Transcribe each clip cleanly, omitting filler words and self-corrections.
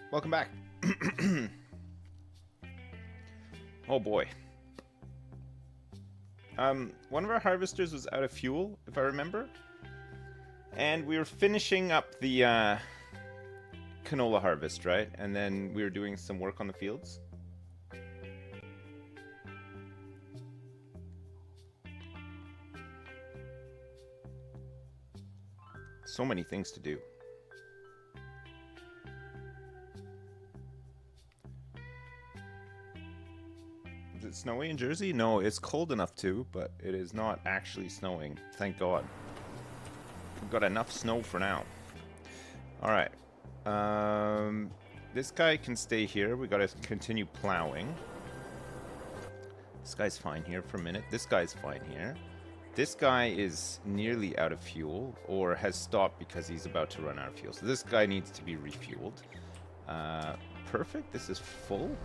Welcome back. Oh boy. One of our harvesters was out of fuel, if I remember. And we were finishing up the canola harvest, right? And then we were doing some work on the fields. So many things to do. Is it snowy in Jersey? No, it's cold enough to, but it is not actually snowing. Thank God. We've got enough snow for now. Alright. This guy can stay here. We gotta continue plowing. This guy's fine here for a minute. This guy's fine here. This guy is nearly out of fuel, or has stopped because he's about to run out of fuel. So this guy needs to be refueled. Perfect. This is full.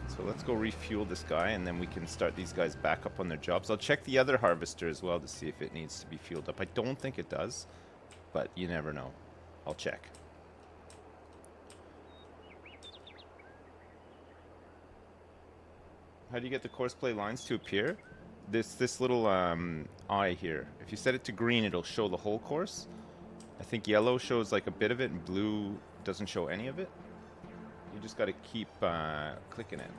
So let's go refuel this guy, and then we can start these guys back up on their jobs. I'll check the other harvester as well to see if it needs to be fueled up. I don't think it does, but you never know. I'll check. How do you get the course play lines to appear? This little eye here. If you set it to green, it'll show the whole course. I think yellow shows like a bit of it, and blue doesn't show any of it. You just got to keep clicking it.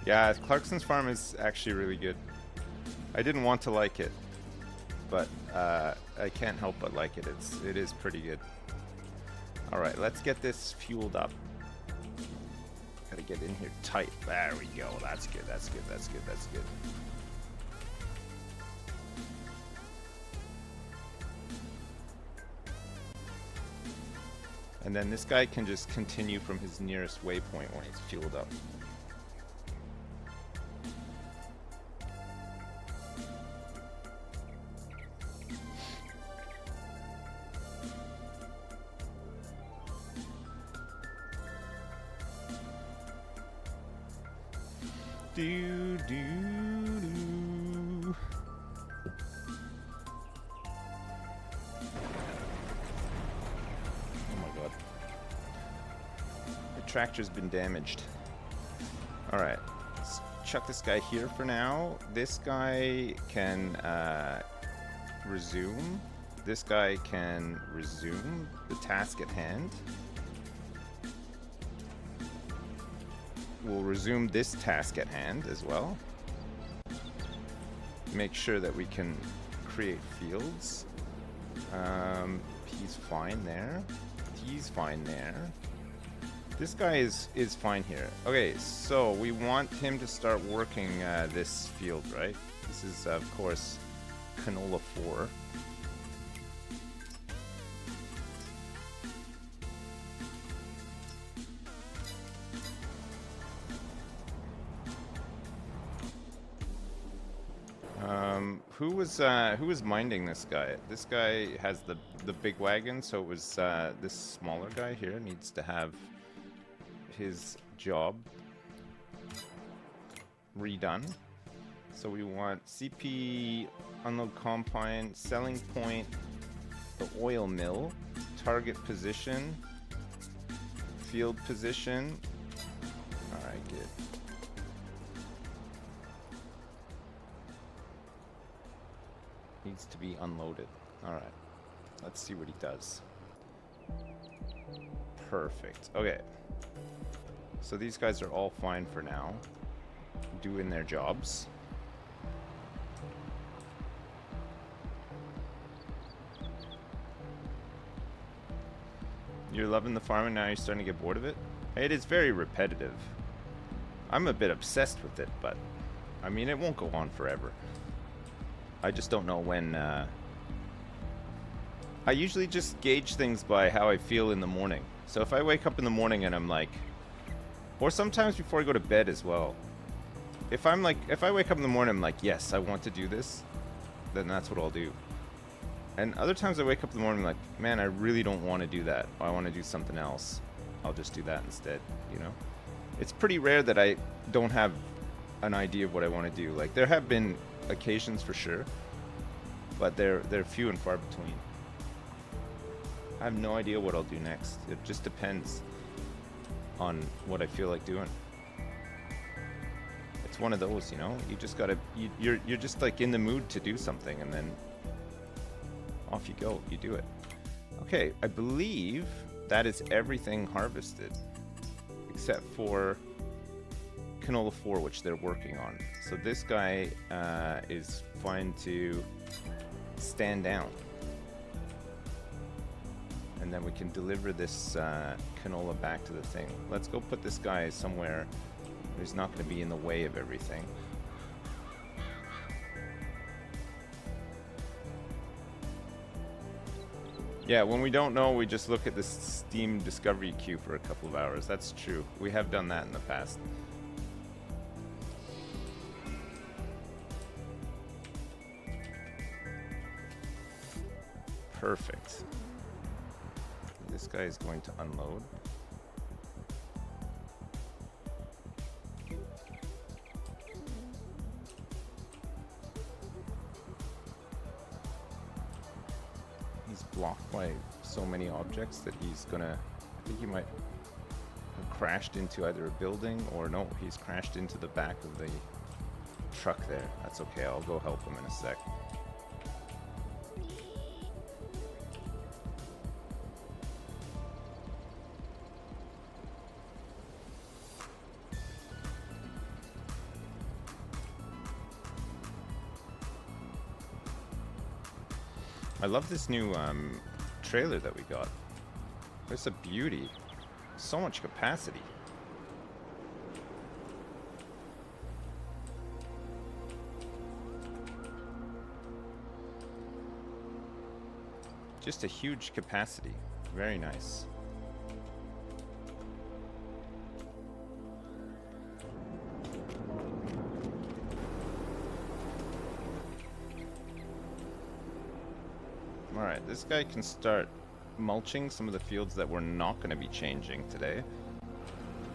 Yeah, Clarkson's farm is actually really good. I didn't want to like it, but I can't help but like it. It is pretty good. All right, let's get this fueled up. Gotta get in here tight. There we go. That's good. That's good. That's good. That's good. And then this guy can just continue from his nearest waypoint when he's fueled up. Do, do, do. Oh my god. The tractor's been damaged. Alright, let's chuck this guy here for now. This guy can resume. This guy can resume the task at hand. We'll resume this task at hand as well. Make sure that we can create fields. He's fine there. He's fine there. This guy is fine here. Okay, so we want him to start working this field, right? This is, of course, canola 4. Who was minding this guy? This guy has the big wagon, so it was this smaller guy here needs to have his job redone. So we want CP, unload combine, selling point, the oil mill, target position, field position. All right, good. Needs to be unloaded. Alright. Let's see what he does. Perfect. Okay. So these guys are all fine for now. Doing their jobs. You're loving the farm and now you're starting to get bored of it? It is very repetitive. I'm a bit obsessed with it, but I mean, it won't go on forever. I just don't know when. I usually just gauge things by how I feel in the morning. So if I wake up in the morning and I'm like, or sometimes before I go to bed as well. If I wake up in the morning, I'm like, yes, I want to do this, then that's what I'll do. And other times I wake up in the morning like, man, I really don't want to do that. I want to do something else. I'll just do that instead, you know? It's pretty rare that I don't have an idea of what I want to do. Like there have been occasions for sure, but they're few and far between. I have no idea what I'll do next. It just depends on what I feel like doing. It's one of those, you know. You just gotta. You're just like in the mood to do something, and then off you go. You do it. Okay, I believe that is everything harvested, except for canola 4, which they're working on. So this guy is fine to stand down. And then we can deliver this canola back to the thing. Let's go put this guy somewhere who's not going to be in the way of everything. Yeah, when we don't know, we just look at the Steam Discovery queue for a couple of hours. That's true. We have done that in the past. Perfect. This guy is going to unload. He's blocked by so many objects that he's gonna... I think he might have crashed into either a building or no, he's crashed into the back of the truck there. That's okay, I'll go help him in a sec. I love this new trailer that we got. It's a beauty. So much capacity. Just a huge capacity. Very nice. Alright, this guy can start mulching some of the fields that we're not going to be changing today.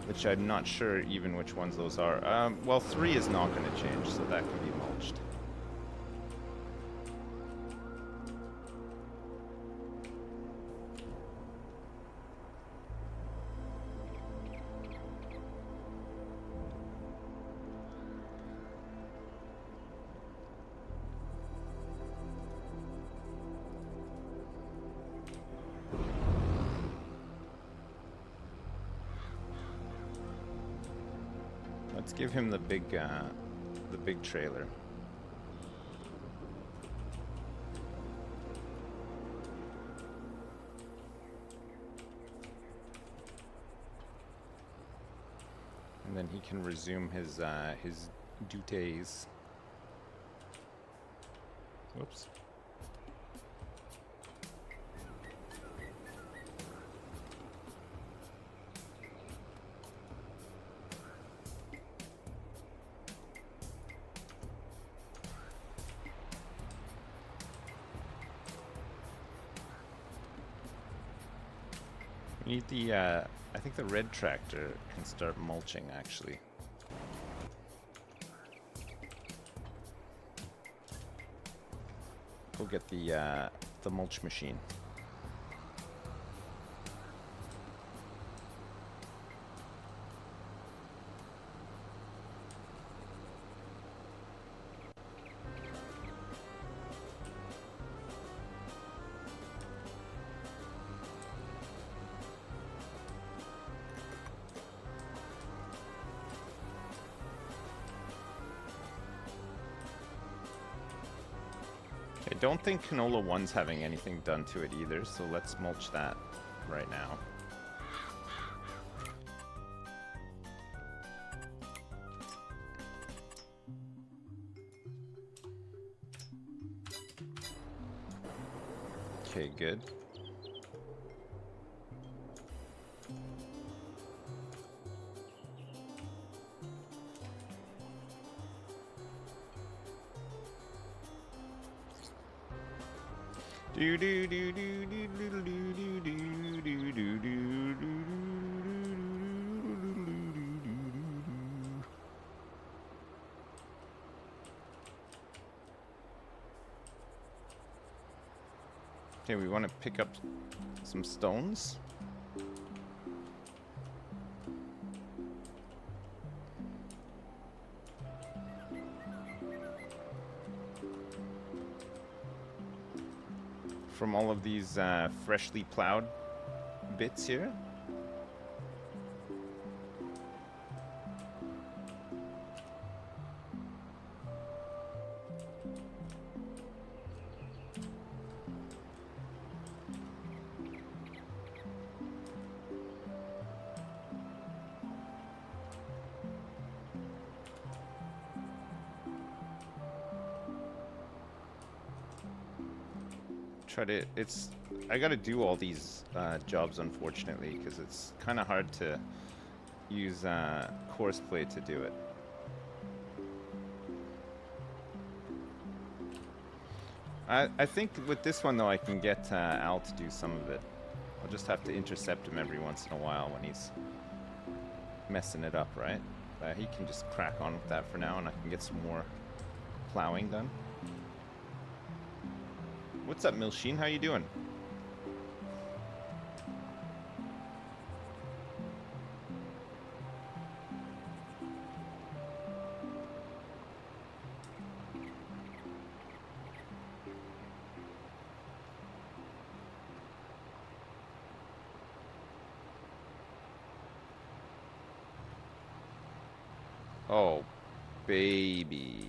Which I'm not sure even which ones those are. Well, 3 is not going to change, so that can be mulched. Let's give him the big trailer. And then he can resume his duties. Whoops. We need the, I think the red tractor can start mulching, actually. Go get the mulch machine. I don't think Canola 1's having anything done to it either, so let's mulch that right now. Okay, good. Do do do do do do do do do do do do. Okay, we want to pick up some stones. From all of these freshly plowed bits here. I gotta do all these jobs, unfortunately, because it's kind of hard to use Courseplay to do it. I think with this one, though, I can get Al to do some of it. I'll just have to intercept him every once in a while when he's messing it up, right? He can just crack on with that for now, and I can get some more plowing done. What's up, Milsheen? How you doing? Oh, baby.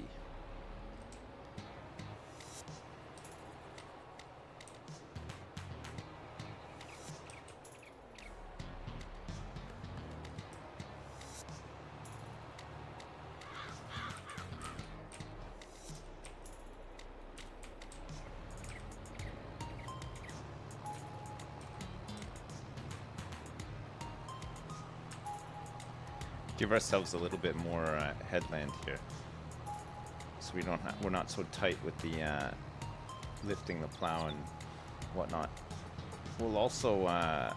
Give ourselves a little bit more headland here, so we're not so tight with the lifting the plow and whatnot. We'll also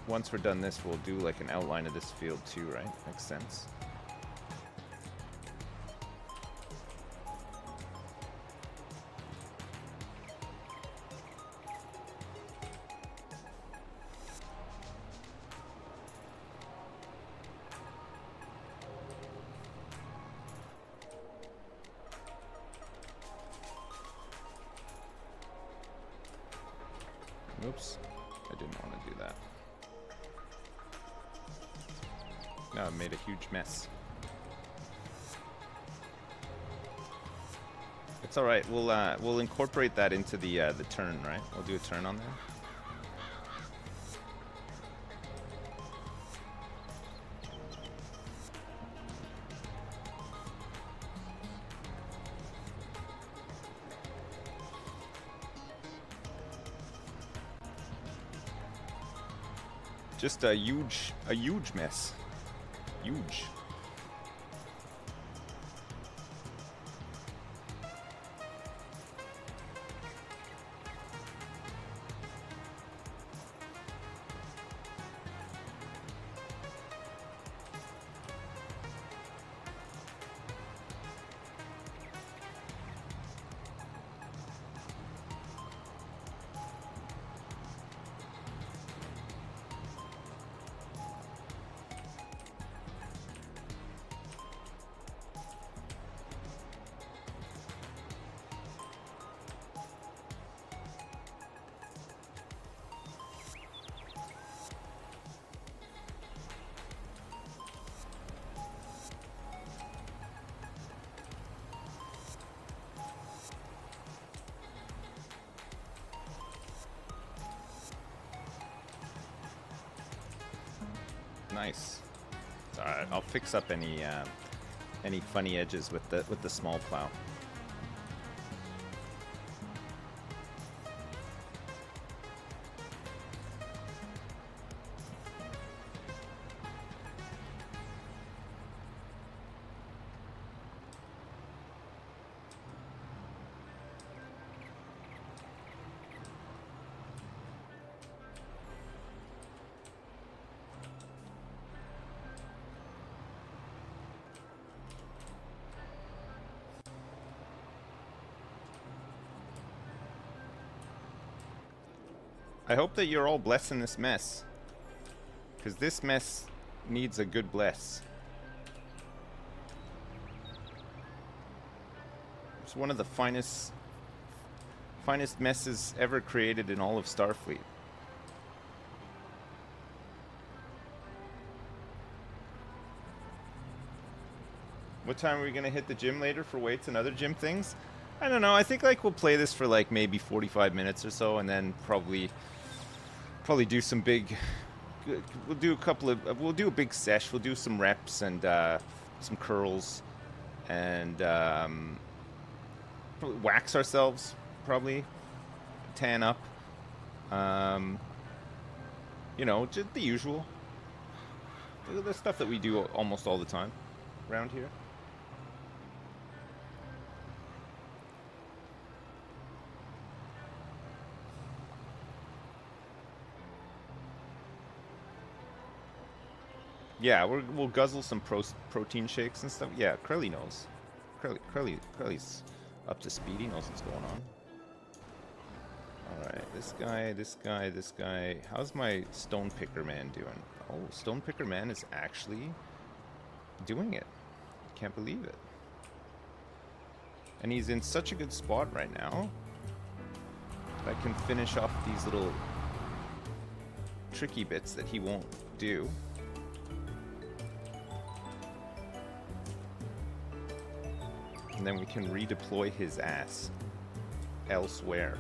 once we're done this, we'll do like an outline of this field too, right? Makes sense. Oops, I didn't want to do that. Now I made a huge mess. It's all right. We'll incorporate that into the turn, right? We'll do a turn on there. Just a huge mess. Huge. Nice. Alright, I'll fix up any funny edges with the small plow. I hope that you're all blessing this mess. Because this mess needs a good bless. It's one of the finest messes ever created in all of Starfleet. What time are we gonna hit the gym later for weights and other gym things? I don't know. I think like we'll play this for like maybe 45 minutes or so, and then probably do some big. We'll do a big sesh. We'll do some reps and some curls, and probably wax ourselves. Probably tan up. You know, just the usual. The stuff that we do almost all the time around here. Yeah, we'll guzzle some protein shakes and stuff. Yeah, Curly knows. Curly's up to speed. He knows what's going on. Alright, this guy. How's my Stone Picker Man doing? Oh, Stone Picker Man is actually doing it. Can't believe it. And he's in such a good spot right now. I can finish off these little tricky bits that he won't do. And then we can redeploy his ass elsewhere.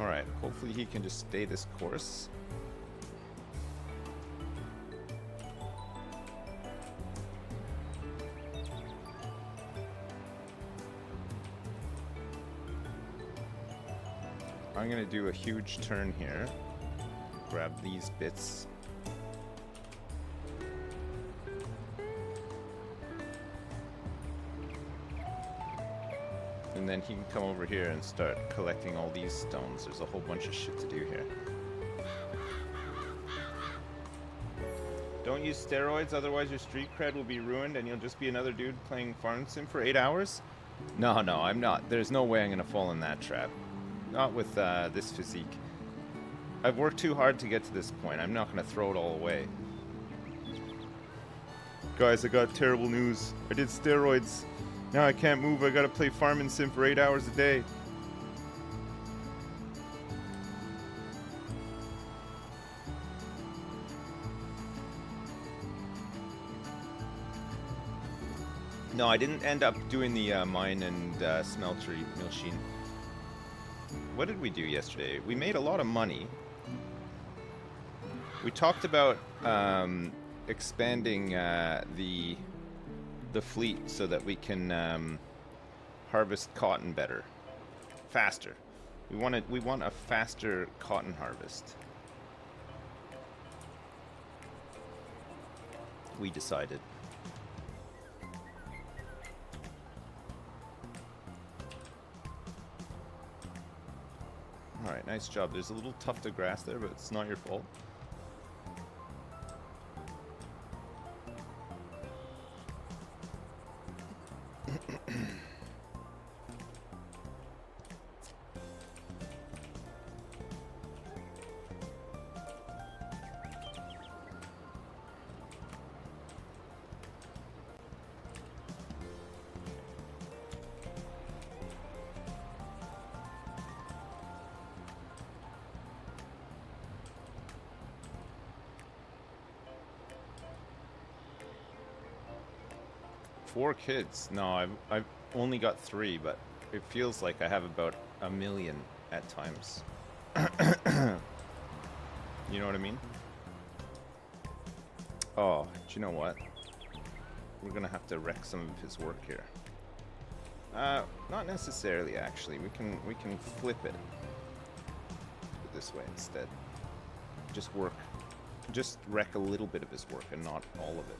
Alright, hopefully he can just stay this course. I'm gonna do a huge turn here. Grab these bits. And then he can come over here and start collecting all these stones. There's a whole bunch of shit to do here. Don't use steroids, otherwise your street cred will be ruined and you'll just be another dude playing Farm Sim for 8 hours? No, I'm not. There's no way I'm gonna fall in that trap. Not with this physique. I've worked too hard to get to this point. I'm not gonna throw it all away. Guys, I got terrible news. I did steroids. Now I can't move. I gotta play Farm Sim for 8 hours a day. No, I didn't end up doing the mine and smeltery machine. What did we do yesterday? We made a lot of money. We talked about expanding the fleet so that we can harvest cotton better, faster. We want a faster cotton harvest. We decided. All right, nice job. There's a little tuft of grass there, but it's not your fault. Four kids? No, I've only got 3, but it feels like I have about 1 million at times. You know what I mean? Oh, do you know what? We're gonna have to wreck some of his work here. Not necessarily, actually. We can flip it. Do it this way instead. Just work just wreck a little bit of his work and not all of it.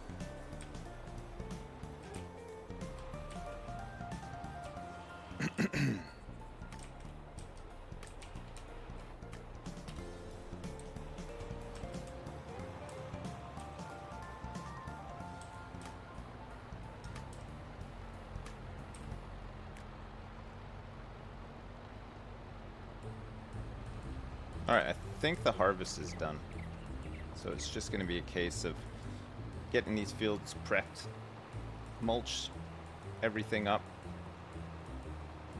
Alright, I think the harvest is done. So it's just going to be a case of getting these fields prepped, mulch everything up,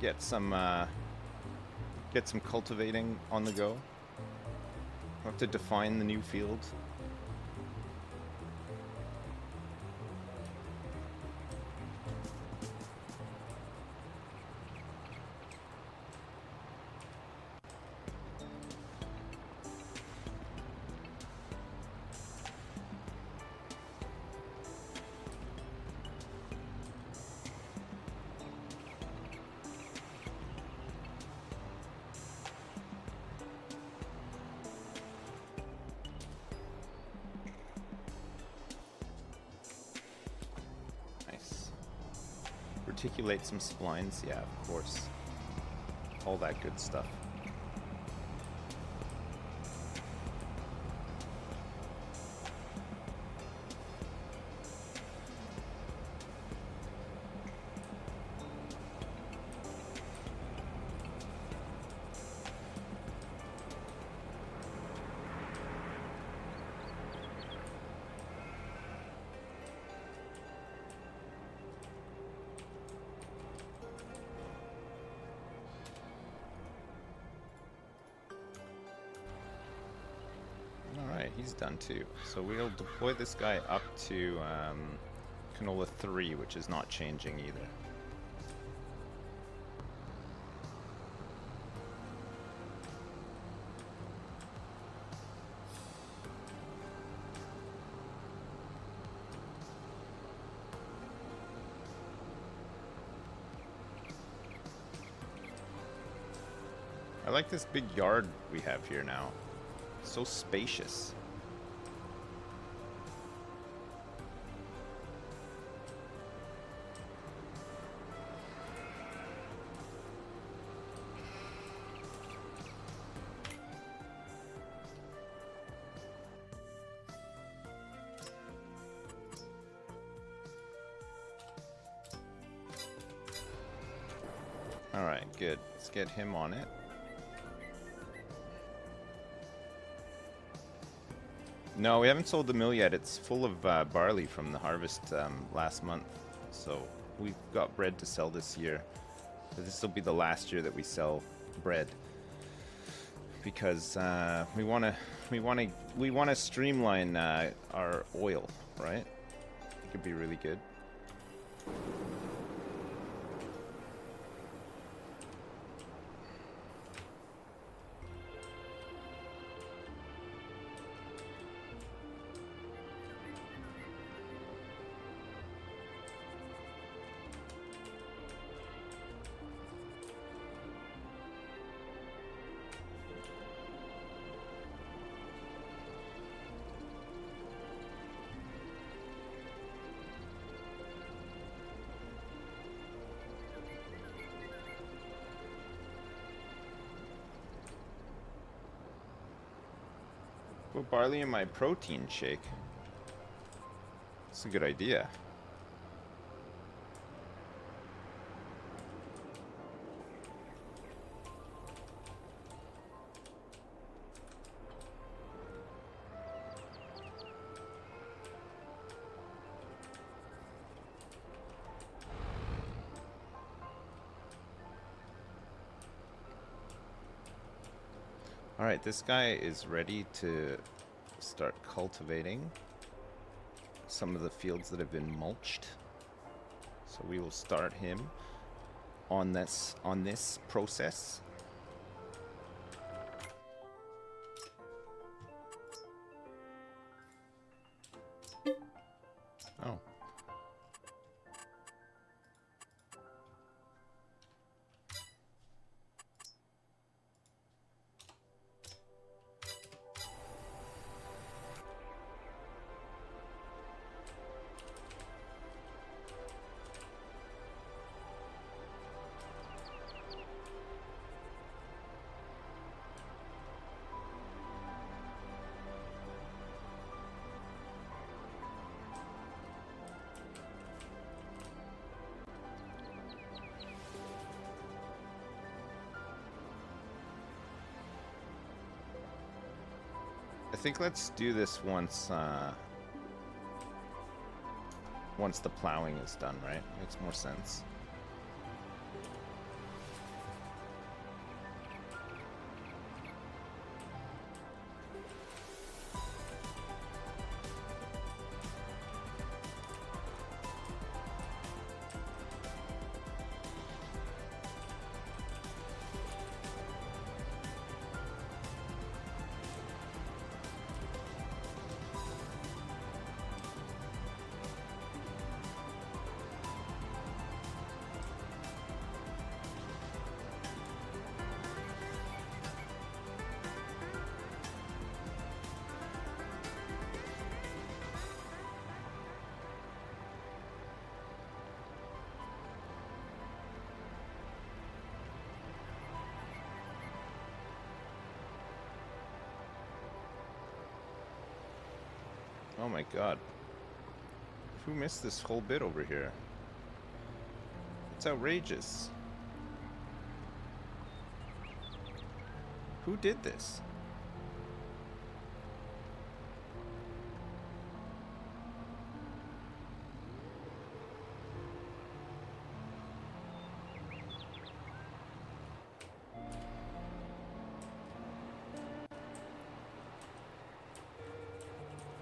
get some cultivating on the go. We'll have to define the new field. Articulate some splines, yeah, of course. All that good stuff. He's done too. So we'll deploy this guy up to canola 3, which is not changing either. I like this big yard we have here now. So spacious. Alright, good. Let's get him on it. No, we haven't sold the mill yet. It's full of barley from the harvest last month. So we've got bread to sell this year. But this will be the last year that we sell bread. Because we want to streamline our oil, right? It could be really good. Put barley in my protein shake. That's a good idea. Alright, this guy is ready to start cultivating some of the fields that have been mulched. So we will start him on this process. Oh. think let's do this once once the plowing is done, right? Makes more sense. Oh my god. Who missed this whole bit over here? It's outrageous. Who did this?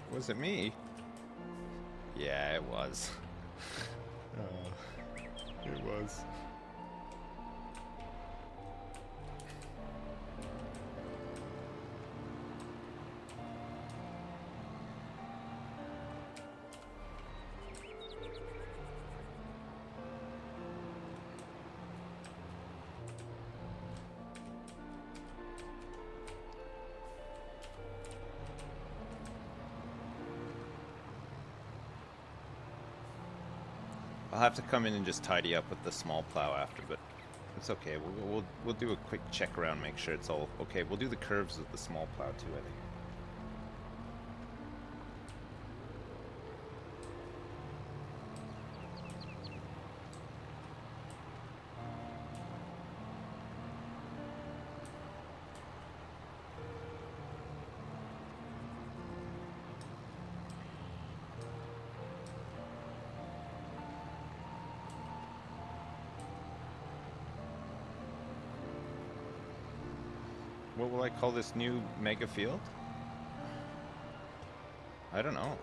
Was it me? Yeah, it was. It was. I'll have to come in and just tidy up with the small plow after, but it's okay. We'll do a quick check around, make sure it's all okay. We'll do the curves with the small plow too, I think. What will I call this new mega field? I don't know.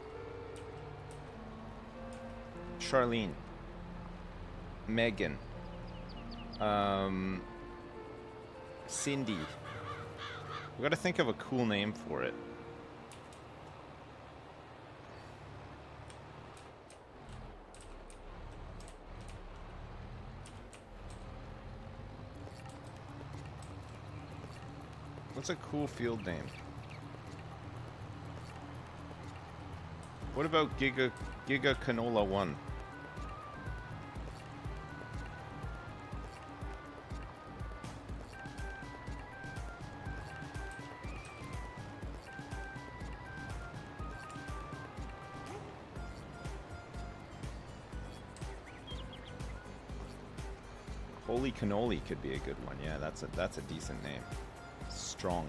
Charlene. Megan. Cindy. We gotta think of a cool name for it. What's a cool field name? What about Giga Canola 1? Holy Cannoli could be a good one. Yeah, that's a decent name. Strong.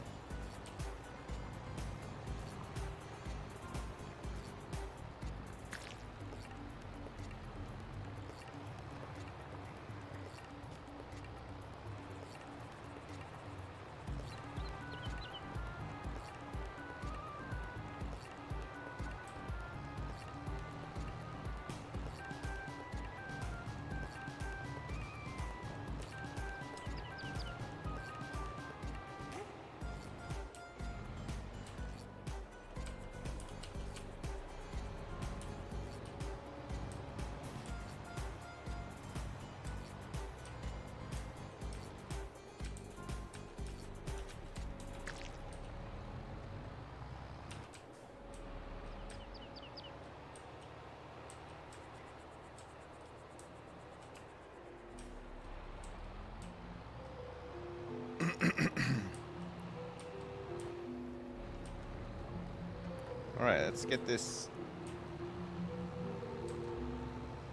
Alright, let's get this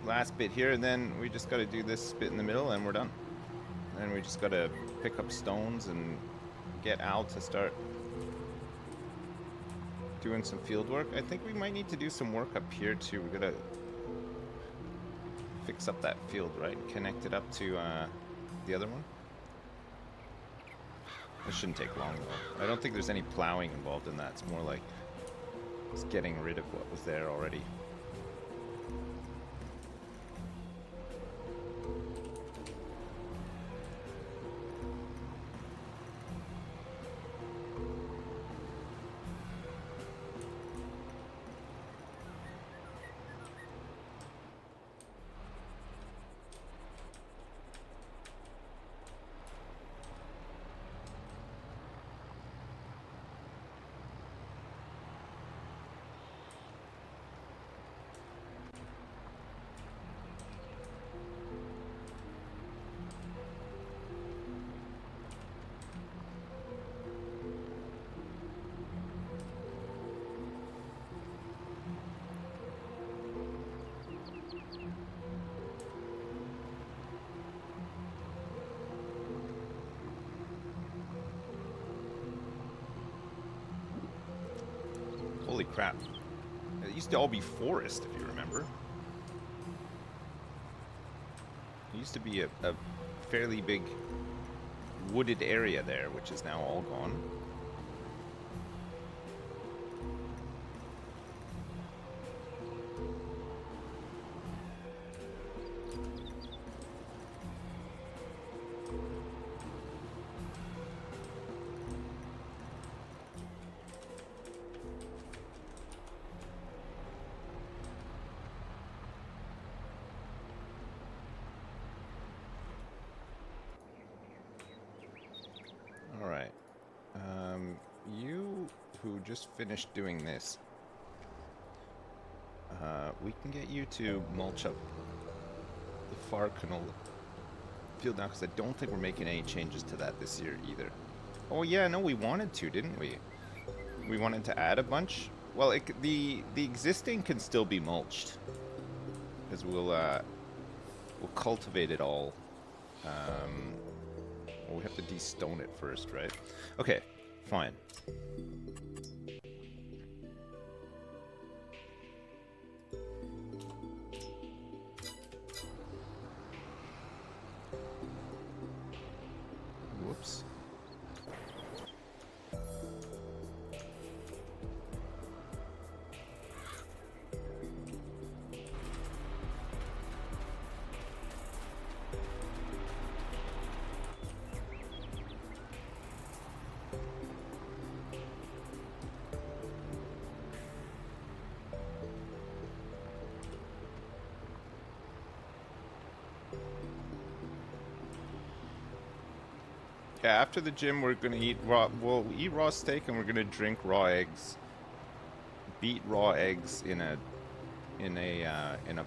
last bit here, and then we just gotta do this bit in the middle, and we're done. And then we just gotta pick up stones and get Al to start doing some field work. I think we might need to do some work up here too. We're gonna fix up that field, right? Connect it up to the other one. This shouldn't take long though. I don't think there's any plowing involved in that. It's more like just getting rid of what was there already. Holy crap. It used to all be forest, if you remember. It used to be a fairly big wooded area there, which is now all gone. You who just finished doing this, we can get you to mulch up the far canola field now, because I don't think we're making any changes to that this year either. Oh yeah, no, we wanted to, didn't we? We wanted to add a bunch. Well, the existing can still be mulched, because we'll cultivate it all. Well, we have to de-stone it first, right? Okay, fine. Whoops. Yeah, after the gym, we're gonna eat raw. We'll eat raw steak, and we're gonna drink raw eggs. Beat raw eggs in a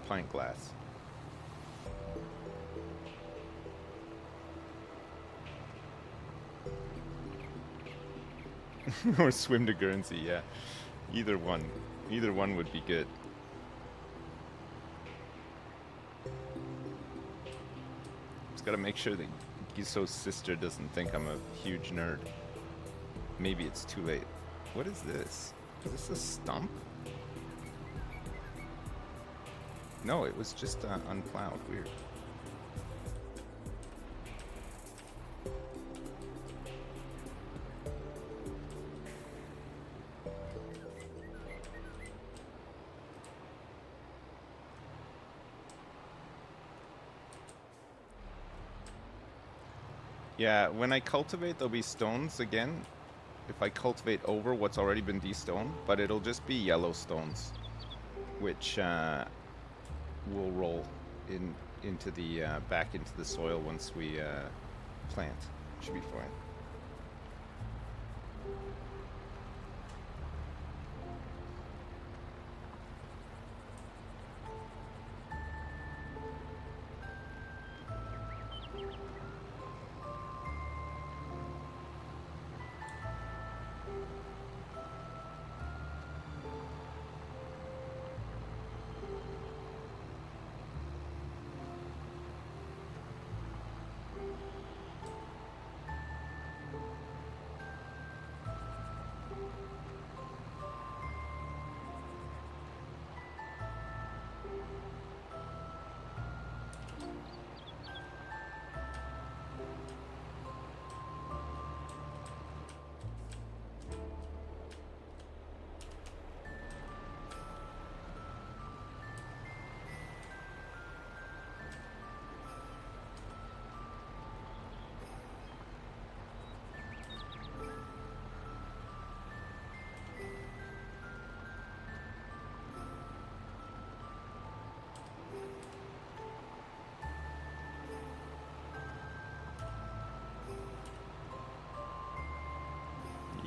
pint glass. Or swim to Guernsey. Yeah, either one. Either one would be good. Just gotta make sure that Giso's sister doesn't think I'm a huge nerd. Maybe it's too late. What is this? Is this a stump? No, it was just unplowed. Weird. Yeah, when I cultivate, there'll be stones again. If I cultivate over what's already been de-stoned, but it'll just be yellow stones, which will roll into the back into the soil once we plant. Should be fine.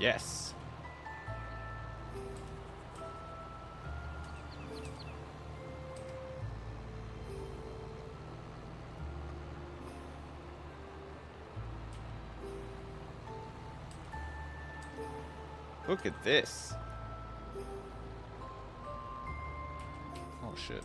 Yes. Look at this. Oh shit.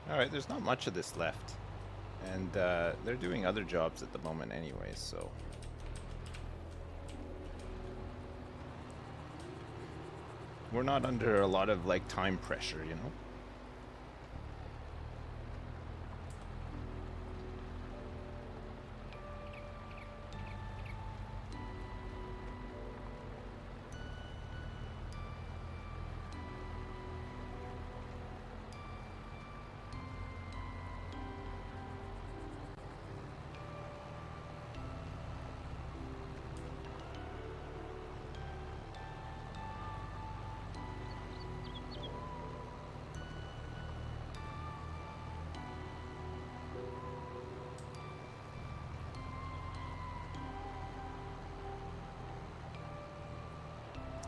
Alright, there's not much of this left. And they're doing other jobs at the moment anyway, so... we're not under a lot of, like, time pressure, you know?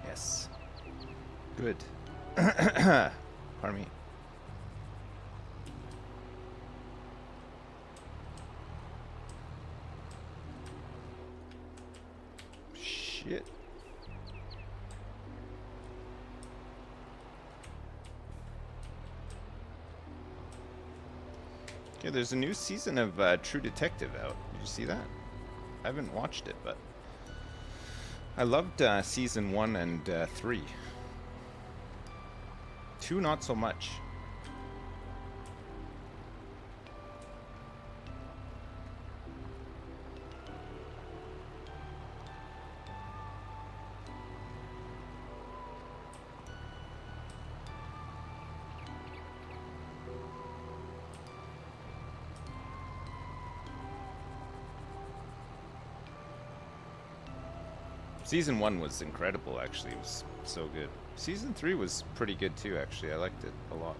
Yes. Good. Pardon me. Shit. Okay, there's a new season of True Detective out. Did you see that? I haven't watched it, but I loved season 1 and 3. 2, not so much. Season 1 was incredible, actually. It was so good. Season 3 was pretty good too, actually. I liked it a lot.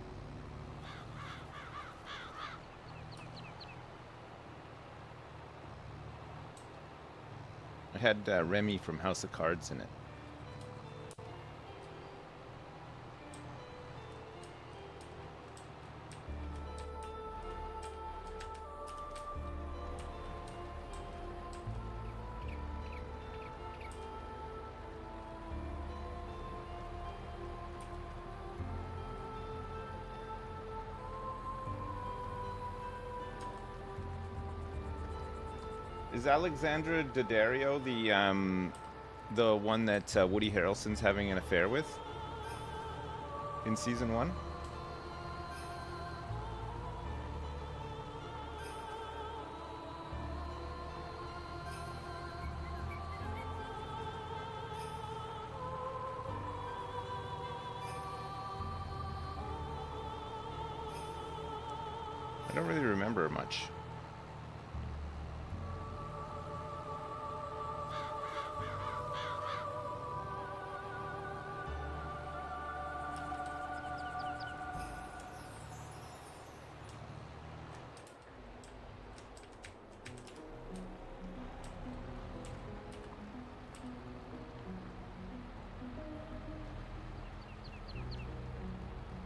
It had Remy from House of Cards in it. Is Alexandra Daddario the one that Woody Harrelson's having an affair with in season 1? I don't really remember much.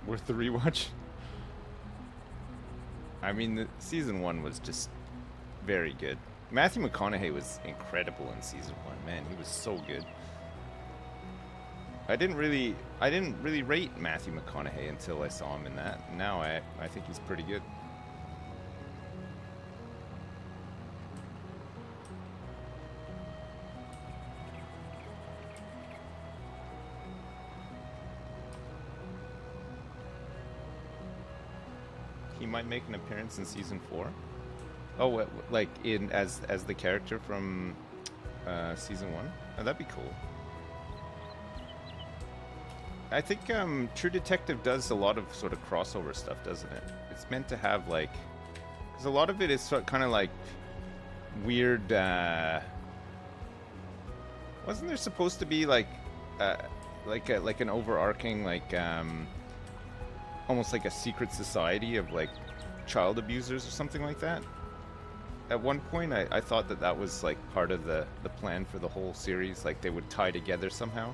Worth the rewatch? I mean, season 1 was just very good. Matthew McConaughey was incredible in season 1. Man, he was so good. I didn't really rate Matthew McConaughey until I saw him in that. Now I think he's pretty good. He might make an appearance in season 4. Oh, like as the character from season 1? Oh, that'd be cool. I think True Detective does a lot of sort of crossover stuff, doesn't it? It's meant to have like, because a lot of it is kind of like weird Wasn't there supposed to be uh, like an overarching almost like a secret society of like child abusers or something like that? At one point, I thought that that was like part of the plan for the whole series, like they would tie together somehow.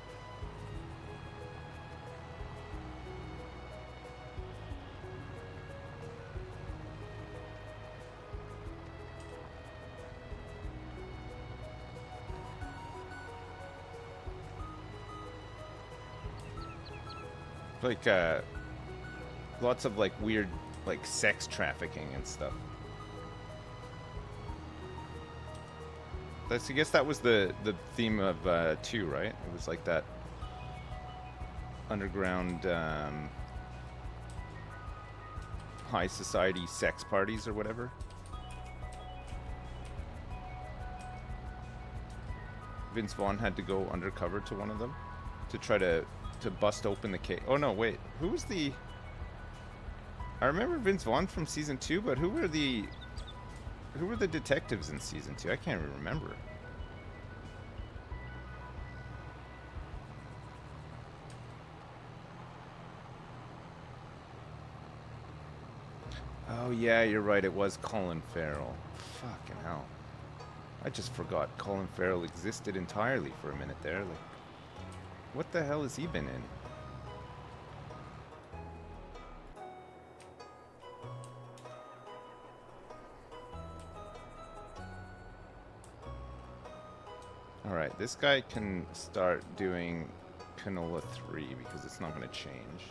Like lots of like weird like sex trafficking and stuff. I guess that was the theme of 2, right? It was like that underground high society sex parties or whatever. Vince Vaughn had to go undercover to one of them to try to bust open the case. Oh no, wait. Who was the? I remember Vince Vaughn from season 2, but who were the detectives in season 2? I can't even remember. Oh yeah, you're right. It was Colin Farrell. Fucking hell. I just forgot Colin Farrell existed entirely for a minute there. Like, what the hell has he been in? Alright, this guy can start doing Canola 3 because it's not going to change.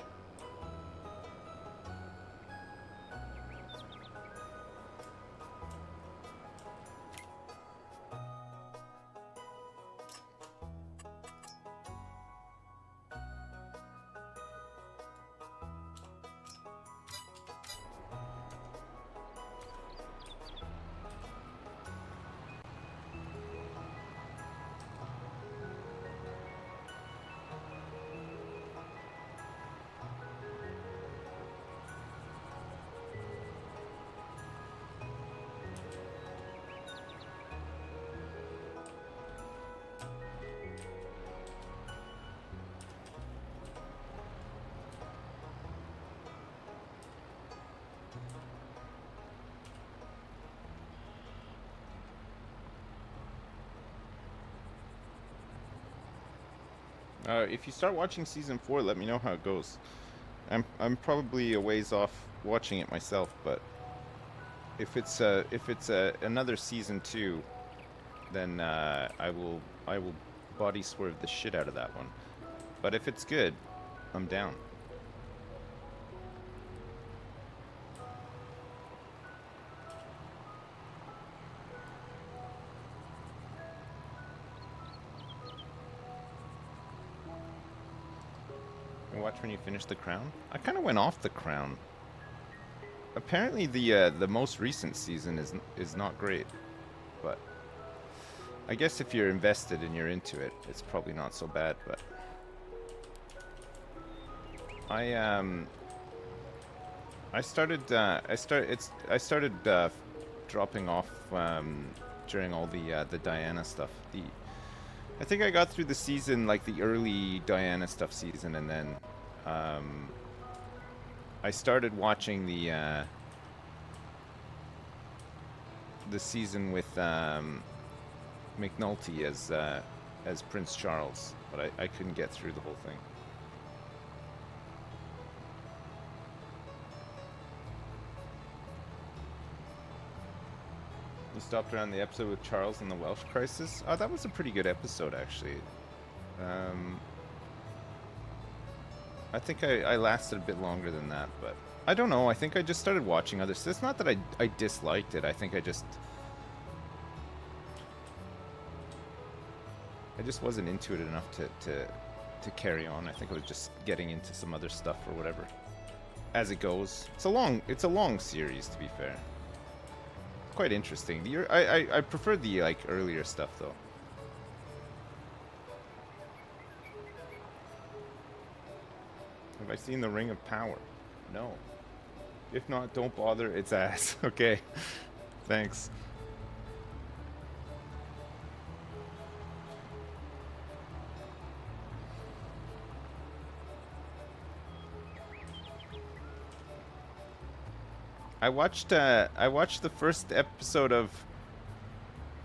If you start watching season 4, let me know how it goes. I'm probably a ways off watching it myself, but if it's another season 2, then I will body swerve the shit out of that one. But if it's good, I'm down. Watch when you finish The Crown. I kind of went off The Crown. Apparently, the most recent season is not great, but I guess if you're invested and you're into it, it's probably not so bad. But I started dropping off during all the Diana stuff. I think I got through the season, like the early Diana stuff season, and then I started watching the season with McNulty as Prince Charles, but I couldn't get through the whole thing. You stopped around the episode with Charles and the Welsh Crisis. Oh, that was a pretty good episode, actually. I think I lasted a bit longer than that, but I don't know. I think I just started watching others. It's not that I disliked it. I think I just wasn't into it enough to carry on. I think I was just getting into some other stuff or whatever. As it goes, it's a long series, to be fair. Quite interesting. I prefer the like earlier stuff though. Have I seen The Ring of Power? No. If not, don't bother. It's ass. Okay. Thanks. I watched the first episode of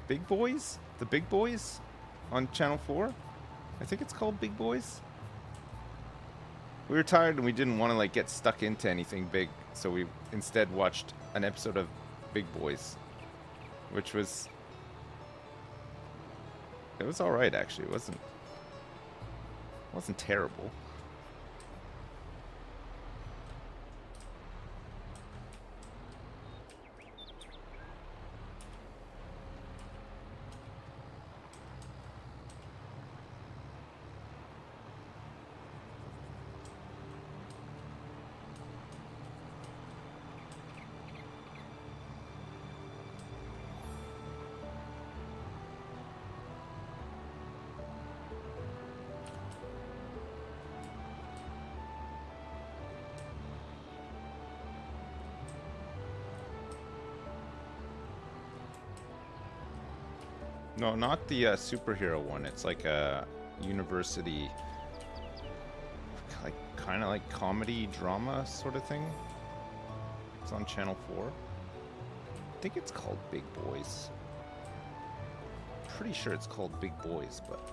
Big Boys, The Big Boys, on Channel 4. I think it's called Big Boys. We were tired and we didn't want to like get stuck into anything big, so we instead watched an episode of Big Boys, which was all right actually. It wasn't terrible. No, not the superhero one. It's like a university, like kind of like comedy drama sort of thing. It's on Channel 4. I think it's called Big Boys. Pretty sure it's called Big Boys, but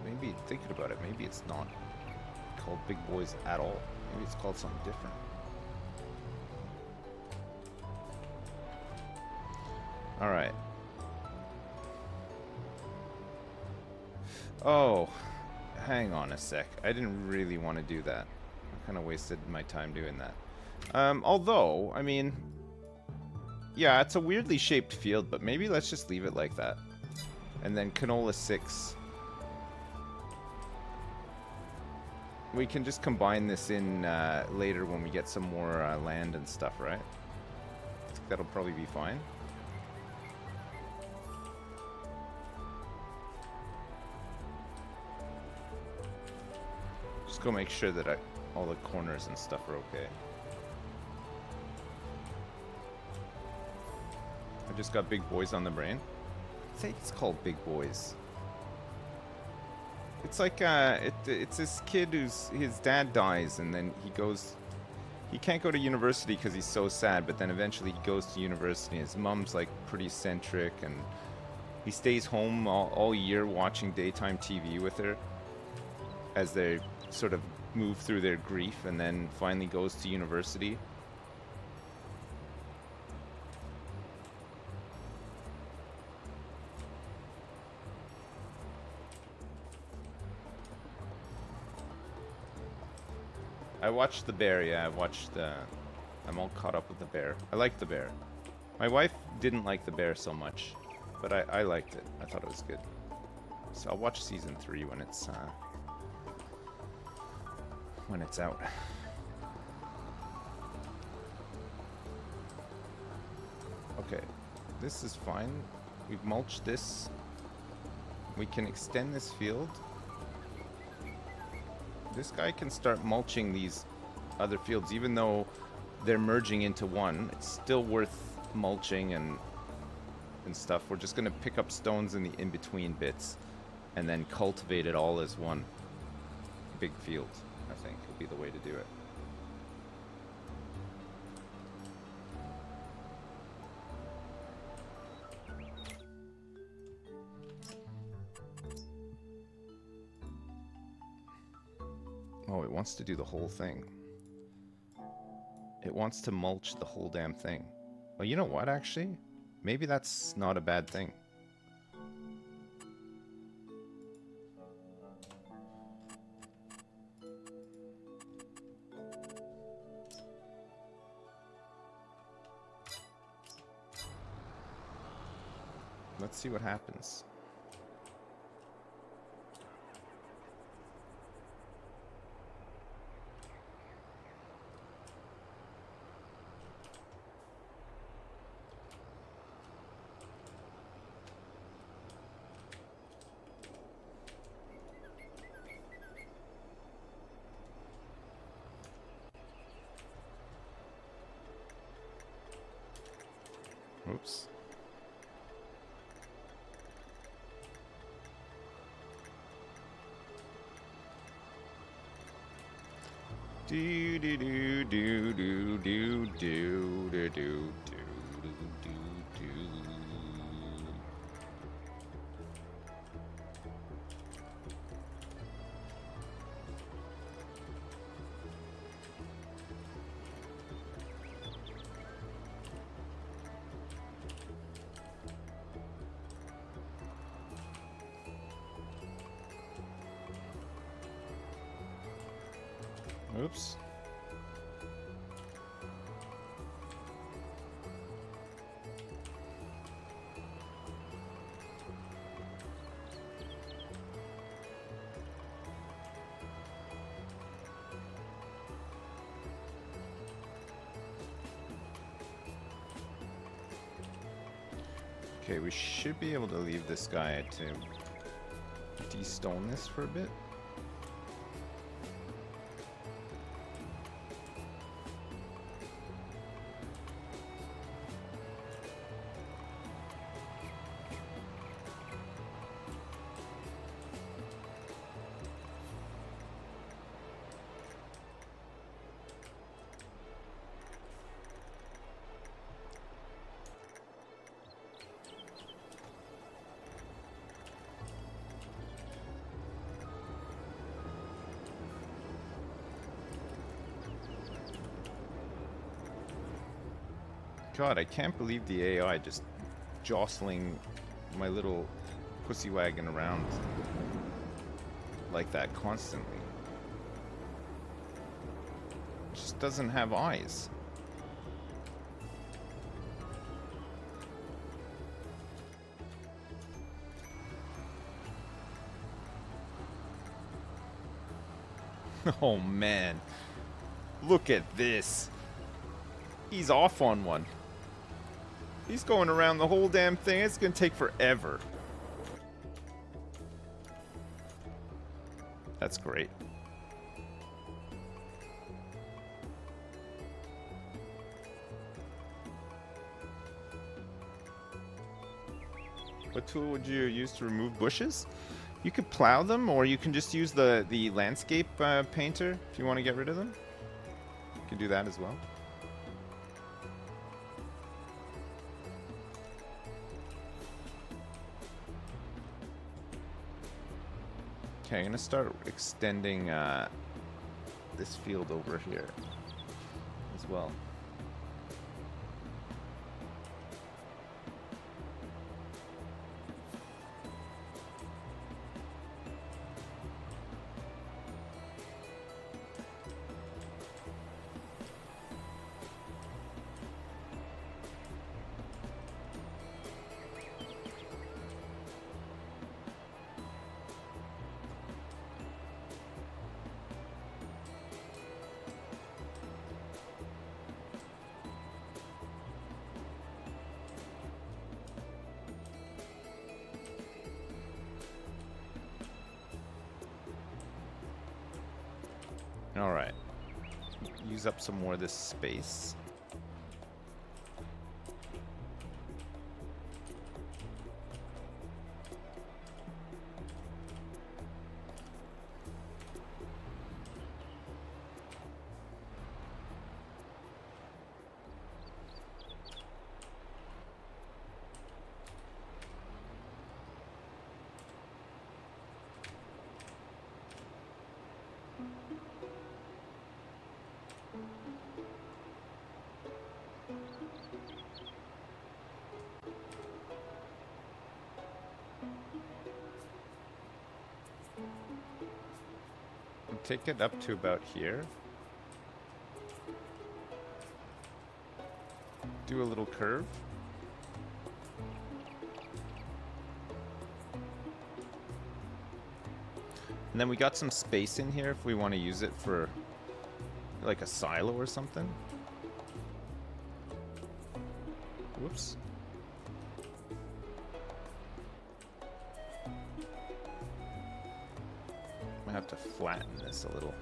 maybe thinking about it, maybe it's not called Big Boys at all. Maybe it's called something different. All right. Oh, hang on a sec. I didn't really want to do that. I kind of wasted my time doing that. Although, I mean, yeah, it's a weirdly shaped field, but maybe let's just leave it like that. And then Canola 6. We can just combine this in later when we get some more land and stuff, right? I think that'll probably be fine. Just go make sure that all the corners and stuff are okay. I just got Big Boys on the brain. I think it's called Big Boys. It's like it's this kid his dad dies and then he can't go to university because he's so sad, but then eventually he goes to university. His mom's like pretty eccentric and he stays home all year watching daytime TV with her as they sort of move through their grief, and then finally goes to university. I watched The Bear, yeah, I'm all caught up with The Bear. I like The Bear. My wife didn't like The Bear so much, but I liked it. I thought it was good. So I'll watch season 3 when it's out. Okay, this is fine. We've mulched this. We can extend this field. This guy can start mulching these other fields, even though they're merging into one. It's still worth mulching and stuff. We're just gonna pick up stones in the in-between bits and then cultivate it all as one big field. I think will be the way to do it. Oh, it wants to do the whole thing. It wants to mulch the whole damn thing. Well, you know what, actually? Maybe that's not a bad thing. Let's see what happens. Oops. Do do do do do do do do do do do do do. Oops. Okay, we should be able to leave this guy to de-stone this for a bit. God, I can't believe the AI just jostling my little pussy wagon around like that constantly. It just doesn't have eyes. Oh man, look at this. He's off on one. He's going around the whole damn thing. It's gonna take forever. That's great. What tool would you use to remove bushes? You could plow them, or you can just use the landscape painter if you want to get rid of them. You can do that as well. Okay, I'm gonna start extending this field over here as well. Alright. Use up some more of this space. Take it up to about here. Do a little curve. And then we got some space in here if we want to use it for like a silo or something. Whoops. I have to flatten this a little.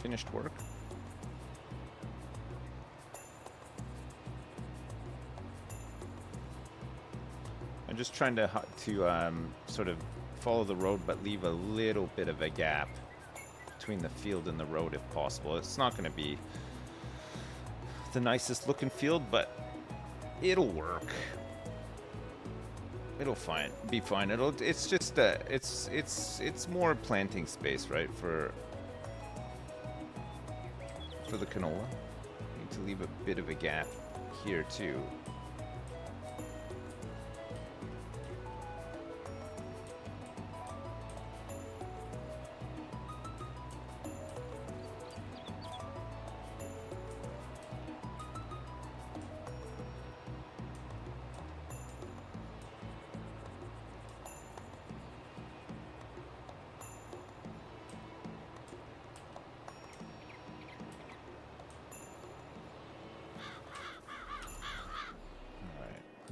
finished work. I'm just trying to sort of follow the road, but leave a little bit of a gap between the field and the road if possible. It's not going to be the nicest looking field, but it'll work. It'll be fine. It's just it's more planting space, right, for the canola. Need to leave a bit of a gap here too.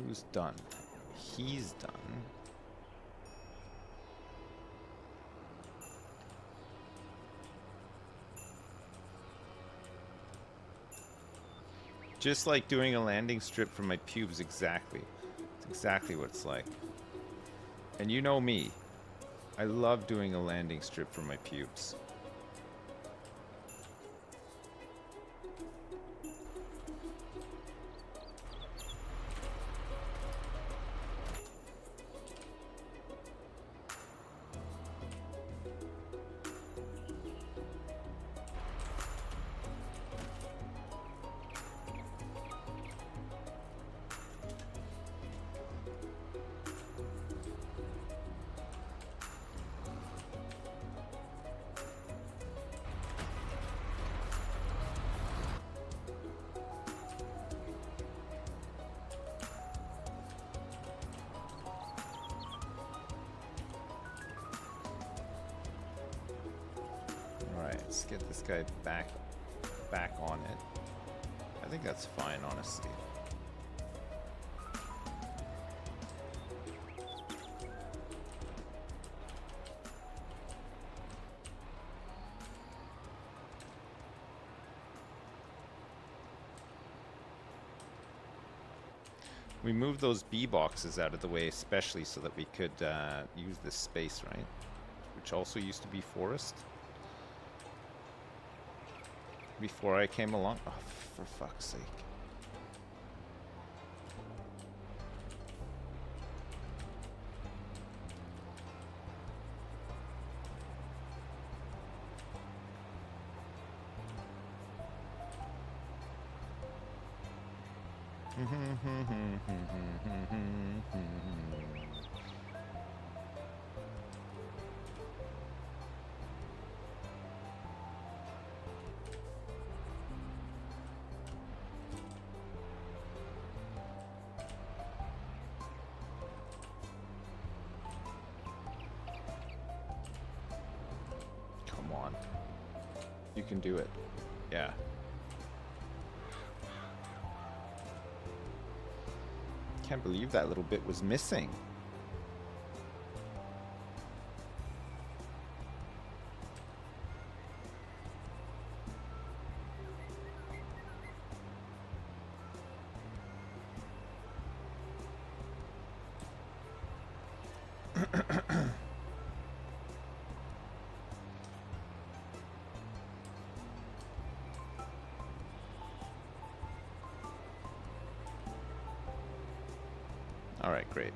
Who's done? He's done. Just like doing a landing strip for my pubes, exactly. It's exactly what it's like. And you know me. I love doing a landing strip for my pubes. Let's get this guy back on it. I think that's fine, honestly. We moved those bee boxes out of the way, especially so that we could use this space, right? Which also used to be forest. Before I came along. Oh, for fuck's sake. You can do it. Yeah. Can't believe that little bit was missing. All right, great.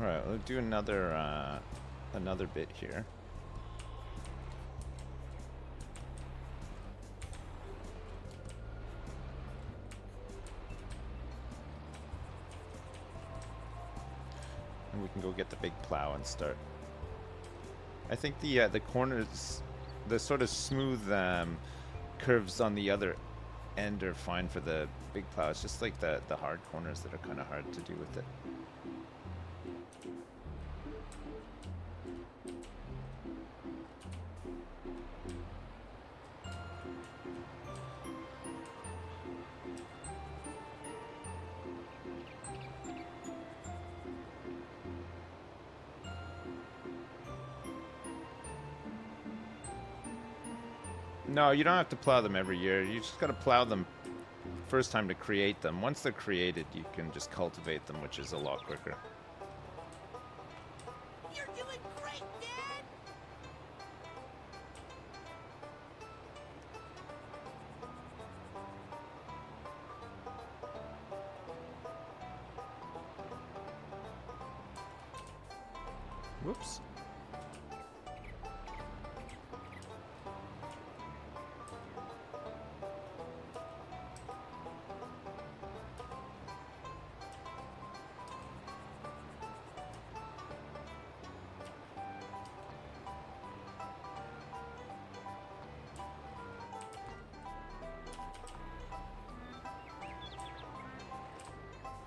All right, we'll do another bit here. We can go get the big plow and start. I think the corners, the sort of smooth curves on the other end are fine for the big plow. It's just like the hard corners that are kind of hard to do with it. No, you don't have to plow them every year. You just got to plow them first time to create them. Once they're created, you can just cultivate them, which is a lot quicker. You're doing great, Dad! Whoops.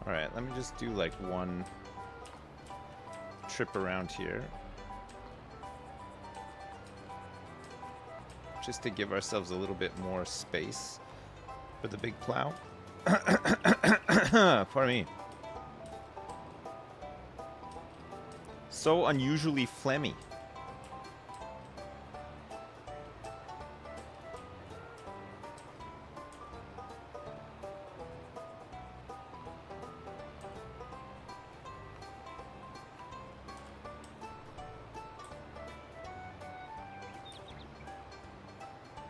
Alright, let me just do like one trip around here. Just to give ourselves a little bit more space for the big plow. Pardon me. So unusually phlegmy.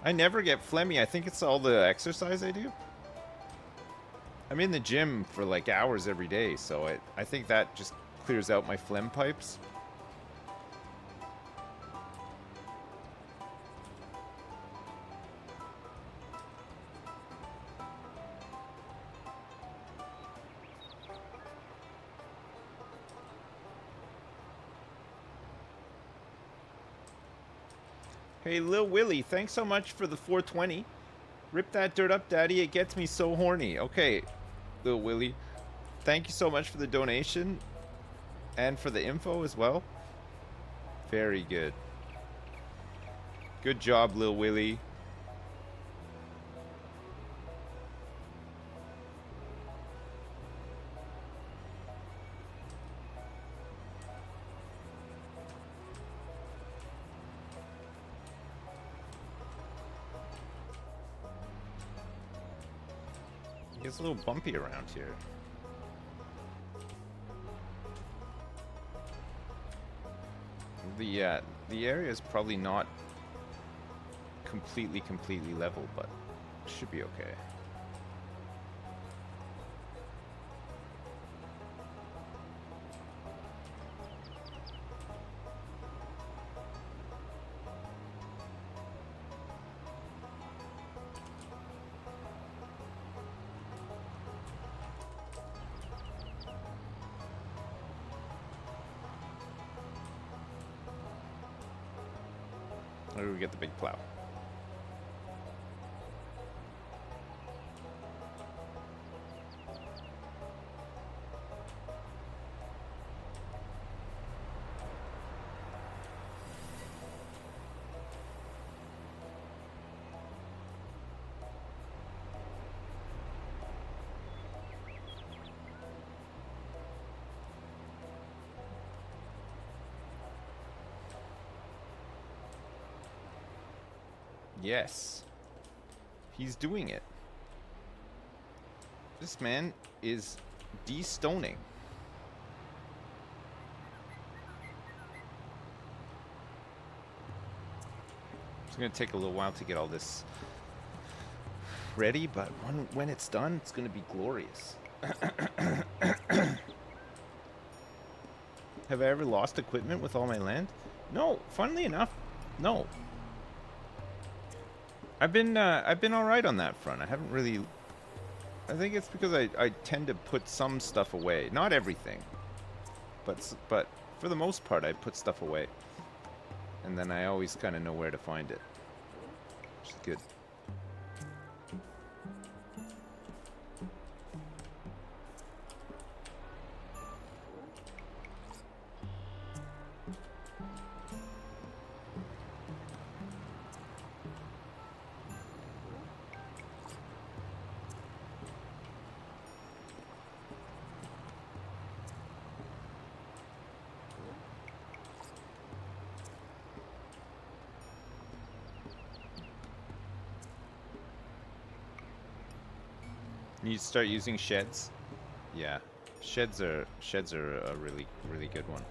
I never get phlegmy. I think it's all the exercise I do. I'm in the gym for like hours every day, so I think that just clears out my phlegm pipes. Hey, Lil Willie, thanks so much for the 420. Rip that dirt up, Daddy. It gets me so horny. Okay, Lil Willie, thank you so much for the donation and for the info as well. Very good. Good job, Lil Willie. It's a little bumpy around here. The area is probably not completely level, but should be okay. Where do we get the big plow? Yes. He's doing it. This man is de-stoning. It's going to take a little while to get all this ready, but when it's done, it's going to be glorious. Have I ever lost equipment with all my land? No, funnily enough, no. I've been all right on that front. I haven't really. I think it's because I tend to put some stuff away, not everything, but for the most part I put stuff away, and then I always kind of know where to find it, which is good. You need to start using sheds. Yeah, sheds are a really good one.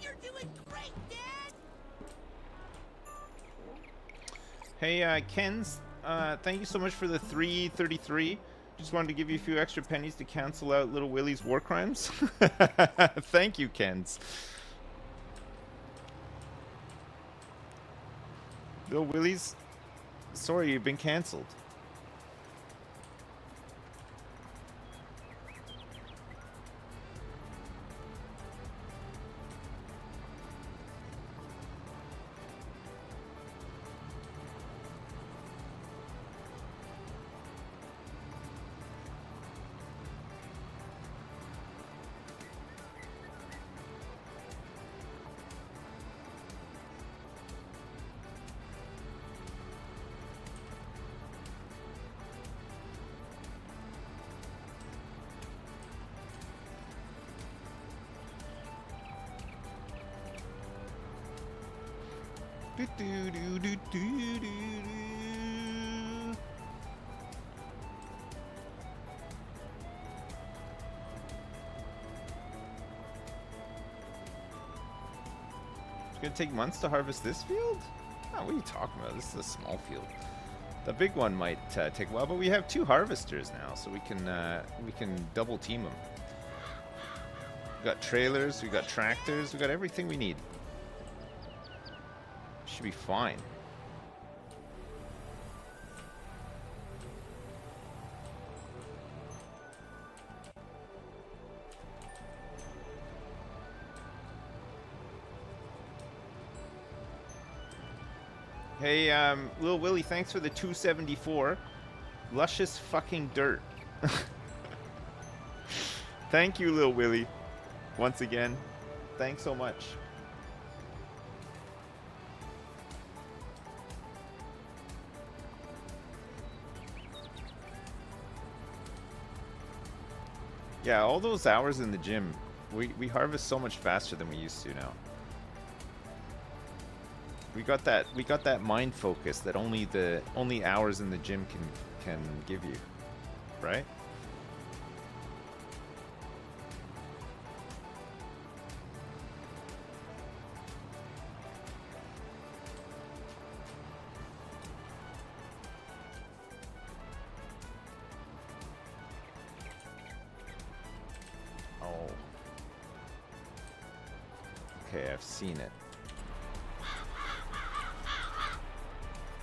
You're doing great, Dad! Hey, Ken's, thank you so much for the 333. Just wanted to give you a few extra pennies to cancel out Little Willie's war crimes. Thank you, Ken's. Little Willie's, sorry, you've been canceled. It's gonna take months to harvest this field? Oh, what are you talking about? This is a small field. The big one might take a while, but we have 2 harvesters now, so we can double team them. We got trailers, we got tractors, we got everything we need. Should be fine. Hey, Lil Willie, thanks for the 274. Luscious fucking dirt. Thank you, Lil Willie. Once again, thanks so much. Yeah, all those hours in the gym, we harvest so much faster than we used to now. We got that mind focus that only hours in the gym can give you, right? Oh. Okay, I've seen it.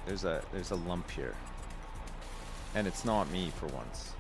There's a lump here. And it's not me for once.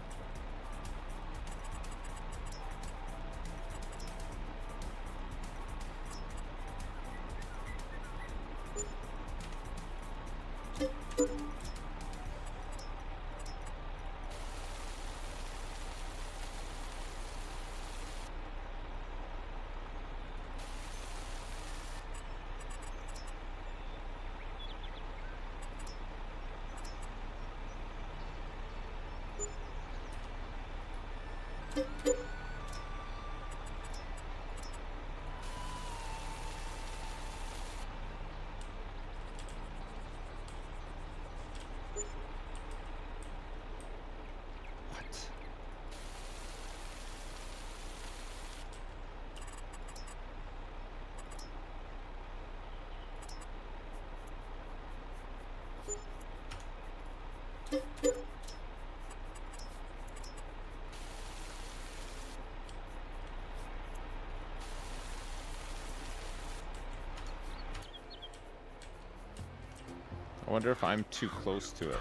I wonder if I'm too close to it.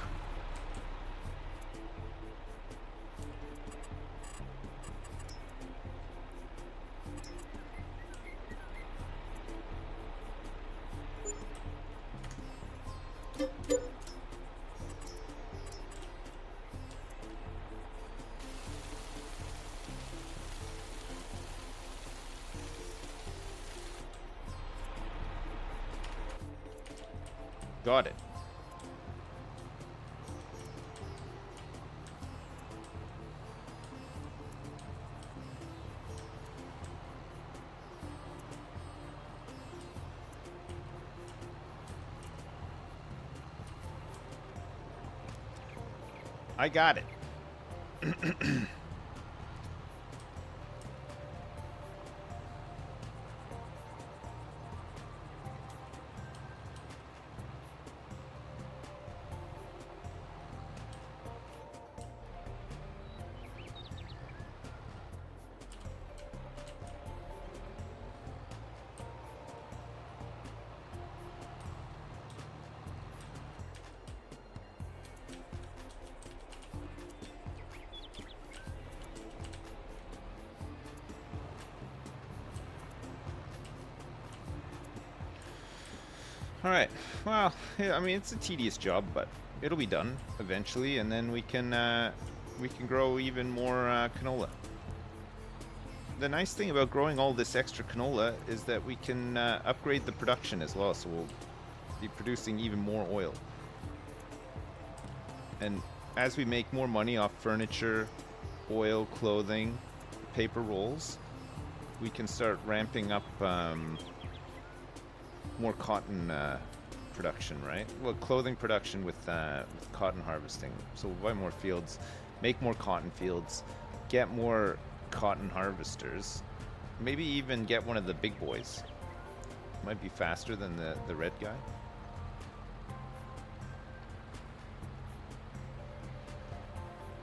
Got it. I got it. All right. Well, yeah, I mean, it's a tedious job, but it'll be done eventually, and then we can grow even more canola. The nice thing about growing all this extra canola is that we can upgrade the production as well, so we'll be producing even more oil. And as we make more money off furniture, oil, clothing, paper rolls, we can start ramping up more cotton production, right? Well, clothing production with cotton harvesting. So we'll buy more fields, make more cotton fields, get more cotton harvesters, maybe even get one of the big boys. Might be faster than the red guy.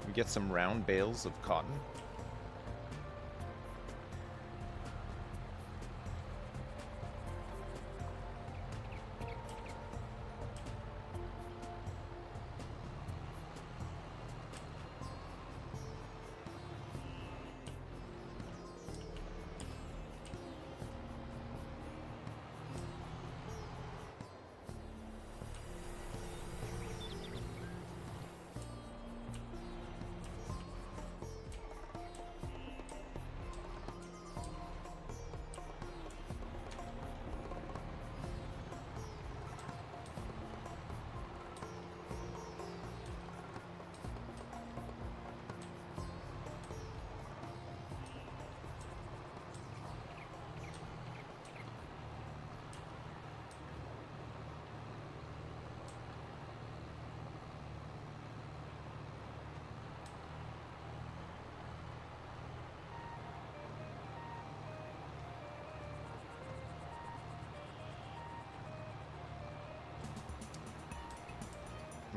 We get some round bales of cotton.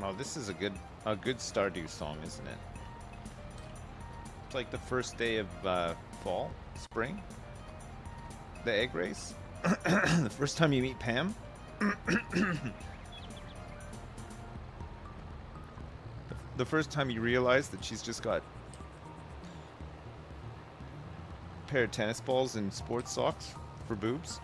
Oh, this is a good Stardew song, isn't it? It's like the first day of fall, spring. The egg race. The first time you meet Pam. The first time you realize that she's just got a pair of tennis balls and sports socks for boobs.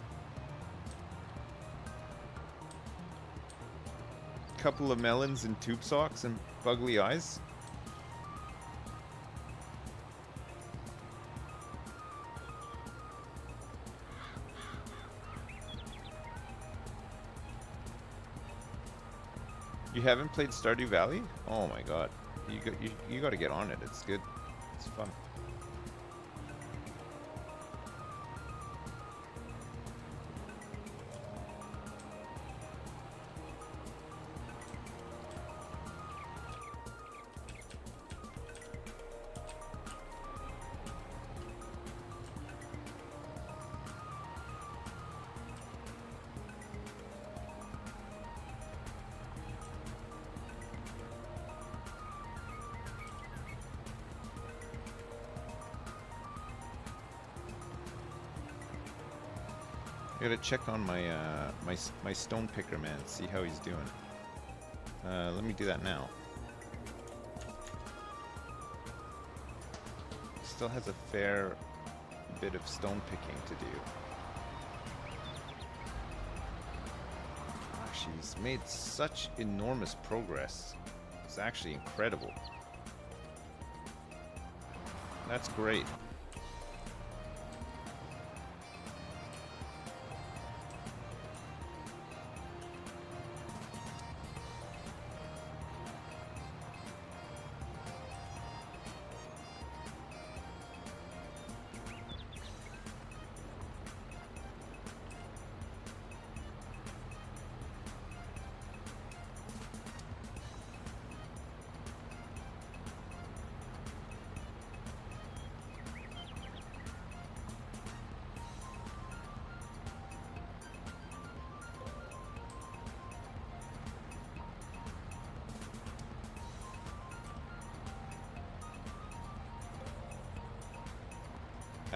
Couple of melons and tube socks and bugly eyes. You haven't played Stardew Valley? Oh my god. You got to get on it. It's good. It's fun. I gotta check on my my stone picker man, see how he's doing. Let me do that now. Still has a fair bit of stone picking to do. Gosh, he's made such enormous progress. It's actually incredible. That's great.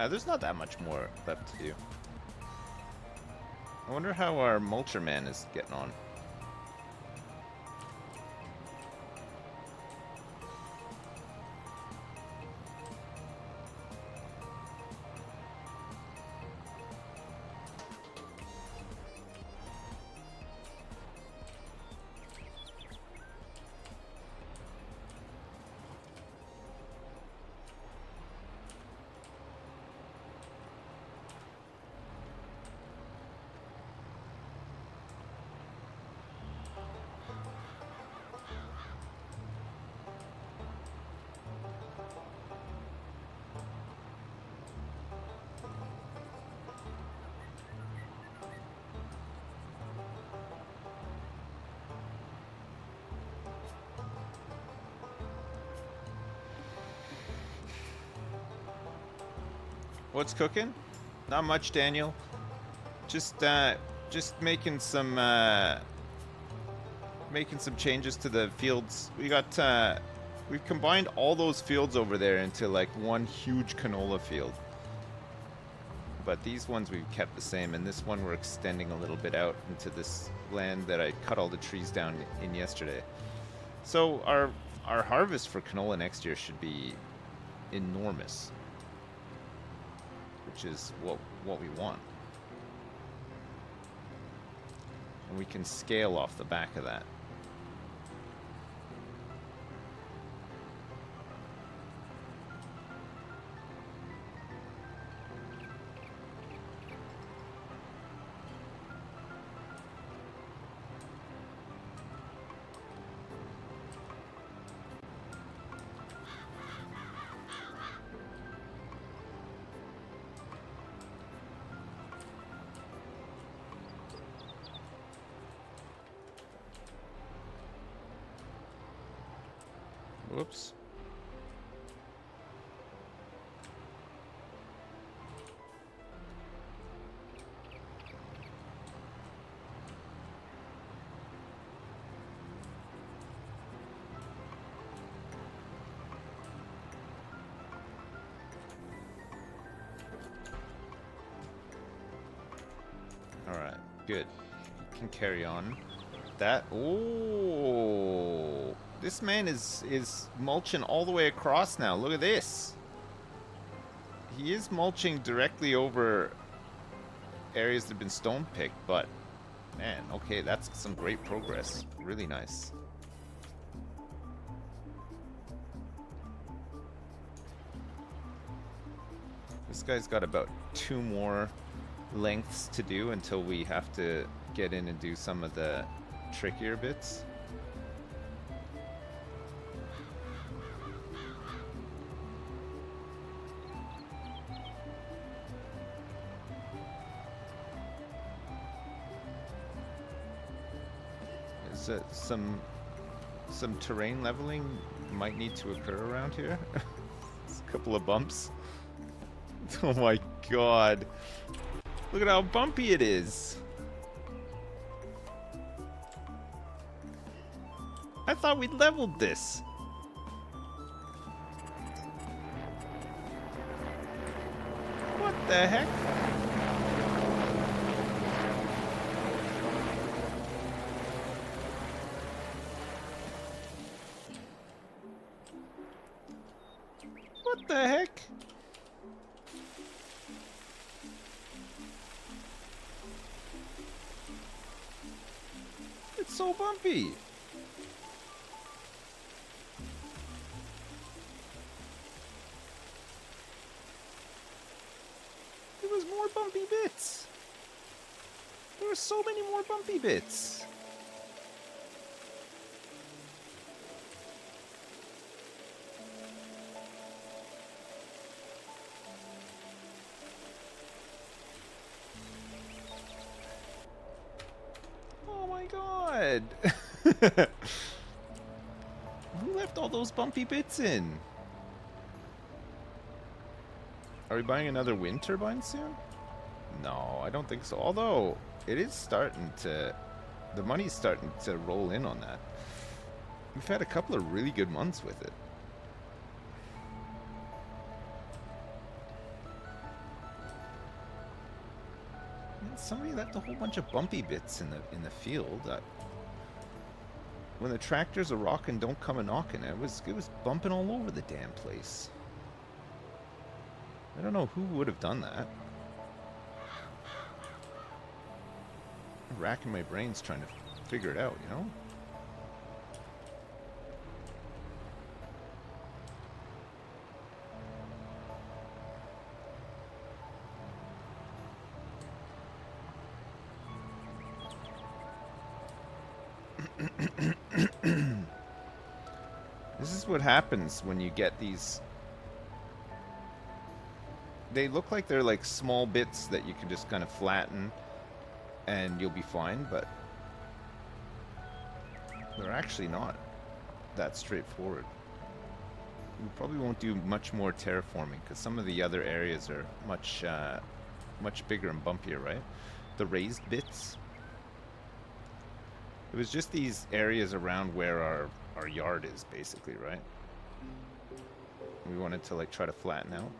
There's not that much more left to do. I wonder how our mulcher man is getting on. What's cooking? Not much, Daniel. Just making some changes to the fields. We've combined all those fields over there into like one huge canola field. But these ones we've kept the same, and this one we're extending a little bit out into this land that I cut all the trees down in yesterday. So our harvest for canola next year should be enormous, which is what we want. And we can scale off the back of that. Whoops. All right, good. You can carry on. That. Oh. This man is mulching all the way across now. Look at this. He is mulching directly over areas that have been stone picked, but man, okay, that's some great progress. Really nice. This guy's got about 2 more lengths to do until we have to get in and do some of the trickier bits. Some terrain leveling might need to occur around here. A couple of bumps. Oh my god. Look at how bumpy it is. I thought we'd leveled this. What the heck? What the heck? It's so bumpy. There was more bumpy bits. There were so many more bumpy bits. Oh my god! Who left all those bumpy bits in? Are we buying another wind turbine soon? No, I don't think so. Although, it is starting to... The money's starting to roll in on that. We've had a couple of really good months with it. somebody left a whole bunch of bumpy bits in the field. When the tractors are rocking, don't come a knocking. It was bumping all over the damn place. I don't know who would have done that. I'm racking my brains trying to figure it out, you know? This is what happens when you get these. They look like they're like small bits that you can just kind of flatten and you'll be fine, but they're actually not that straightforward. We probably won't do much more terraforming because some of the other areas are much bigger and bumpier, right? The raised bits. It was just these areas around where our yard is, basically, right? We wanted to like try to flatten out.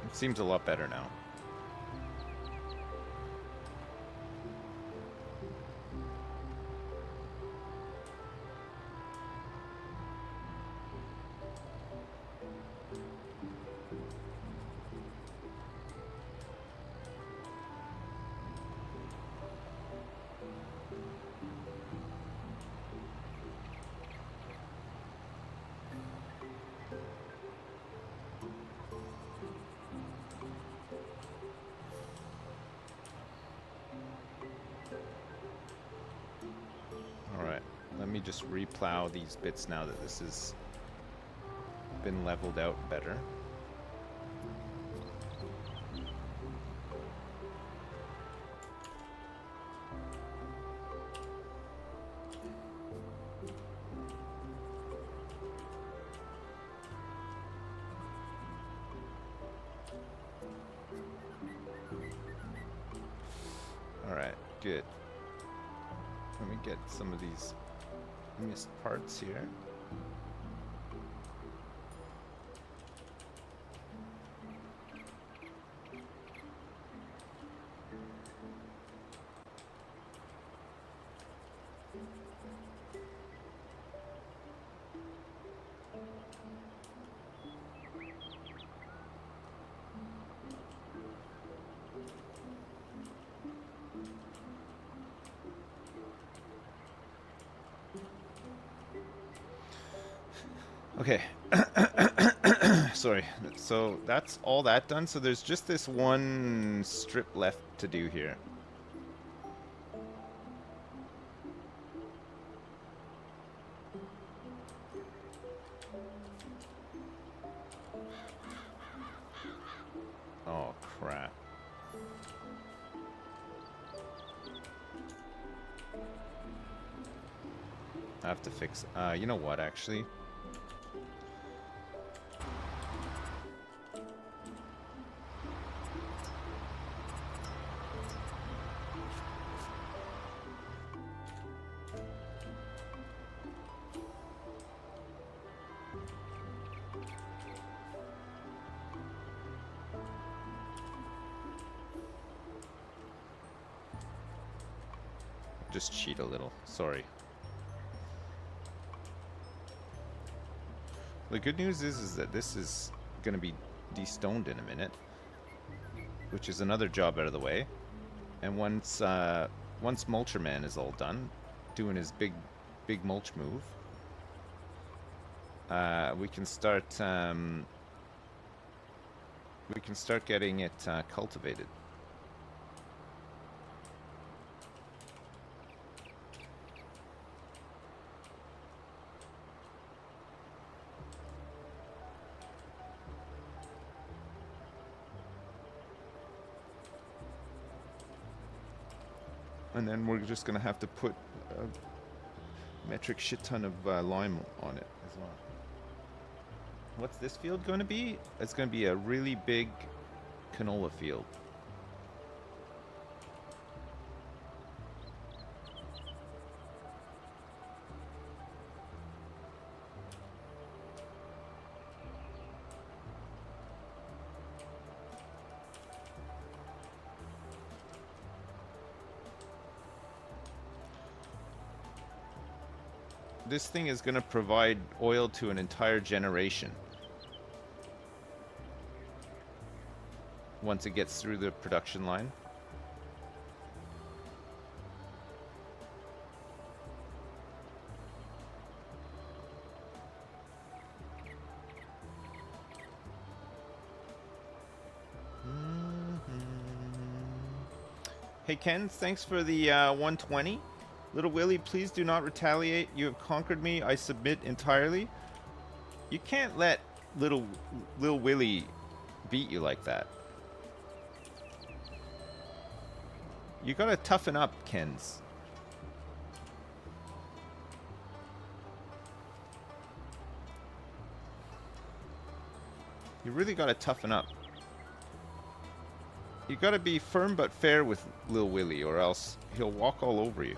It seems a lot better now. Just replow these bits now that this has been leveled out better. All right, good. Let me get some of these missed parts here. Okay. Sorry. So that's all that done. So there's just this one strip left to do here. Oh, crap. I have to fix... you know what, actually? Just cheat a little. Sorry. The good news is that this is going to be destoned in a minute, which is another job out of the way. And once Mulcher Man is all done, doing his big mulch move, we can start getting it cultivated. And then we're just going to have to put a metric shit ton of lime on it as well. What's this field going to be? It's going to be a really big canola field. This thing is going to provide oil to an entire generation once it gets through the production line. Hey Ken, thanks for the 120. Little Willie, please do not retaliate. You have conquered me. I submit entirely. You can't let Little Willie beat you like that. You gotta toughen up, Kens. You really gotta toughen up. You gotta be firm but fair with Lil Willie, or else he'll walk all over you.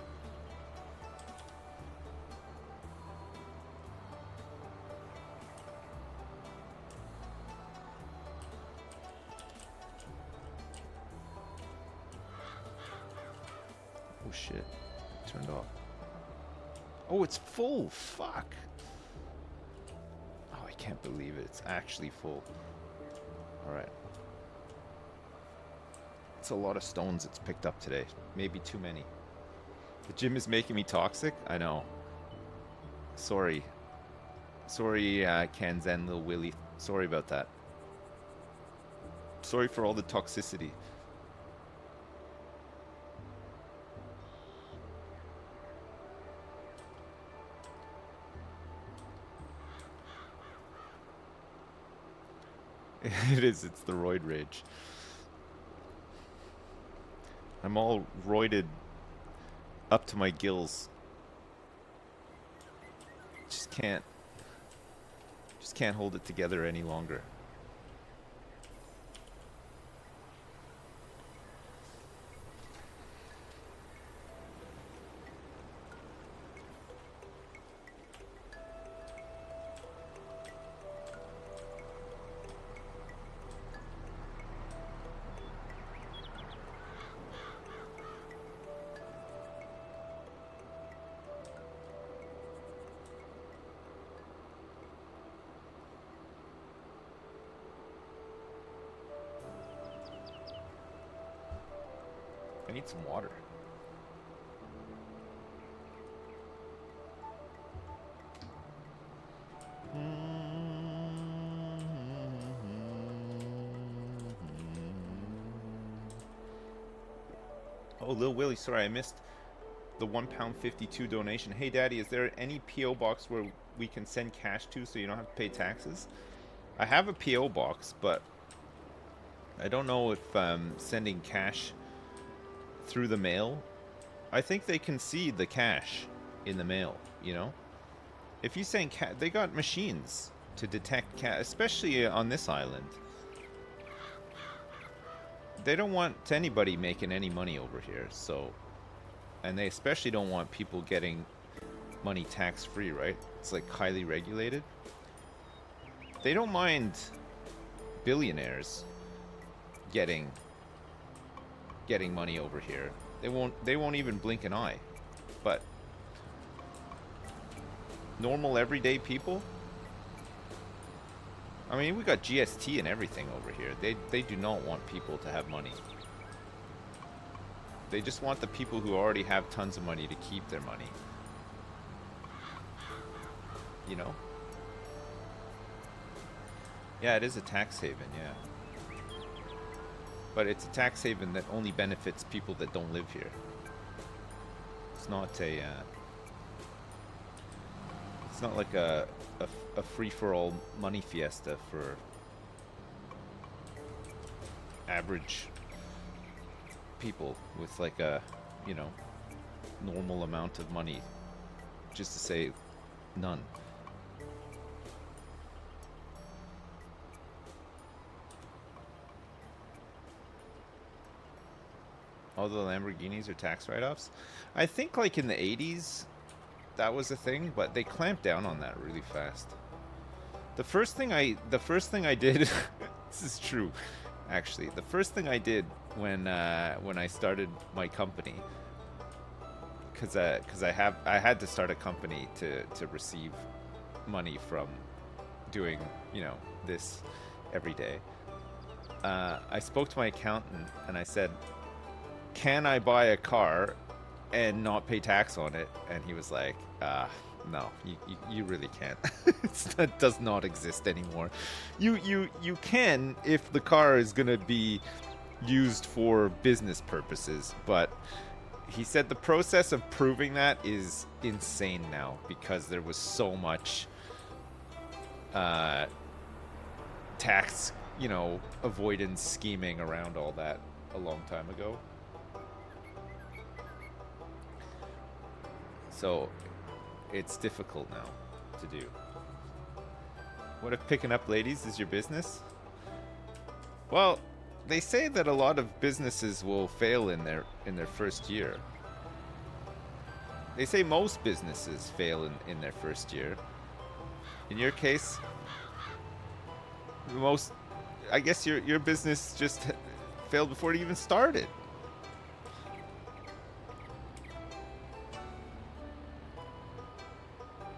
Oh shit. It turned off. Oh, it's full! Fuck! Oh, I can't believe it. It's actually full. Alright. It's a lot of stones it's picked up today. Maybe too many. The gym is making me toxic? I know. Sorry. Sorry, Kanzen, Lil Willie. Sorry about that. Sorry for all the toxicity. It is, it's the roid rage. I'm all roided up to my gills. Just can't hold it together any longer. I need some water. Oh, Lil Willie, sorry I missed the £1.52 donation. Hey Daddy, is there any PO box where we can send cash to so you don't have to pay taxes? I have a PO box, but I don't know if sending cash through the mail, I think they can see the cash in the mail, you know? If you send cash, they got machines to detect cash, especially on this island. They don't want anybody making any money over here, so... And they especially don't want people getting money tax-free, right? It's like highly regulated. They don't mind billionaires getting money over here. They won't even blink an eye. But normal everyday people, I mean, we got GST and everything over here. They do not want people to have money. They just want the people who already have tons of money to keep their money. You know? Yeah, it is a tax haven, yeah. But it's a tax haven that only benefits people that don't live here. It's not a... it's not like a free-for-all money fiesta for average people with like a, you know, normal amount of money. Just to say none. All the Lamborghinis are tax write-offs. I think like in the 80s that was a thing, but they clamped down on that really fast. The first thing I did this is true actually. The first thing I did when I started my company, cuz I had to start a company to receive money from doing, this every day. I spoke to my accountant and I said, "Can I buy a car and not pay tax on it?" And he was like, "No, you really can't. That does not exist anymore. You can if the car is gonna be used for business purposes, but." He said the process of proving that is insane now because there was so much tax, avoidance scheming around all that a long time ago. So it's difficult now to do. What if picking up ladies is your business? Well, they say that a lot of businesses will fail in their first year. They say most businesses fail in their first year. In your case, I guess your business just failed before it even started.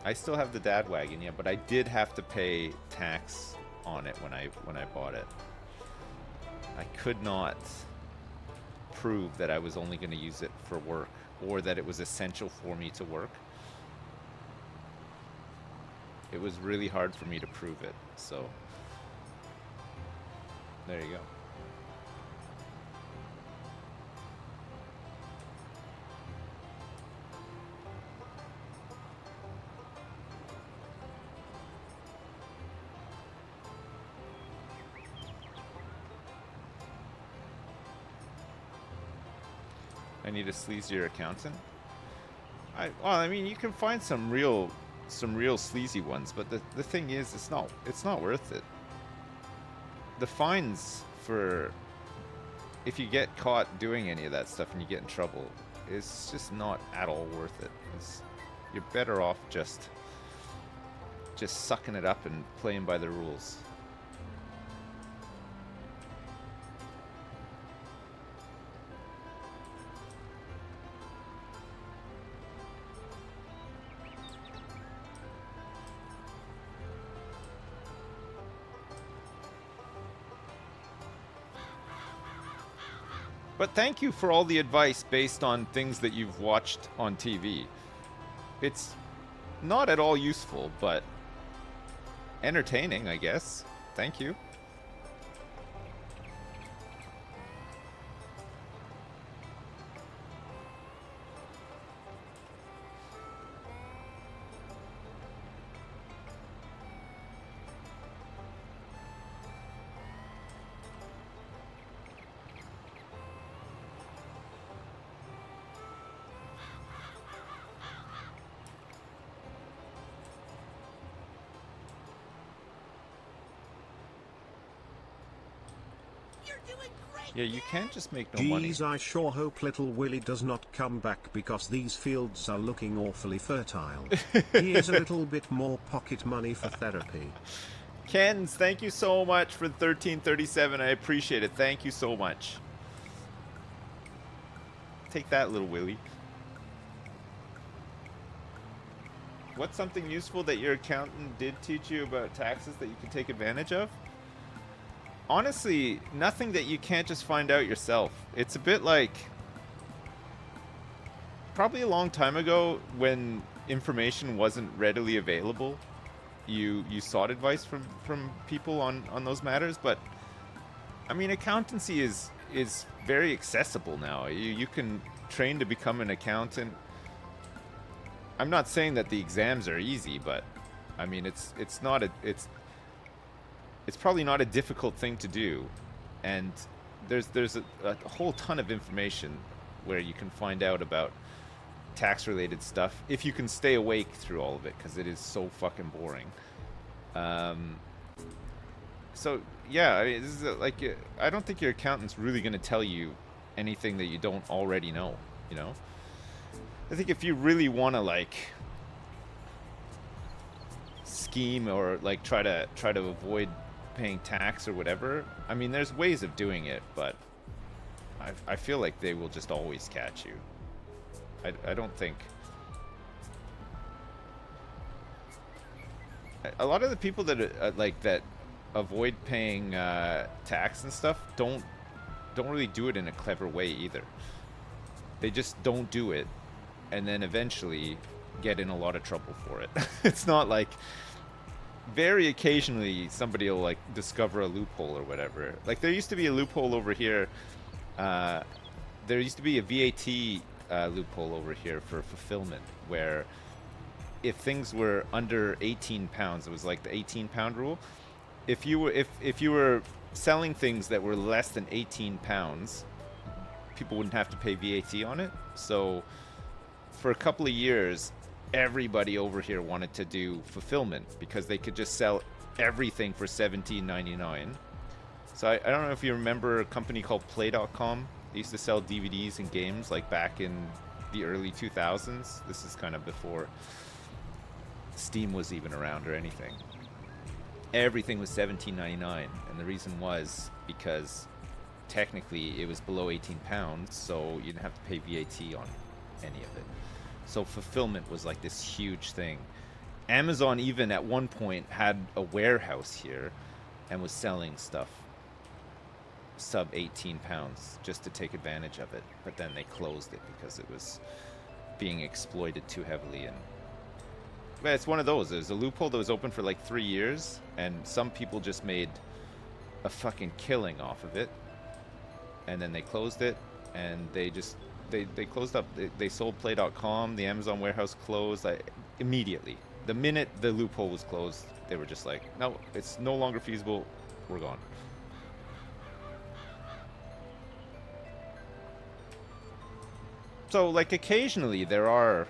I still have the dad wagon, yeah, but I did have to pay tax on it when I bought it. I could not prove that I was only going to use it for work or that it was essential for me to work. It was really hard for me to prove it, so there you go. I need a sleazier accountant. I mean, you can find some real sleazy ones, but the thing is, it's not worth it. The fines for if you get caught doing any of that stuff and you get in trouble is just not at all worth it. You're better off just sucking it up and playing by the rules. But thank you for all the advice based on things that you've watched on TV. It's not at all useful, but entertaining, I guess. Thank you. Yeah, you can't just make no money. Geez, I sure hope little Willie does not come back because these fields are looking awfully fertile. Here's a little bit more pocket money for therapy. Kens, thank you so much for 1337. I appreciate it. Thank you so much. Take that, little Willie. What's something useful that your accountant did teach you about taxes that you can take advantage of? Honestly, nothing that you can't just find out yourself. It's a bit like probably a long time ago when information wasn't readily available. You sought advice from people on those matters, but I mean, accountancy is very accessible now. You can train to become an accountant. I'm not saying that the exams are easy, but I mean, it's probably not a difficult thing to do, and there's a whole ton of information where you can find out about tax related stuff if you can stay awake through all of it, because it is so fucking boring. So yeah, I mean, this is like, I don't think your accountant's really going to tell you anything that you don't already know, you know? I think if you really want to like scheme or like try to avoid paying tax or whatever, I mean, there's ways of doing it, but I feel like they will just always catch you. I don't think a lot of the people that like that avoid paying tax and stuff don't really do it in a clever way either. They just don't do it, and then eventually get in a lot of trouble for it. It's not like very occasionally somebody will like discover a loophole or whatever. Like there used to be a loophole over here. There used to be a VAT loophole over here for fulfillment, where if things were under 18 pounds, it was like the 18-pound rule. If you were selling things that were less than 18 pounds, people wouldn't have to pay VAT on it. So for a couple of years, everybody over here wanted to do fulfillment because they could just sell everything for $17.99. So I don't know if you remember a company called Play.com. They used to sell DVDs and games like back in the early 2000s. This is kind of before Steam was even around or anything. Everything was $17.99, and the reason was because technically it was below 18 pounds, so you didn't have to pay VAT on any of it. So fulfillment was like this huge thing. Amazon even at one point had a warehouse here and was selling stuff sub 18 pounds just to take advantage of it, but then they closed it because it was being exploited too heavily. And but it's one of those. There's a loophole that was open for like 3 years, and some people just made a fucking killing off of it, and then they closed it, and they just they closed up. They sold Play.com. The Amazon warehouse closed immediately. The minute the loophole was closed, they were just like, no, it's no longer feasible, we're gone. So like occasionally there are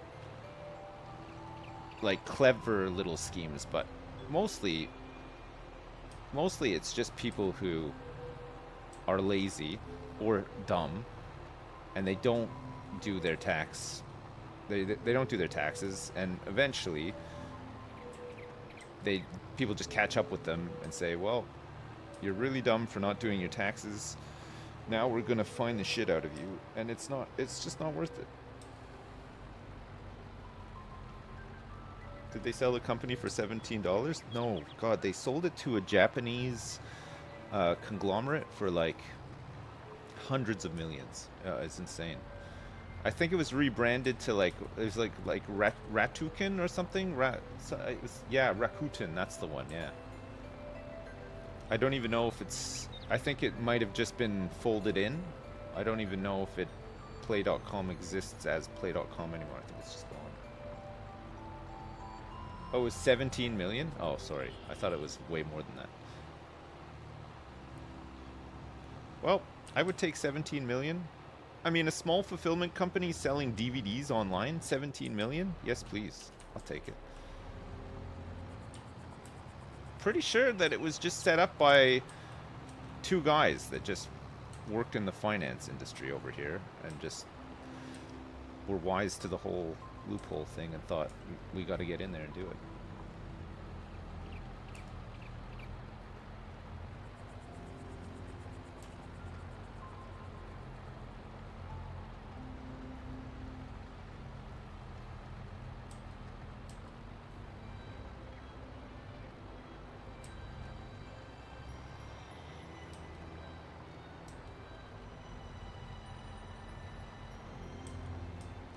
like clever little schemes, but mostly it's just people who are lazy or dumb, and they don't do their tax. They don't do their taxes, and eventually people just catch up with them and say, well, you're really dumb for not doing your taxes. Now we're gonna fine the shit out of you, and it's just not worth it. Did they sell the company for $17? No, God, they sold it to a Japanese conglomerate for like hundreds of millions. It's insane. I think it was rebranded to like it was like Ratuken or something. Yeah, Rakuten. That's the one. Yeah. I don't even know if it's. I think it might have just been folded in. I don't even know if it Play.com exists as Play.com anymore. I think it's just gone. Oh, it was 17 million? Oh, sorry. I thought it was way more than that. Well, I would take 17 million. I mean, a small fulfillment company selling DVDs online, 17 million? Yes, please. I'll take it. Pretty sure that it was just set up by two guys that just worked in the finance industry over here and just were wise to the whole loophole thing and thought, we got to get in there and do it.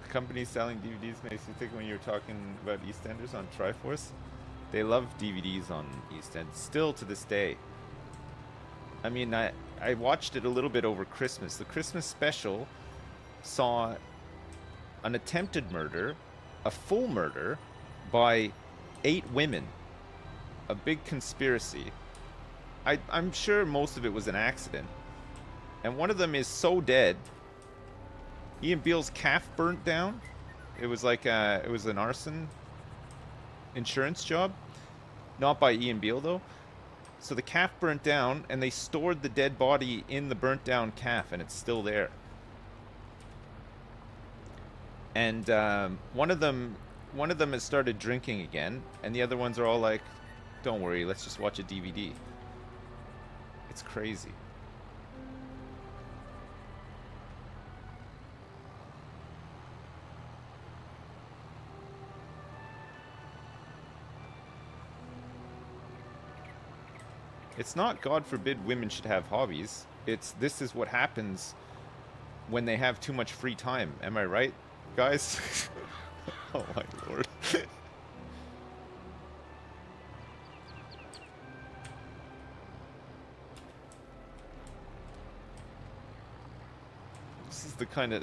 Companies selling DVDs makes me think when you were talking about EastEnders on Triforce. They love DVDs on EastEnders, still to this day. I mean, I watched it a little bit over Christmas. The Christmas special saw an attempted murder, a full murder, by 8 women. A big conspiracy. I'm sure most of it was an accident. And one of them is so dead. Ian Beale's calf burnt down. It was like it was an arson insurance job. Not by Ian Beale, though. So the calf burnt down, and they stored the dead body in the burnt down calf, and it's still there. and one of them has started drinking again, and the other ones are all like, "Don't worry, let's just watch a DVD." It's crazy. It's not, God forbid, women should have hobbies. It's, this is what happens when they have too much free time. Am I right, guys? Oh my lord. This is the kind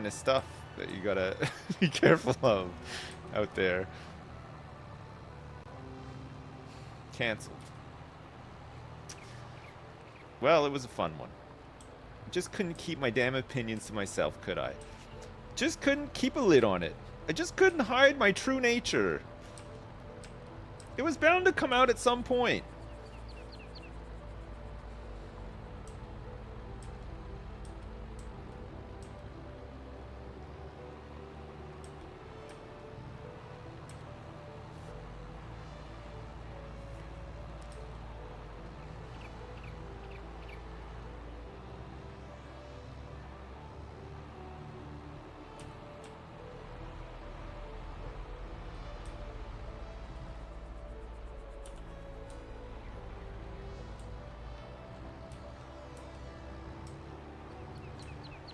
of stuff that you gotta be careful of out there. Cancelled. Well, it was a fun one. Just couldn't keep my damn opinions to myself, could I? Just couldn't keep a lid on it. I just couldn't hide my true nature. It was bound to come out at some point.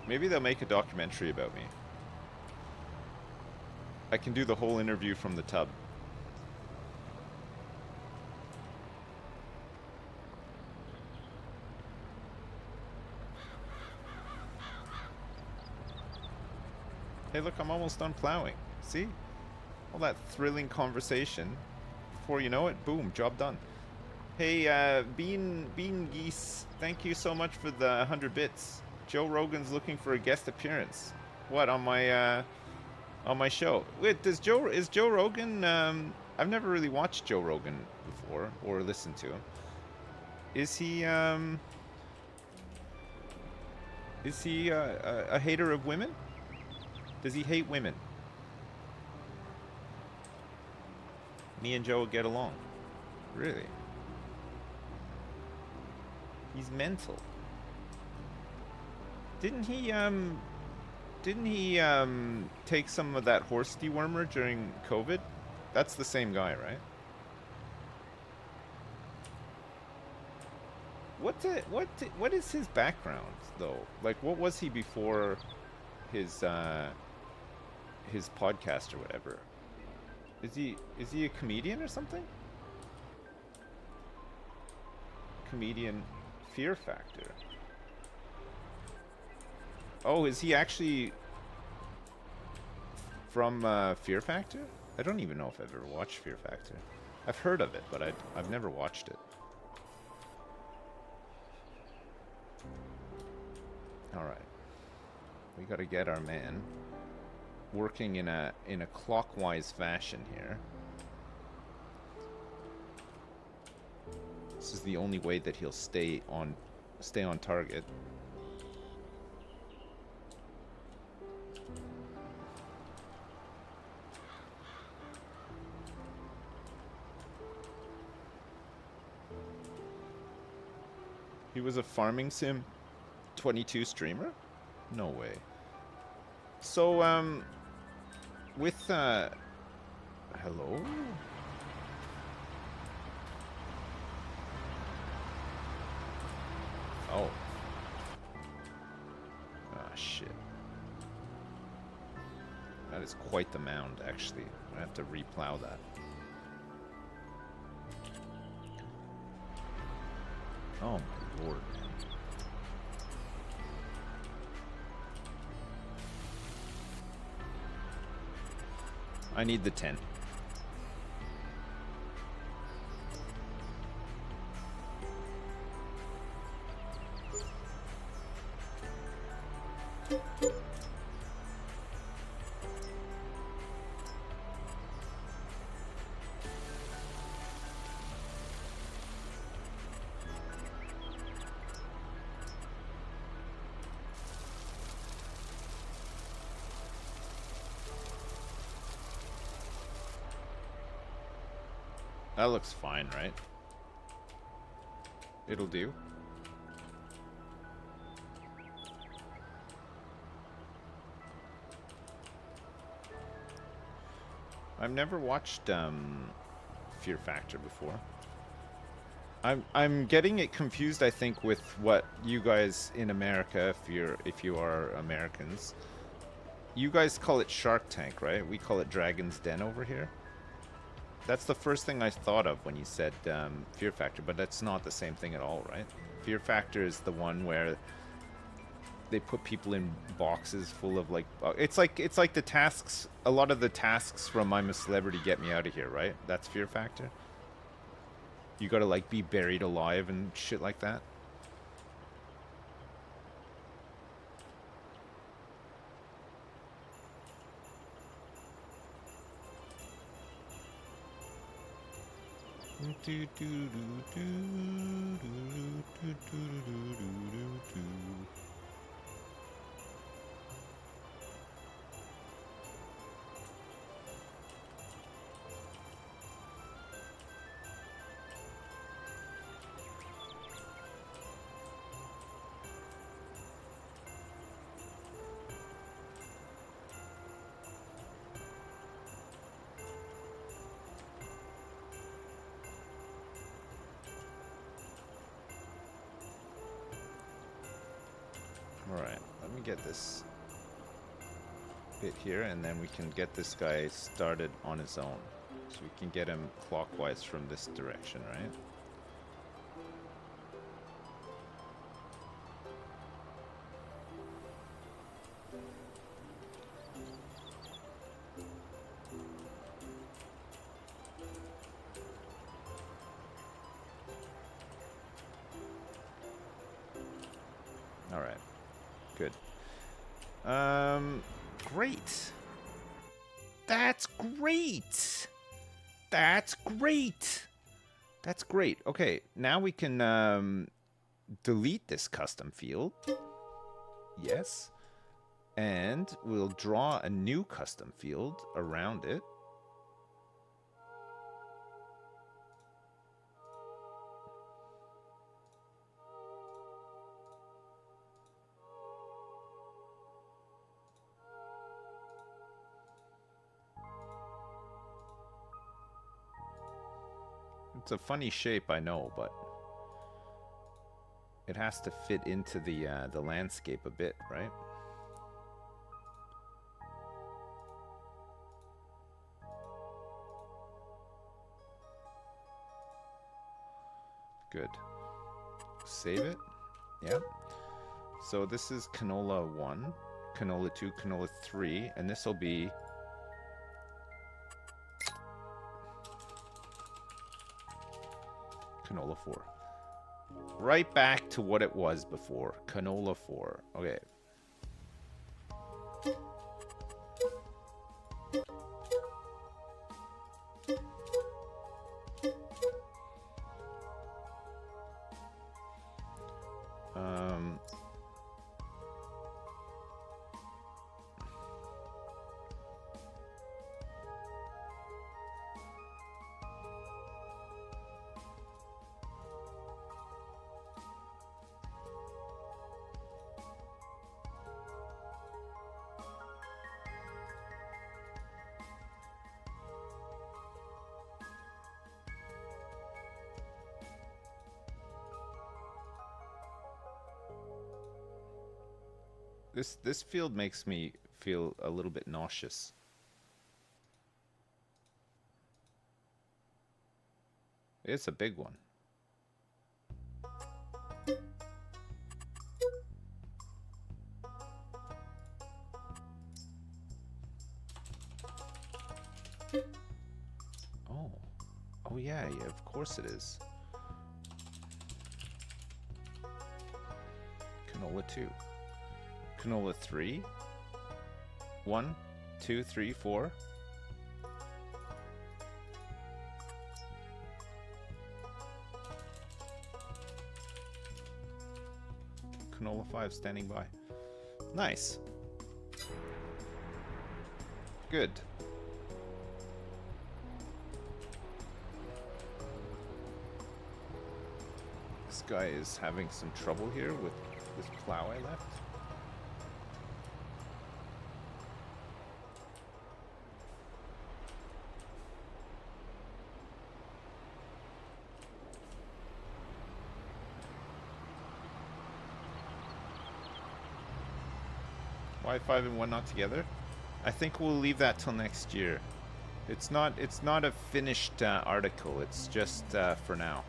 Maybe they'll make a documentary about me. I can do the whole interview from the tub. Hey, look, I'm almost done plowing. See? All that thrilling conversation. Before you know it, boom, job done. Hey, Bean Geese, thank you so much for the 100 bits. Joe Rogan's looking for a guest appearance. What, on my show? Wait, is Joe Rogan, I've never really watched Joe Rogan before, or listened to him. Is he a hater of women? Does he hate women? Me and Joe get along. Really? He's mental. Didn't he take some of that horse dewormer during COVID? That's the same guy, right? What is his background though? Like, what was he before his podcast or whatever? Is he a comedian or something? Comedian Fear Factor. Oh, is he actually from Fear Factor? I don't even know if I've ever watched Fear Factor. I've heard of it, but I've never watched it. Alright. We gotta get our man working in a clockwise fashion here. This is the only way that he'll stay on target. He was a Farming Sim 22 streamer? No way. So, with, hello? Oh. Ah, shit. That is quite the mound, actually. I have to replow that. Oh my lord. I need the 10. That looks fine, right? It'll do. I've never watched Fear Factor before. I'm getting it confused, I think, with what you guys in America, if you are Americans, you guys call it Shark Tank, right? We call it Dragon's Den over here. That's the first thing I thought of when you said Fear Factor, but that's not the same thing at all, right? Fear Factor is the one where they put people in boxes full of like it's like the tasks. A lot of the tasks from I'm a Celebrity, Get Me Out of Here, right? That's Fear Factor. You gotta like be buried alive and shit like that. Alright, let me get this bit here, and then we can get this guy started on his own. So we can get him clockwise from this direction, right? Alright. Good. Great. That's great. That's great. That's great. Okay, now we can delete this custom field. Yes. And we'll draw a new custom field around it. It's a funny shape, I know, but it has to fit into the landscape a bit, right? Good. Save it. Yeah. So this is canola 1, canola 2, canola 3, and this will be canola 4. Right back to what it was before. Canola 4. Okay. This field makes me feel a little bit nauseous. It's a big one. Oh. Oh yeah, yeah, of course it is. Canola 2. Canola 3. 1, 2, 3, 4. Canola 5 standing by. Nice. Good. guy is having some trouble here with this plow I left. Why 5 and 1 not together? I think we'll leave that till next year. It's not a finished article. It's just for now.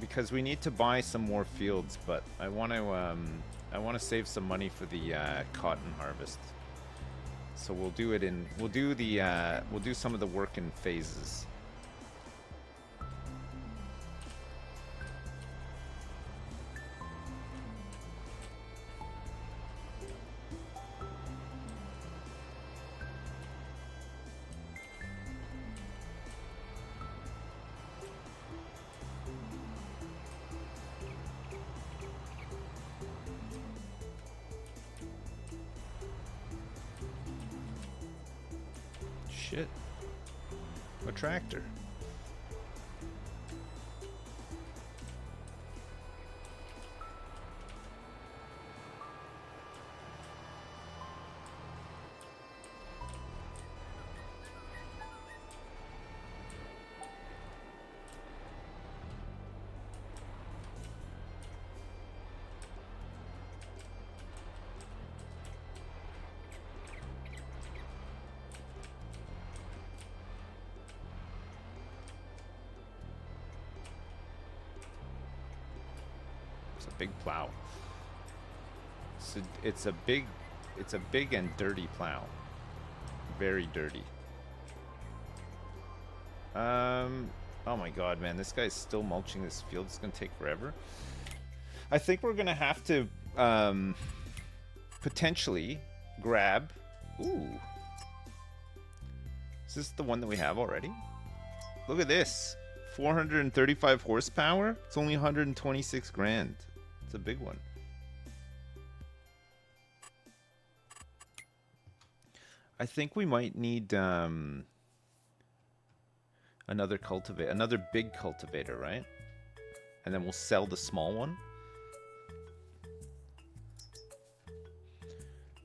Because we need to buy some more fields, but I want to save some money for the cotton harvest. So we'll do it in we'll do some of the work in phases. Shit. A tractor. Big plow. So it's a big and dirty plow. Very dirty. Oh my god, man, this guy's still mulching this field. It's gonna take forever. I think we're gonna have to potentially grab. Ooh. Is this the one that we have already? Look at this. 435 horsepower. It's only 126 grand. It's a big one. I think we might need another cultivator, another big cultivator, right? And then we'll sell the small one.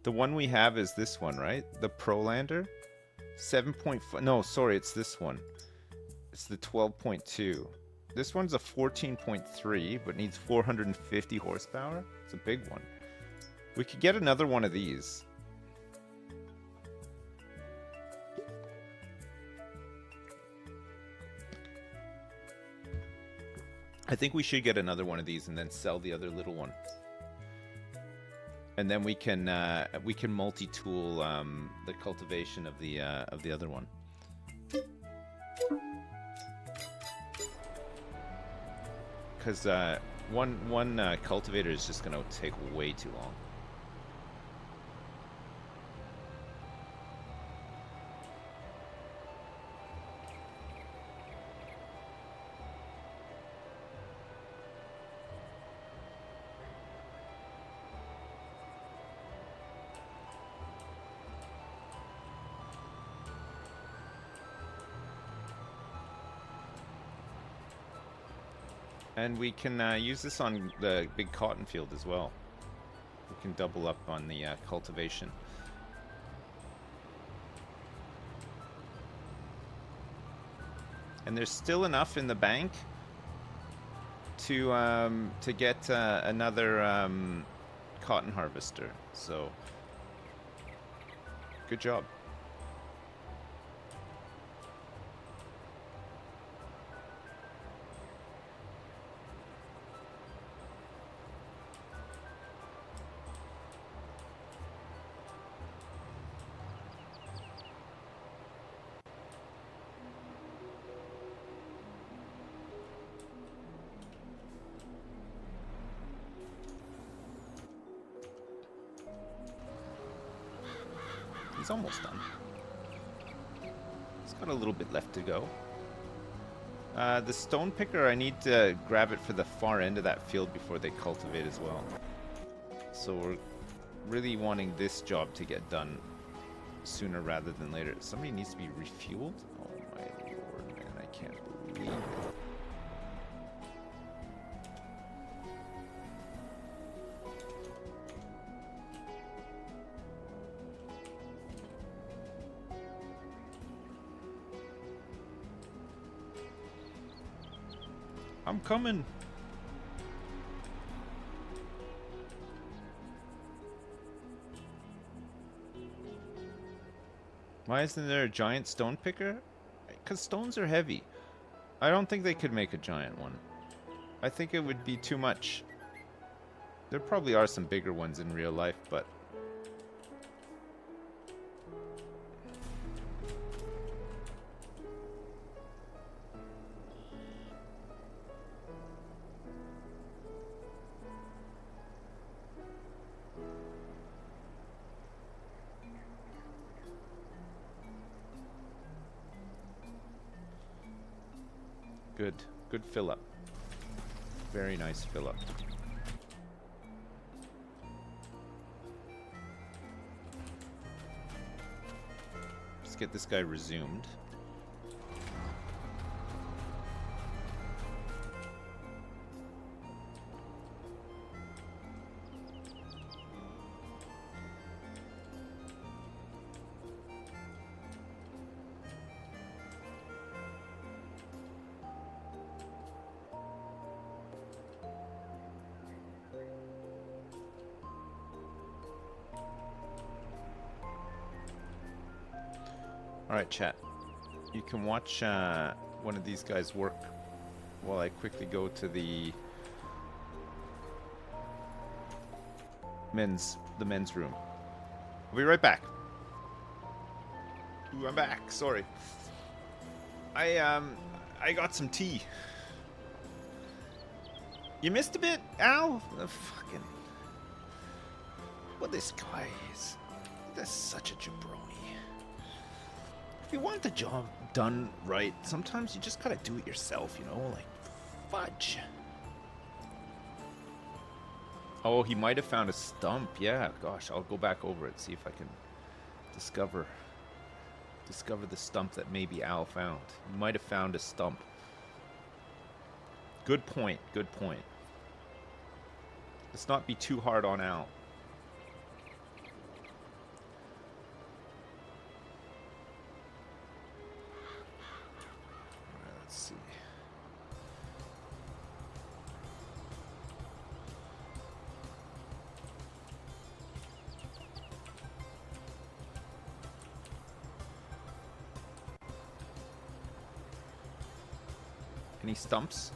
The one we have is this one, right? The Prolander. 7.5. No, sorry, it's this one. It's the 12.2. This one's a 14.3, but needs 450 horsepower. It's a big one. We could get another one of these. I think we should get another one of these and then sell the other little one. And then we can multi-tool the cultivation of the other one. Because one cultivator is just going to take way too long. And we can use this on the big cotton field as well. We can double up on the cultivation. And there's still enough in the bank to get another cotton harvester. So, good job. He's almost done. He's got a little bit left to go. The stone picker, I need to grab it for the far end of that field before they cultivate as well. So we're really wanting this job to get done sooner rather than later. Somebody needs to be refueled? Oh my lord, man, I can't believe it. I'm coming. Why isn't there a giant stone picker? Because stones are heavy. I don't think they could make a giant one. I think it would be too much. There probably are some bigger ones in real life, but... Good. Good fill up. Very nice fill up. Let's get this guy resumed. Alright, chat. You can watch one of these guys work while I quickly go to the men's room. I'll be right back. Ooh, I'm back. Sorry. I got some tea. You missed a bit, Al? Fucking... What this guy is. That's such a jabroni. If you want the job done right, sometimes you just gotta do it yourself, you know? Like, fudge. Oh, he might have found a stump. Yeah, gosh, I'll go back over it, see if I can discover the stump that maybe Al found. He might have found a stump. Good point, good point. Let's not be too hard on Al. Let's see. Any stumps?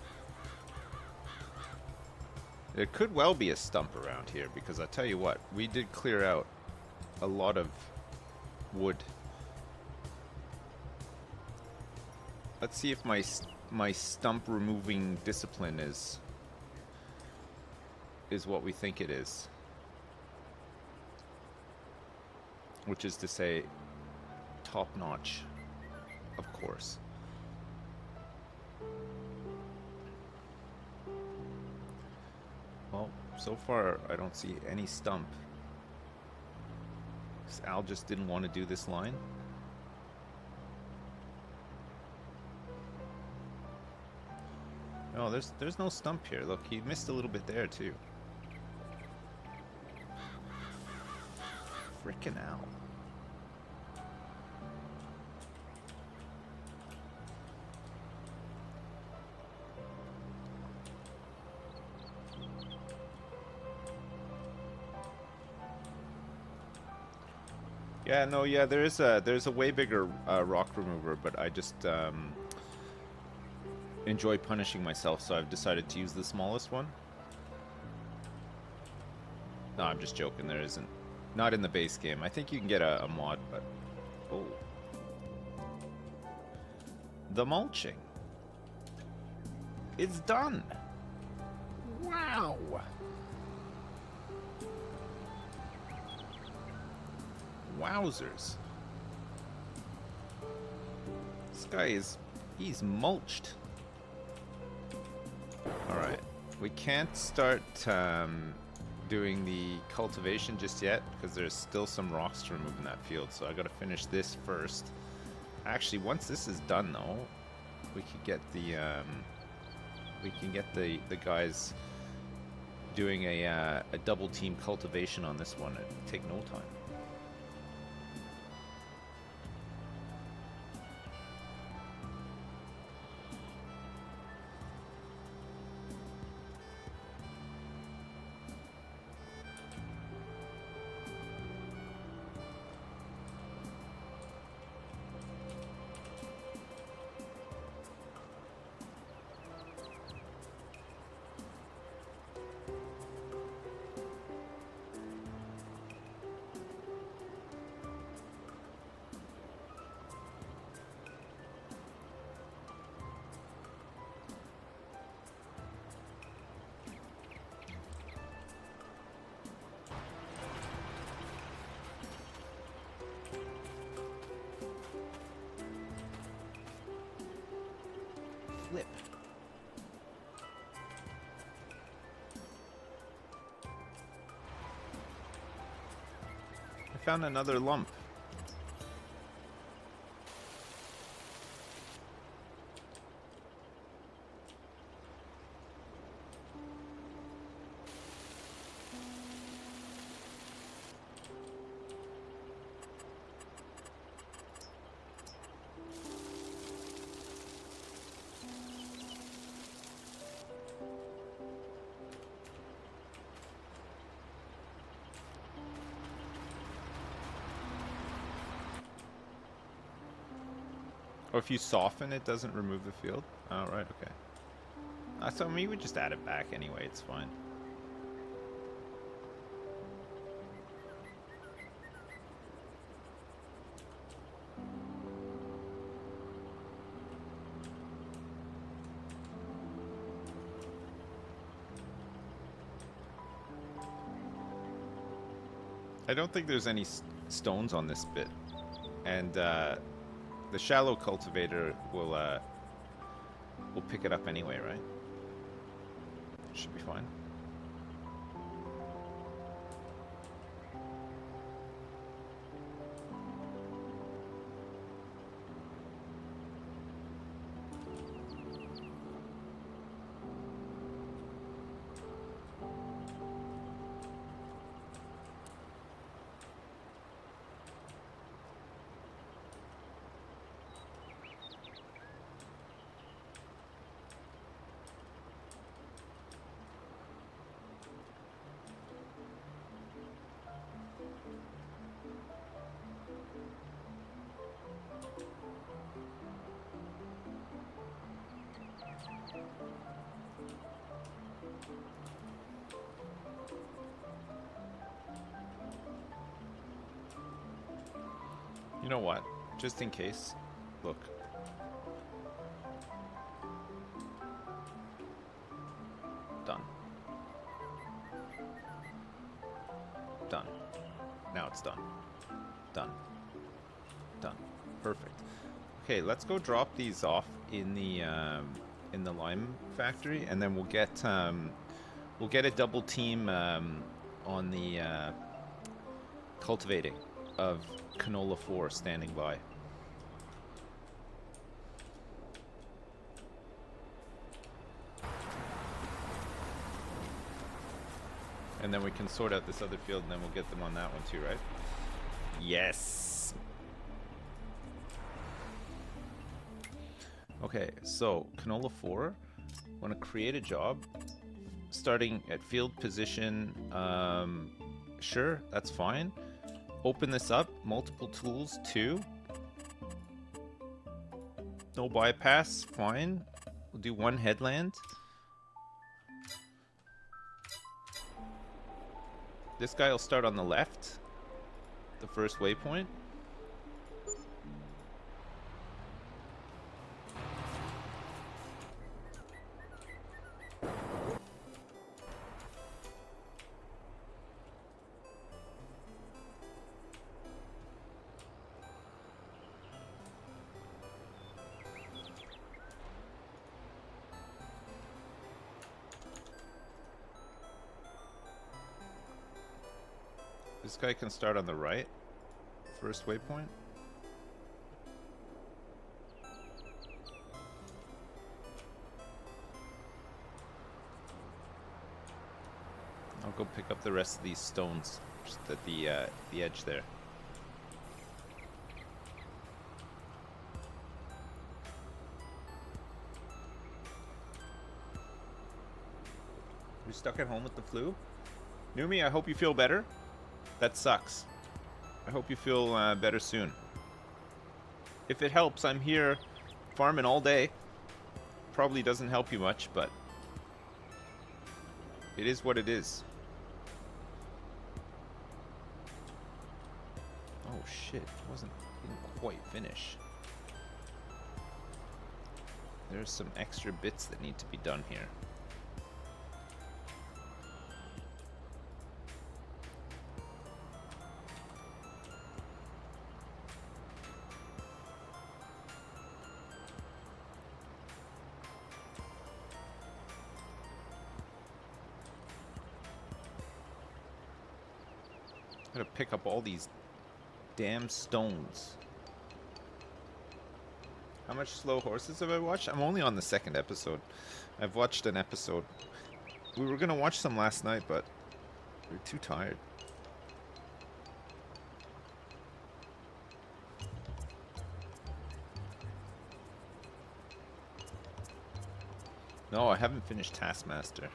There could well be a stump around here, because I tell you what, we did clear out a lot of wood. Let's see if my stump removing discipline is what we think it is. Which is to say, top notch, of course. Well, so far I don't see any stump. Al just didn't want to do this line. No, there's no stump here. Look, he missed a little bit there too. Frickin' Al. Yeah, no, yeah, there's a way bigger rock remover, but I just enjoy punishing myself, so I've decided to use the smallest one. No, I'm just joking. There isn't. Not in the base game. I think you can get a mod, but... Oh. The mulching. It's done. Wow. Wowzers. This guy he's mulched. Alright. We can't start doing the cultivation just yet, because there's still some rocks to remove in that field, so I gotta finish this first. Actually, once this is done though, we could get the guys doing a double team cultivation on this one. It'd take no time. found another lump. Or if you soften, it doesn't remove the field? Oh, right, okay. So we would just add it back anyway, it's fine. I don't think there's any stones on this bit. And, the shallow cultivator will pick it up anyway, right? Should be fine. You know what? Just in case, look. Done. Done. Now it's done. Done. Done. Perfect. Okay, let's go drop these off in the lime factory, and then we'll get a double team on the cultivating of canola 4 standing by. And then we can sort out this other field, and then we'll get them on that one too, right? Yes! Okay, so canola 4, want to create a job, starting at field position, sure, that's fine. Open this up, multiple tools, 2. No bypass, fine. We'll do 1 headland. This guy will start on the left, the first waypoint. This guy can start on the right, first waypoint. I'll go pick up the rest of these stones, just at the edge there. You stuck at home with the flu? Numi, I hope you feel better. That sucks. I hope you feel better soon. If it helps, I'm here farming all day. Probably doesn't help you much, but it is what it is. Oh shit, didn't quite finish. There's some extra bits that need to be done here. Gotta pick up all these damn stones. How much Slow Horses have I watched? I'm only on the second episode. I've watched an episode. We were gonna watch some last night, but we're too tired. No, I haven't finished Taskmaster.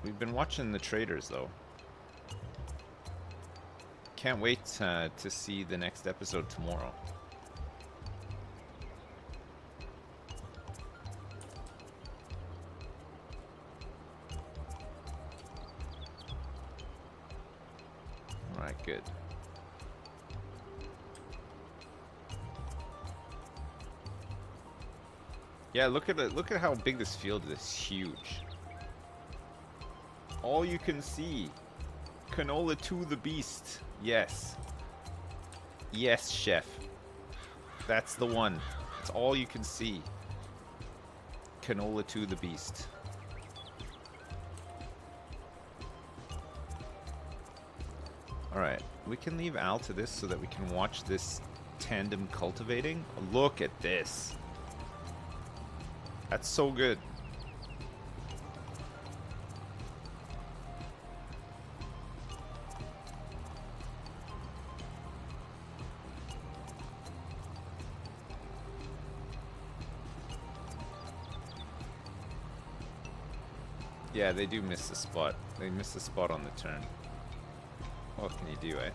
We've been watching The Traders, though. Can't wait to see the next episode tomorrow. Alright, good. Yeah, look at it. Look at how big this field is. It's huge. All you can see. Canola to the beast. Yes. Yes, chef. That's the one. That's all you can see. Canola to the beast. Alright, we can leave Al to this so that we can watch this tandem cultivating. Look at this. That's so good. Yeah, they do miss the spot. They miss the spot on the turn. What can you do, eh?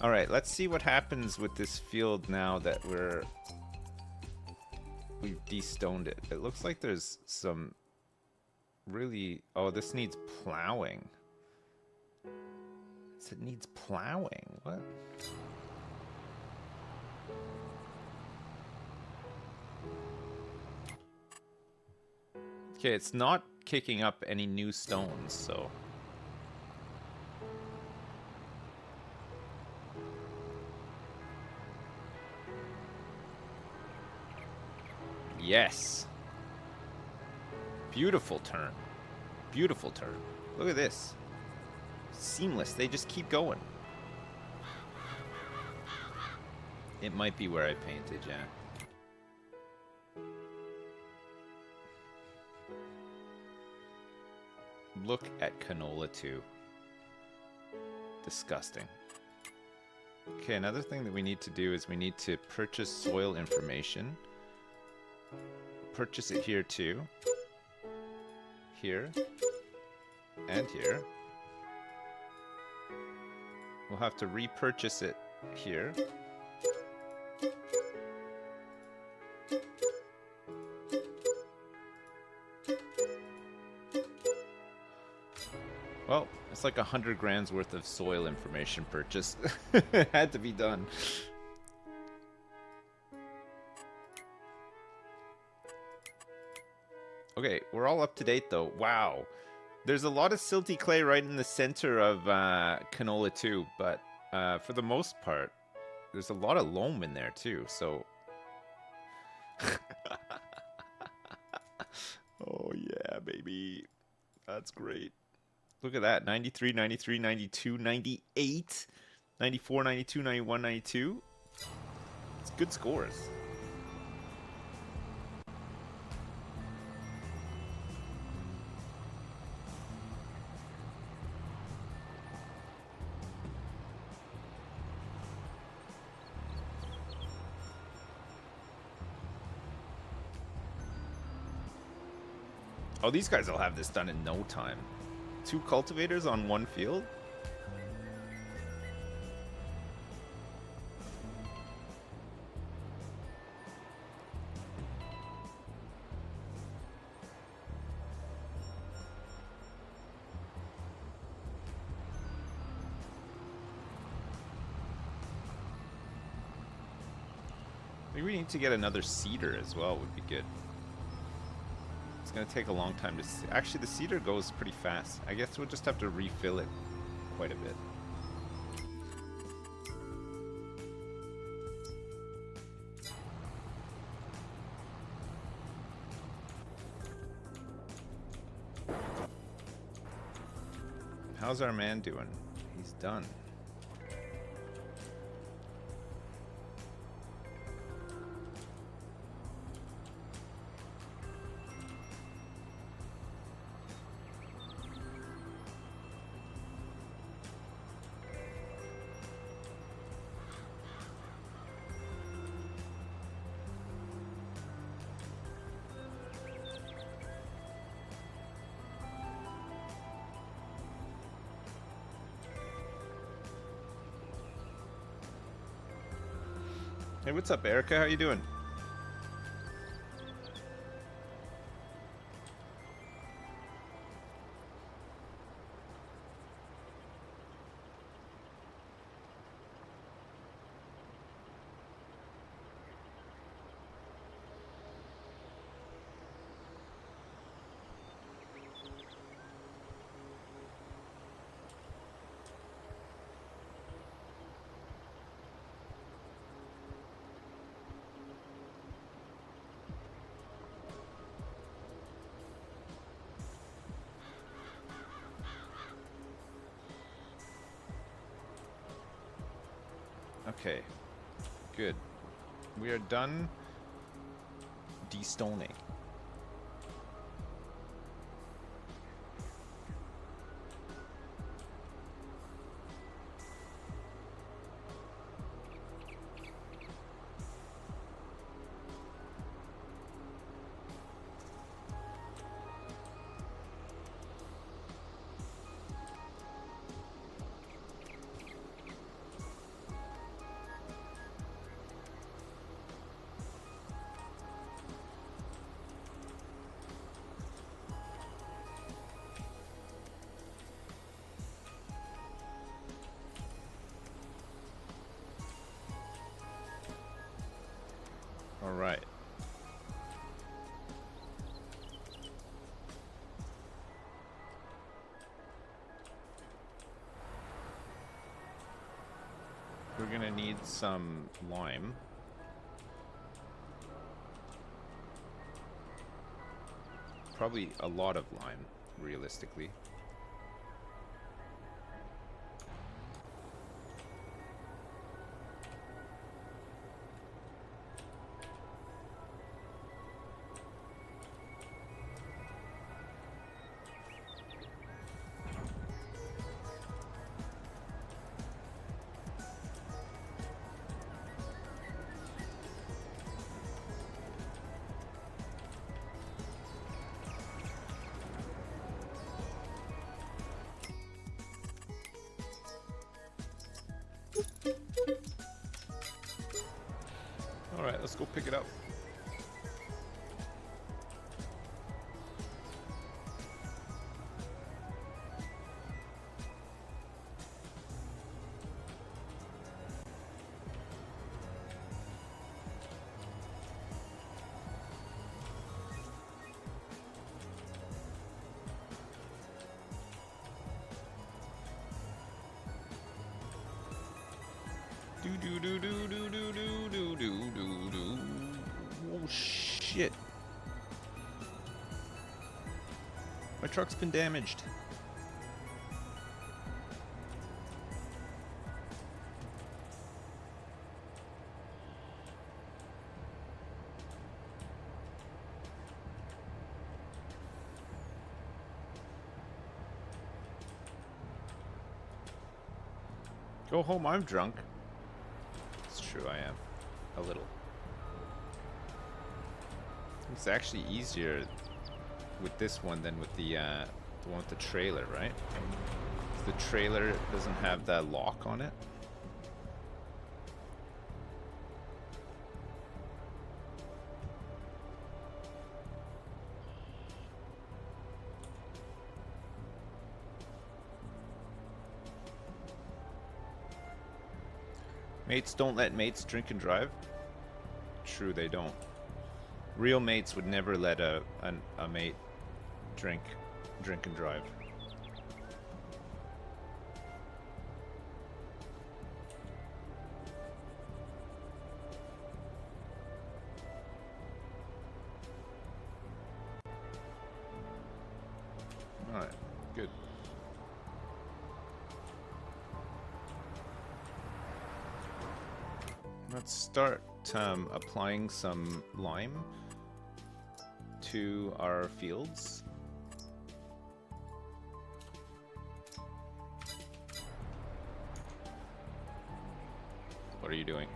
Alright, let's see what happens with this field now that we've de-stoned it. It looks like there's some really... Oh, this needs plowing. It needs plowing. What? Okay, it's not kicking up any new stones, so... Yes. Beautiful turn. Beautiful turn. Look at this. Seamless. They just keep going. It might be where I painted, yeah. Look at canola too. Disgusting. Okay, another thing that we need to do is we need to purchase soil information. Purchase it here too. Here. And here. We'll have to repurchase it here. Well, it's like 100 grand's worth of soil information purchased. It had to be done. Okay, we're all up to date though. Wow. There's a lot of silty clay right in the center of canola too, but for the most part, there's a lot of loam in there too, so... Oh yeah, baby. That's great. Look at that. 93, 93, 92, 98, 94, 92, 91, 92. It's good scores. Oh, these guys will have this done in no time. 2 cultivators on 1 field? Maybe we need to get another seeder as well, would be good. It's going to take a long time to see. Actually, the seeder goes pretty fast. I guess we'll just have to refill it quite a bit. How's our man doing? He's done. Hey, what's up, Erica? How you doing? Okay, good. We are done destoning. All right. We're gonna need some lime. Probably a lot of lime, realistically. All right, let's go pick it up. Do do do do do do do do do do do. Oh shit! My truck's been damaged. Go home, I'm drunk. It's true, I am. A little. It's actually easier with this one than with the one with the trailer, right? 'Cause the trailer doesn't have that lock on it. Mates don't let mates drink and drive? True, they don't. Real mates would never let a mate drink and drive. Alright, good. Let's start applying some lime to our fields. What are you doing?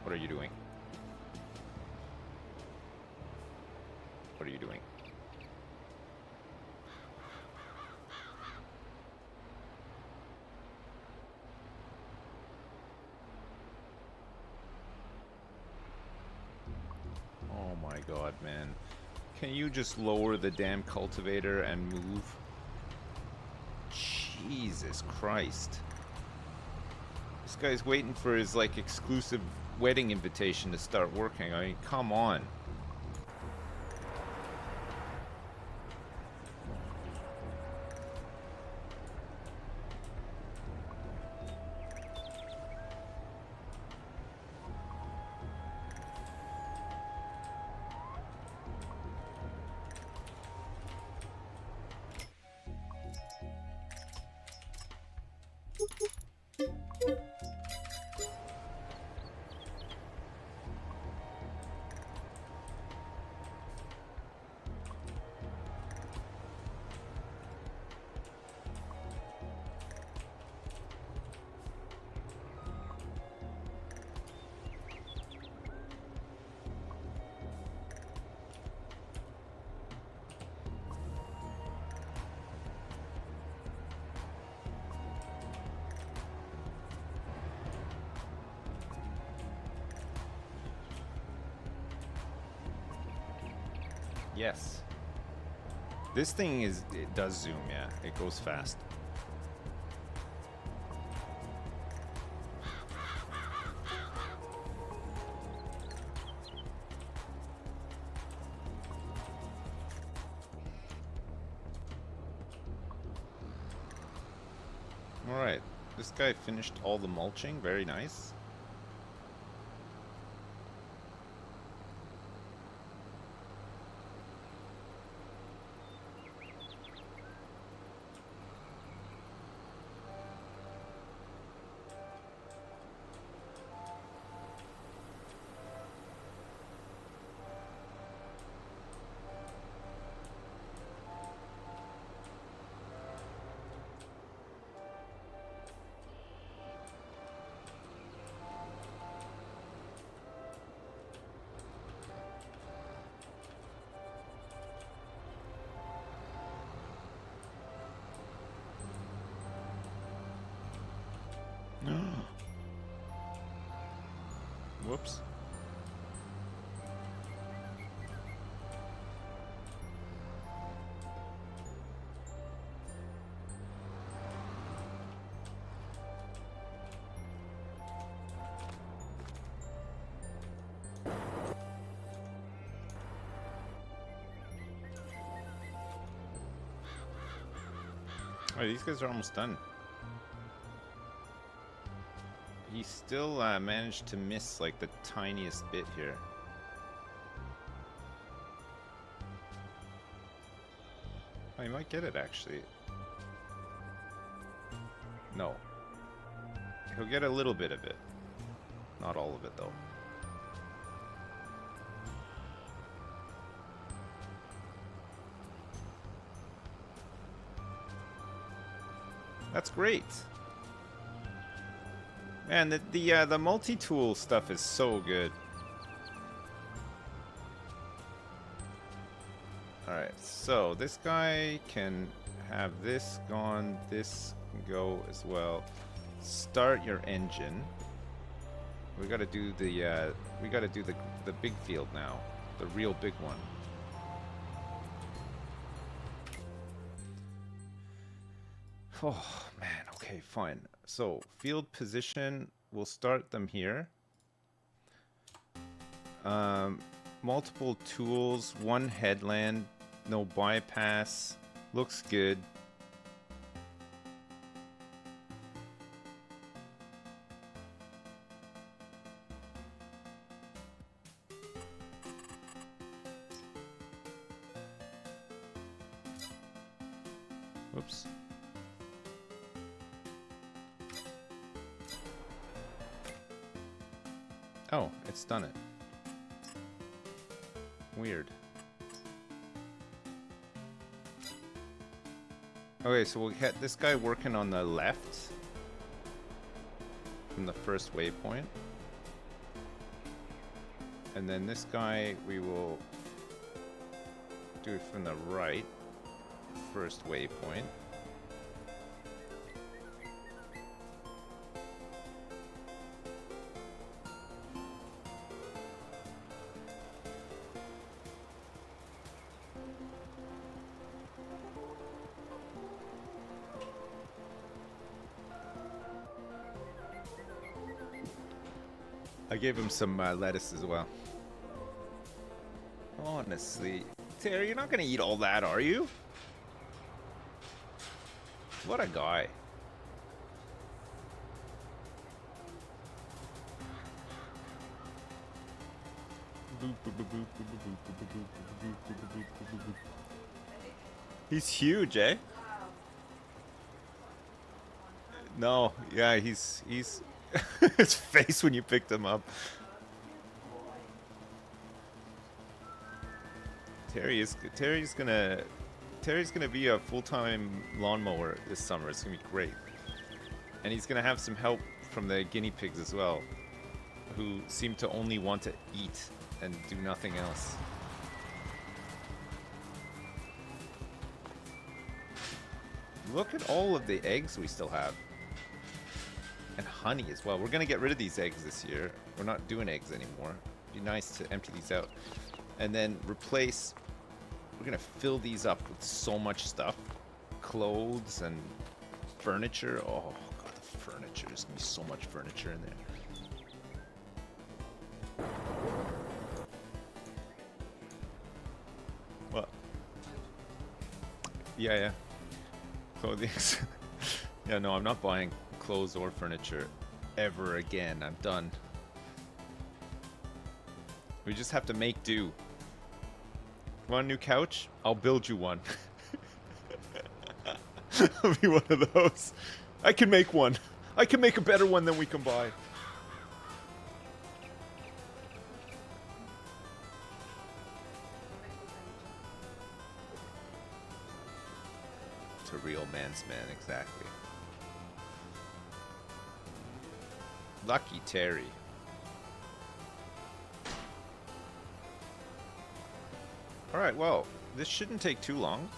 What are you doing? What are you doing? god, man. Can you just lower the damn cultivator and move? Jesus Christ. This guy's waiting for his, like, exclusive wedding invitation to start working. I mean, come on. Yes. This thing is, it does zoom, yeah. It goes fast. Alright. This guy finished all the mulching. Very nice. Whoops. Oh, these guys are almost done. He still managed to miss like the tiniest bit here. Oh, he might get it actually. No. He'll get a little bit of it. Not all of it though. That's great. Man, the multi-tool stuff is so good. Alright, so this guy can have this gone, this can go as well. Start your engine. We gotta do the big field now. The real big one. Oh man, okay, fine. So, field position, we'll start them here. Multiple tools, one headland, no bypass, looks good. Whoops. Oh, it's done it. Weird. Okay, so we'll get this guy working on the left from the first waypoint. And then this guy we will do it from the right, first waypoint. I gave him some lettuce as well. Honestly, Terry, you're not gonna eat all that, are you? What a guy. He's huge, eh? No, yeah, he's his face when you picked him up. Terry's gonna be a full-time lawnmower this summer. It's gonna be great, and he's gonna have some help from the guinea pigs as well, who seem to only want to eat and do nothing else. Look at all of the eggs we still have. And honey as well. We're gonna get rid of these eggs this year. We're not doing eggs anymore. It'd be nice to empty these out. And then replace... We're gonna fill these up with so much stuff. Clothes and furniture. Oh, God, the furniture. There's gonna be so much furniture in there. What? Yeah. Clothing. Yeah, no, I'm not buying clothes or furniture ever again. I'm done. We just have to make do. Want a new couch? I'll build you one. I'll be one of those. I can make one. I can make a better one than we can buy. It's a real man's man, exactly. Lucky Terry. Alright, well, this shouldn't take too long.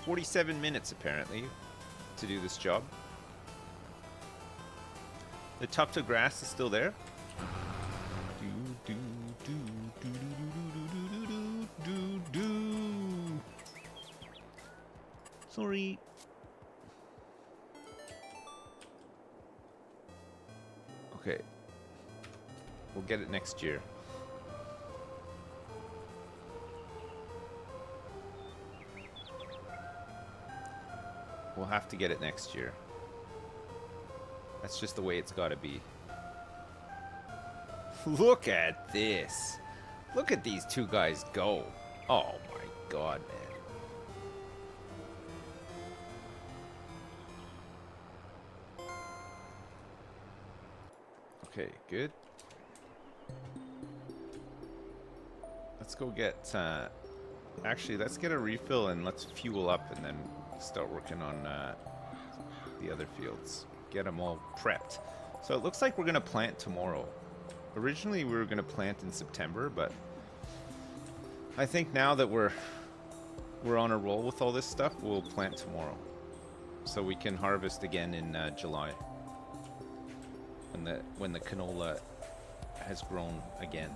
47 minutes, apparently, to do this job. The tuft of grass is still there. Sorry. Okay. We'll get it next year. We'll have to get it next year. That's just the way it's got to be. Look at this. Look at these two guys go. Oh my God, man. Okay, good. Let's go get... actually, let's get a refill and let's fuel up and then start working on the other fields. Get them all prepped. So it looks like we're going to plant tomorrow. Originally, we were going to plant in September, but I think now that we're on a roll with all this stuff, we'll plant tomorrow. So we can harvest again in July. When the canola has grown again.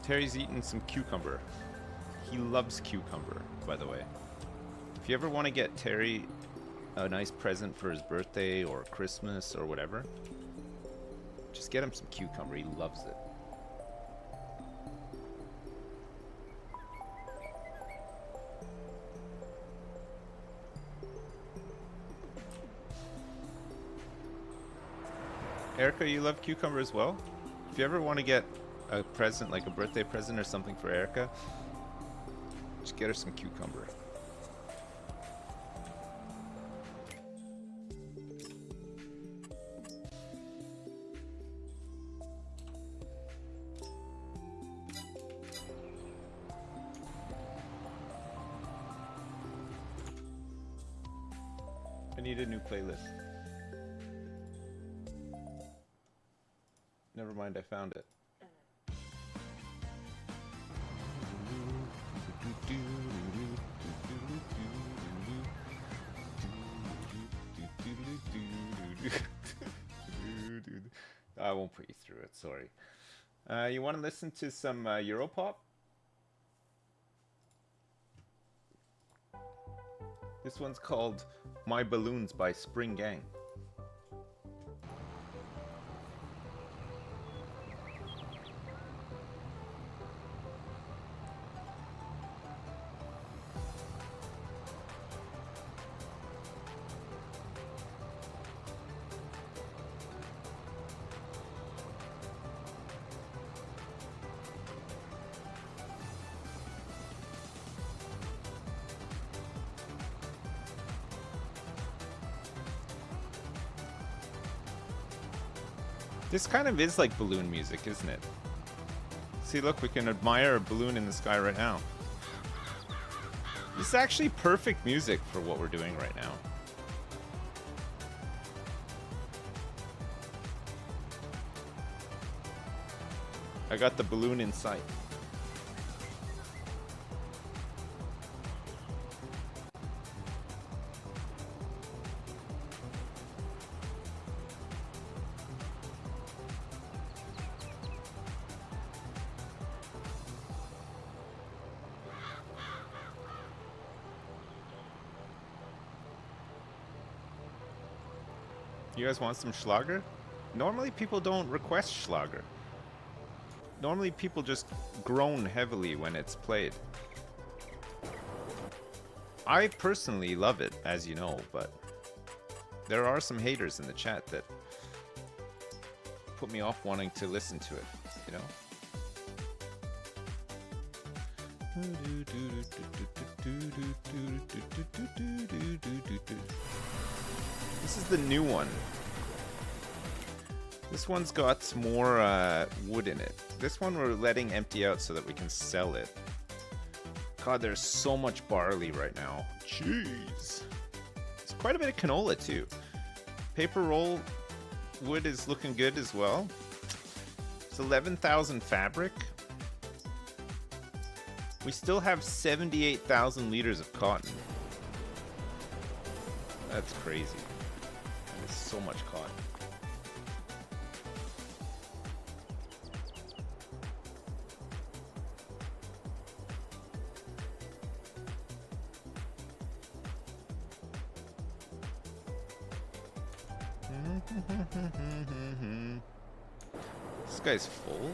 Terry's eating some cucumber. He loves cucumber, by the way. If you ever want to get Terry a nice present for his birthday or Christmas or whatever, just get him some cucumber. He loves it. Erica, you love cucumber as well? If you ever want to get a present, like a birthday present or something for Erica, just get her some cucumber. I need a new playlist. Never mind, I found it. I won't put you through it, sorry. You want to listen to some Europop? This one's called My Balloons by Spring Gang. This kind of is like balloon music, isn't it? See, look, we can admire a balloon in the sky right now. This is actually perfect music for what we're doing right now. I got the balloon in sight. You guys want some Schlager? Normally people don't request Schlager. Normally people just groan heavily when it's played. I personally love it, as you know, but there are some haters in the chat that put me off wanting to listen to it, you know? This is the new one. This one's got more wood in it. This one we're letting empty out so that we can sell it. God, there's so much barley right now. Jeez. It's quite a bit of canola too. Paper roll wood is looking good as well. It's 11,000 fabric. We still have 78,000 liters of cotton. That's crazy. That is so much cotton. This guy's full.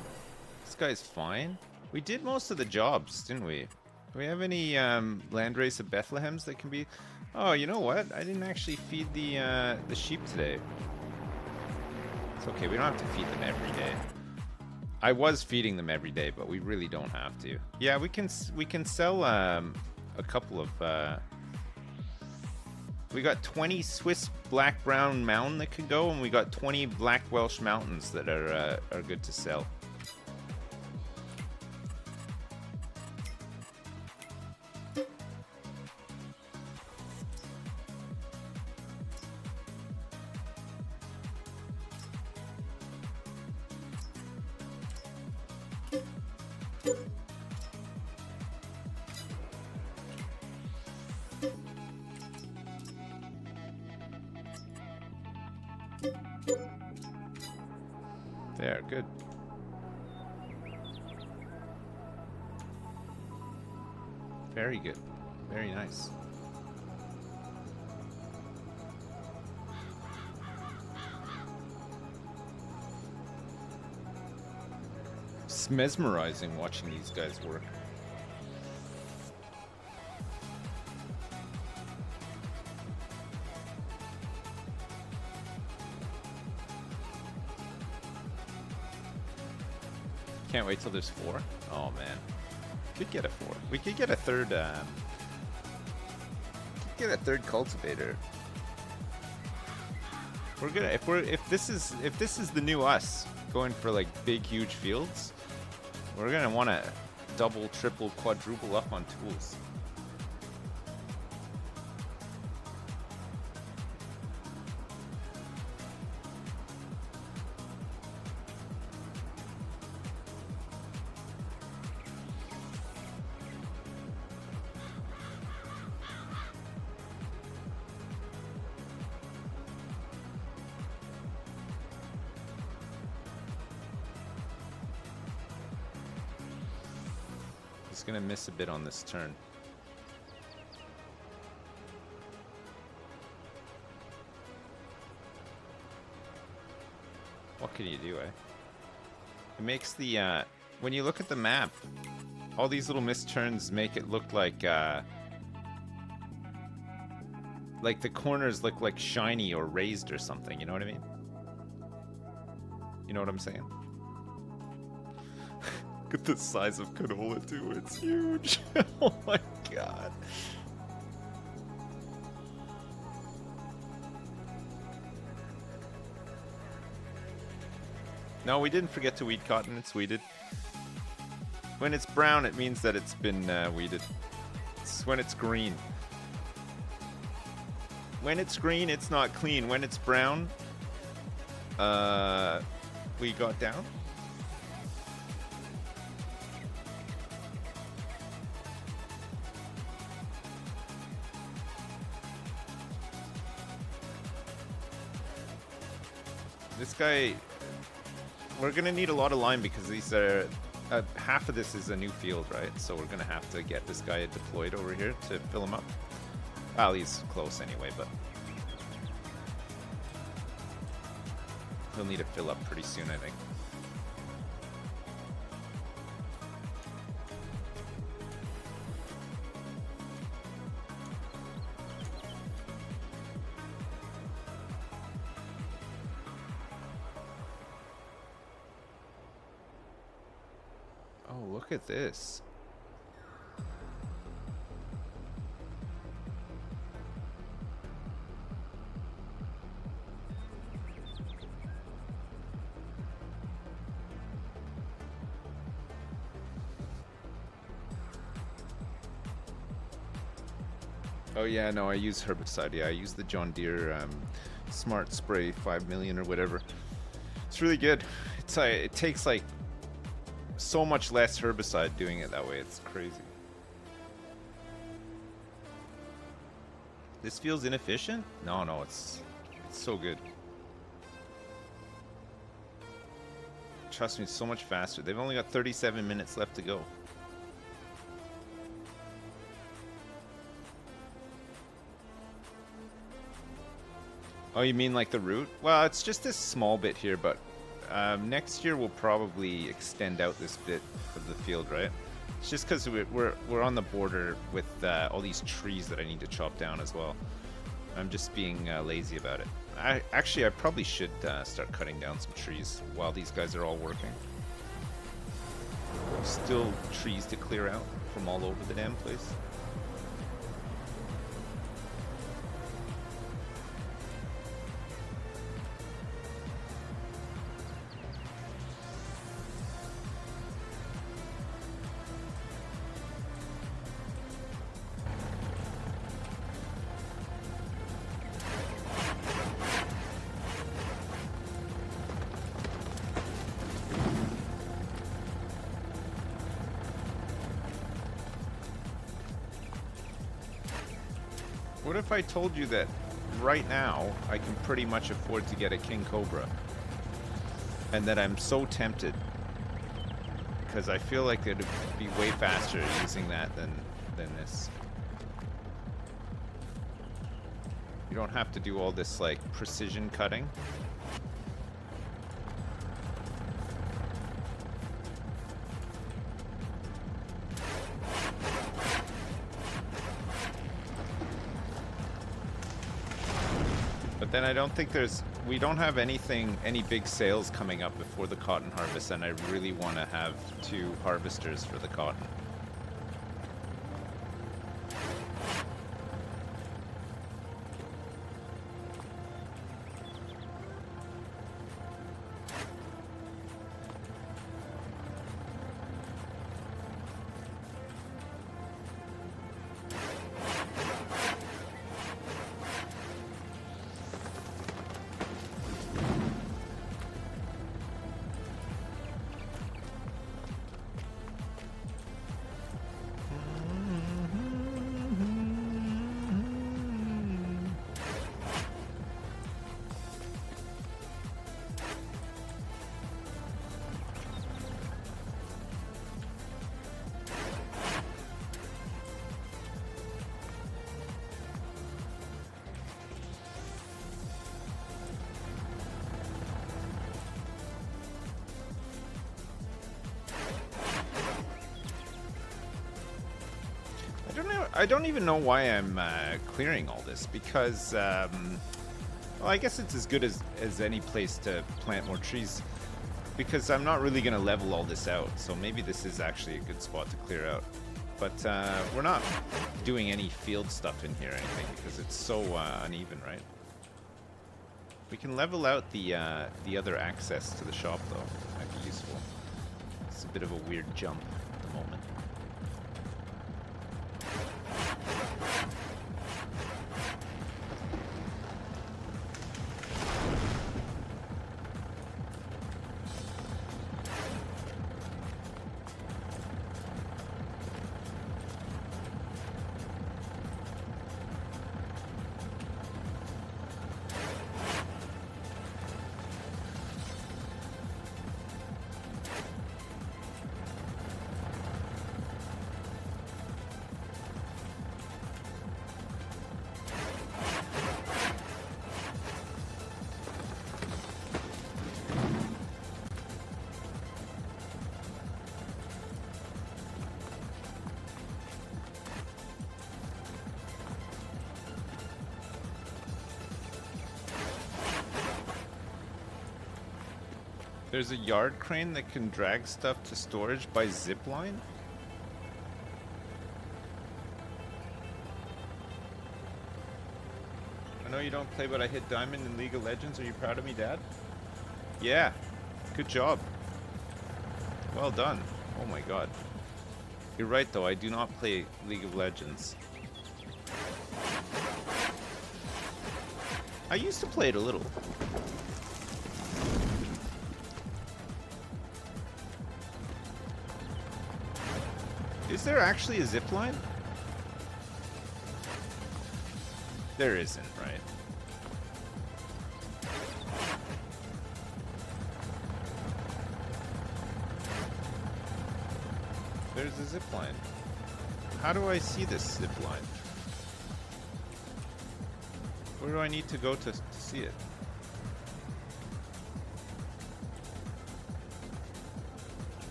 This guy's fine. We did most of the jobs, didn't we? Do we have any landrace of Bethlehems that can be... Oh, you know what? I didn't actually feed the sheep today. It's okay, we don't have to feed them every day. I was feeding them every day, but we really don't have to. Yeah, we can sell a couple of... We got 20 Swiss Black Brown Mountain that could go, and we got 20 Black Welsh Mountains that are good to sell. There, good. Very good. Very nice. It's mesmerizing watching these guys work. Can't wait till there's 4. Oh man, could get a 4. We could get a third. Get a third cultivator. We're gonna if this is the new us going for like big huge fields. We're gonna want to double, triple, quadruple up on tools. He's gonna miss a bit on this turn. What can you do, eh? It makes the, when you look at the map, all these little missed turns make it look like the corners look like shiny or raised or something, you know what I mean? You know what I'm saying? Look at the size of canola too, it's huge. Oh my god. No, we didn't forget to weed cotton, it's weeded. When it's brown, it means that it's been weeded. It's when it's green. When it's green, it's not clean. When it's brown, we got down. This guy, we're gonna need a lot of lime because these are, half of this is a new field, right? So we're gonna have to get this guy deployed over here to fill him up. Well, he's close anyway, but he'll need to fill up pretty soon, I think. Oh, look at this. Oh yeah, no, I use herbicide. Yeah, I use the John Deere Smart Spray 5 million or whatever. It's really good. It's it takes like so much less herbicide doing it that way. It's crazy. This feels inefficient? No, no, it's so good. Trust me, it's so much faster. They've only got 37 minutes left to go. Oh, you mean like the route? Well, it's just this small bit here, but next year we'll probably extend out this bit of the field, right? It's just because we're on the border with all these trees that I need to chop down as well. I'm just being lazy about it. I probably should start cutting down some trees while these guys are all working. Still trees to clear out from all over the damn place. What if I told you that right now I can pretty much afford to get a King Cobra, and that I'm so tempted because I feel like it'd be way faster using that than this. You don't have to do all this like precision cutting. But then I don't think we don't have any big sales coming up before the cotton harvest, and I really want to have 2 harvesters for the cotton. I don't even know why I'm clearing all this, because, well, I guess it's as good as any place to plant more trees, because I'm not really going to level all this out, so maybe this is actually a good spot to clear out. But we're not doing any field stuff in here or anything, because it's so uneven, right? We can level out the other access to the shop, though. Might be useful. It's a bit of a weird jump at the moment. There's a yard crane that can drag stuff to storage by zipline? I know you don't play, but I hit diamond in League of Legends. Are you proud of me, Dad? Yeah. Good job. Well done. Oh my god. You're right, though. I do not play League of Legends. I used to play it a little. Is there actually a zip line? There isn't, right? There's a zip line. How do I see this zip line? Where do I need to go to see it?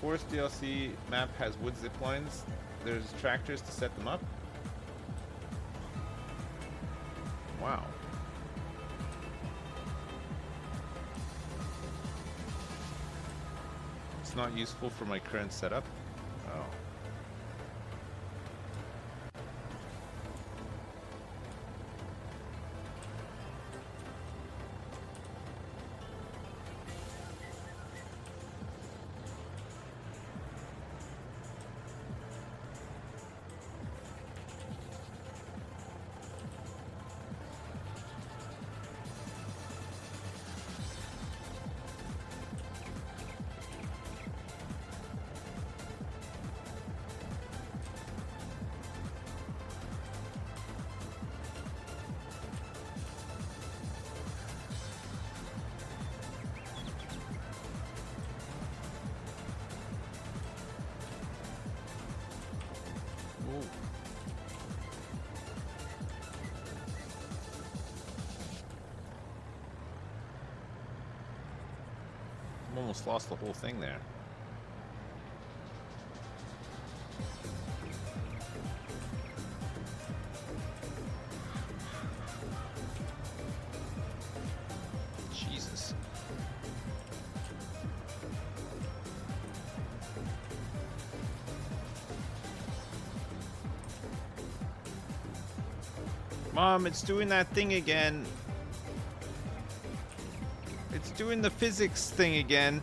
Forest DLC map has wood zip lines. There's tractors to set them up. Wow. It's not useful for my current setup. Oh. Almost lost the whole thing there. Jesus. Mom, it's doing that thing again. It's doing the physics thing again.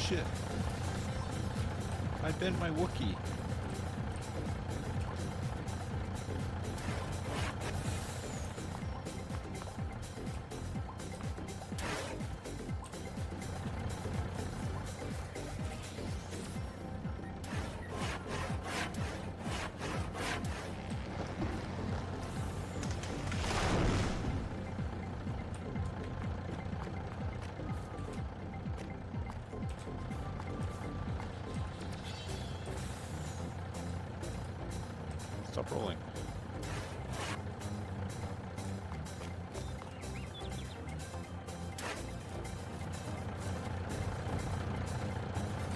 shit. I bent my Wookiee. Stop rolling.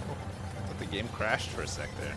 Oh, I thought the game crashed for a sec there.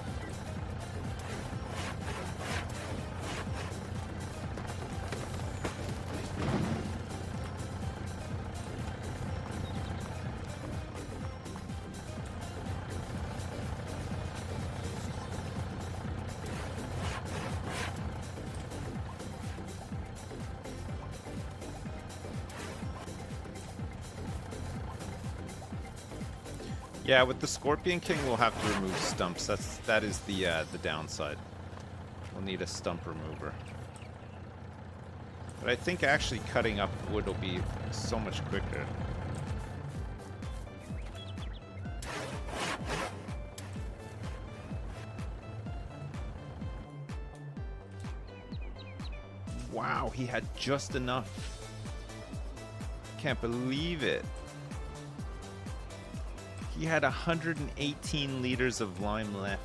Yeah, with the Scorpion King, we'll have to remove stumps. That is the downside. We'll need a stump remover. But I think actually cutting up wood will be so much quicker. Wow, he had just enough. Can't believe it. He had 118 liters of lime left.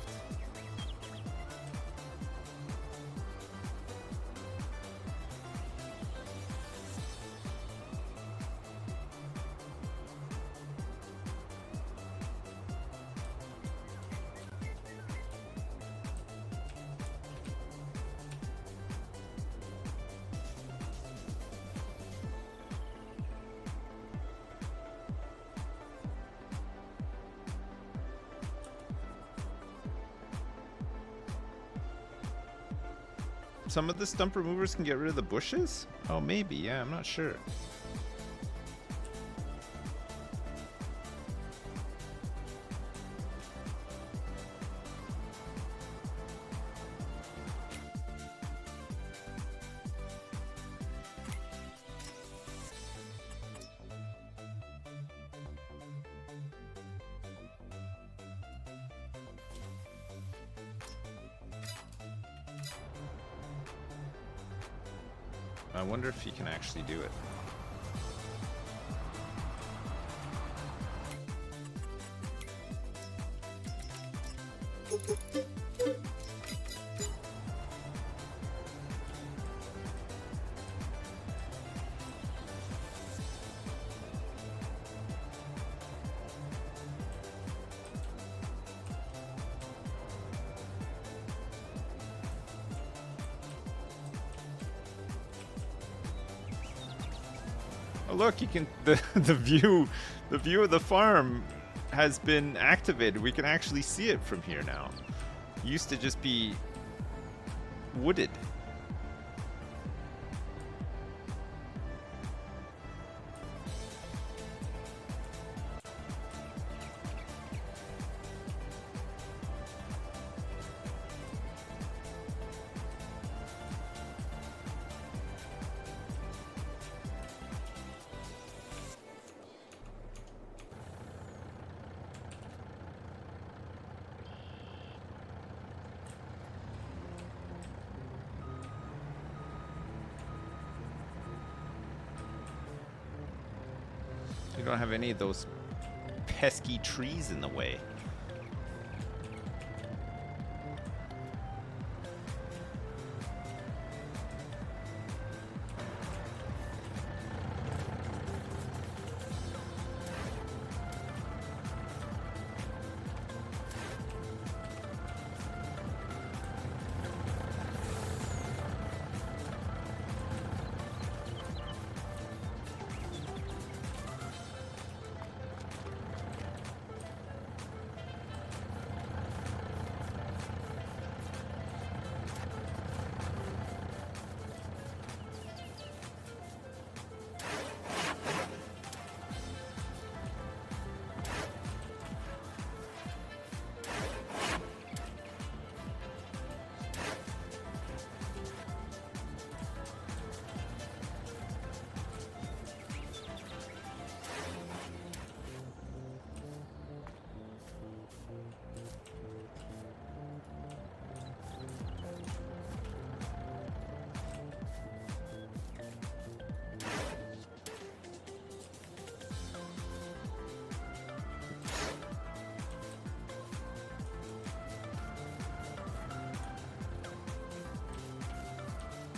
Some of the stump removers can get rid of the bushes? Oh, maybe. Yeah, I'm not sure. I wonder if he can actually do it. Oh, look, you can the view of the farm has been activated. We can actually see it from here now. It used to just be wooded. We don't have any of those pesky trees in the way.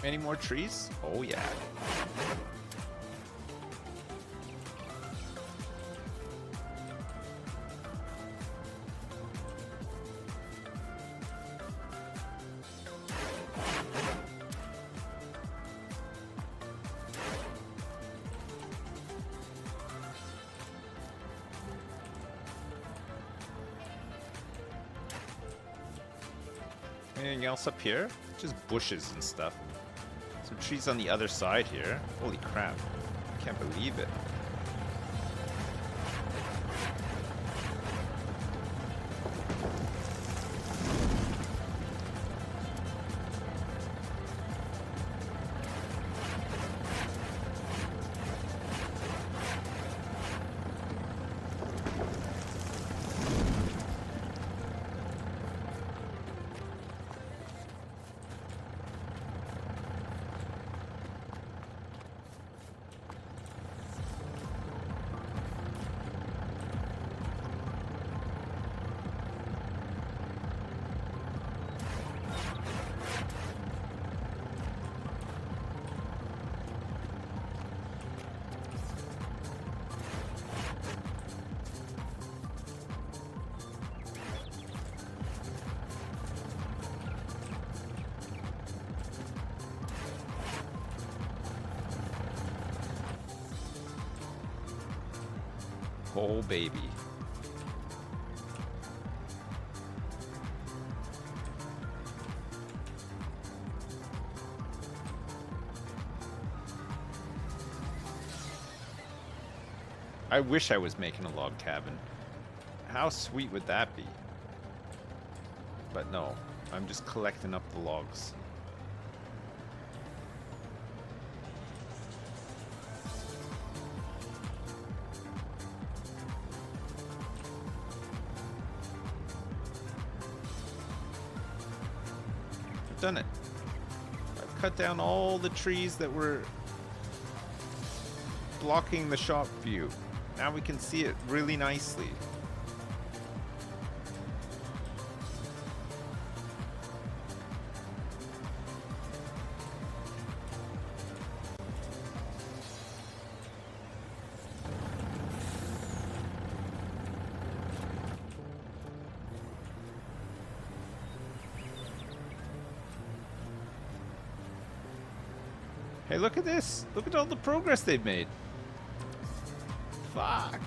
Any more trees? Oh yeah. Anything else up here? Just bushes and stuff. Some trees on the other side here. Holy crap. Can't believe it. Oh, baby. I wish I was making a log cabin. How sweet would that be? But no, I'm just collecting up the logs. Done it. I've cut down all the trees that were blocking the shop view. Now we can see it really nicely. Hey, look at this. Look at all the progress they've made. Fuck.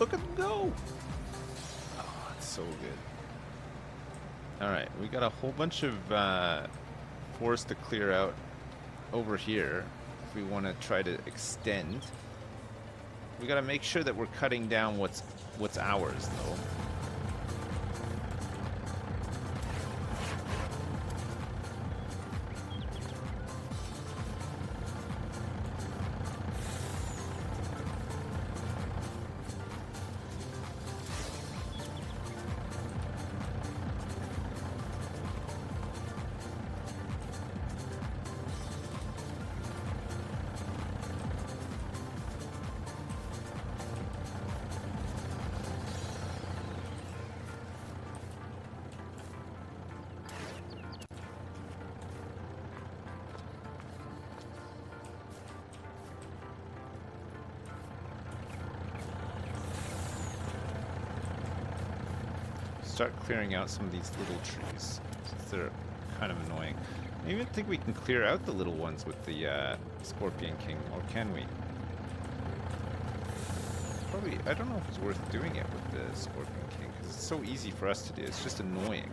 Look at them go. Oh, it's so good. Alright, we got a whole bunch of forest to clear out over here if we want to try to extend. We got to make sure that we're cutting down what's ours, though. Start clearing out some of these little trees, since they're kind of annoying. I even think we can clear out the little ones with the Scorpion King, or can we? Probably, I don't know if it's worth doing it with the Scorpion King, because it's so easy for us to do. It's just annoying.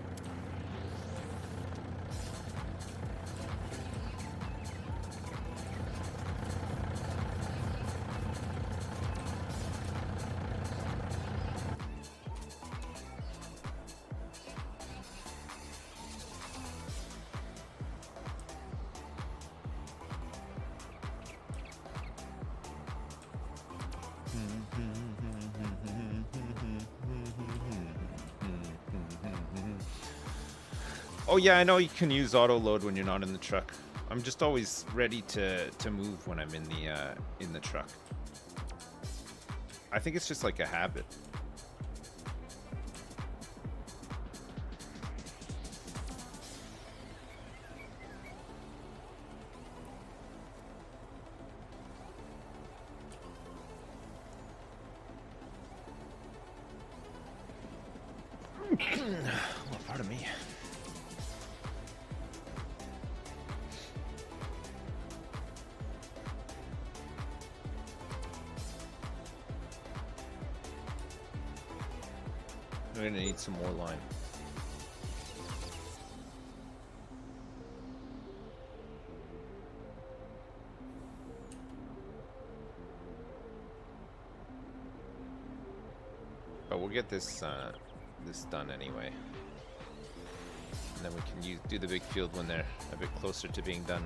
Oh yeah, I know you can use auto load when you're not in the truck. I'm just always ready to move when I'm in the truck. I think it's just like a habit. Well, pardon me. We're gonna need some more lime. But we'll get this this done anyway, and then we can do the big field when they're a bit closer to being done.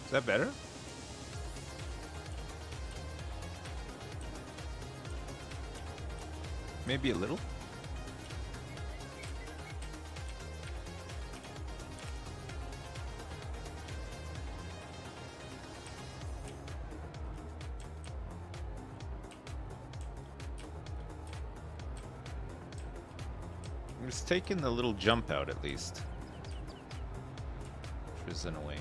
Is that better? Maybe a little. It's taking the little jump out at least, which is in a way.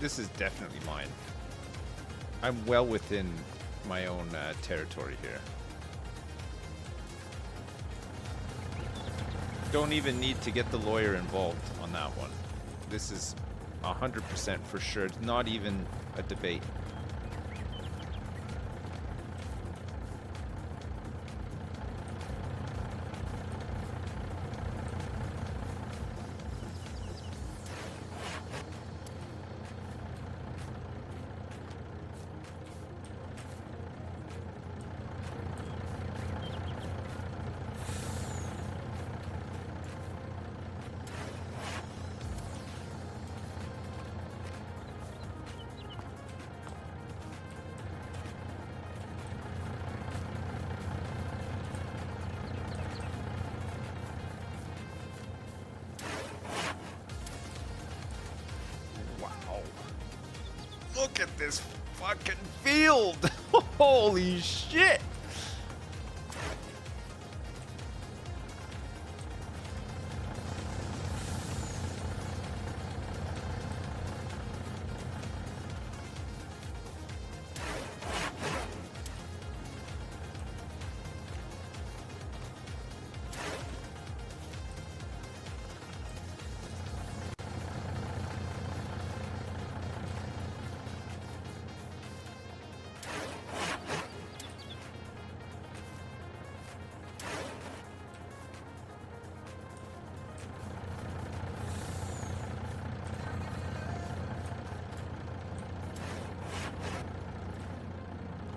This is definitely mine. I'm well within my own territory here. Don't even need to get the lawyer involved on that one. This is 100% for sure. It's not even a debate. Look at this fucking field! Holy shit!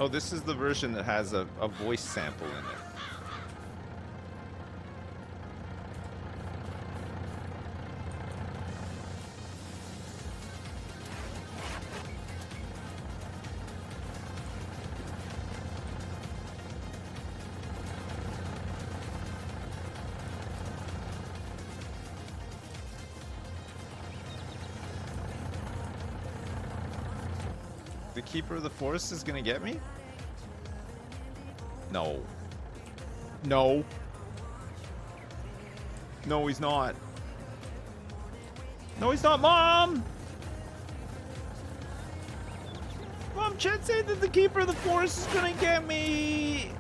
Oh, this is the version that has a voice sample in it. The Keeper of the Forest is gonna get me? No. No. No, he's not. No, he's not, Mom! Mom, Chet said that the Keeper of the Forest is gonna get me!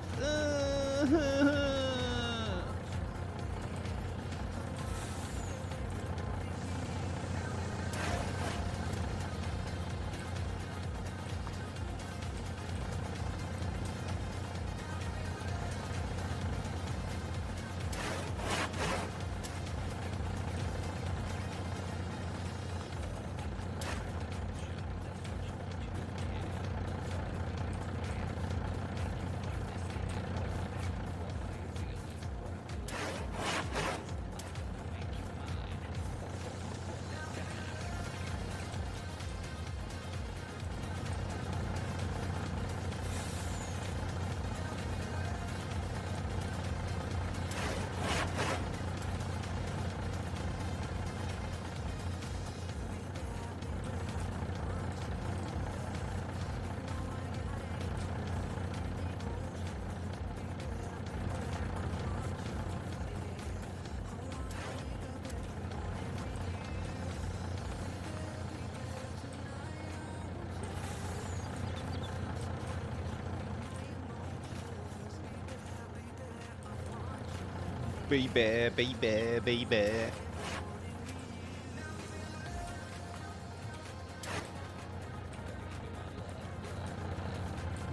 Baby, baby, baby.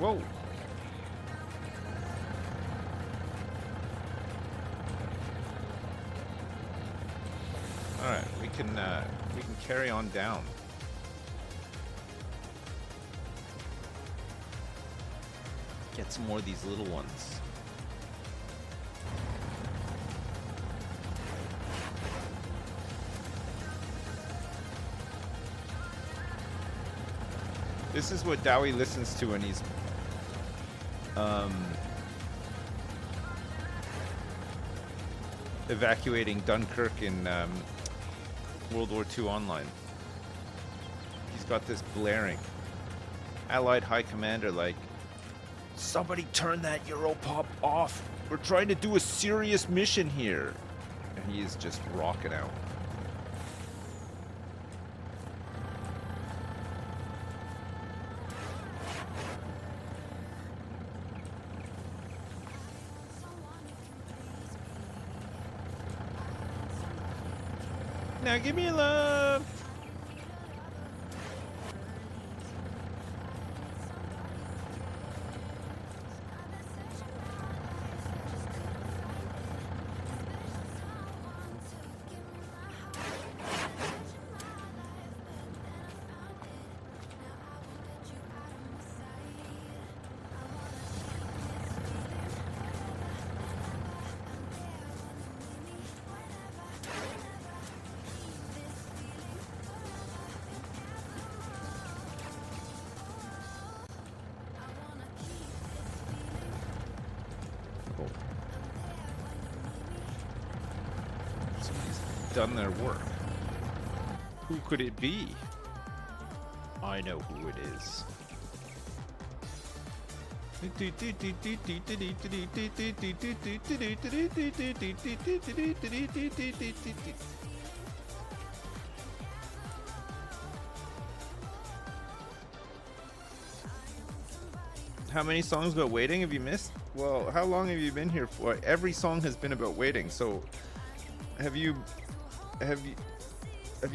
Whoa. All right, we can carry on down. Get some more of these little ones. This is what Dowie listens to when he's evacuating Dunkirk in World War II Online. He's got this blaring. Allied High Commander like, somebody turn that Europop off. We're trying to do a serious mission here. And he is just rocking out. Now give me a love. Done their work. Who could it be? I know who it is. How many songs about waiting have you missed? Well, how long have you been here for? Every song has been about waiting, so have you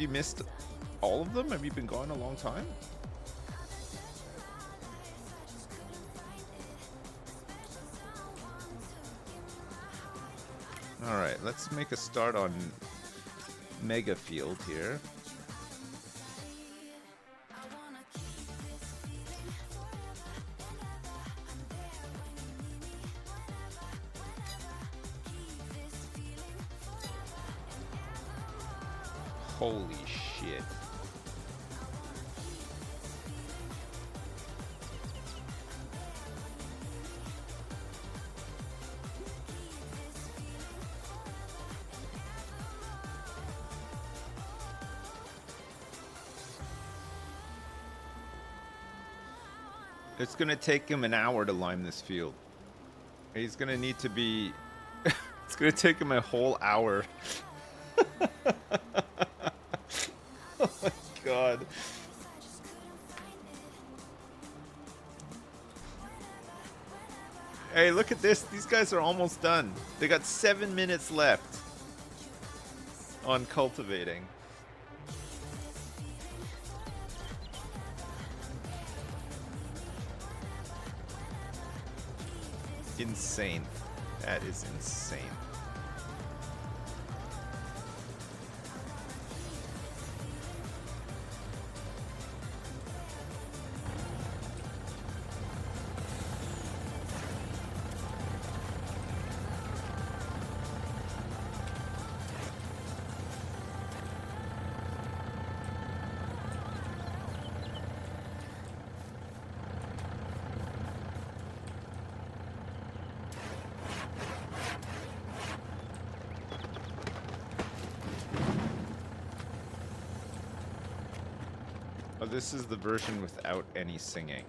missed all of them? Have you been gone a long time? All right, let's make a start on Mega Field here. Holy shit. It's gonna take him an hour to lime this field. He's gonna need to be... It's gonna take him a whole hour. Oh my god. Hey, look at this. These guys are almost done. They got 7 minutes left on cultivating. Insane. That is insane. Oh, this is the version without any singing,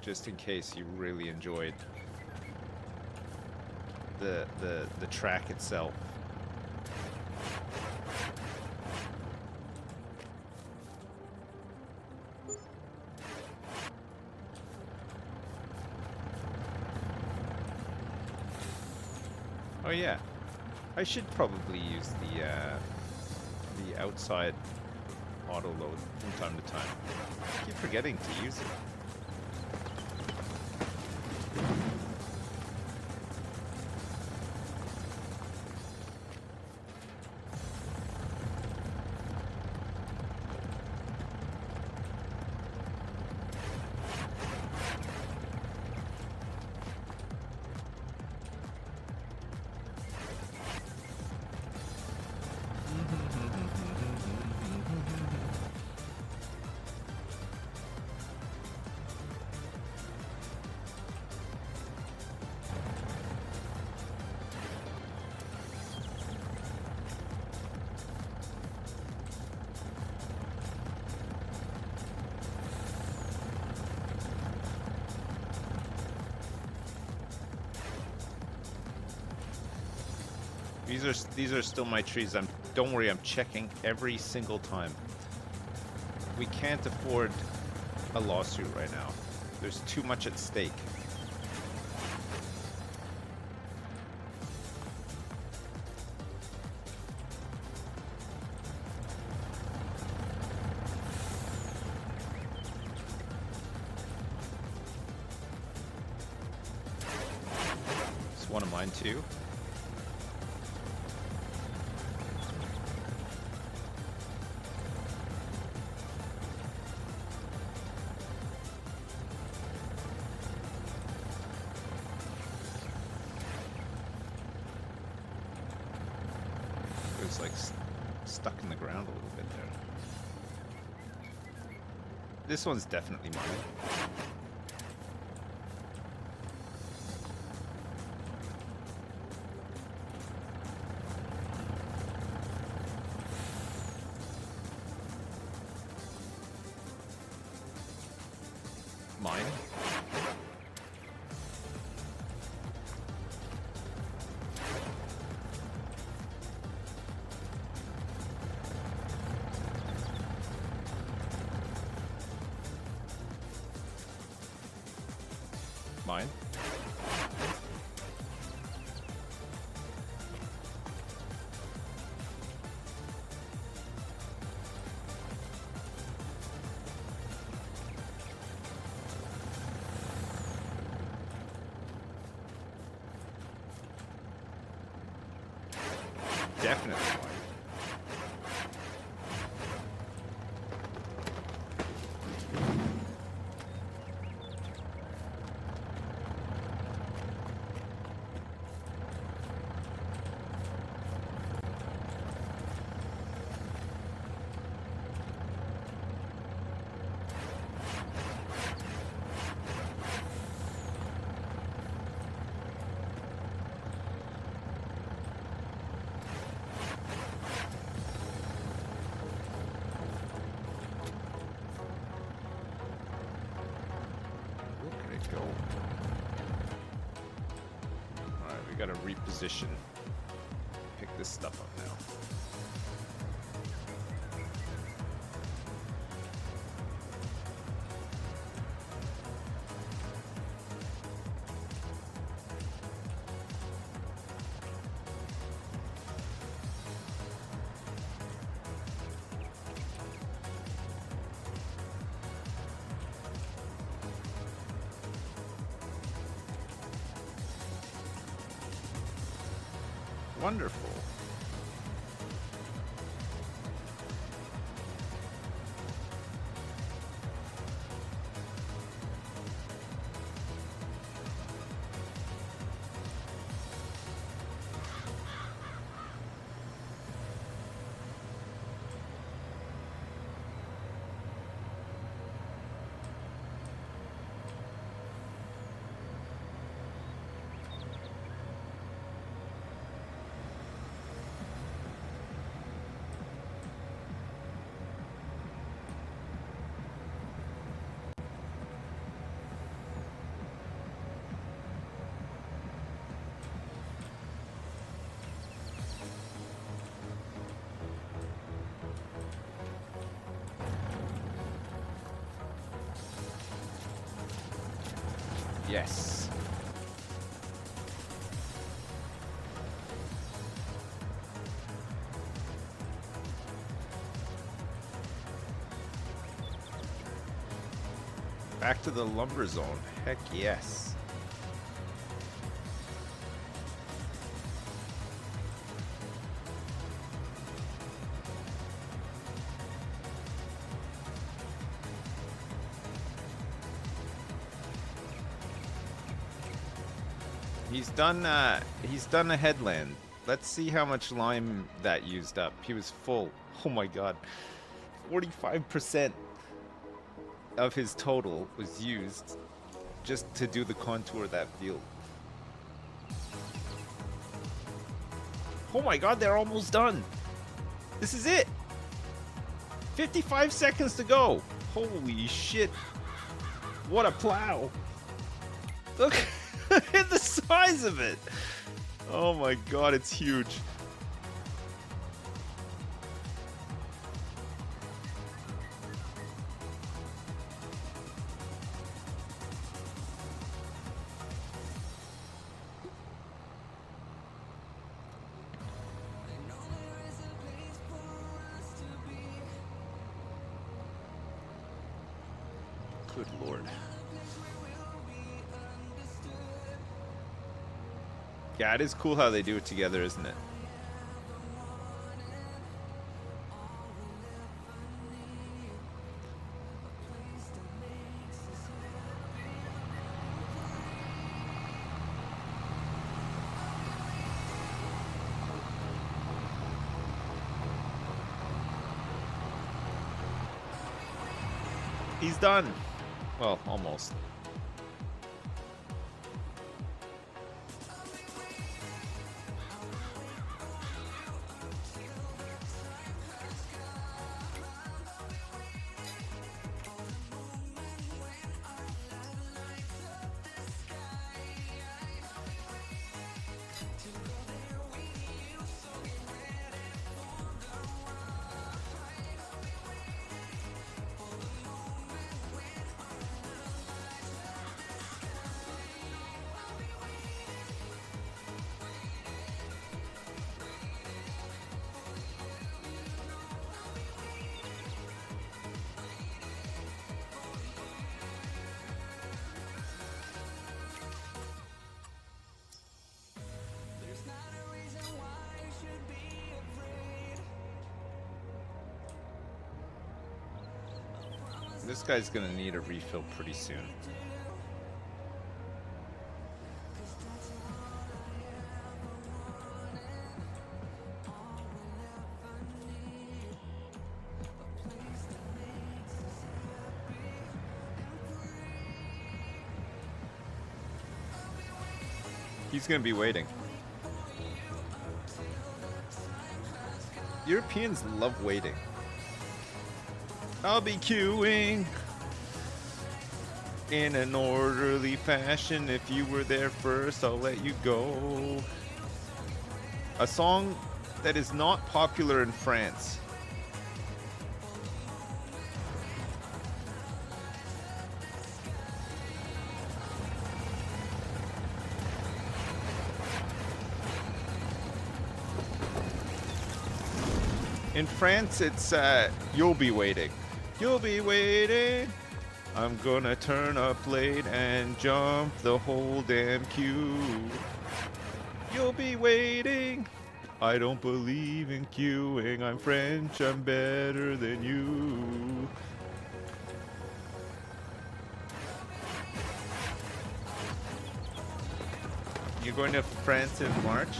just in case you really enjoyed the track itself. Oh yeah, I should probably use the outside auto load from time to time. I keep forgetting to use it. These are still my trees. Don't worry, I'm checking every single time. We can't afford a lawsuit right now. There's too much at stake. It's one of mine too. Like stuck in the ground a little bit there. This one's definitely mine. Mine. Mine. Definitely mine. go. Alright, we gotta reposition. Pick this stuff up now. Wonderful. Yes. Back to the lumber zone. Heck yes. He's done a headland. Let's see how much lime that used up. He was full. Oh my god. 45% of his total was used just to do the contour of that field. Oh my god, they're almost done. This is it. 55 seconds to go. Holy shit. What a plow. Look. Look at the size of it! Oh my god, it's huge. Good lord. Yeah, it is cool how they do it together, isn't it? He's done. Well, almost. This guy's gonna need a refill pretty soon. He's gonna be waiting. Europeans love waiting. I'll be queuing. In an orderly fashion, if you were there first, I'll let you go. A song that is not popular in France. In France, it's You'll Be Waiting. You'll be waiting. I'm gonna turn up late and jump the whole damn queue. You'll be waiting. I don't believe in queuing. I'm French, I'm better than you. You're going to France in March?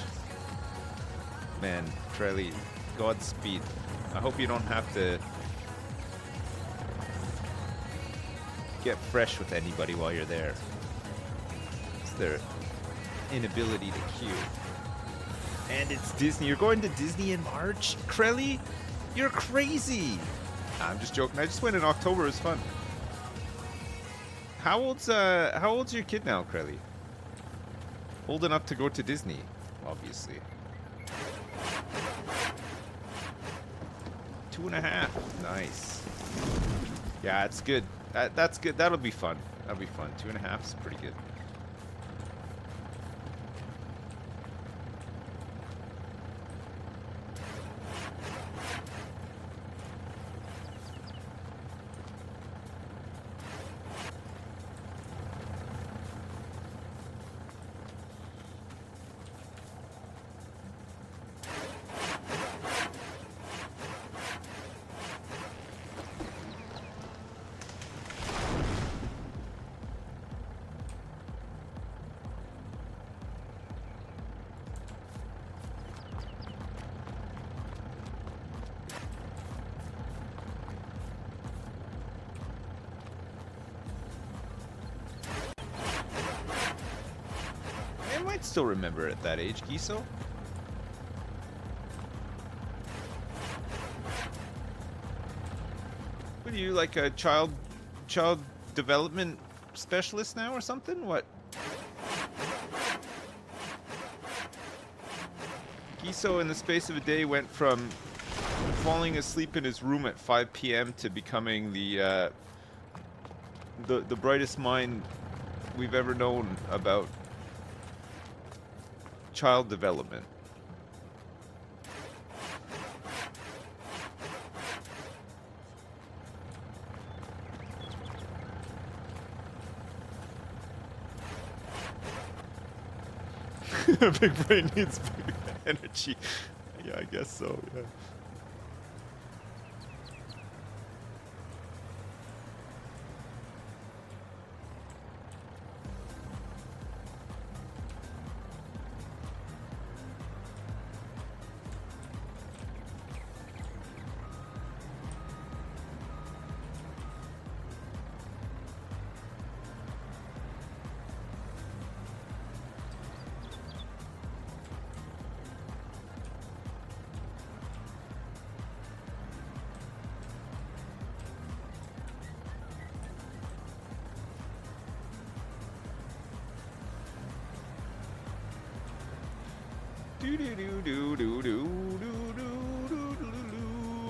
Man, Trelly, Godspeed. I hope you don't have to get fresh with anybody while you're there. It's their inability to queue. And it's Disney. You're going to Disney in March? Crelly? You're crazy. I'm just joking. I just went in October. It was fun. How old's your kid now, Crelly? Old enough to go to Disney, obviously. 2.5. Nice. Yeah, it's good. That's good. That'll be fun. That'll be fun. 2.5 is pretty good. Still remember at that age, Giso? What are you, like a child development specialist now or something? What? Giso in the space of a day went from falling asleep in his room at 5 p.m. to becoming the brightest mind we've ever known about child development. Big brain needs big energy. Yeah, I guess so, yeah.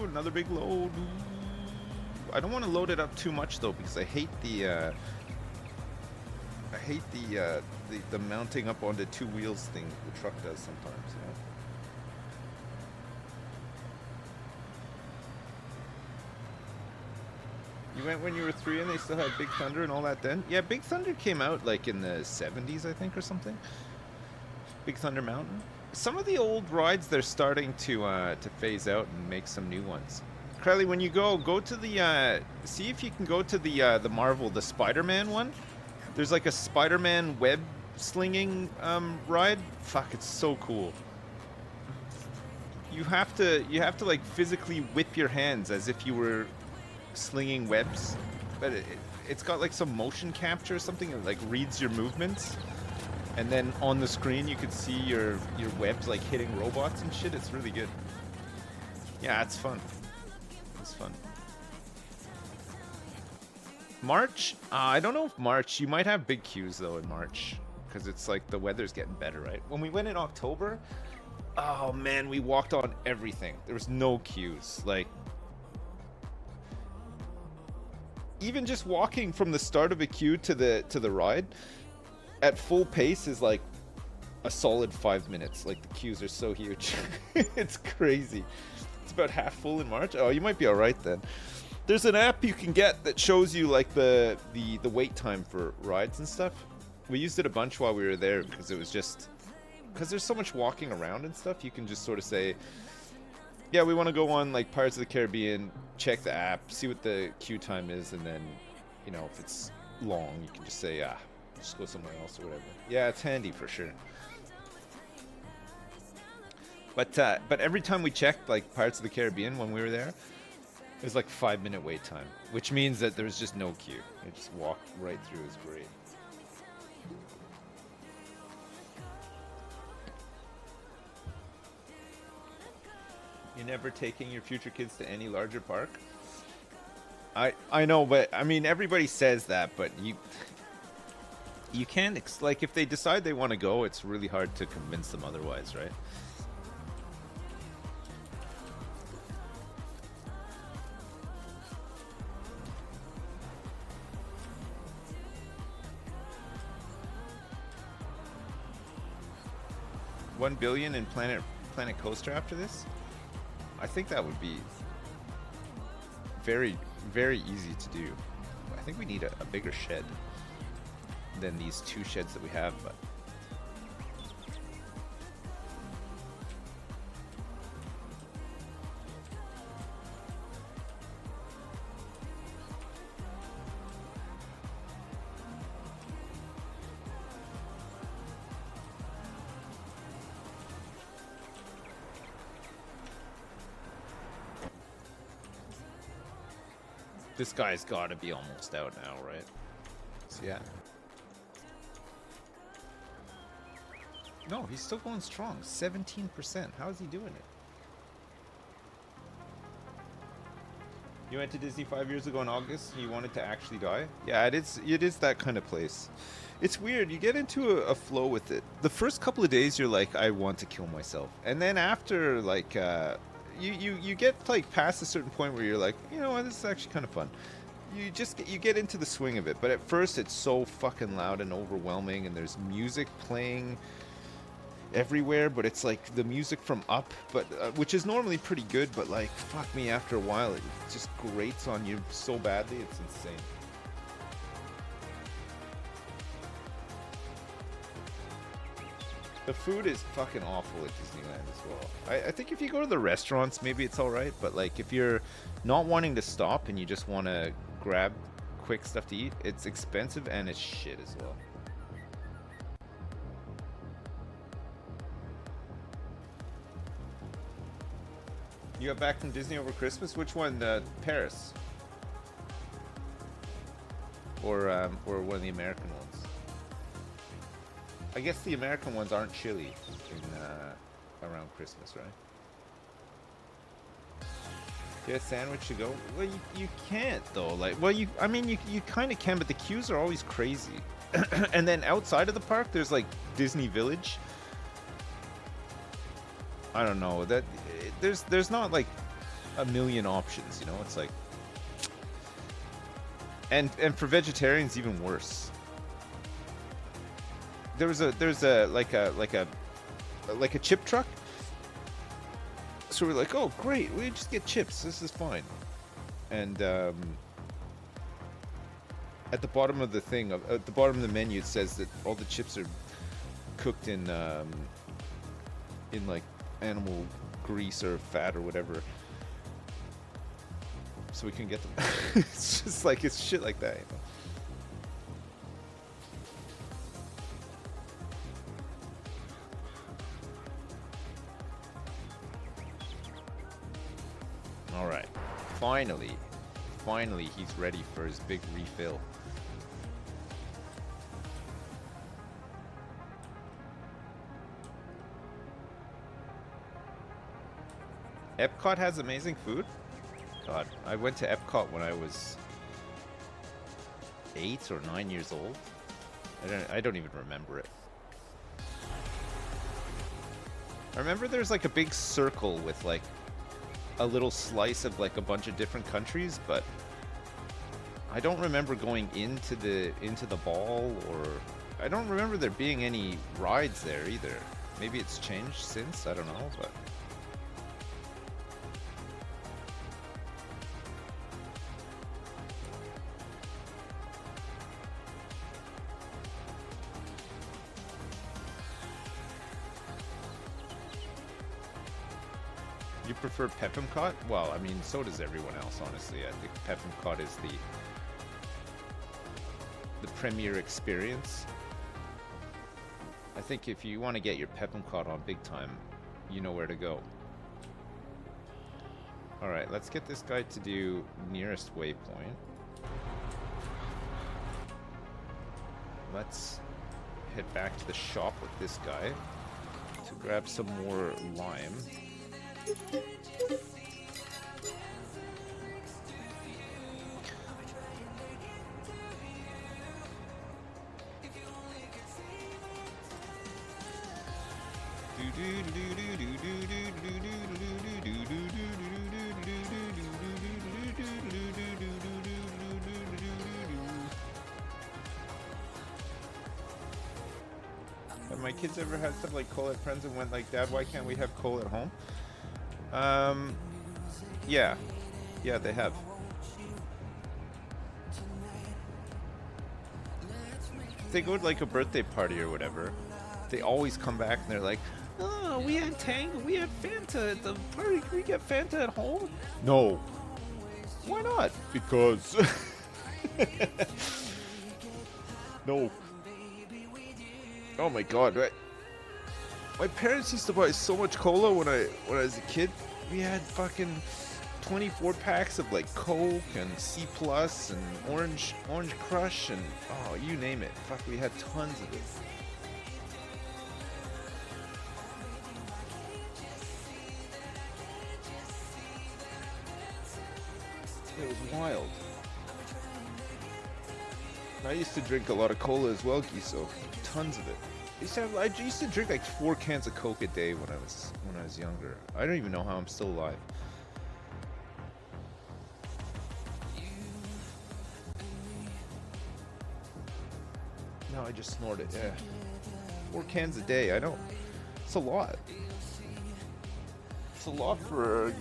Another big load. I don't want to load it up too much though, because I hate the the mounting up onto two wheels thing the truck does sometimes, you know. You went when you were 3 and they still had Big Thunder and all that then? Yeah, Big Thunder came out like in the 70s, I think, or something. Big Thunder Mountain. Some of the old rides they're starting to phase out and make some new ones. Crowley, when you go to the see if you can go to the Marvel, the Spider-Man one. There's like a Spider-Man web slinging ride. Fuck, it's so cool. You have to like physically whip your hands as if you were slinging webs, but it's got like some motion capture or something that like reads your movements. And then on the screen, you could see your webs like hitting robots and shit. It's really good. Yeah, it's fun. It's fun. March? I don't know if March. You might have big queues though in March, because it's like the weather's getting better, right? When we went in October, oh man, we walked on everything. There was no queues. Like, even just walking from the start of a queue to the ride at full pace is like a solid 5 minutes. Like, the queues are so huge. It's crazy. It's about half full in March. Oh, you might be all right then. There's an app you can get that shows you like the wait time for rides and stuff. We used it a bunch while we were there because it was just because there's so much walking around and stuff. You can just sort of say, yeah, we want to go on like Pirates of the Caribbean, check the app, see what the queue time is, and then, you know, if it's long, you can just say, just go somewhere else or whatever. Yeah, it's handy for sure. But every time we checked like Pirates of the Caribbean when we were there, it was like 5-minute wait time, which means that there was just no queue. You just walked right through. It was great. You're never taking your future kids to any larger park? I know, but I mean, everybody says that, but you can't, like, if they decide they want to go, it's really hard to convince them otherwise, right? $1 billion in Planet Coaster after this? I think that would be very, very easy to do. I think we need a bigger shed than these 2 sheds that we have, but this guy's got to be almost out now, right? So yeah. No, he's still going strong. 17%. How is he doing it? You went to Disney 5 years ago in August. You wanted to actually die? Yeah, it is that kind of place. It's weird. You get into a flow with it. The first couple of days, you're like, I want to kill myself. And then after, like, you get like past a certain point where you're like, you know what, this is actually kind of fun. You get into the swing of it, but at first it's so fucking loud and overwhelming, and there's music playing everywhere, but it's like the music from Up, but which is normally pretty good, but like, fuck me, after a while it just grates on you so badly, it's insane. The food is fucking awful at Disneyland as well. I think if you go to the restaurants, maybe it's alright, but like if you're not wanting to stop and you just want to grab quick stuff to eat, it's expensive and it's shit as well. You got back from Disney over Christmas? Which one? Paris? Or one of the American ones? I guess the American ones aren't chilly in around Christmas, right? Get a sandwich to go? Well, you can't though. Like, well, I mean, you kind of can, but the queues are always crazy. And then outside of the park, there's like Disney Village. I don't know, that there's not like a million options, you know. It's like, and for vegetarians even worse. There's a like a chip truck. So we're like, oh great, we just get chips. This is fine. And at the bottom of the thing, at the bottom of the menu, it says that all the chips are cooked in like animal grease or fat or whatever, so we can get them. It's just like, it's shit like that, you know. All right, finally he's ready for his big refill. Epcot has amazing food? God, I went to Epcot when I was 8 or 9 years old. I don't even remember it. I remember there's like a big circle with like a little slice of like a bunch of different countries, but I don't remember going into the ball, or I don't remember there being any rides there either. Maybe it's changed since, I don't know, but you prefer Pepimcot? Well, I mean, so does everyone else, honestly. I think Pepimcot is the premier experience. I think if you want to get your Pepimcot on big time, you know where to go. Alright, let's get this guy to do nearest waypoint. Let's head back to the shop with this guy to grab some more lime. Have my kids ever had stuff like cola at friends and went like, Dad, why can't we have cola at home? Yeah, they have. If they go to like a birthday party or whatever, they always come back and they're like, oh, we had Tango, we had Fanta at the party, can we get Fanta at home? No. Why not? Because. No. Oh my god, right? My parents used to buy so much cola when I was a kid. We had fucking 24 packs of like Coke and C Plus and Orange Crush and oh, you name it. Fuck, we had tons of it. It was wild. I used to drink a lot of cola as well, Giso. Tons of it. I used to drink like 4 cans of Coke a day when I was younger. I don't even know how I'm still alive. No, I just snorted. Yeah, 4 cans a day. I know. It's a lot. It's a lot for a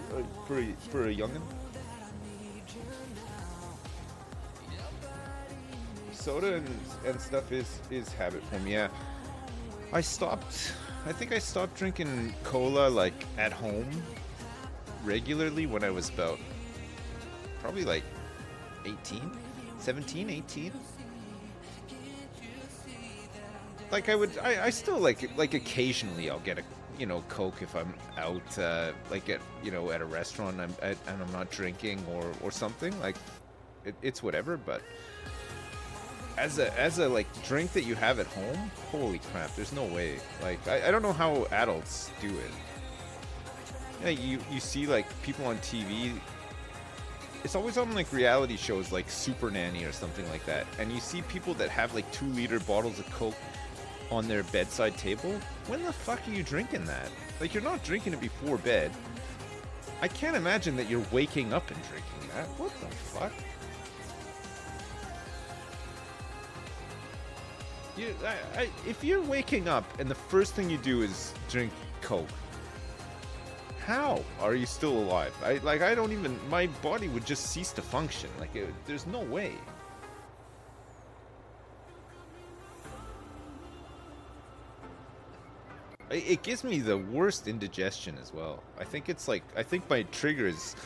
youngin. Soda and stuff is habit for me. Yeah. I think I stopped drinking cola like at home regularly when I was about probably like 17, 18. Like I still like occasionally I'll get a Coke if I'm out like at at a restaurant and I'm not drinking or something like it's whatever, but as a like drink that you have at home, holy crap, there's no way. Like I don't know how adults do it. Yeah, you see like people on TV, it's always on like reality shows like Super Nanny or something like that, and you see people that have like 2-liter bottles of Coke on their bedside table. When the fuck are you drinking that? Like, you're not drinking it before bed. I can't imagine that you're waking up and drinking that. What the fuck? If you're waking up and the first thing you do is drink Coke, how are you still alive? I don't even, my body would just cease to function. Like, there's no way. It gives me the worst indigestion as well. I think my trigger is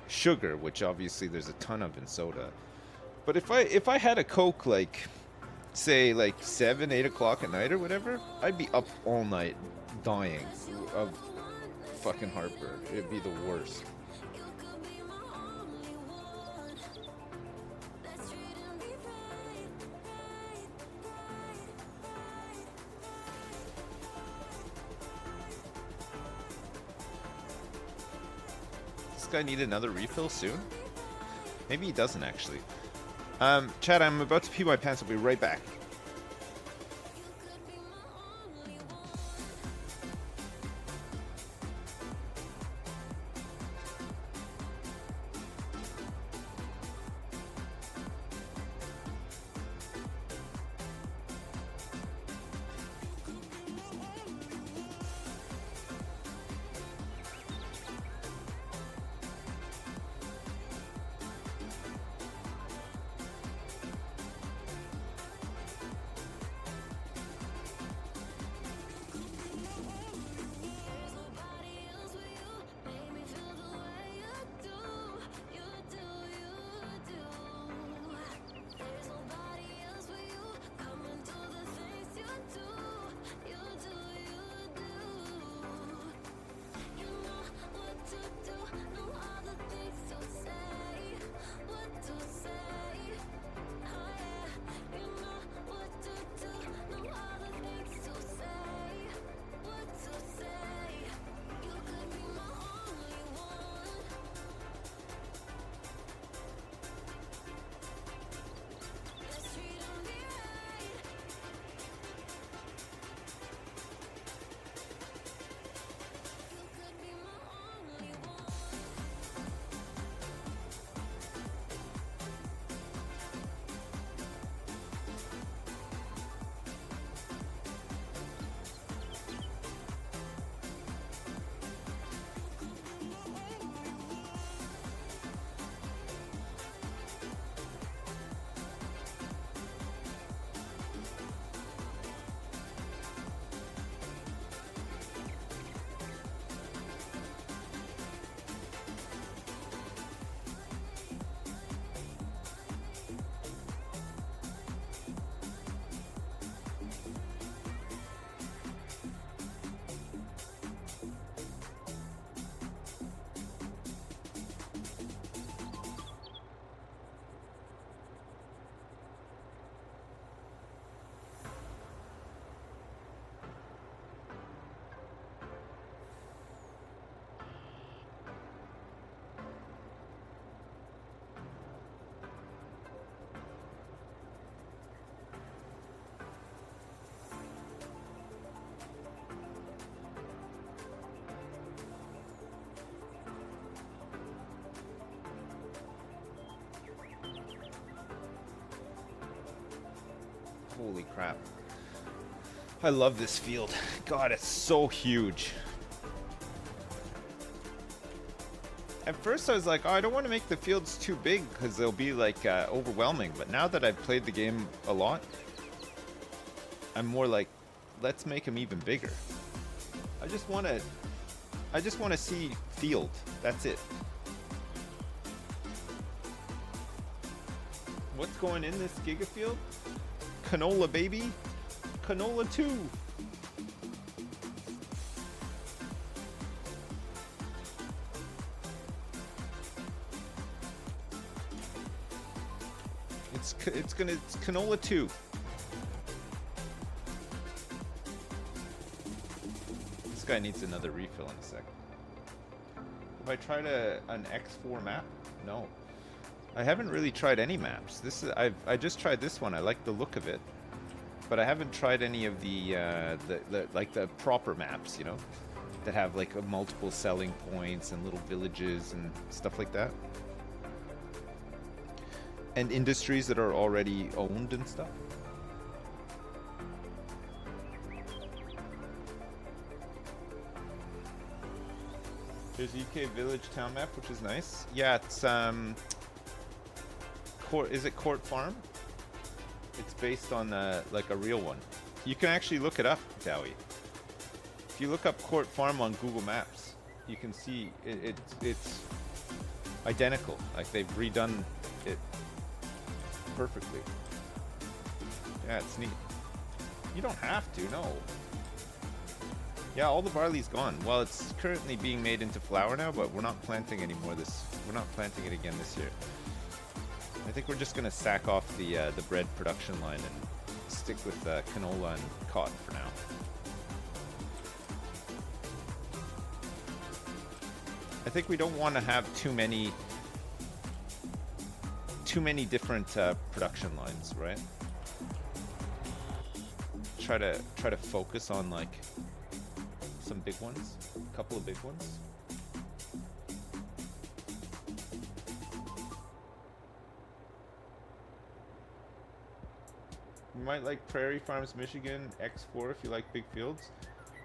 sugar, which obviously there's a ton of in soda. But if I had a Coke like, say like 7, 8 o'clock at night or whatever, I'd be up all night dying of fucking heartburn. It'd be the worst. This guy need another refill soon? Maybe he doesn't actually. Chad, I'm about to pee my pants. I'll be right back. Holy crap. I love this field. God, it's so huge. At first I was like, oh, I don't want to make the fields too big because they'll be like overwhelming. But now that I've played the game a lot, I'm more like, let's make them even bigger. I just want to see field. That's it. What's going in this gigafield? Canola, baby. Canola 2. It's canola 2. This guy needs another refill in a second. Have I tried an X4 map? No. I haven't really tried any maps. I just tried this one. I like the look of it, but I haven't tried any of the proper maps, you know, that have like multiple selling points and little villages and stuff like that, and industries that are already owned and stuff. There's UK village town map, which is nice. Yeah, it's is it Court Farm? It's based on like a real one. You can actually look it up, Dowie. If you look up Court Farm on Google Maps, you can see it's identical. Like they've redone it perfectly. Yeah, it's neat. You don't have to, no. Yeah, all the barley's gone. Well, it's currently being made into flour now, but we're not planting anymore. We're not planting it again this year. I think we're just gonna sack off the bread production line and stick with canola and cotton for now. I think we don't want to have too too many different production lines, right? Try to focus on like some big ones, a couple of big ones. You might like Prairie Farms, Michigan X4 if you like big fields.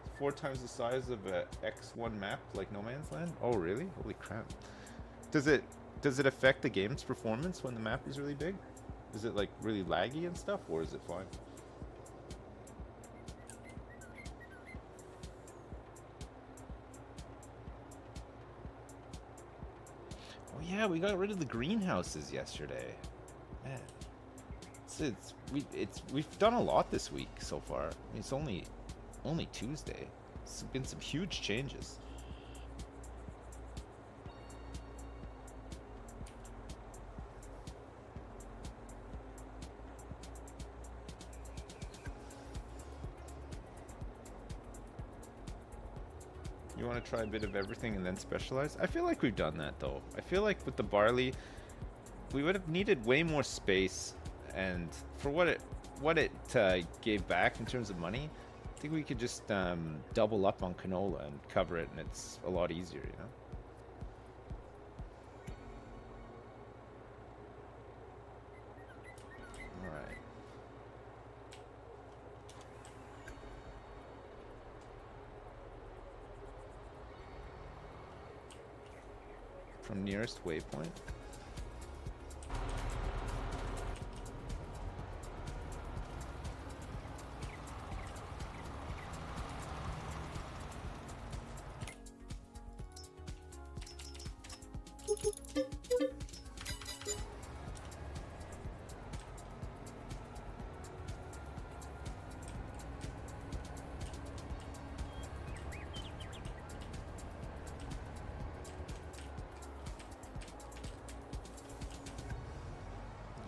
It's 4 times the size of a X1 map, like No Man's Land. Oh, really? Holy crap! Does it affect the game's performance when the map is really big? Is it like really laggy and stuff, or is it fine? Oh yeah, we got rid of the greenhouses yesterday. Man. We've done a lot this week so far. I mean, it's only Tuesday. It's been some huge changes. You want to try a bit of everything and then specialize? I feel like we've done that though. I feel like with the barley, we would have needed way more space. And for what it gave back in terms of money, I think we could just double up on canola and cover it, and it's a lot easier, you know? Alright. From nearest waypoint.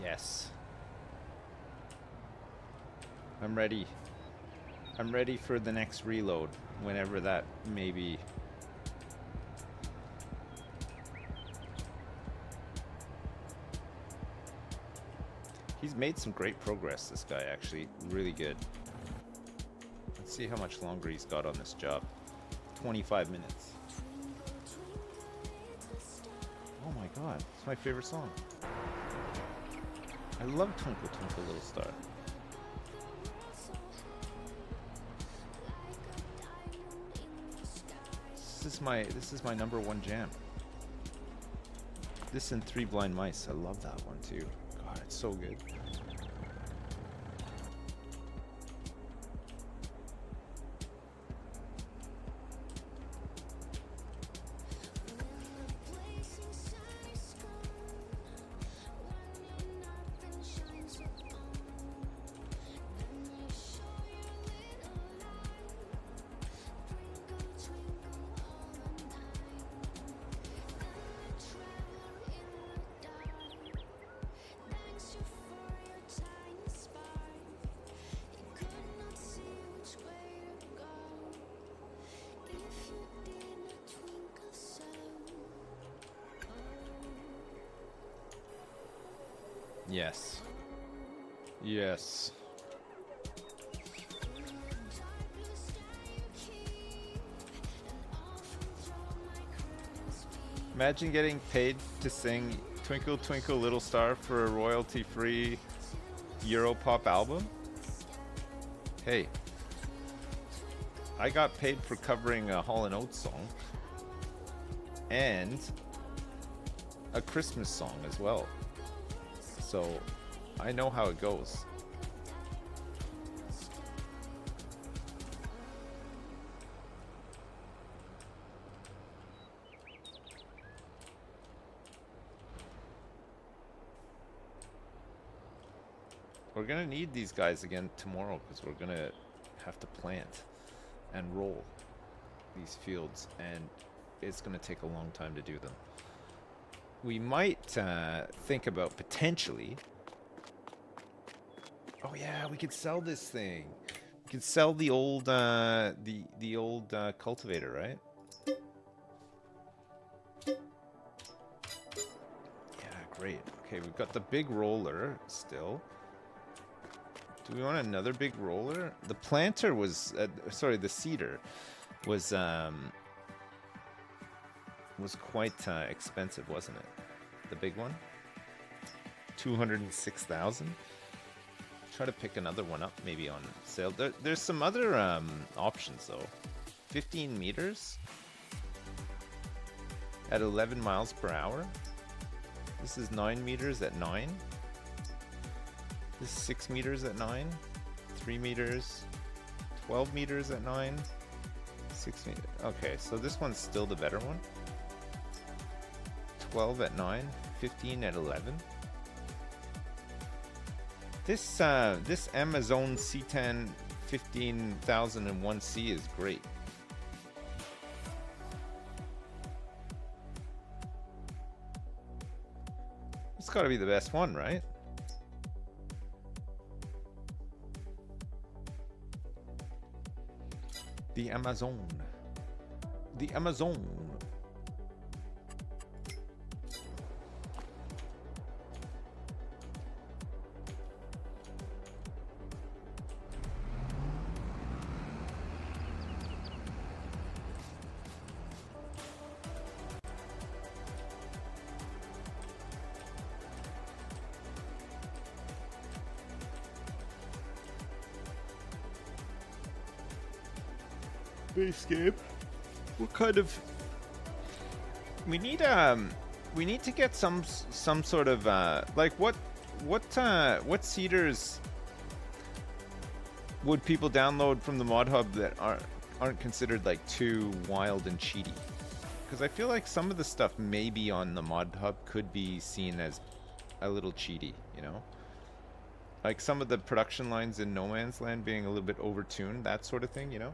Yes. I'm ready. I'm ready for the next reload, whenever that may be. He's made some great progress, this guy, actually. Really good. Let's see how much longer he's got on this job. 25 minutes. Oh my god, it's my favorite song. I love Twinkle Twinkle Little Star. This is my number one jam. This and Three Blind Mice. I love that one too. God, it's so good. Yes. Yes. Imagine getting paid to sing Twinkle Twinkle Little Star for a royalty-free Europop album? Hey. I got paid for covering a Hall & Oates song. And a Christmas song as well. So, I know how it goes. We're gonna need these guys again tomorrow because we're gonna have to plant and roll these fields, and it's gonna take a long time to do them. We might think about potentially. Oh yeah, we could sell this thing. We could sell the old the old cultivator, right? Yeah, great. Okay, we've got the big roller still. Do we want another big roller? The planter was, sorry, the cedar was quite expensive, wasn't it? The big one, 206,000. Try to pick another one up, maybe on sale. There's some other options though. 15 meters at 11 miles per hour. This is 9 meters at 9. This is 6 meters at 9. 3 meters. 12 meters at 9. 6 meters. Okay, so this one's still the better one. 12 at 9. 15 at 11. This Amazon C10 15001C is great. It's got to be the best one, right? The Amazon. The Amazon. Base game. What kind of? We need to get some sort of like what seeders would people download from the mod hub that aren't considered like too wild and cheaty? Because I feel like some of the stuff maybe on the mod hub could be seen as a little cheaty, you know? Like some of the production lines in No Man's Land being a little bit overtuned, that sort of thing, you know?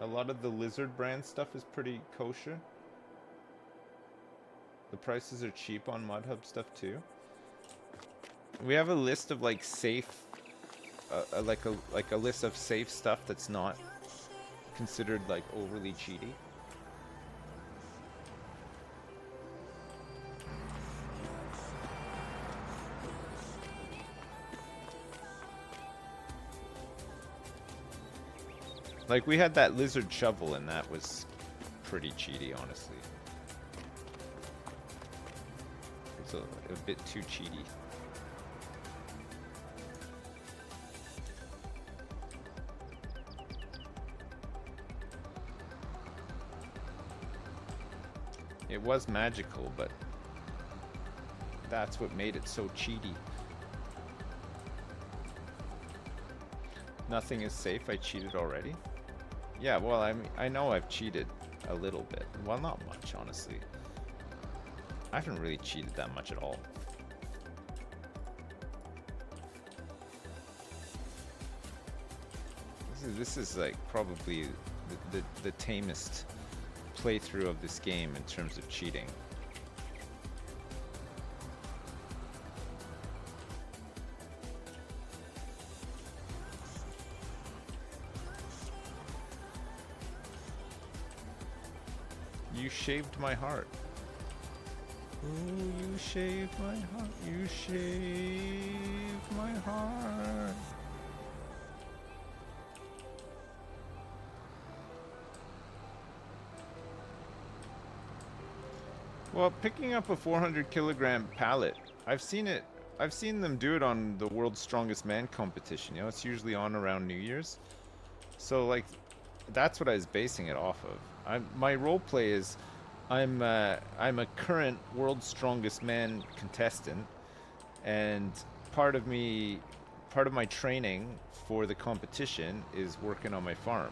A lot of the Lizard brand stuff is pretty kosher. The prices are cheap on ModHub stuff too. We have a list of like safe, like a list of safe stuff that's not considered like overly cheaty. Like, we had that lizard shovel, and that was pretty cheaty, honestly. It's a bit too cheaty. It was magical, but that's what made it so cheaty. Nothing is safe. I cheated already. Yeah, well, I know I've cheated a little bit. Well, not much, honestly. I haven't really cheated that much at all. This is like probably the tamest playthrough of this game in terms of cheating. You shaved my heart. Oh, you shaved my heart. You shaved my heart. Well, picking up a 400 kilogram pallet, I've seen them do it on the World's Strongest Man competition. You know, it's usually on around New Year's. So like, that's what I was basing it off of. My role play is I'm a current World's Strongest Man contestant, and part of my training for the competition is working on my farm.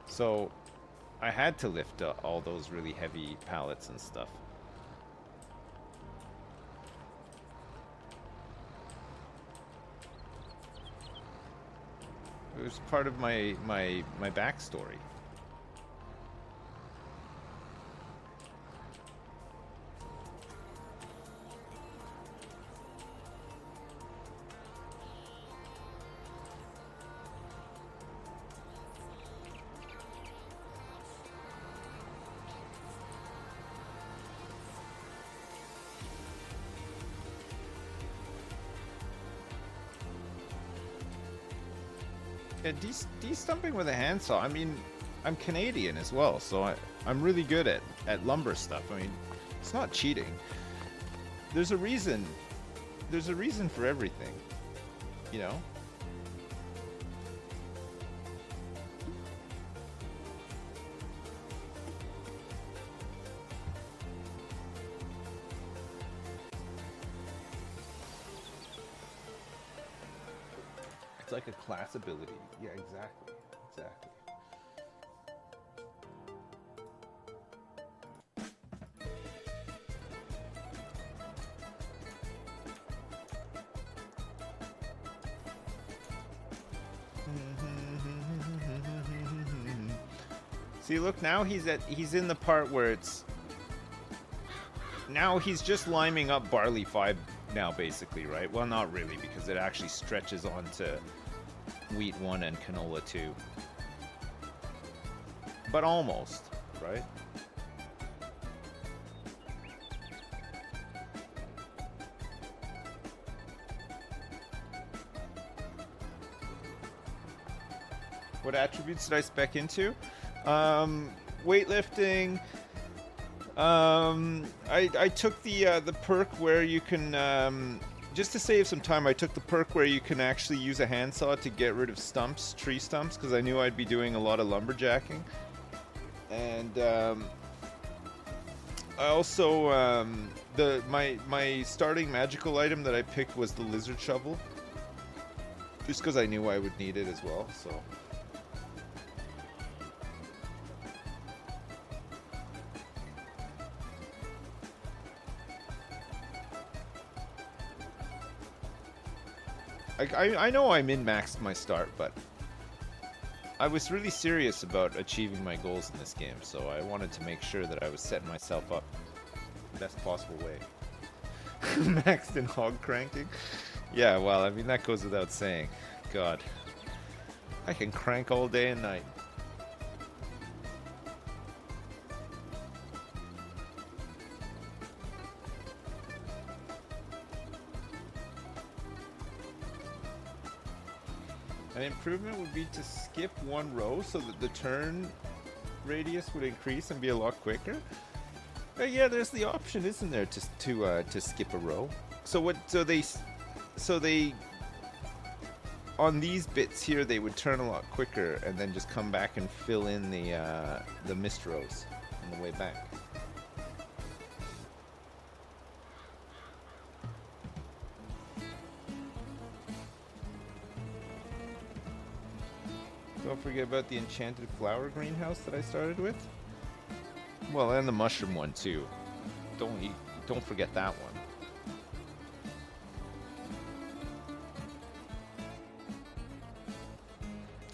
So I had to lift all those really heavy pallets and stuff. It was part of my backstory. Yeah, de-stumping with a handsaw. I mean, I'm Canadian as well, so I'm really good at lumber stuff. I mean, it's not cheating. There's a reason. There's a reason for everything, you know? It's like a class ability. Yeah, exactly. Exactly. See, look, now he's in the part where it's now he's just liming up barley 5 now, basically, right? Well, not really, because it actually stretches onto wheat 1 and canola 2. But almost, right? What attributes did I spec into? Weightlifting. I took the perk where you can just to save some time. I took the perk where you can actually use a handsaw to get rid of stumps, tree stumps, because I knew I'd be doing a lot of lumberjacking. And I also my starting magical item that I picked was the lizard shovel, just because I knew I would need it as well. So. I know I min-maxed my start, but I was really serious about achieving my goals in this game, so I wanted to make sure that I was setting myself up the best possible way. Maxed in hog cranking? Yeah, well, I mean, that goes without saying. God. I can crank all day and night. An improvement would be to skip one row so that the turn radius would increase and be a lot quicker. Yeah, there's the option, isn't there, to skip a row? So they on these bits here they would turn a lot quicker and then just come back and fill in the missed rows on the way back. Don't forget about the enchanted flower greenhouse that I started with. Well, and the mushroom one too. Don't forget that one.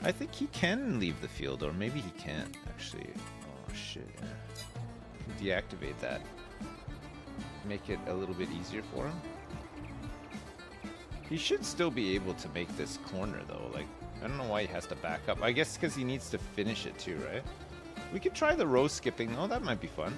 I think he can leave the field, or maybe he can't actually. Oh shit! Yeah. Deactivate that. Make it a little bit easier for him. He should still be able to make this corner though. Like, I don't know why he has to back up. I guess because he needs to finish it too, right? We could try the row skipping. Oh, that might be fun.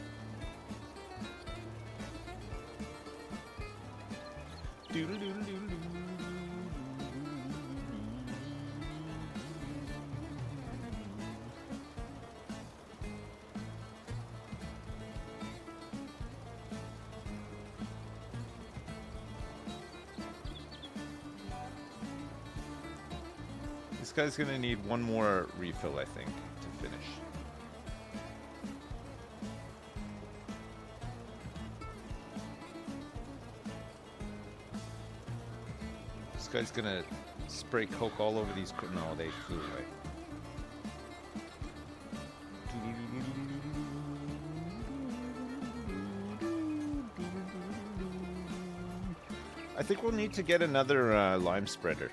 This guy's gonna need one more refill, I think, to finish. This guy's gonna spray Coke all over these. No, they flew away. I think we'll need to get another lime spreader.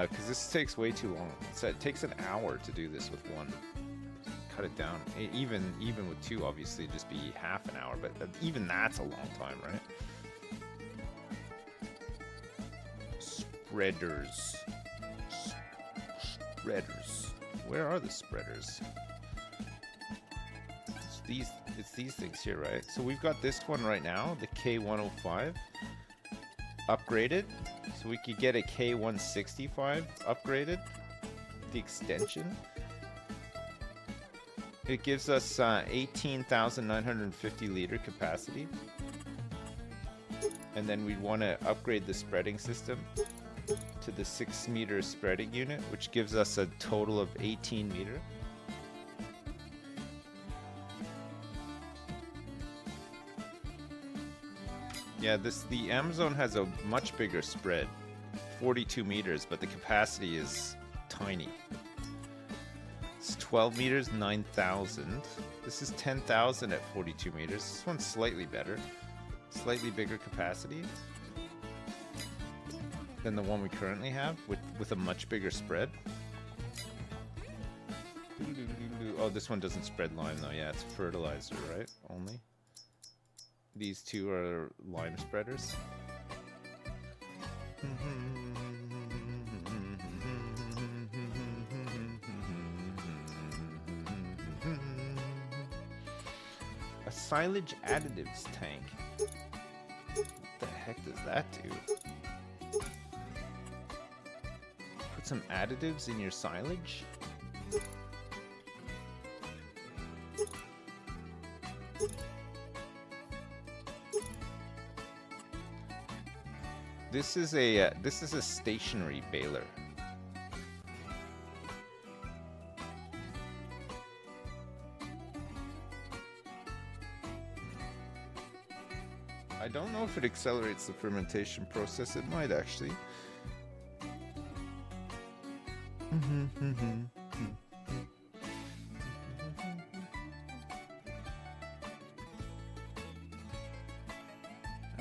Because this takes way too long. So it takes an hour to do this with one. Cut it down. Even with two, obviously, it'd just be half an hour. But even that's a long time, right? Spreaders. Spreaders. Where are the spreaders? It's these things here, right? So we've got this one right now, the K105. Upgraded. So So we could get a K165 upgraded, the extension. It gives us 18,950 liter capacity. And then we'd want to upgrade the spreading system to the 6 meter spreading unit, which gives us a total of 18 meter. Yeah, the Amazon has a much bigger spread, 42 meters, but the capacity is tiny. It's 12 meters, 9,000. This is 10,000 at 42 meters. This one's slightly better, slightly bigger capacity than the one we currently have, with a much bigger spread. Oh, this one doesn't spread lime though. Yeah, it's fertilizer, right? Only. These two are lime spreaders. A silage additives tank. What the heck does that do? Put some additives in your silage? This is a stationary baler. I don't know if it accelerates the fermentation process. It might actually.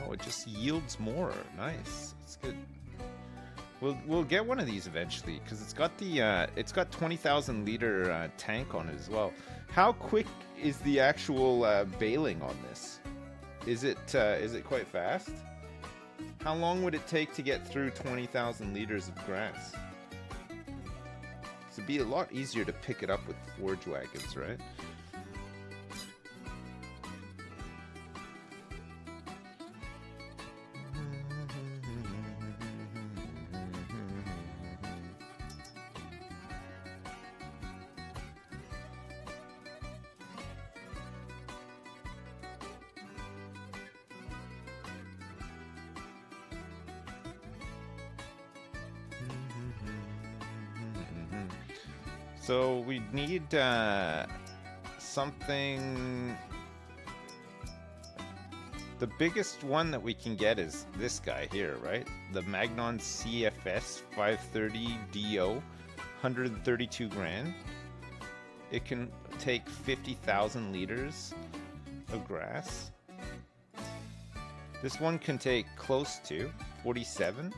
Oh, it just yields more. Nice. It's good. We'll get one of these eventually because it's got the 20,000 liter tank on it as well. How quick is the actual baling on this? Is it quite fast? How long would it take to get through 20,000 liters of grass? It'd be a lot easier to pick it up with forge wagons, right? So we need something. The biggest one that we can get is this guy here, right? The Magnon CFS 530DO, 132 grand. It can take 50,000 liters of grass. This one can take close to 47.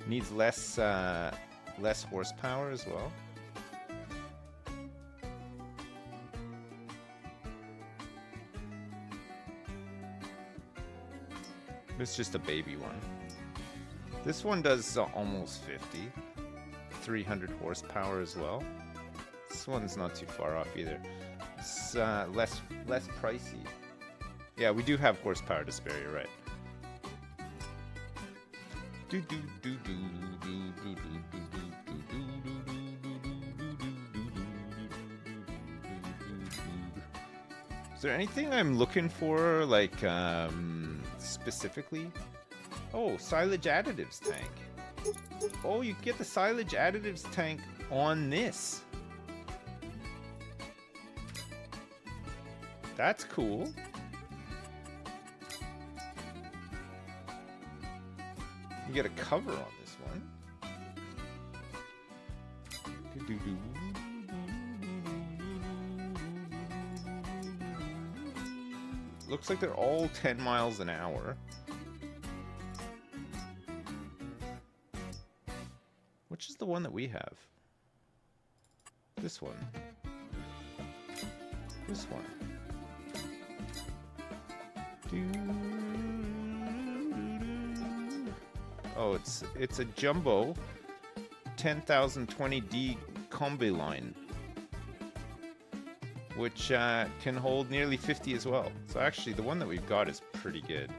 Needs less horsepower as well. It's just a baby one. This one does almost 50. 300 horsepower as well. This one's not too far off either. It's less pricey. Yeah, we do have horsepower to spare, you're right. Is there anything I'm looking for, like, specifically? Oh, silage additives tank. Oh, you get the silage additives tank on this. That's cool. You get a cover on this one. Looks like they're all 10 miles an hour. Which is the one that we have? This one. This one. Oh, it's a jumbo 10,020D combi line, which can hold nearly 50 as well. So actually, the one that we've got is pretty good.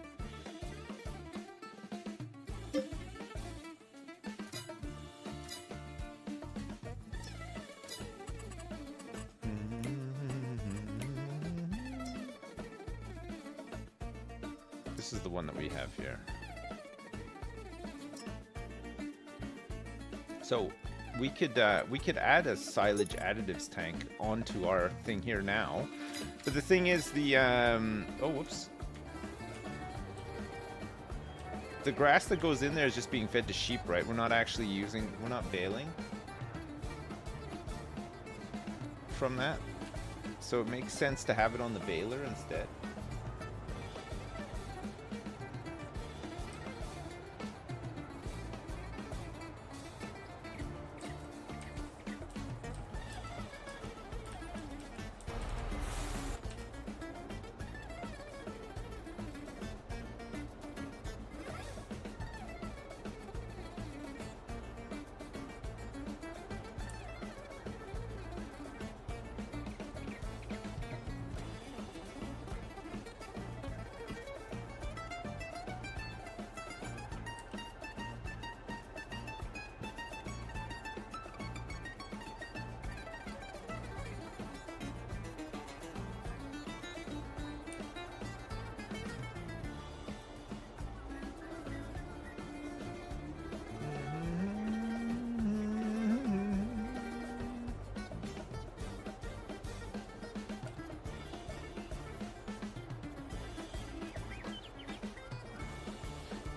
This is the one that we have here. So we could add a silage additives tank onto our thing here now. But the thing is the oh whoops. The grass that goes in there is just being fed to sheep, right? We're not baling from that. So it makes sense to have it on the baler instead.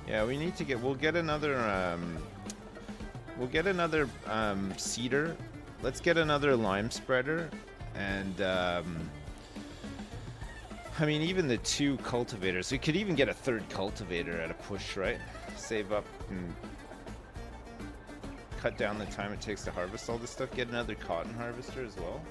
Yeah, we need to get. We'll get another seeder. Let's get another lime spreader, and I mean even the 2 cultivators. We could even get a 3rd cultivator at a push, right? Save up and cut down the time it takes to harvest all this stuff. Get another cotton harvester as well.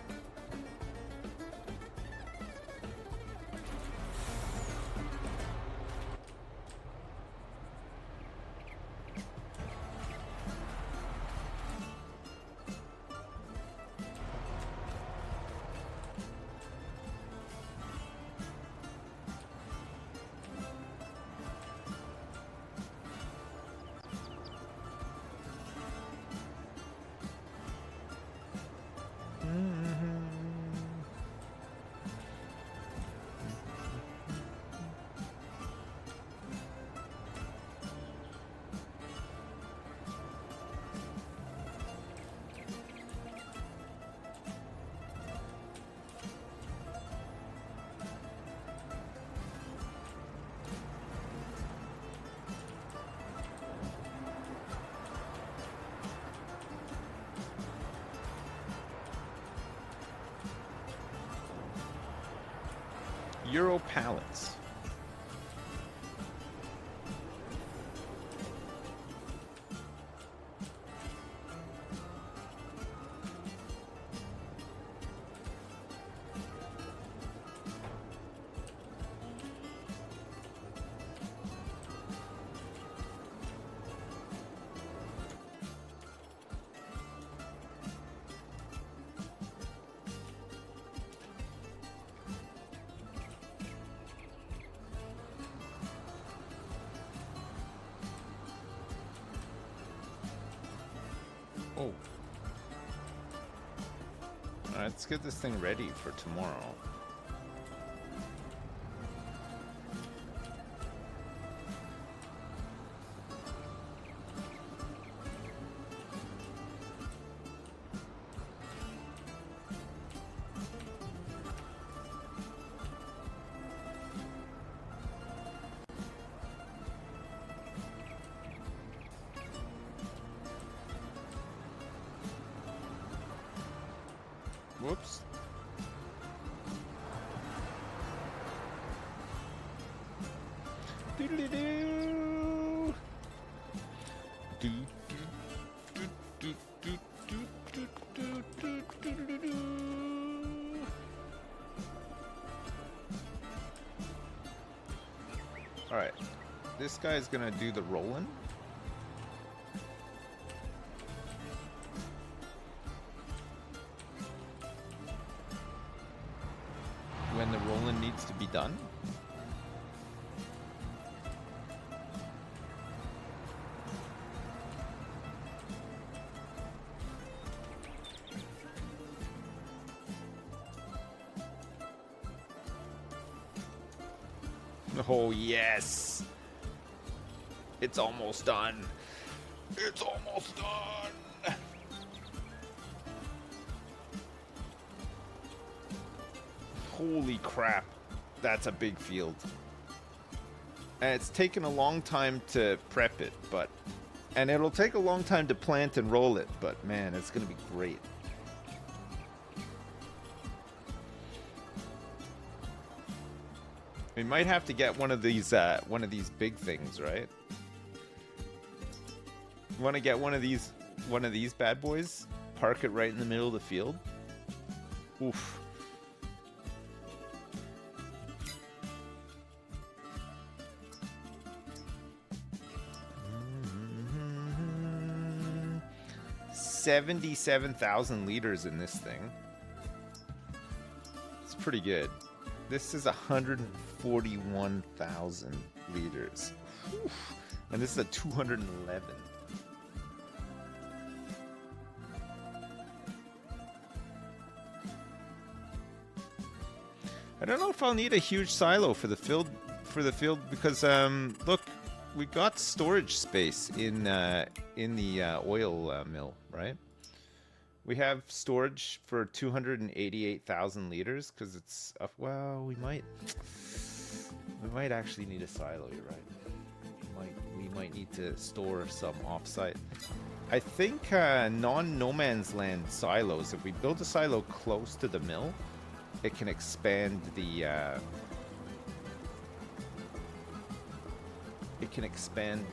Euro pallets. Oh. Alright, let's get this thing ready for tomorrow. Whoops. Doodly-doo. All right, this guy's gonna do the rolling. When the rolling needs to be done. Oh, yes. It's almost done. It's almost done. Holy crap. That's a big field. And it's taken a long time to prep it, and it'll take a long time to plant and roll it, but man, it's gonna be great. We might have to get one of these big things, right? Want to get one of these bad boys? Park it right in the middle of the field. Oof. Mm-hmm. 77,000 liters in this thing. It's pretty good. This is 141,000 liters. Whew. And this is a 211. I don't know if I'll need a huge silo for the field because look, we got storage space in the oil mill, right? We have storage for 288,000 liters because it's well, we might actually need a silo. You're right. We might need to store some offsite. I think non-no man's land silos. If we build a silo close to the mill, it can expand the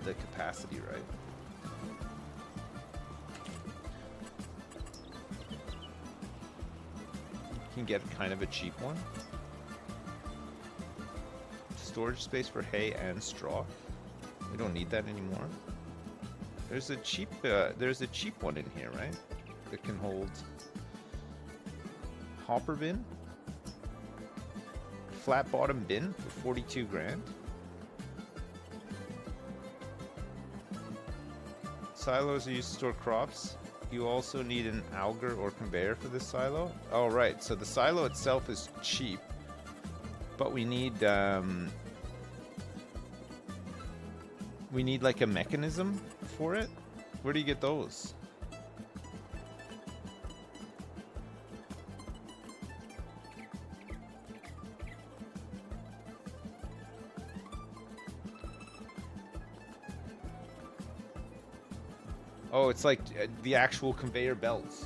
capacity, right? You can get kind of a cheap one. Storage space for hay and straw. We don't need that anymore. There's a cheap one in here, right? That can hold hopper bin. Flat bottom bin for 42 grand. Silos are used to store crops. You also need an auger or conveyor for this silo. Oh, right. So the silo itself is cheap, but we need like a mechanism for it. Where do you get those? Oh, it's like the actual conveyor belts.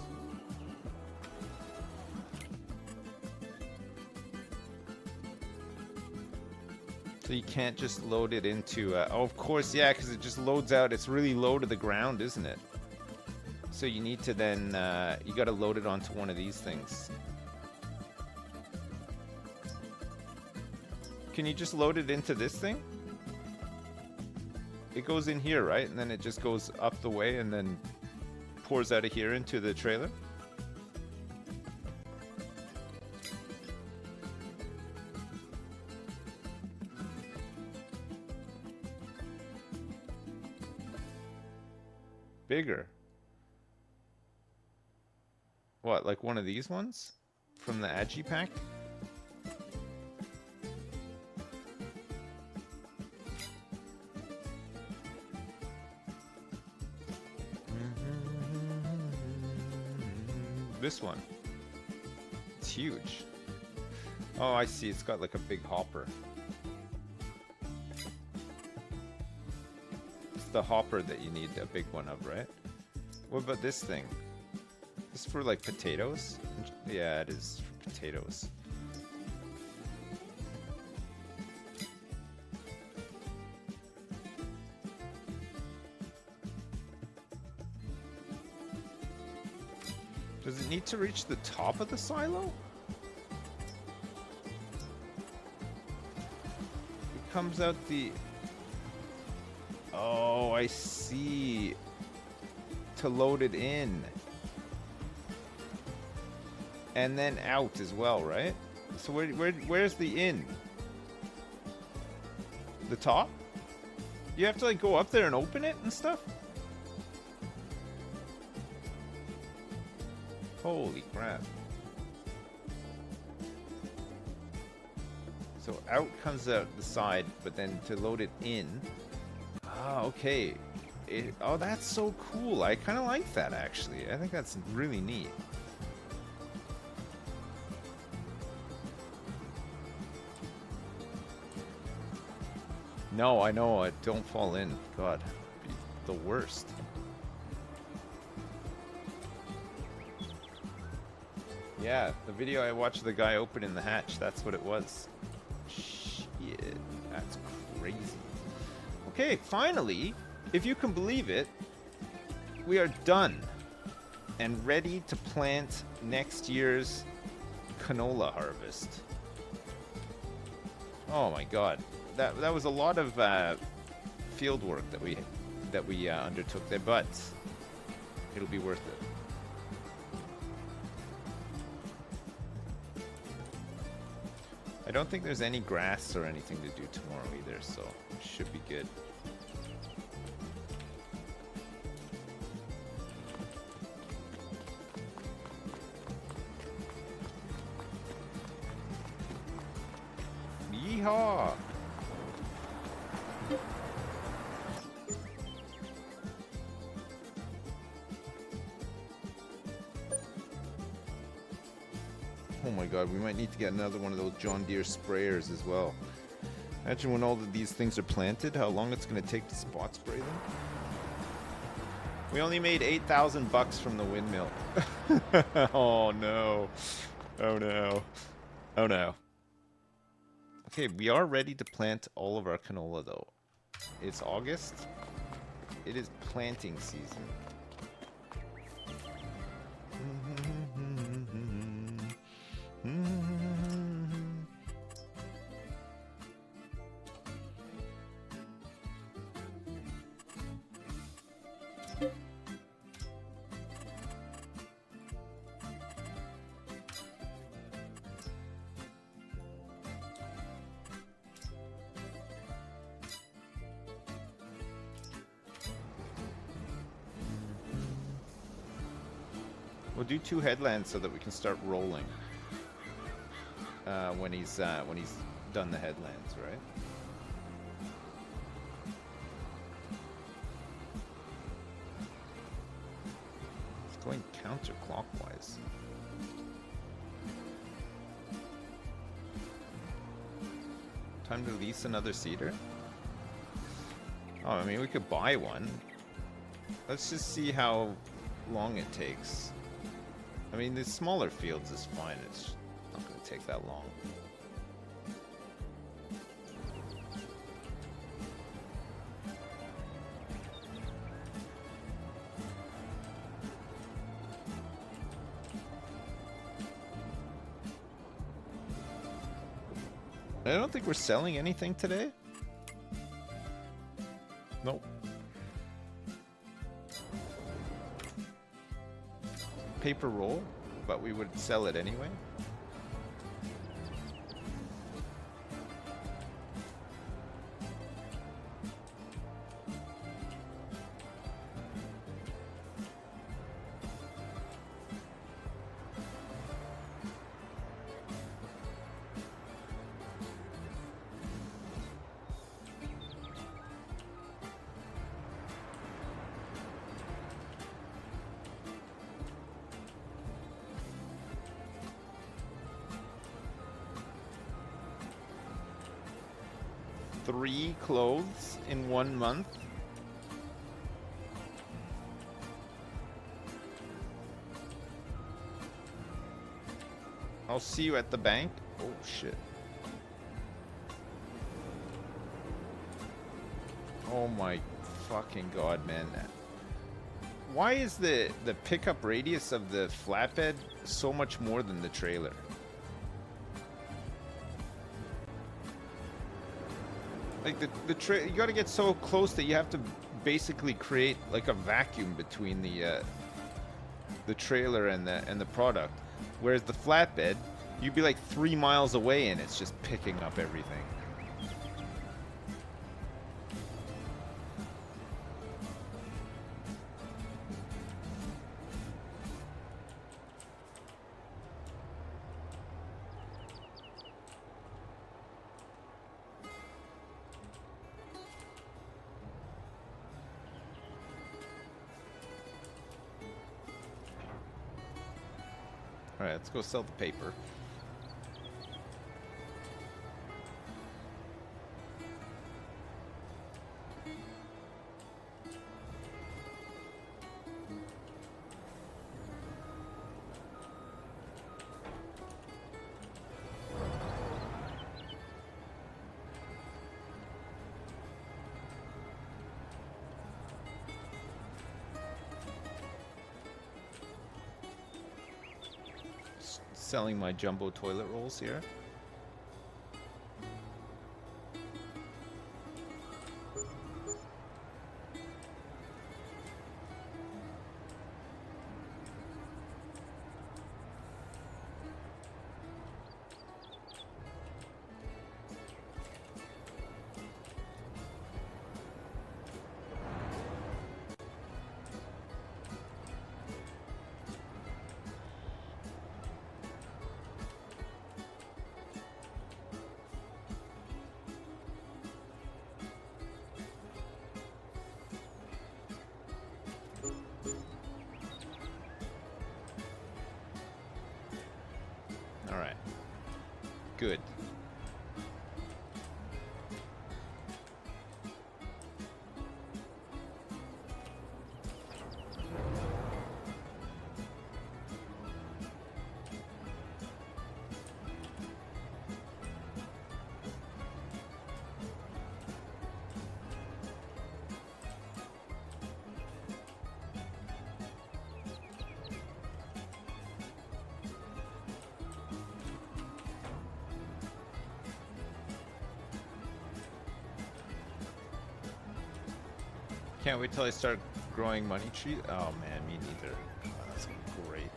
So you can't just load it into... oh, of course, yeah, because it just loads out. It's really low to the ground, isn't it? So you need to then... you got to load it onto one of these things. Can you just load it into this thing? It goes in here, right? And then it just goes up the way and then pours out of here into the trailer? Bigger. What, like one of these ones? From the Agi pack? This one. It's huge. Oh, I see. It's got like a big hopper. It's the hopper that you need a big one of, right? What about this thing? This is for like potatoes? Yeah, it is for potatoes. Does it need to reach the top of the silo? It comes out the... Oh, I see. To load it in. And then out as well, right? So where's the in? The top? You have to like go up there and open it and stuff? Holy crap. So out comes out the side, but then to load it in... Ah, okay. Oh, that's so cool. I kind of like that, actually. I think that's really neat. No, I know. Don't fall in. God, be the worst. Yeah, the video I watched the guy opening the hatch, that's what it was. Shit, that's crazy. Okay, finally, if you can believe it, we are done and ready to plant next year's canola harvest. Oh my god. That was a lot of field work that we undertook there, but it'll be worth it. I don't think there's any grass or anything to do tomorrow either, so it should be good. Yeehaw! Oh my god, we might need to get another one of those John Deere sprayers as well. Imagine when all of these things are planted, how long it's going to take to spot spray them. We only made 8,000 bucks from the windmill. Oh no. Oh no. Oh no. Okay, we are ready to plant all of our canola though. It's August. It is planting season. We'll do 2 headlands so that we can start rolling when he's done the headlands, right? It's going counterclockwise. Time to lease another seeder? Oh, I mean, we could buy one. Let's just see how long it takes. I mean, the smaller fields is fine. It's not going to take that long. I don't think we're selling anything today. Nope. Paper roll, but we would sell it anyway. Three clothes in 1 month. I'll see you at the bank. Oh shit. Oh my fucking god, man. Why is the pickup radius of the flatbed so much more than the trailer? Like the you gotta get so close that you have to basically create like a vacuum between the trailer and the product. Whereas the flatbed, you'd be like 3 miles away and it's just picking up everything. Alright, let's go sell the paper. Selling my jumbo toilet rolls here. Alright. Good. Can't wait till I start growing money trees. Oh man, me neither. Oh, that's gonna be great.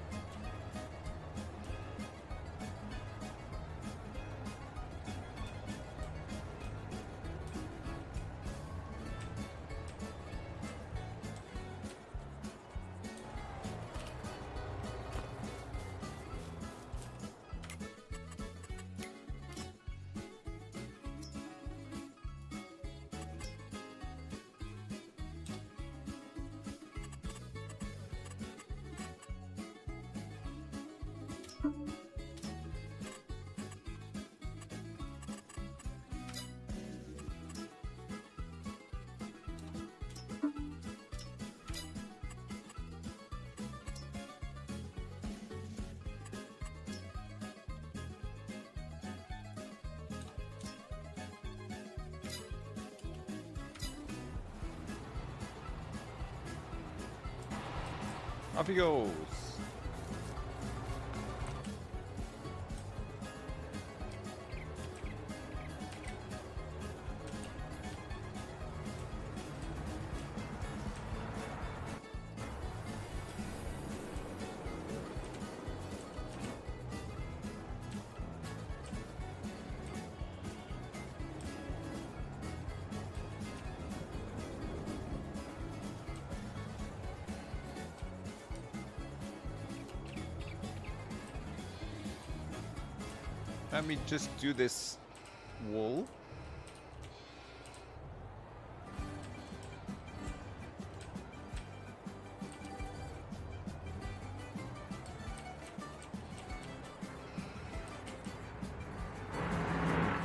Off he goes. Let me just do this wool.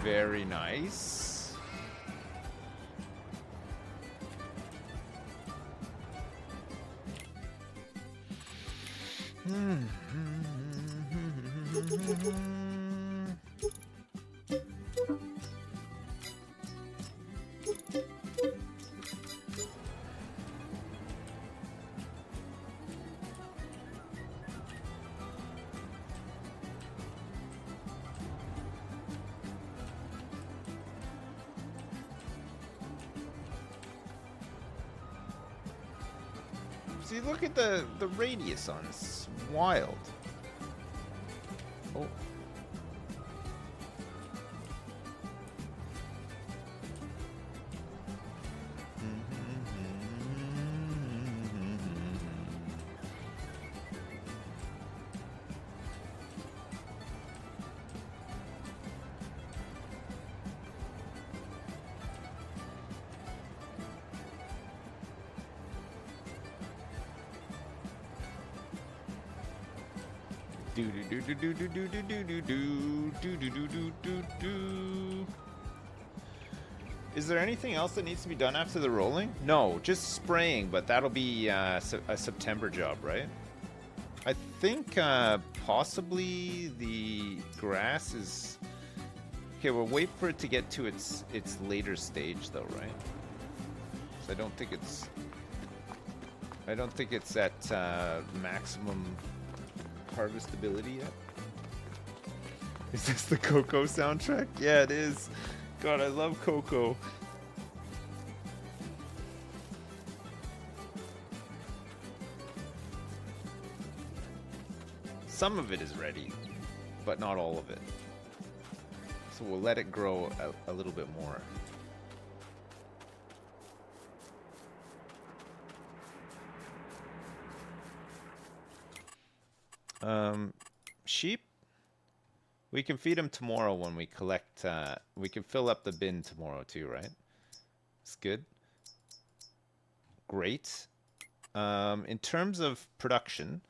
Very nice. See, look at the radius on this. It's wild. Oh. Is there anything else that needs to be done after the rolling? No, just spraying, but that'll be a September job, right? I think possibly the grass is... Okay, we'll wait for it to get to its later stage though, right? So I don't think it's at maximum harvestability yet. Is this the Coco soundtrack? Yeah, it is. God, I love Coco. Some of it is ready, but not all of it. So we'll let it grow a little bit more. Sheep? We can feed them tomorrow when we collect, we can fill up the bin tomorrow too, right? It's good. Great. In terms of production,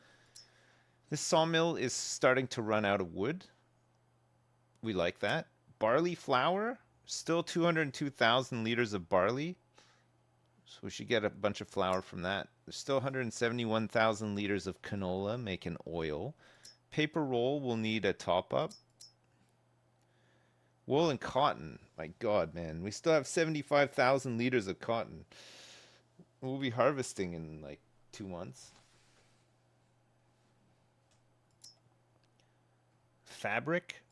this sawmill is starting to run out of wood. We like that. Barley flour, still 202,000 liters of barley. So we should get a bunch of flour from that. There's still 171,000 liters of canola making oil. Paper roll will need a top up. Wool and cotton. My God, man. We still have 75,000 liters of cotton. We'll be harvesting in like 2 months. Fabric.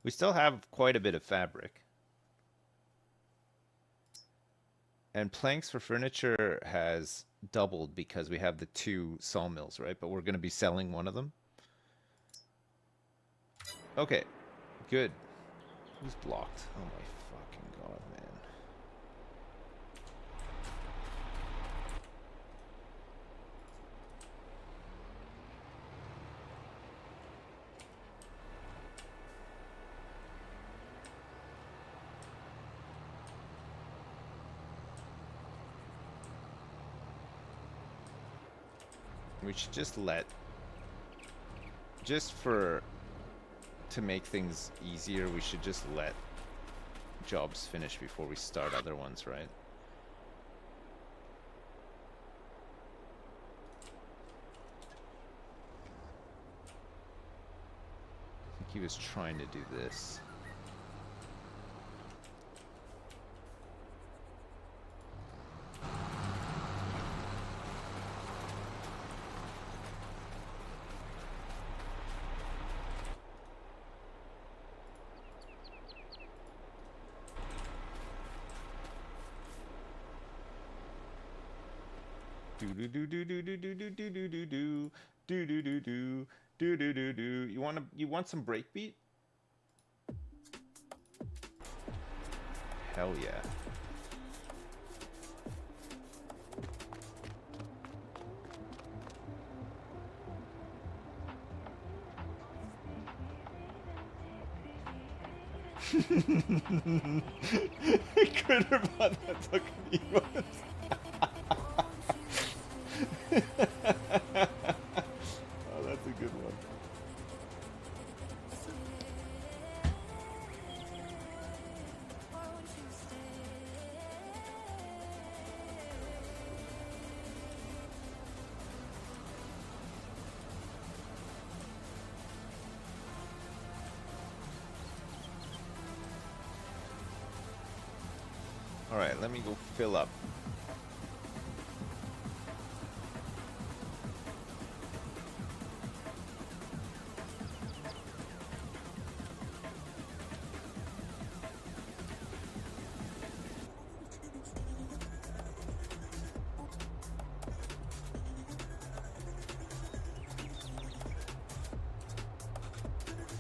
We still have quite a bit of fabric. And planks for furniture has doubled because we have the 2 sawmills, right? But we're going to be selling one of them. Okay, good. Who's blocked? Oh my fucking God, man. We should just to make things easier, we should just let jobs finish before we start other ones, right? I think he was trying to do this. You want some breakbeat? Hell yeah. Critterbot, that's fucking evil. Oh, that's a good one. All right, let me go fill up.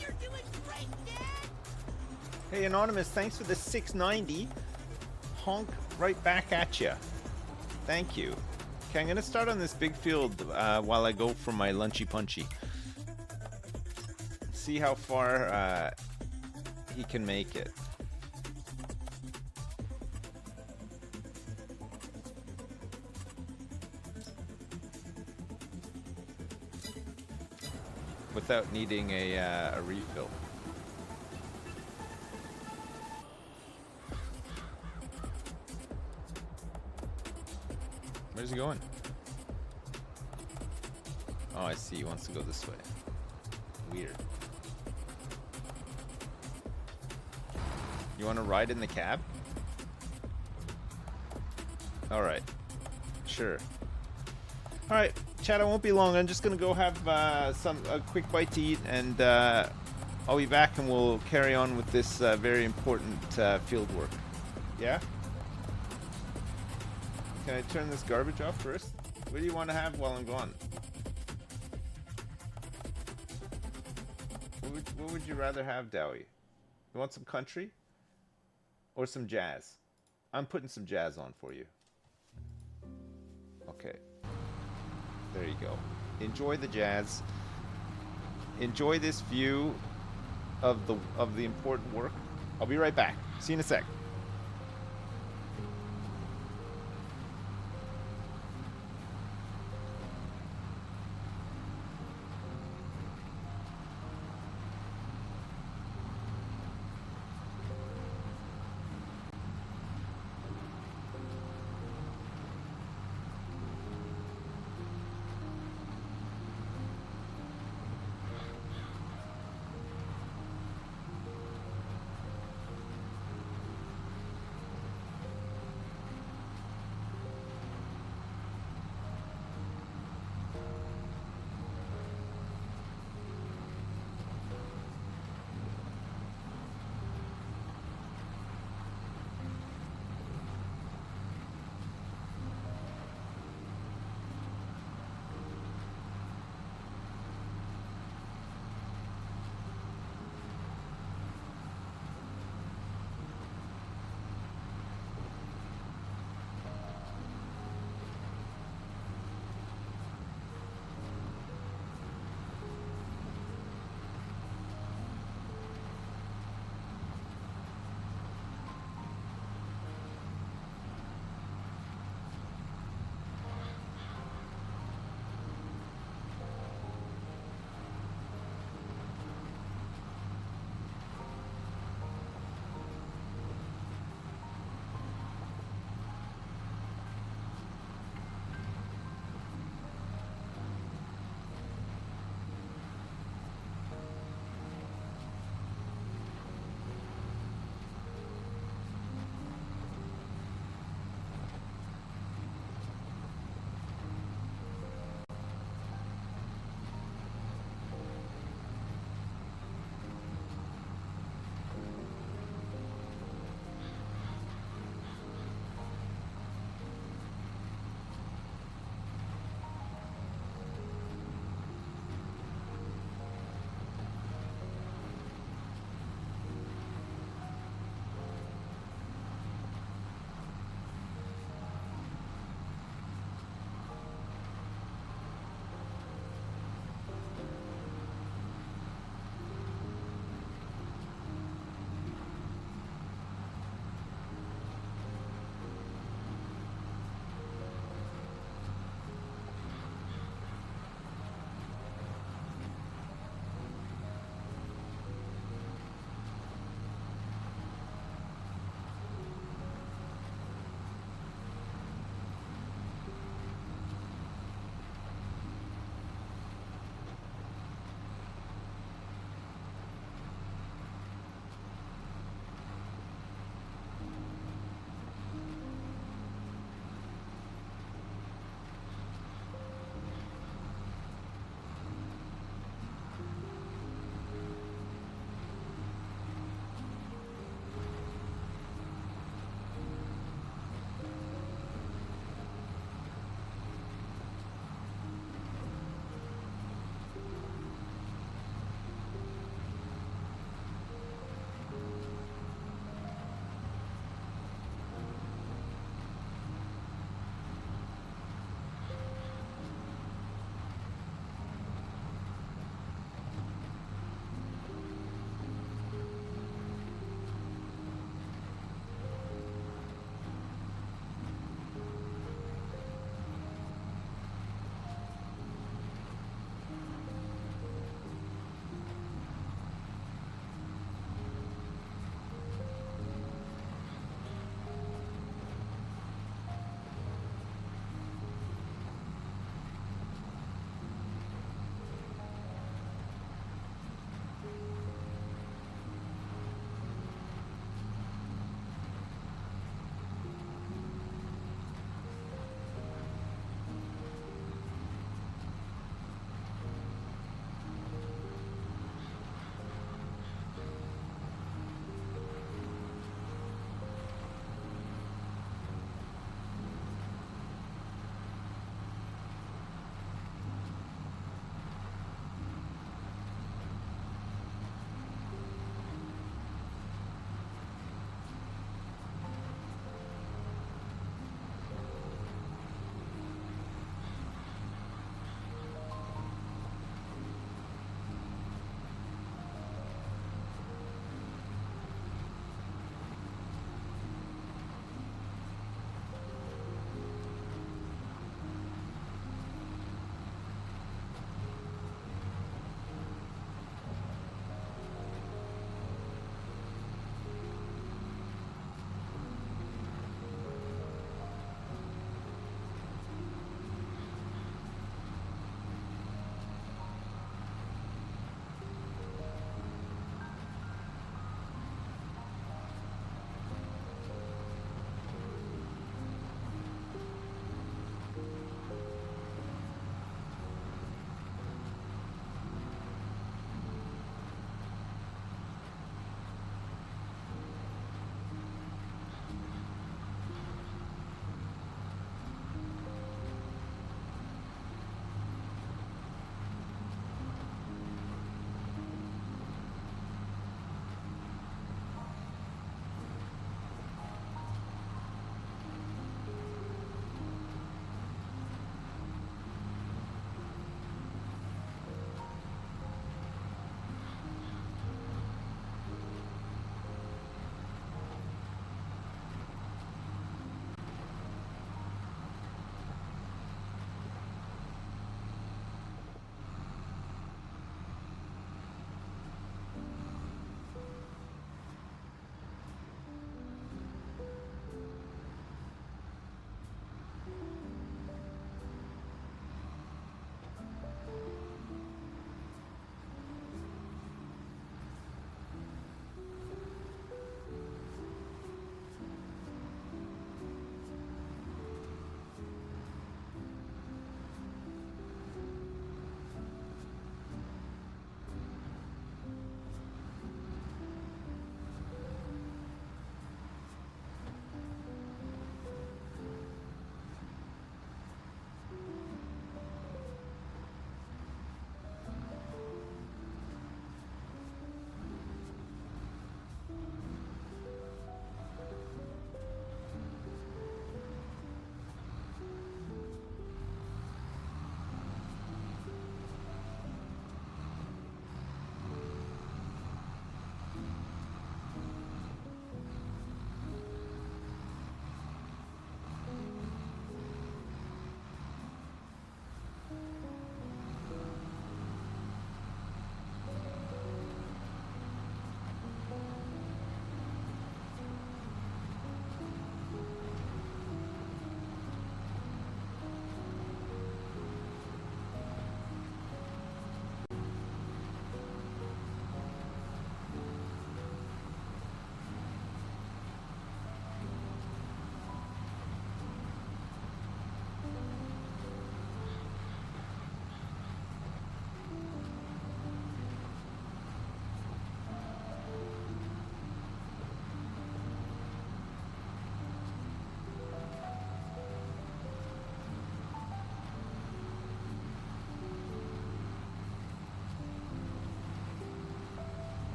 You're doing great, Dad! Hey, Anonymous, thanks for the 690. Honk right back at you. Thank you. Okay, I'm going to start on this big field while I go for my lunchy punchy. See how far he can make it. without needing a refill. Where's he going? Oh, I see. He wants to go this way. Weird. You want to ride in the cab? Alright. Sure. Alright, Chad, I won't be long. I'm just going to go have a quick bite to eat, and I'll be back and we'll carry on with this very important field work. Yeah? Can I turn this garbage off first? What do you want to have while I'm gone? What would you rather have, Dowie? You want some country? Or some jazz? I'm putting some jazz on for you. Okay. There you go. Enjoy the jazz. Enjoy this view of the important work. I'll be right back. See you in a sec.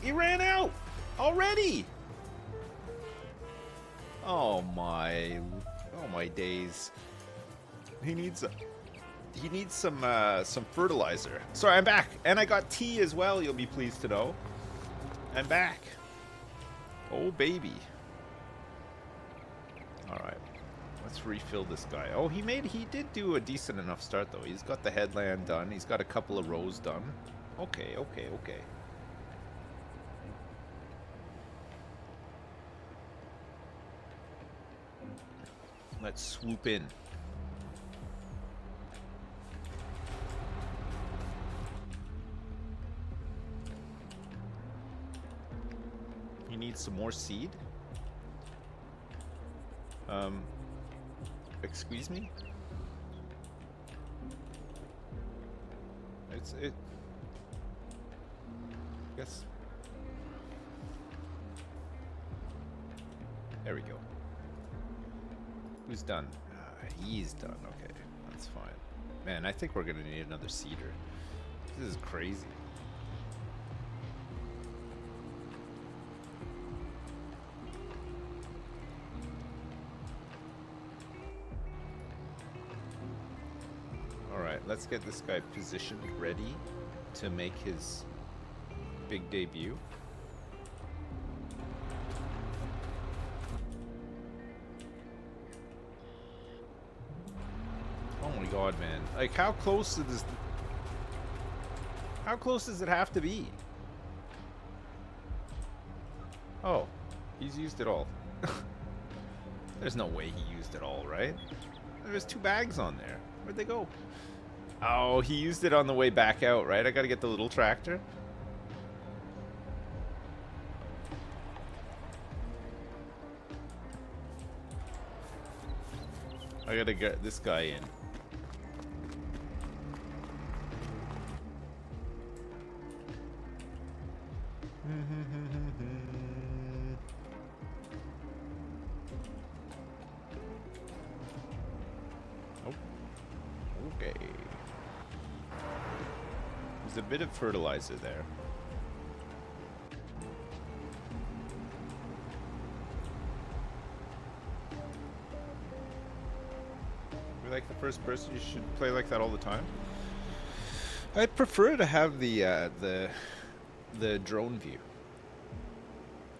He ran out already. Oh my days. He needs some fertilizer. Sorry, I'm back, and I got tea as well. You'll be pleased to know. I'm back. Oh baby. All right, let's refill this guy. Oh, he did do a decent enough start though. He's got the headland done. He's got a couple of rows done. Okay. Let's swoop in. He needs some more seed. Excuse me? Yes. There we go. Who's done? He's done. Okay, that's fine. Man, I think we're gonna need another seeder. This is crazy. Alright, let's get this guy positioned, ready to make his big debut. Oh my god, man. Like, how close does it have to be? Oh, he's used it all. There's no way he used it all, right? There's 2 bags on there. Where'd they go? Oh, he used it on the way back out, right? I gotta get the little tractor. I gotta get this guy in. Oh. Okay. There's a bit of fertilizer there. You're like the first person. You should play like that all the time. I'd prefer to have the drone view.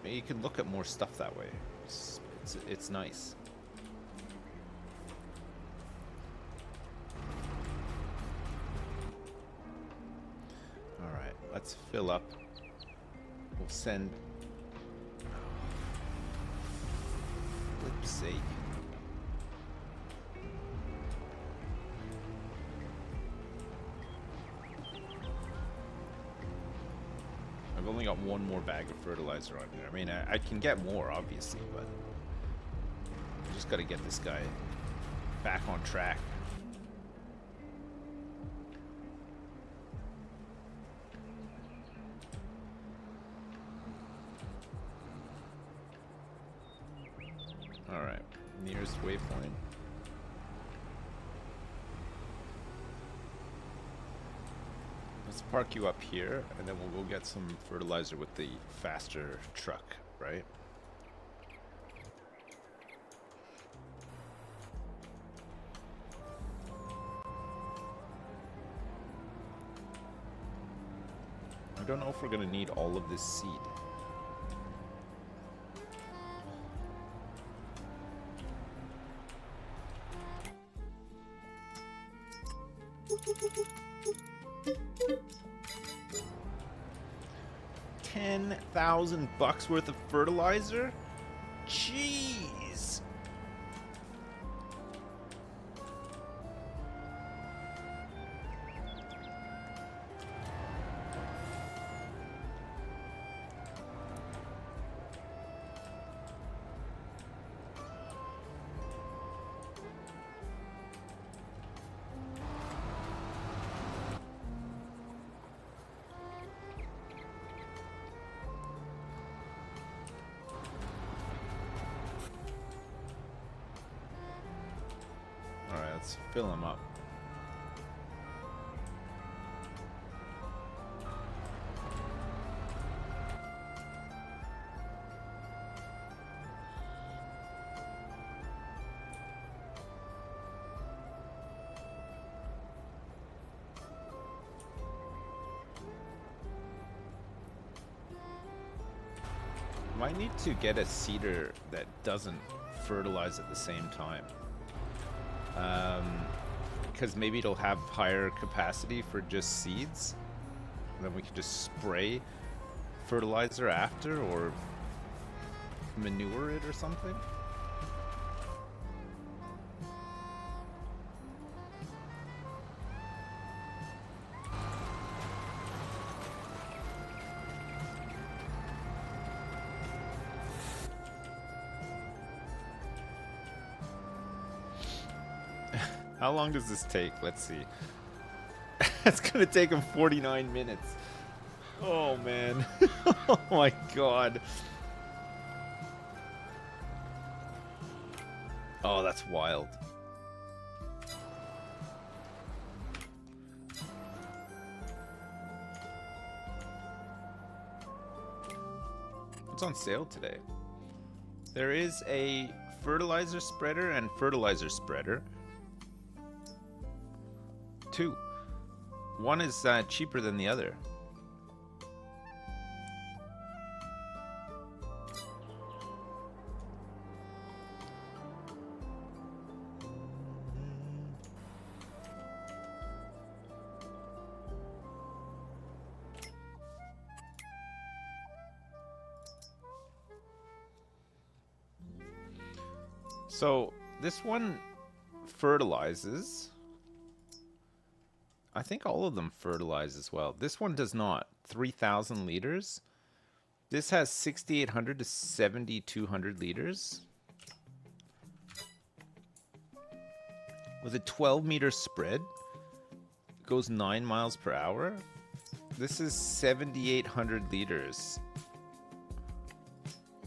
You can look at more stuff that way. It's nice. All right, let's fill up. We'll send. Flip's sake. I've only got one more bag of fertilizer on here. I mean, I can get more, obviously, but I just got to get this guy back on track. All right, nearest waypoint. Let's park you up here, and then we'll go get some fertilizer with the faster truck, right? I don't know if we're going to need all of this seed. $10,000 worth of fertilizer? Jeez. Let's fill them up. Might need to get a seeder that doesn't fertilize at the same time. Because maybe it'll have higher capacity for just seeds. And then we can just spray fertilizer after or manure it or something. How long does this take? Let's see. It's gonna take him 49 minutes. Oh man. Oh my god. Oh, that's wild. What's on sale today? There is a fertilizer spreader and fertilizer spreader. Two. One is cheaper than the other. So this one fertilizes. I think all of them fertilize as well. This one does not. 3,000 liters. This has 6,800 to 7,200 liters. With a 12-meter spread. Goes 9 miles per hour. This is 7,800 liters.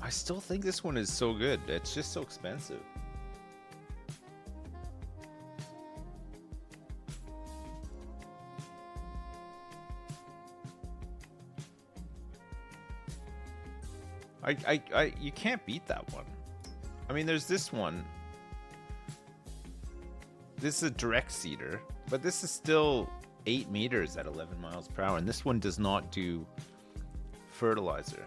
I still think this one is so good. It's just so expensive. You can't beat that one. I mean, there's this one. This is a direct seeder, but this is still 8 meters at 11 miles per hour, and this one does not do fertilizer.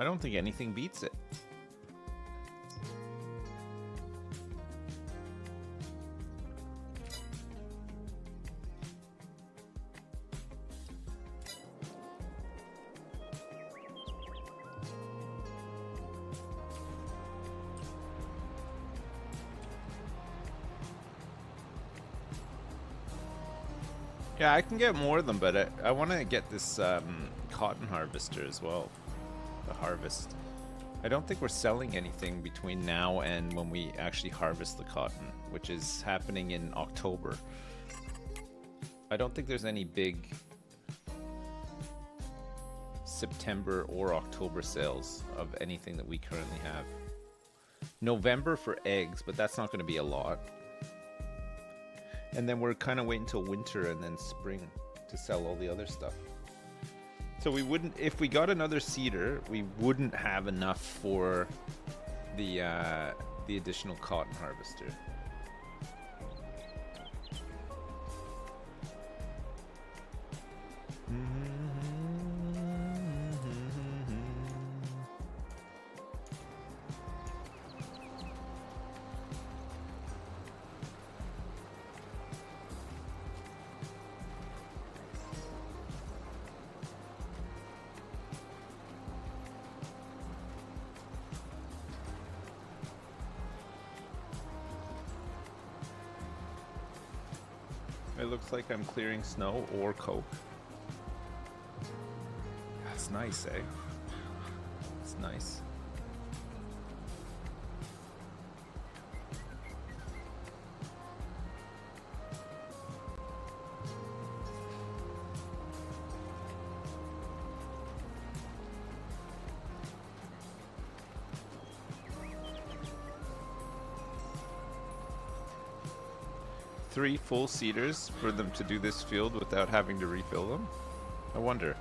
I don't think anything beats it. Yeah, I can get more of them, but I want to get this cotton harvester as well. The harvest. I don't think we're selling anything between now and when we actually harvest the cotton, which is happening in October. I don't think there's any big September or October sales of anything that we currently have. November for eggs, but that's not going to be a lot. And then we're kind of waiting until winter and then spring to sell all the other stuff. So we wouldn't, if we got another seeder, we wouldn't have enough for the additional cotton harvester. It looks like I'm clearing snow or coke. That's nice, eh? It's nice. Three full seeders for them to do this field without having to refill them? I wonder.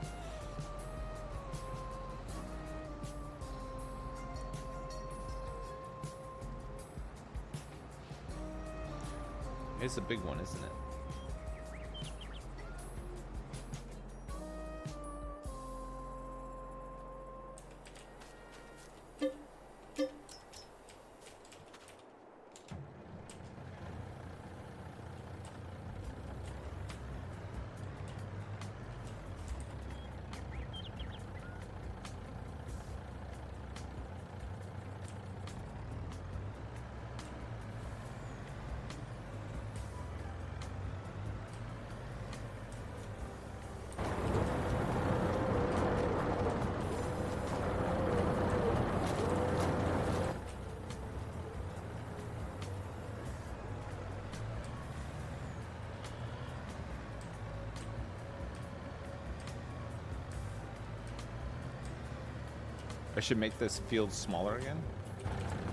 It's a big one, isn't it? I should make this field smaller again?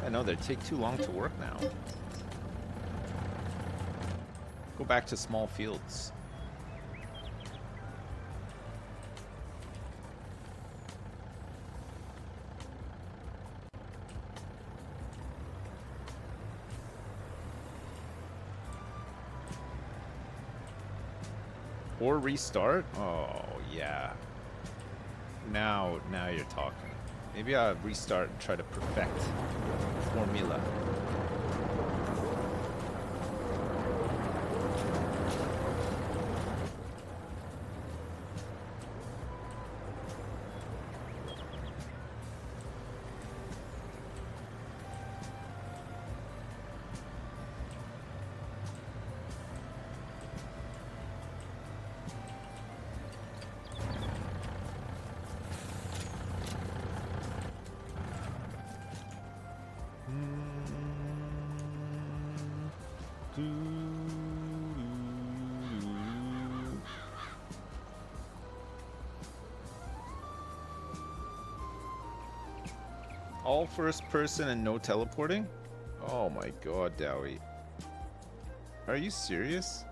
I know, they take too long to work now. Go back to small fields. Or restart? Oh, yeah. Now you're talking. Maybe I'll restart and try to perfect formula. All first person and no teleporting? Oh my god, Dowie. Are you serious?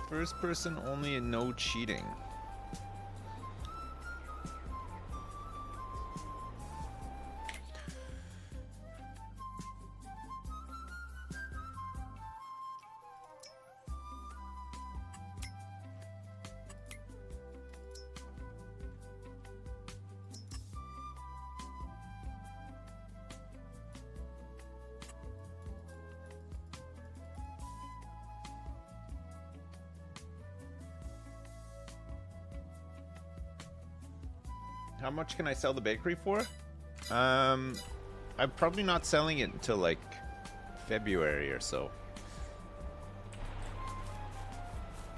First person only and no cheating. How much can I sell the bakery for? I'm probably not selling it until like February or so.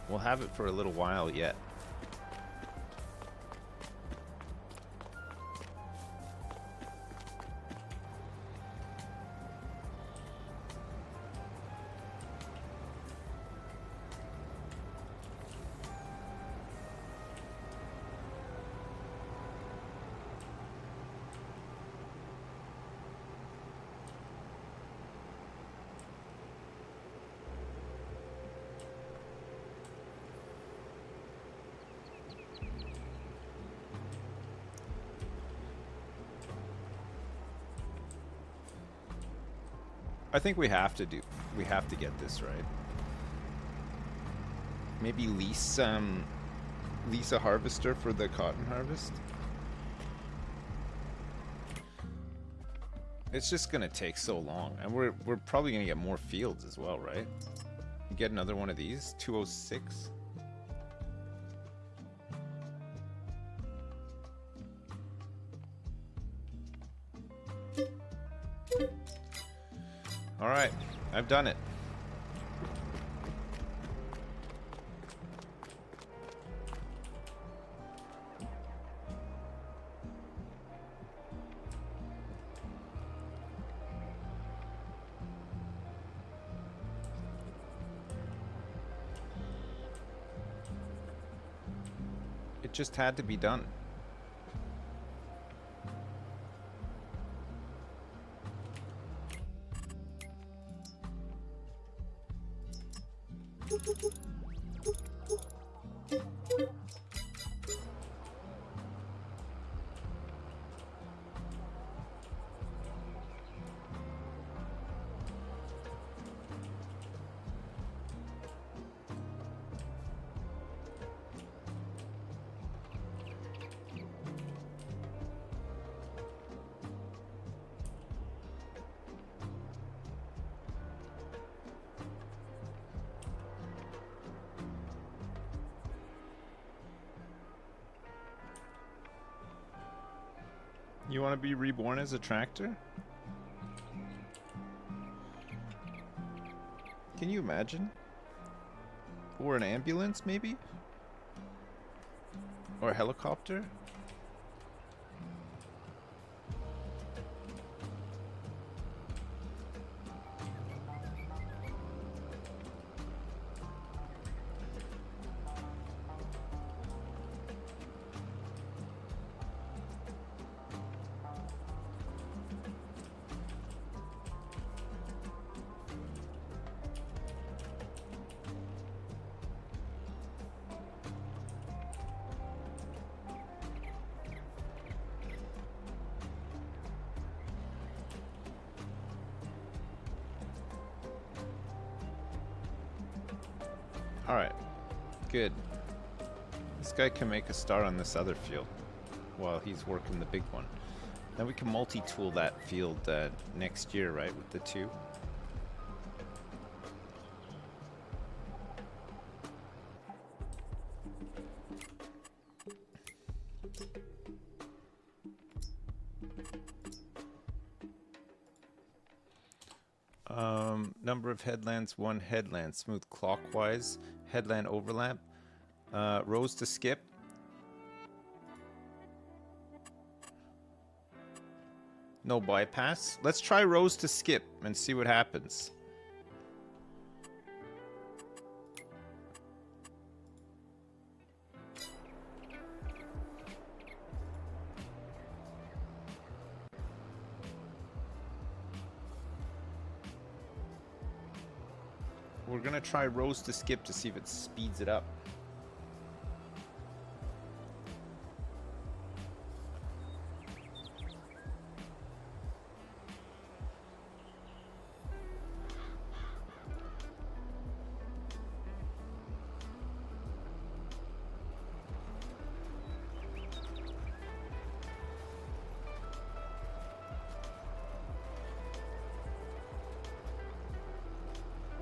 We'll have it for a little while yet. I think we have to get this right. Maybe lease a harvester for the cotton harvest. It's just gonna take so long, and we're probably gonna get more fields as well, right? Get another one of these, 206. All right, I've done it. It just had to be done. You want to be reborn as a tractor? Can you imagine? Or an ambulance, maybe? Or a helicopter? Alright. Good. This guy can make a start on this other field while he's working the big one. Then we can multi-tool that field next year, right, with the two. Number of headlands, 1 headland. Smooth clockwise. Headland overlap. Rows to skip. No bypass. Let's try rows to skip and see what happens. We're gonna try rows to skip to see if it speeds it up.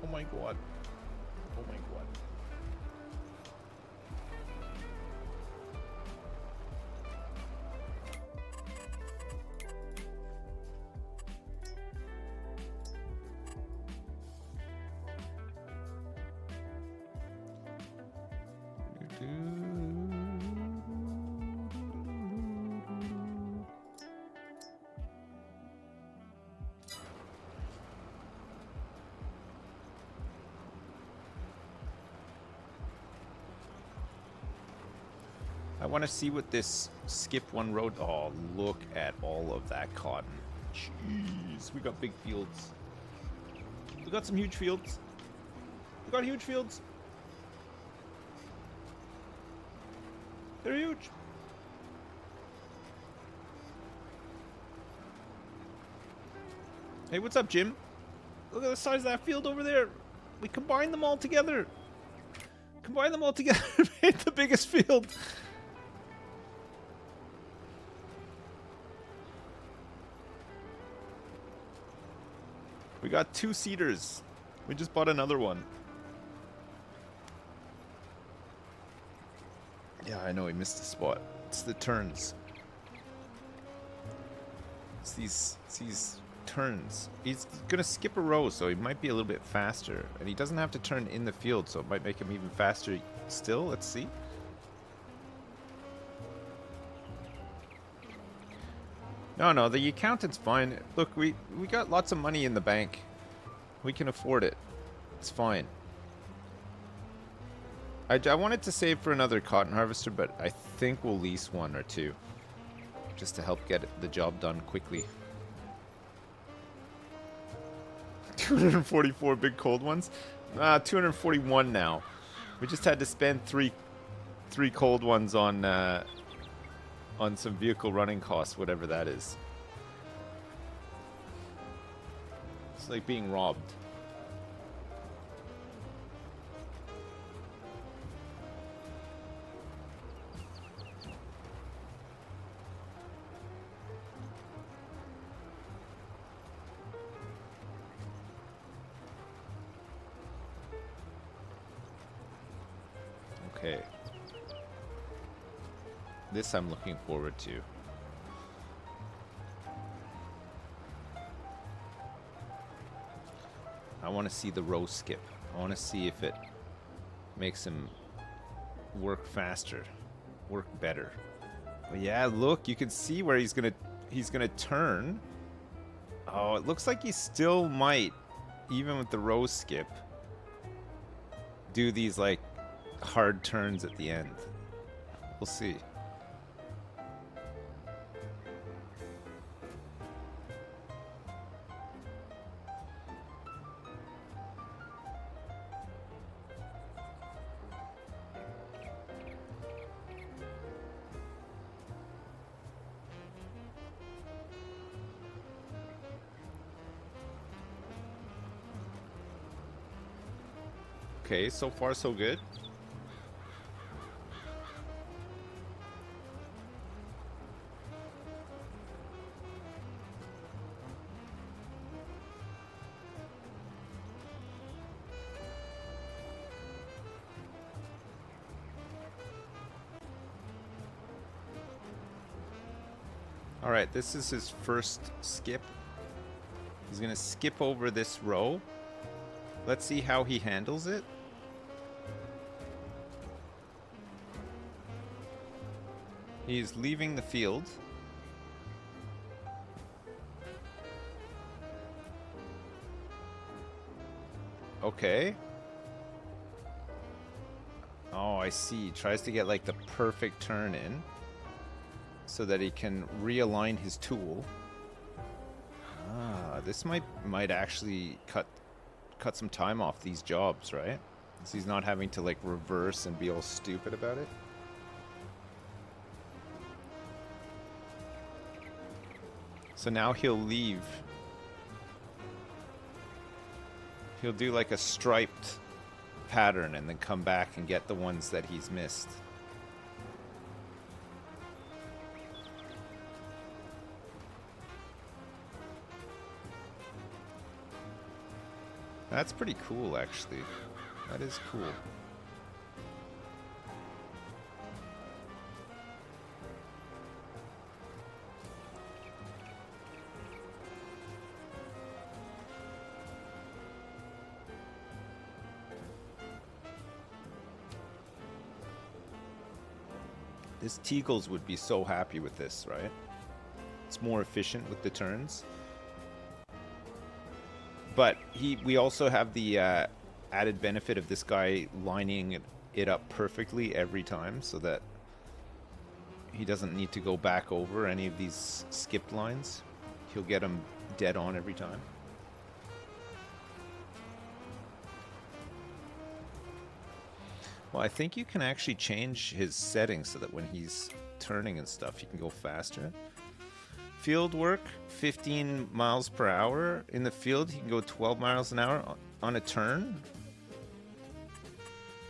Oh my god. Oh my god. I want to see what this skip one road. Oh, look at all of that cotton. Jeez, we got big fields. We got some huge fields. We got huge fields. They're huge. Hey, what's up, Jim? Look at the size of that field over there. We combined them all together. Combine them all together and made the biggest field. We got 2 seeders. We just bought another one. Yeah, I know, he missed a spot. It's the turns. It's these turns. He's gonna skip a row, so he might be a little bit faster. And he doesn't have to turn in the field, so it might make him even faster still. Let's see. No, the accountant's fine. Look, we got lots of money in the bank. We can afford it. It's fine. I wanted to save for another cotton harvester, but I think we'll lease 1 or 2. Just to help get the job done quickly. 244 big cold ones? 241 now. We just had to spend three cold ones on some vehicle running costs, whatever that is. It's like being robbed. Okay. This I'm looking forward to. I want to see the row skip. I want to see if it makes him work faster, work better. But yeah, look, you can see where he's gonna turn. Oh, it looks like he still might, even with the row skip, do these like hard turns at the end. We'll see. Okay, so far so good. Alright, this is his first skip. He's gonna skip over this row. Let's see how he handles it. He's leaving the field. Okay. Oh, I see. Tries to get like the perfect turn in so that he can realign his tool. Ah, this might actually cut some time off these jobs, right? So he's not having to like reverse and be all stupid about it. So now he'll leave. He'll do like a striped pattern and then come back and get the ones that he's missed. That's pretty cool, actually. That is cool. This Teagles would be so happy with this, right? It's more efficient with the turns. But we also have the added benefit of this guy lining it up perfectly every time so that he doesn't need to go back over any of these skipped lines. He'll get them dead on every time. Well, I think you can actually change his settings so that when he's turning and stuff, he can go faster. Field work, 15 miles per hour. In the field, he can go 12 miles an hour on a turn.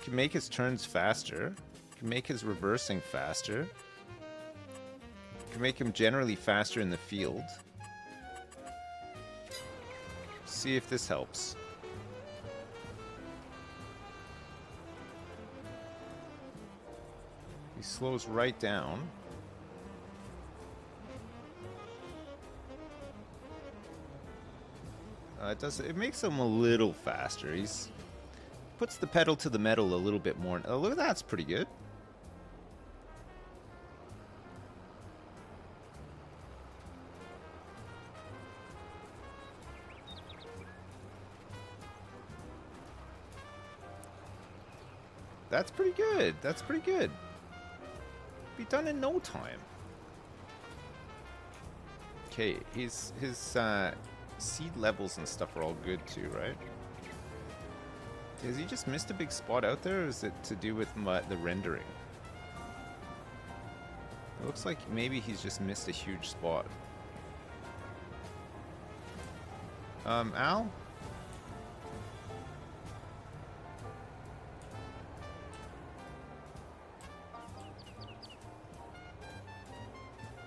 Can make his turns faster. Can make his reversing faster. Can make him generally faster in the field. See if this helps. He slows right down. It makes him a little faster. He's puts the pedal to the metal a little bit more. Oh, look, that's pretty good. That's pretty good. That's pretty good. Be done in no time. Okay, his seed levels and stuff are all good too, right? Has he just missed a big spot out there, or is it to do with the rendering? It looks like maybe he's just missed a huge spot. Al?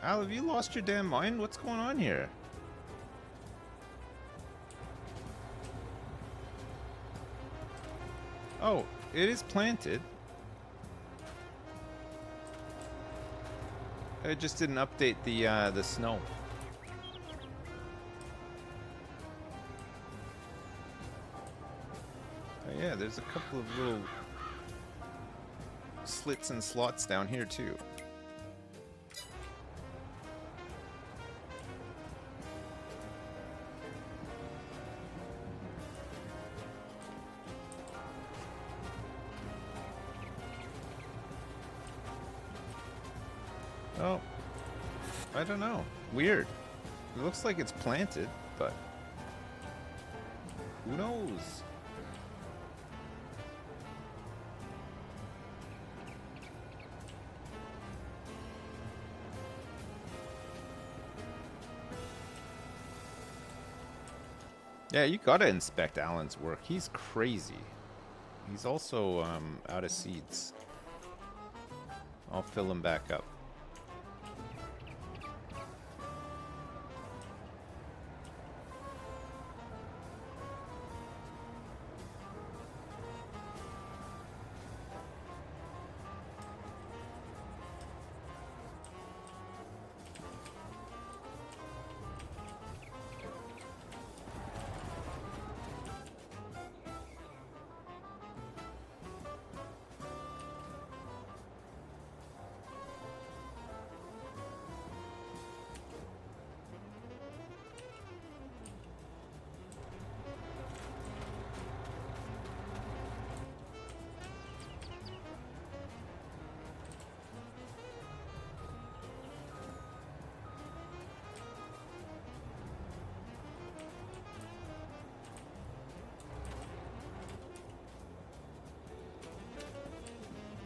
Al, have you lost your damn mind? What's going on here? Oh, it is planted. It just didn't update the snow. Oh, yeah, there's a couple of little slits and slots down here too. Oh, I don't know. Weird. It looks like it's planted, but who knows? Yeah, you gotta inspect Alan's work. He's crazy. He's also out of seeds. I'll fill him back up.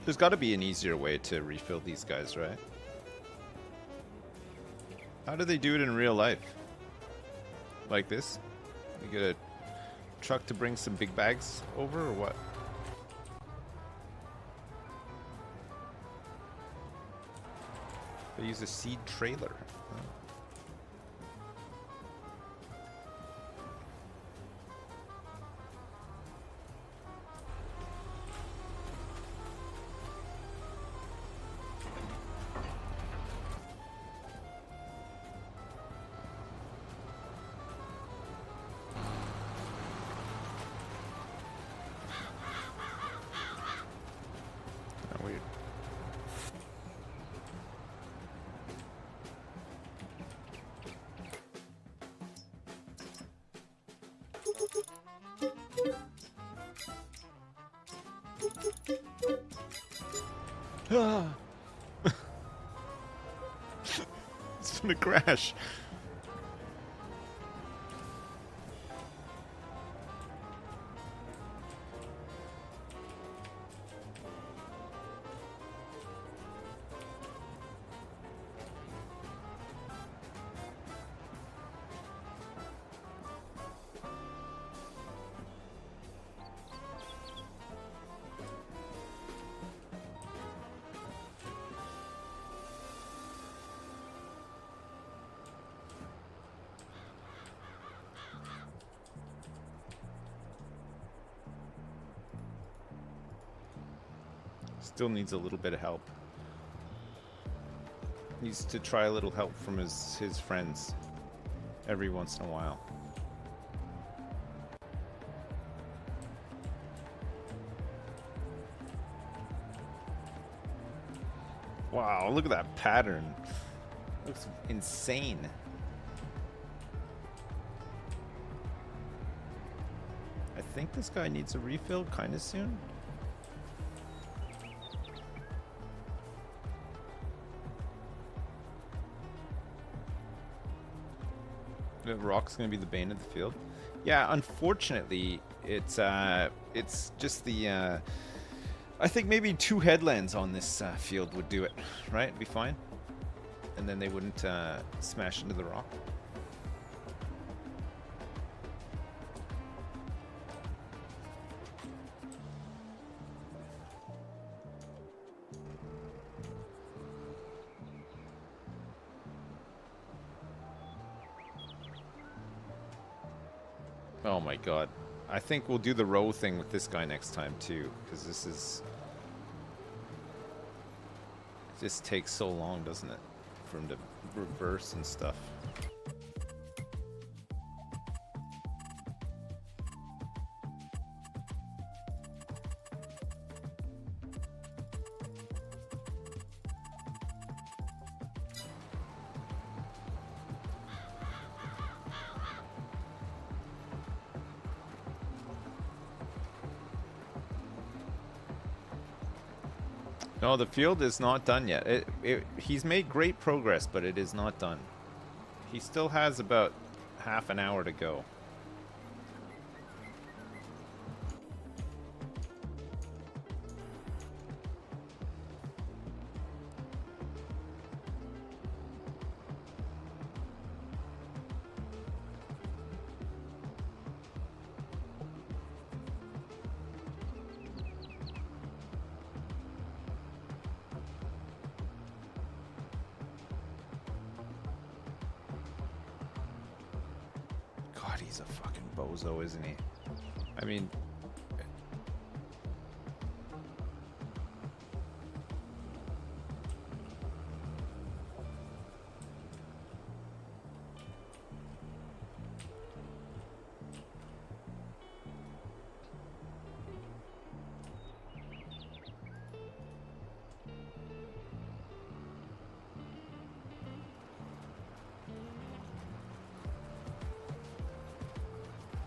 There's got to be an easier way to refill these guys, right? How do they do it in real life? Like this? You get a truck to bring some big bags over, or what? They use a seed trailer. Oh. Weird. Ah. It's gonna crash. Still needs a little bit of help. Needs to try a little help from his friends every once in a while. Wow, look at that pattern. Looks insane. I think this guy needs a refill kind of soon. The rock's gonna be the bane of the field. Yeah, unfortunately, it's just the. I think maybe 2 headlands on this field would do it, right? It'd be fine, and then they wouldn't smash into the rock. Oh my god. I think we'll do the row thing with this guy next time too, because this is... It just takes so long, doesn't it? For him to reverse and stuff. No, the field is not done yet. He's made great progress, but it is not done. He still has about half an hour to go. God, he's a fucking bozo, isn't he? I mean...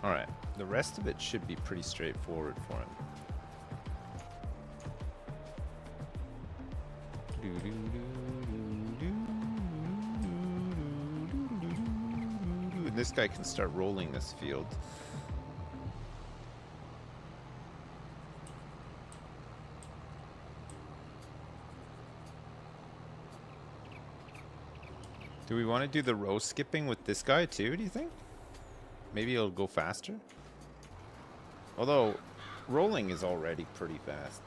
Alright, the rest of it should be pretty straightforward for him. And this guy can start rolling this field. Do we want to do the row skipping with this guy too, do you think? Maybe it'll go faster? Although, rolling is already pretty fast.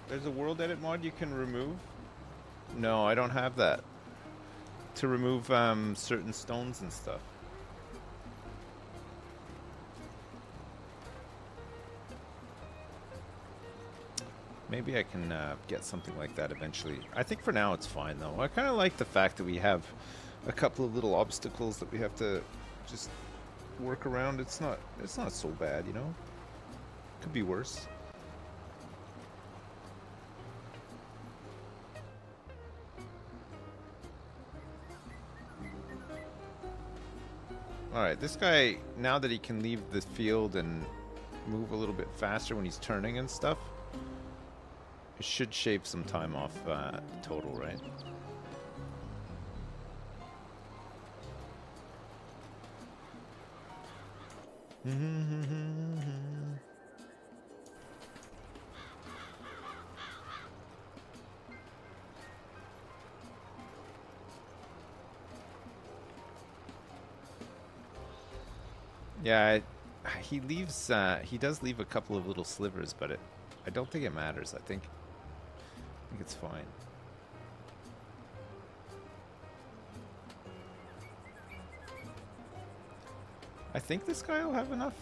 There's a world edit mod you can remove? No, I don't have that. To remove certain stones and stuff. Maybe I can get something like that eventually. I think for now it's fine though. I kind of like the fact that we have a couple of little obstacles that we have to just work around. It's not so bad, you know? Could be worse. Alright, this guy, now that he can leave the field and move a little bit faster when he's turning and stuff, it should shave some time off the total, right? Yeah, he leaves. He does leave a couple of little slivers, but I don't think it matters. I think it's fine. I think this guy will have enough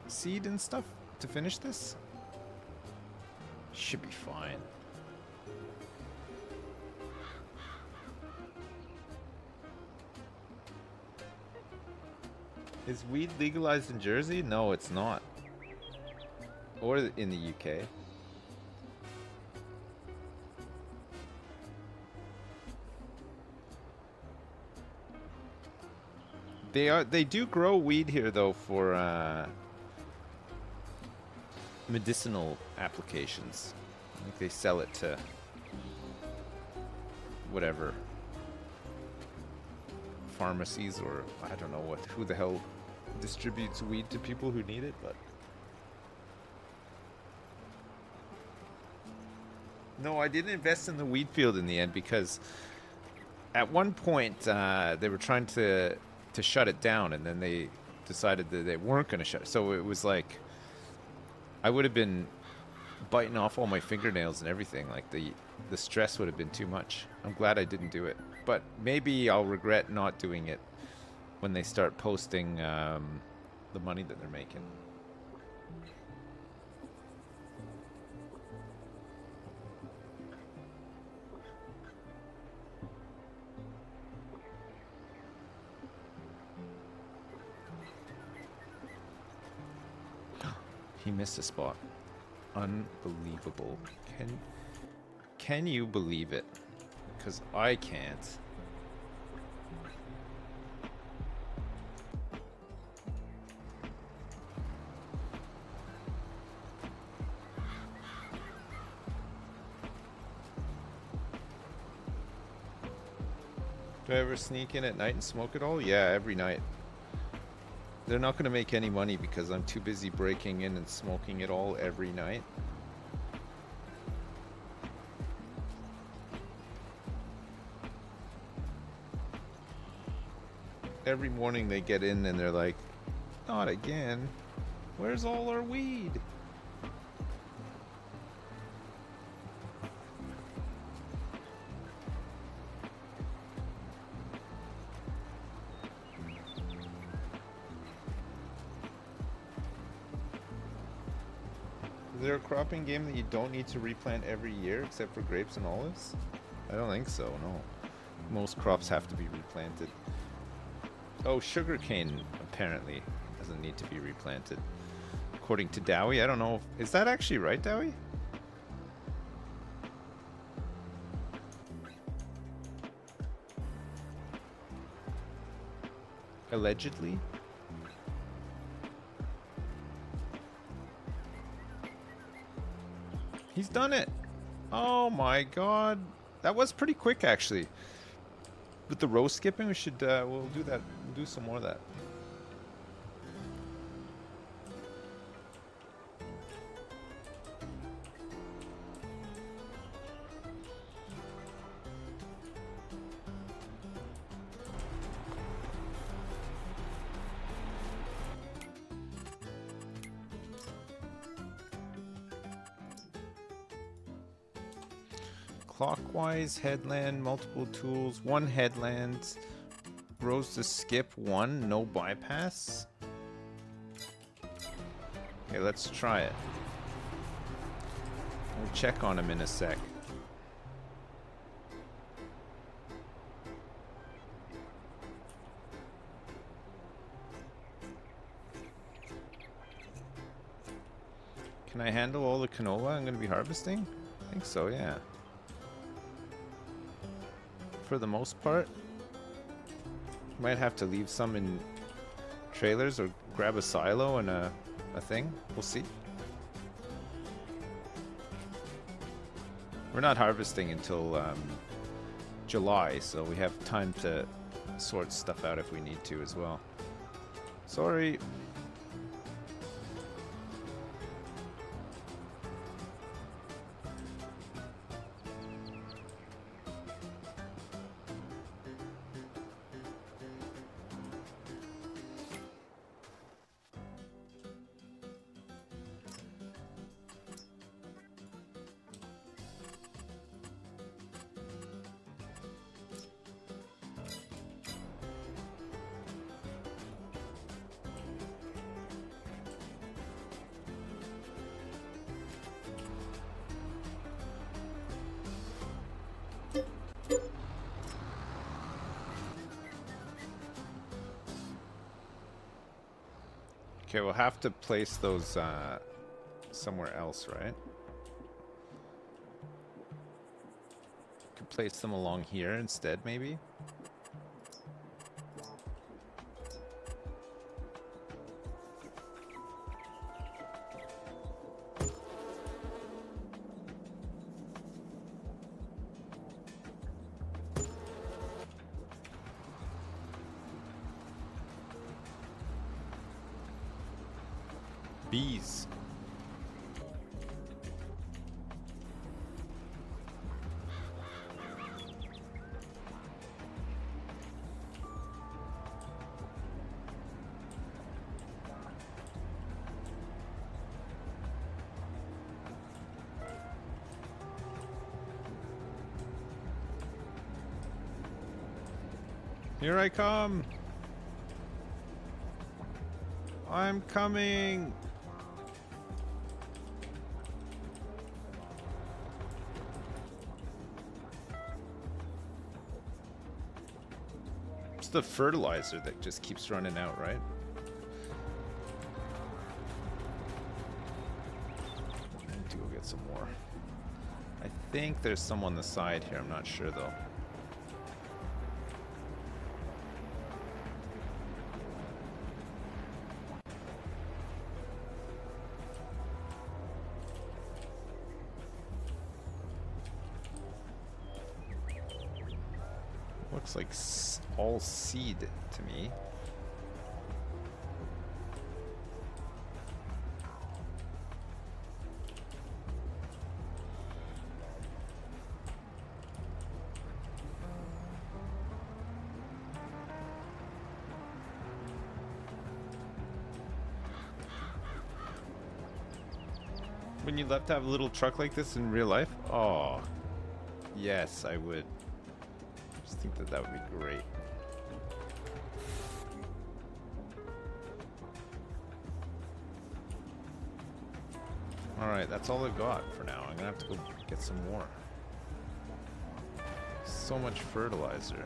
seed and stuff to finish this. Should be fine. Is weed legalized in Jersey? No, it's not. Or in the UK. They do grow weed here though for medicinal applications. I think they sell it to whatever pharmacies, or I don't know who the hell distributes weed to people who need it, but no, I didn't invest in the weed field in the end because at one point they were trying to shut it down, and then they decided that they weren't going to shut it. So it was like I would have been biting off all my fingernails and everything. Like the stress would have been too much. I'm glad I didn't do it, but maybe I'll regret not doing it when they start posting the money that they're making. He missed a spot. Unbelievable. Can you believe it? Because I can't. Do I ever sneak in at night and smoke it all? Yeah, every night. They're not going to make any money because I'm too busy breaking in and smoking it all every night. Every morning they get in and they're like, not again. Where's all our weed? Is there a cropping game that you don't need to replant every year except for grapes and olives? I don't think so, no. Most crops have to be replanted. Oh, sugarcane apparently doesn't need to be replanted. According to Dowie, I don't know. Is that actually right, Dowie? Allegedly? He's done it! Oh my god. That was pretty quick, actually. With the row skipping, we should, we'll do that. We'll do some more of that. Clockwise, headland, multiple tools, one headland, rows to skip, one, no bypass. Okay, let's try it. We'll check on him in a sec. Can I handle all the canola I'm going to be harvesting? I think so, yeah. For the most part. Might have to leave some in trailers or grab a silo and a thing. We'll see. We're not harvesting until July, so we have time to sort stuff out if we need to as well. Sorry. Okay, we'll have to place those somewhere else, right? Could place them along here instead, maybe? Bees. Here I come. I'm coming. It's the fertilizer that just keeps running out, right? think there's some on the side here. I'm not sure though. Looks like all seed to me. When you'd love to have a little truck like this in real life? Oh, yes, I would. I just think that that would be great. Alright, that's all I've got for now. I'm gonna have to go get some more. So much fertilizer.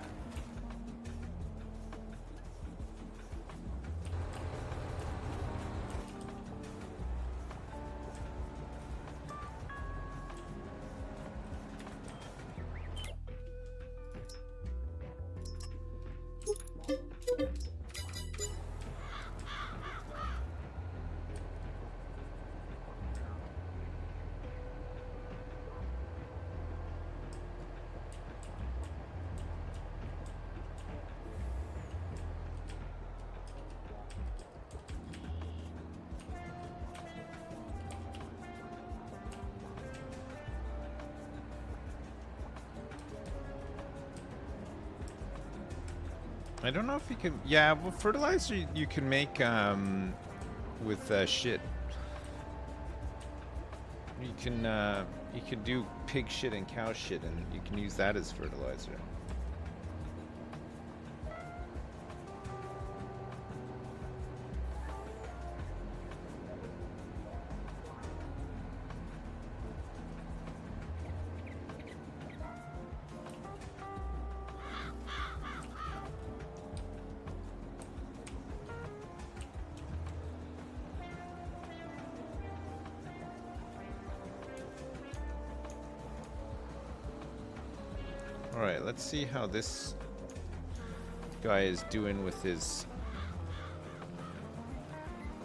I don't know if you can. Yeah, well, fertilizer you can make with shit. You can do pig shit and cow shit, and you can use that as fertilizer. Alright, let's see how this guy is doing with his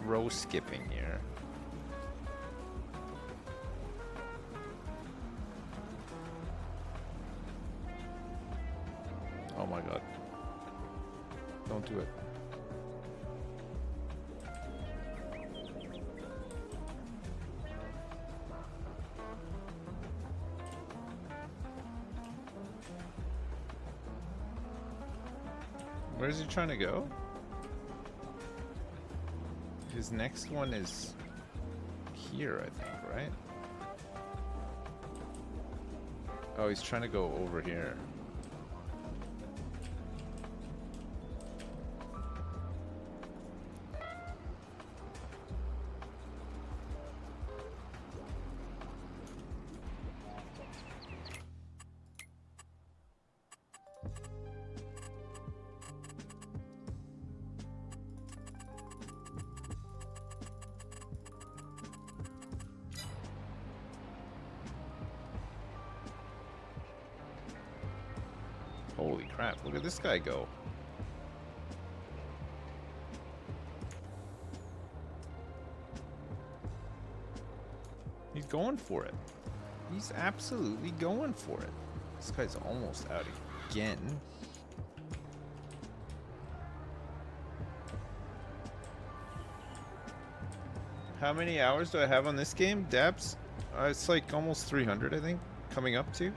row skipping here. Oh my god. Don't do it. Where's he trying to go? His next one is here, I think, right? Oh, he's trying to go over here. Holy crap, look at this guy go. He's going for it. He's absolutely going for it. This guy's almost out again. How many hours do I have on this game, Dabs? It's like almost 300, I think, coming up to.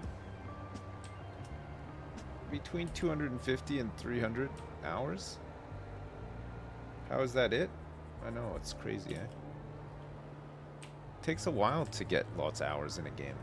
Between 250 and 300 hours. How is that it? I know, it's crazy, eh? Takes a while to get lots of hours in a game.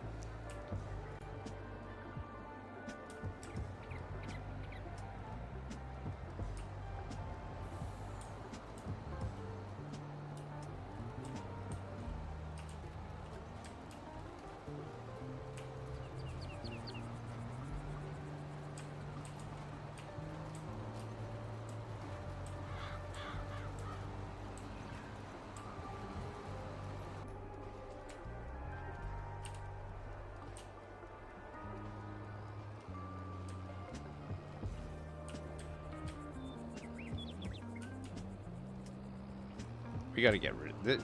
We gotta get rid of it.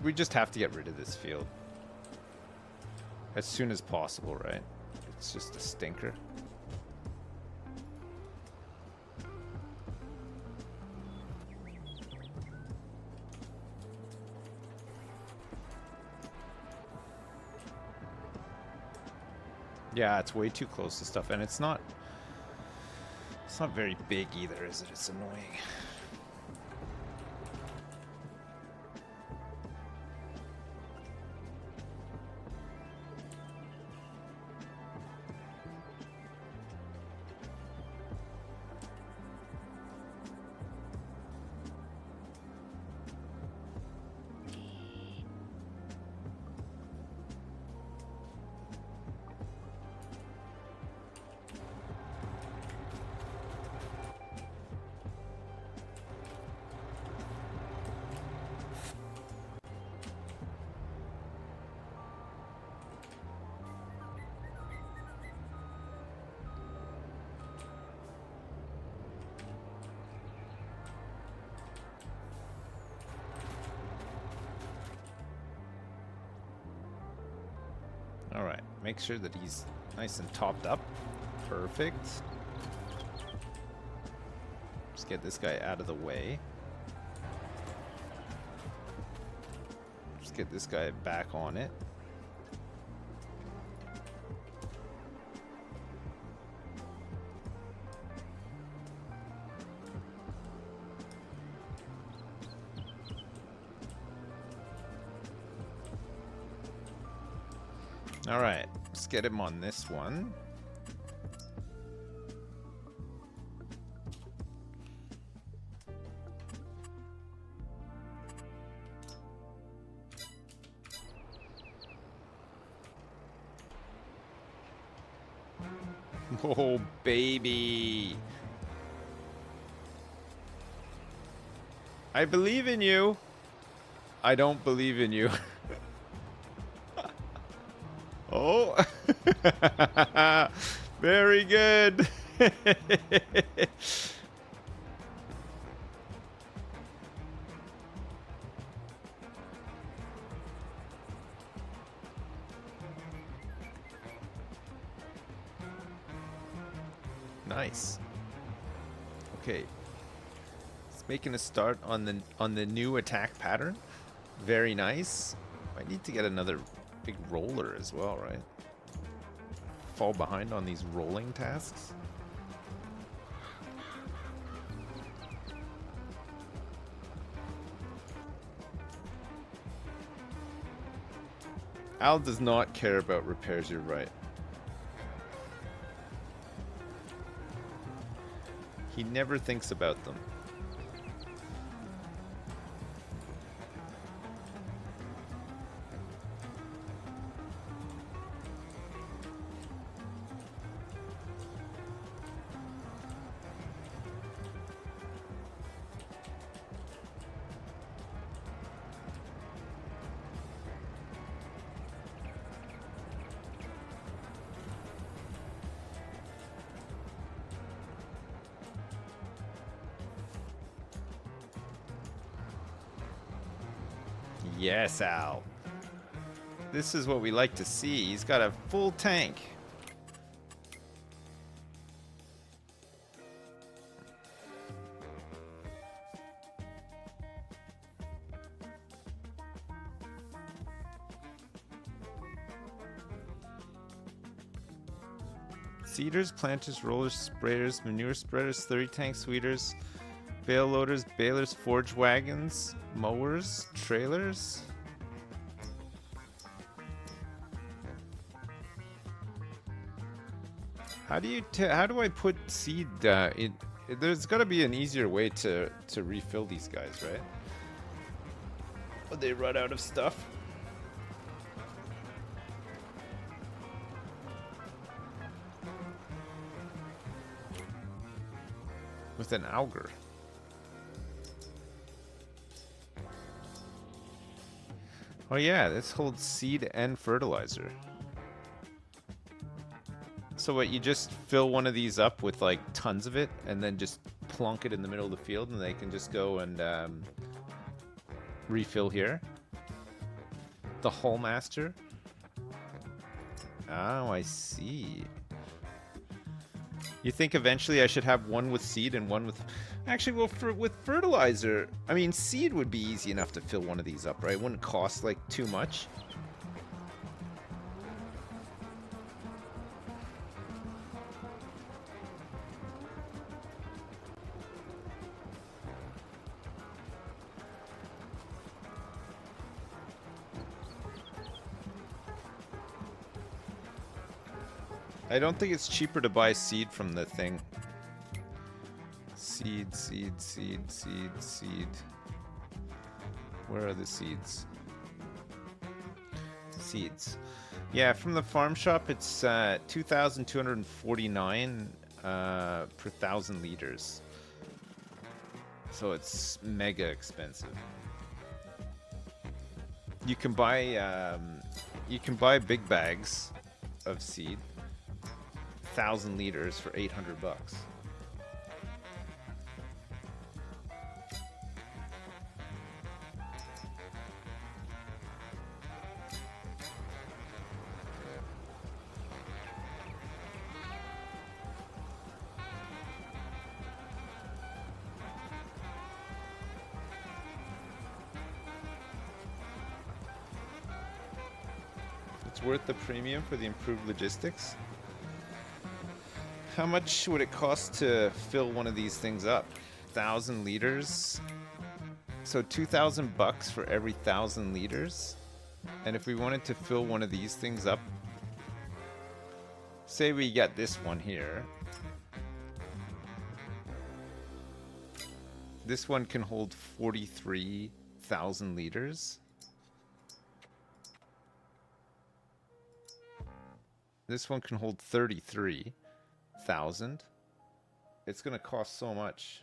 We just have to get rid of this field as soon as possible, right? It's just a stinker. Yeah, it's way too close to stuff, and it's not very big either, is it? It's annoying. Alright, make sure that he's nice and topped up. Perfect. Just get this guy out of the way. Just get this guy back on it. All right, let's get him on this one. Oh, baby. I believe in you. I don't believe in you. Oh, very good. Nice. Okay, it's making a start on the new attack pattern. Very nice. I need to get another big roller as well, right? Fall behind on these rolling tasks. Al does not care about repairs, you're right. He never thinks about them. Yes, Al. This is what we like to see. He's got a full tank. Seeders, planters, rollers, sprayers, manure spreaders, slurry tanks, weeders, bale loaders, balers, forge wagons, mowers, trailers. How do I put seed there's got to be an easier way to refill these guys, right? Would they run out of stuff? With an auger. Oh yeah, this holds seed and fertilizer. So what, you just fill one of these up with like tons of it and then just plonk it in the middle of the field and they can just go and refill here. The Hallmaster. Oh, I see. You think eventually I should have one with seed and one with... Actually, well, with fertilizer, I mean, seed would be easy enough to fill one of these up, right? It wouldn't cost, like, too much. I don't think it's cheaper to buy seed from the thing. Seed, seed, seed, seed, seed. Where are the seeds? Seeds. Yeah, from the farm shop, it's 2,249 per 1,000 liters. So it's mega expensive. You can buy big bags of seed, 1,000 liters for 800 bucks. Worth the premium for the improved logistics? How much would it cost to fill one of these things up? 1,000 liters? So 2,000 bucks for every 1,000 liters? And if we wanted to fill one of these things up, say we got this one here. This one can hold 43,000 liters. This one can hold 33,000. It's gonna cost so much.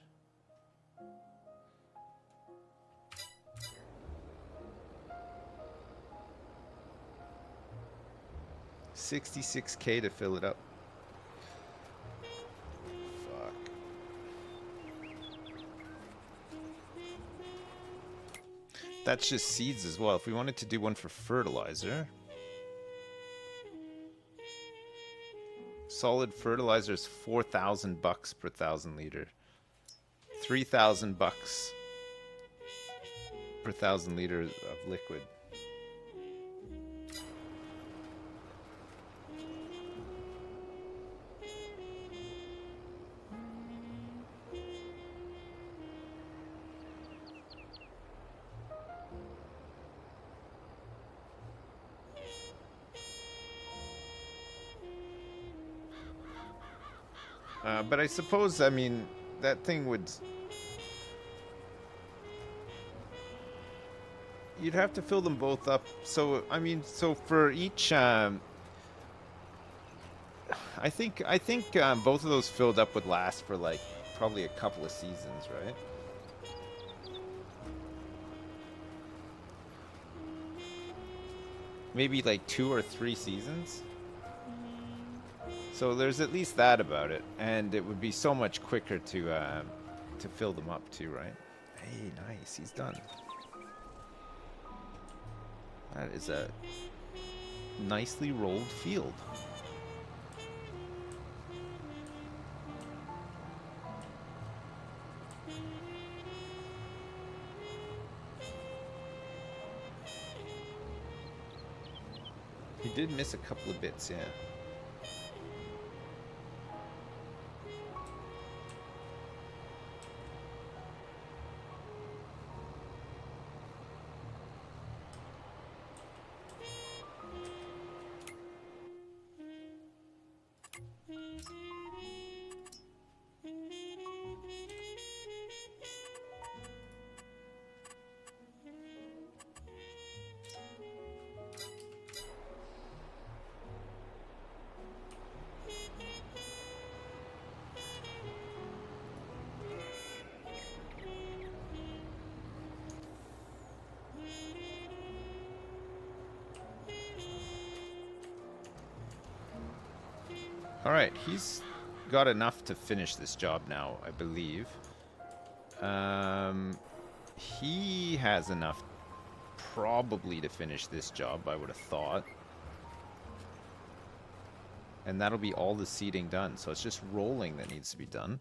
$66K to fill it up. Fuck. That's just seeds as well. If we wanted to do one for fertilizer. Solid fertilizer is 4,000 bucks per 1,000 liter. 3,000 bucks per 1,000 liters of liquid. But I suppose, I mean, that thing would... You'd have to fill them both up. So, I mean, so for each... I think both of those filled up would last for, like, probably a couple of seasons, right? Maybe, like, 2 or 3 seasons? So there's at least that about it, and it would be so much quicker to fill them up too, right? Hey, nice, he's done. That is a nicely rolled field. He did miss a couple of bits, yeah. Alright, he's got enough to finish this job now, I believe. He has enough probably to finish this job, I would have thought. And that'll be all the seeding done. So it's just rolling that needs to be done.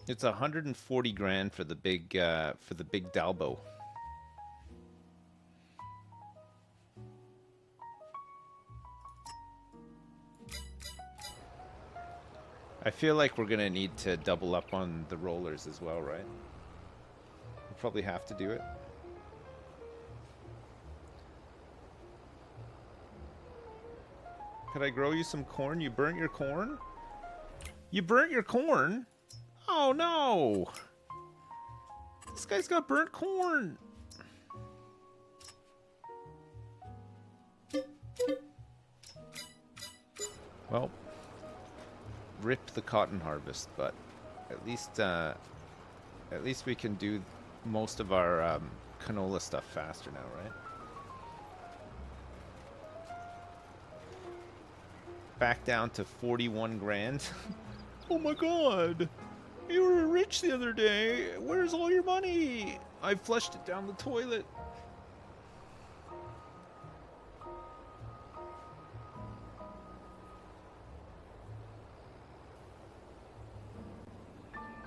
It's 140 grand for the big Dalbo. I feel like we're gonna need to double up on the rollers as well, right? We'll probably have to do it. Could I grow you some corn? You burnt your corn? You burnt your corn? Oh no! This guy's got burnt corn! Well, rip the cotton harvest, but at least we can do most of our canola stuff faster now, right? Back down to 41 grand. Oh my god! You were rich the other day. Where's all your money? I flushed it down the toilet.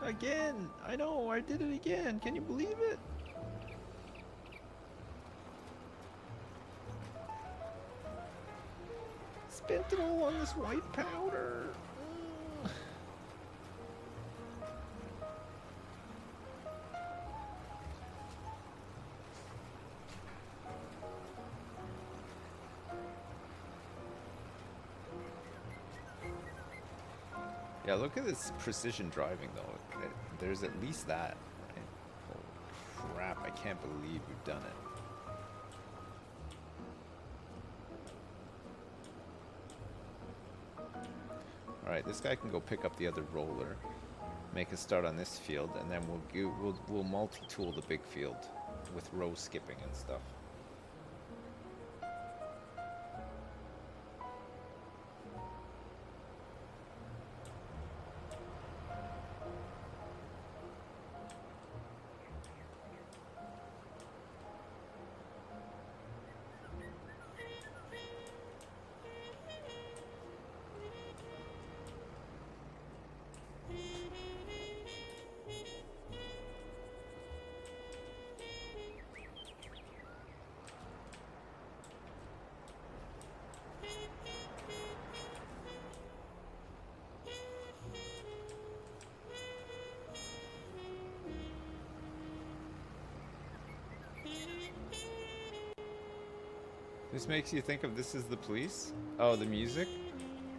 Again! I know, I did it again. Can you believe it? Spent it all on this white powder. Ugh. Yeah, look at this precision driving though. There's at least that, right? Holy crap, I can't believe we've done it. Alright, this guy can go pick up the other roller, make a start on this field, and then we'll multi-tool the big field with row skipping and stuff. This makes you think of This Is the Police? Oh, the music?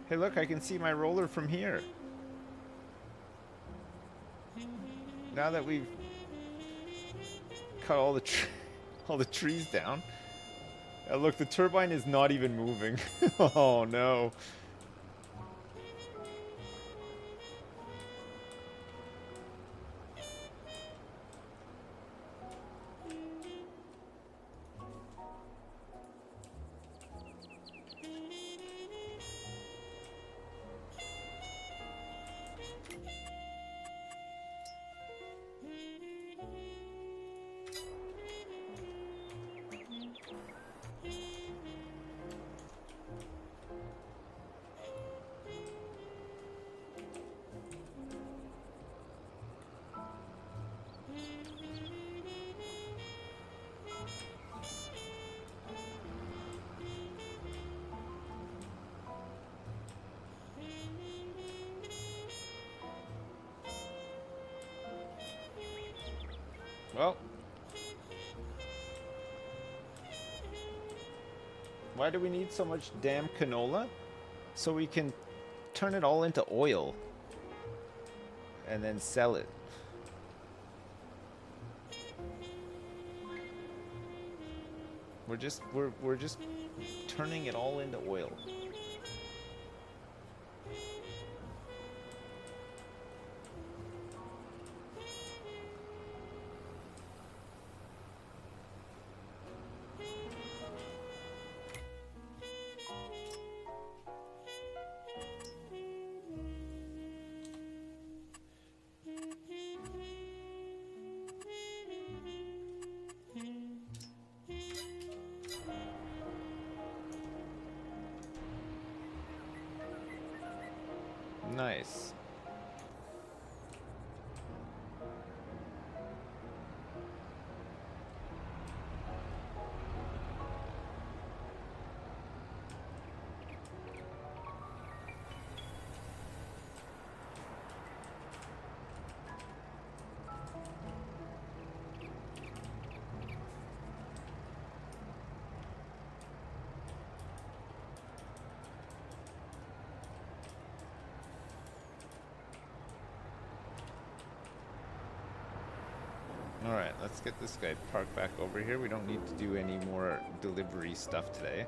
Hey look, I can see my roller from here. Now that we've cut all the all the trees down. Look, the turbine is not even moving. Oh no. Well, why do we need so much damn canola? So we can turn it all into oil and then sell it. We're just turning it all into oil. Alright, let's get this guy parked back over here. We don't need to do any more delivery stuff today.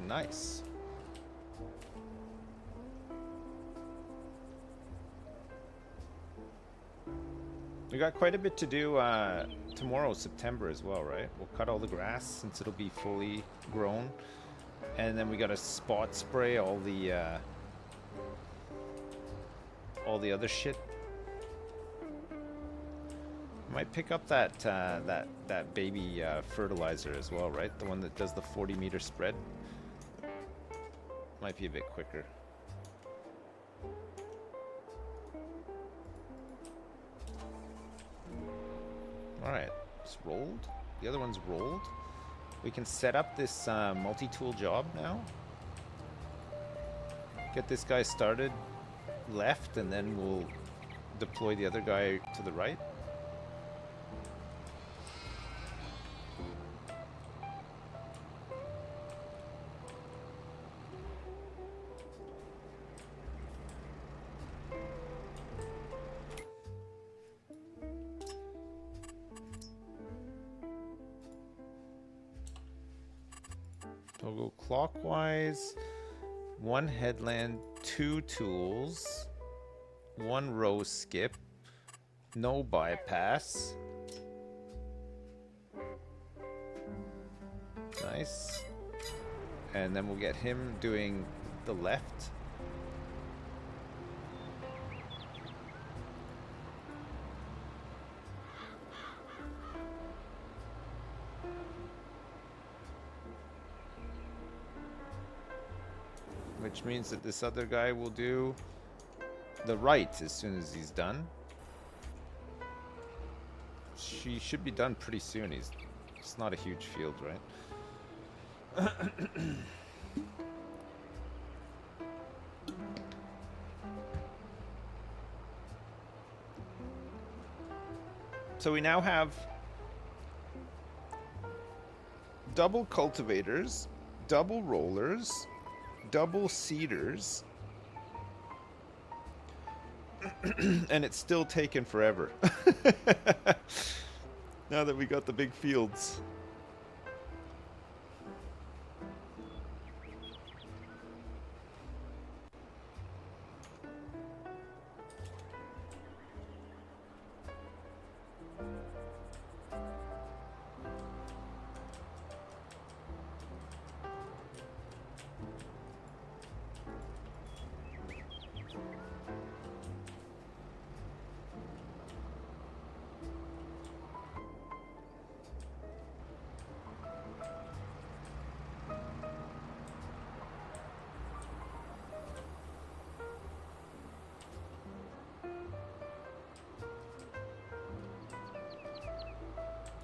Nice. We got quite a bit to do tomorrow, September as well, right? We'll cut all the grass since it'll be fully grown. And then we got to spot spray all the other shit. Might pick up that that baby fertilizer as well, right? The one that does the 40-meter spread. Might be a bit quicker. Alright, it's rolled. The other one's rolled. We can set up this multi-tool job now. Get this guy started left, and then we'll deploy the other guy to the right. We'll go clockwise. 1 headland, 2 tools, 1 row skip, no bypass. Nice. And then we'll get him doing the left. Which means that this other guy will do the right as soon as he's done. She should be done pretty soon. It's not a huge field, right? So we now have double cultivators, double rollers, double seeders, and it's still taking forever. Now that we got the big fields.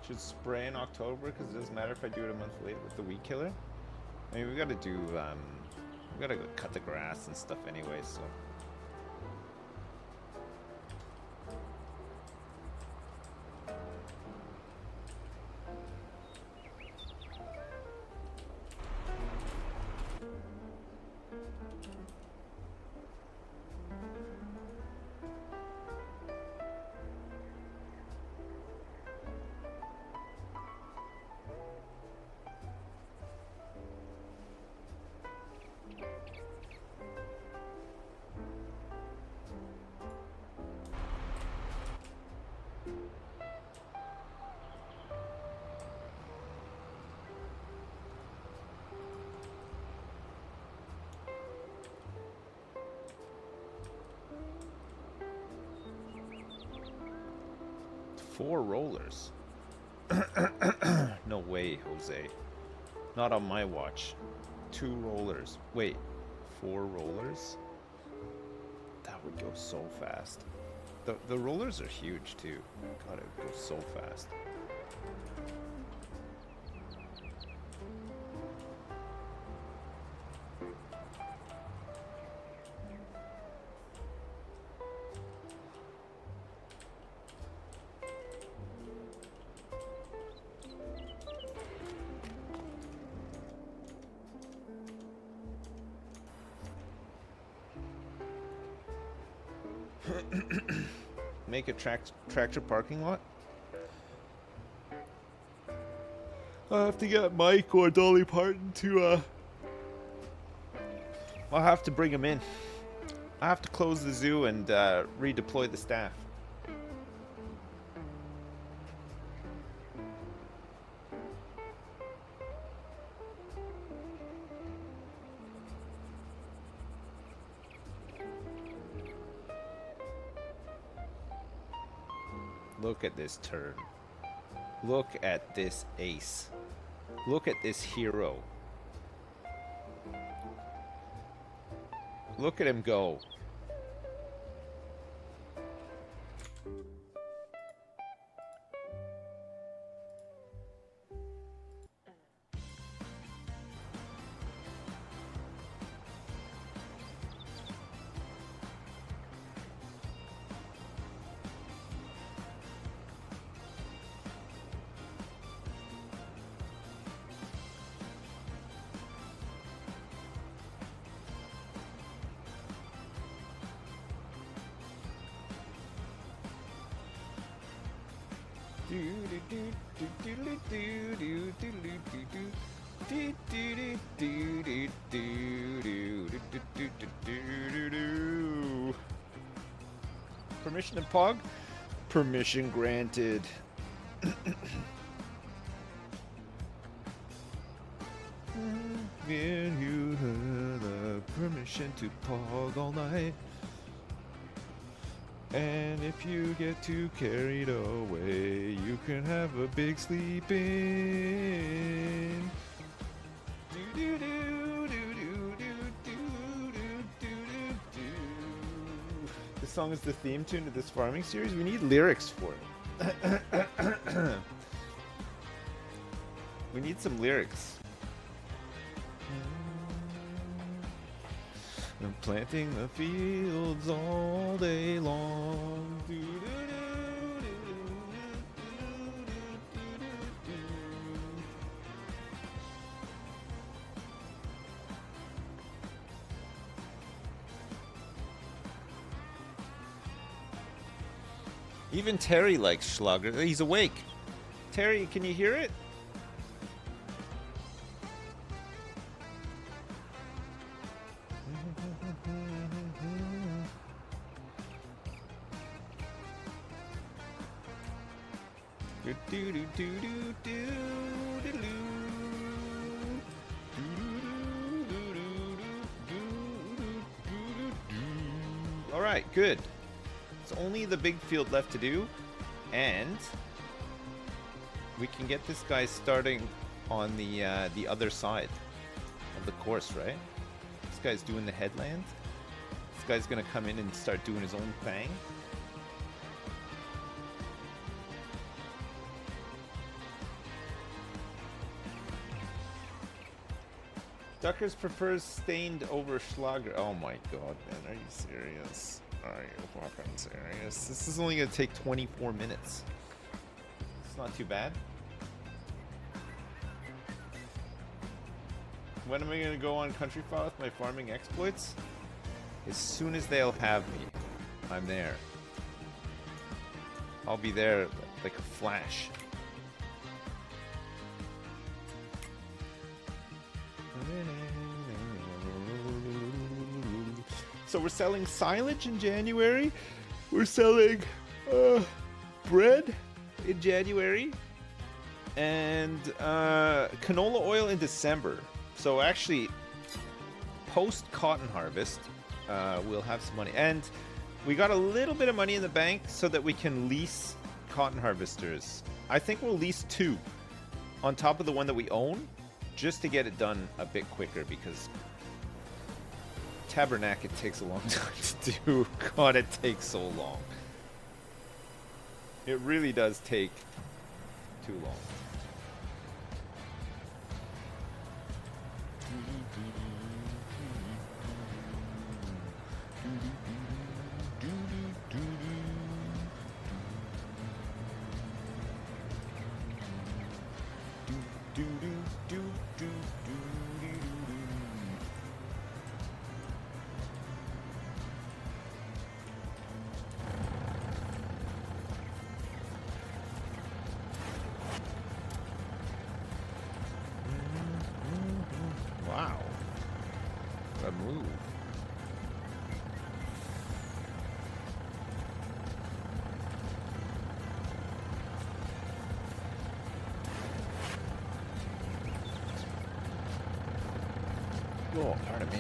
Should spray in October because it doesn't matter if I do it a month later with the weed killer. I mean, we gotta do, we gotta go cut the grass and stuff anyway, so. Four rollers. No way, Jose. Not on my watch. 2 rollers. Wait, 4 rollers? That would go so fast. The rollers are huge too. God, it would go so fast. Make a tractor parking lot? I'll have to get Mike or Dolly Parton to, I'll have to bring him in. I have to close the zoo and redeploy the staff. Look at this turn. Look at this ace. Look at this hero. Look at him go. Permission to pog? Permission granted. Give you the permission to pog all night. And if you get too carried away, you can have a big sleep in. This song is the theme tune to this farming series. We need lyrics for it. We need some lyrics. I'm planting the fields all day long. Even Terry likes Schlager. He's awake. Terry, can you hear it? All right, good. It's only the big field left to do, and we can get this guy starting on the other side of the course, right? This guy's doing the headland. This guy's gonna come in and start doing his own thing. Duckers prefers Stained over Schlager. Oh my god, man. Are you serious? Are you fucking serious? This is only going to take 24 minutes. It's not too bad. When am I going to go on Country File with my farming exploits? As soon as they'll have me. I'm there. I'll be there like a flash. So we're selling silage in January. We're selling bread in January. And canola oil in December. So actually, post cotton harvest, we'll have some money. And we got a little bit of money in the bank so that we can lease cotton harvesters I think we'll lease 2 on top of the one that we own, just to get it done a bit quicker, because Tabernacle takes a long time to do. God, it takes so long. It really does take too long. Wow. What a move. Oh, pardon me.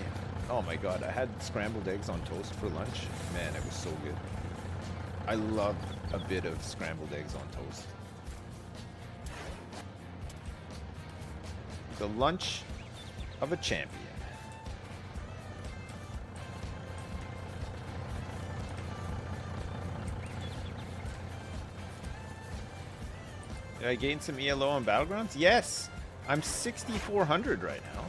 Oh my god, I had scrambled eggs on toast for lunch. Man, it was so good. I love a bit of scrambled eggs on toast. The lunch of a champion. Did I gain some ELO on Battlegrounds? Yes! I'm 6,400 right now.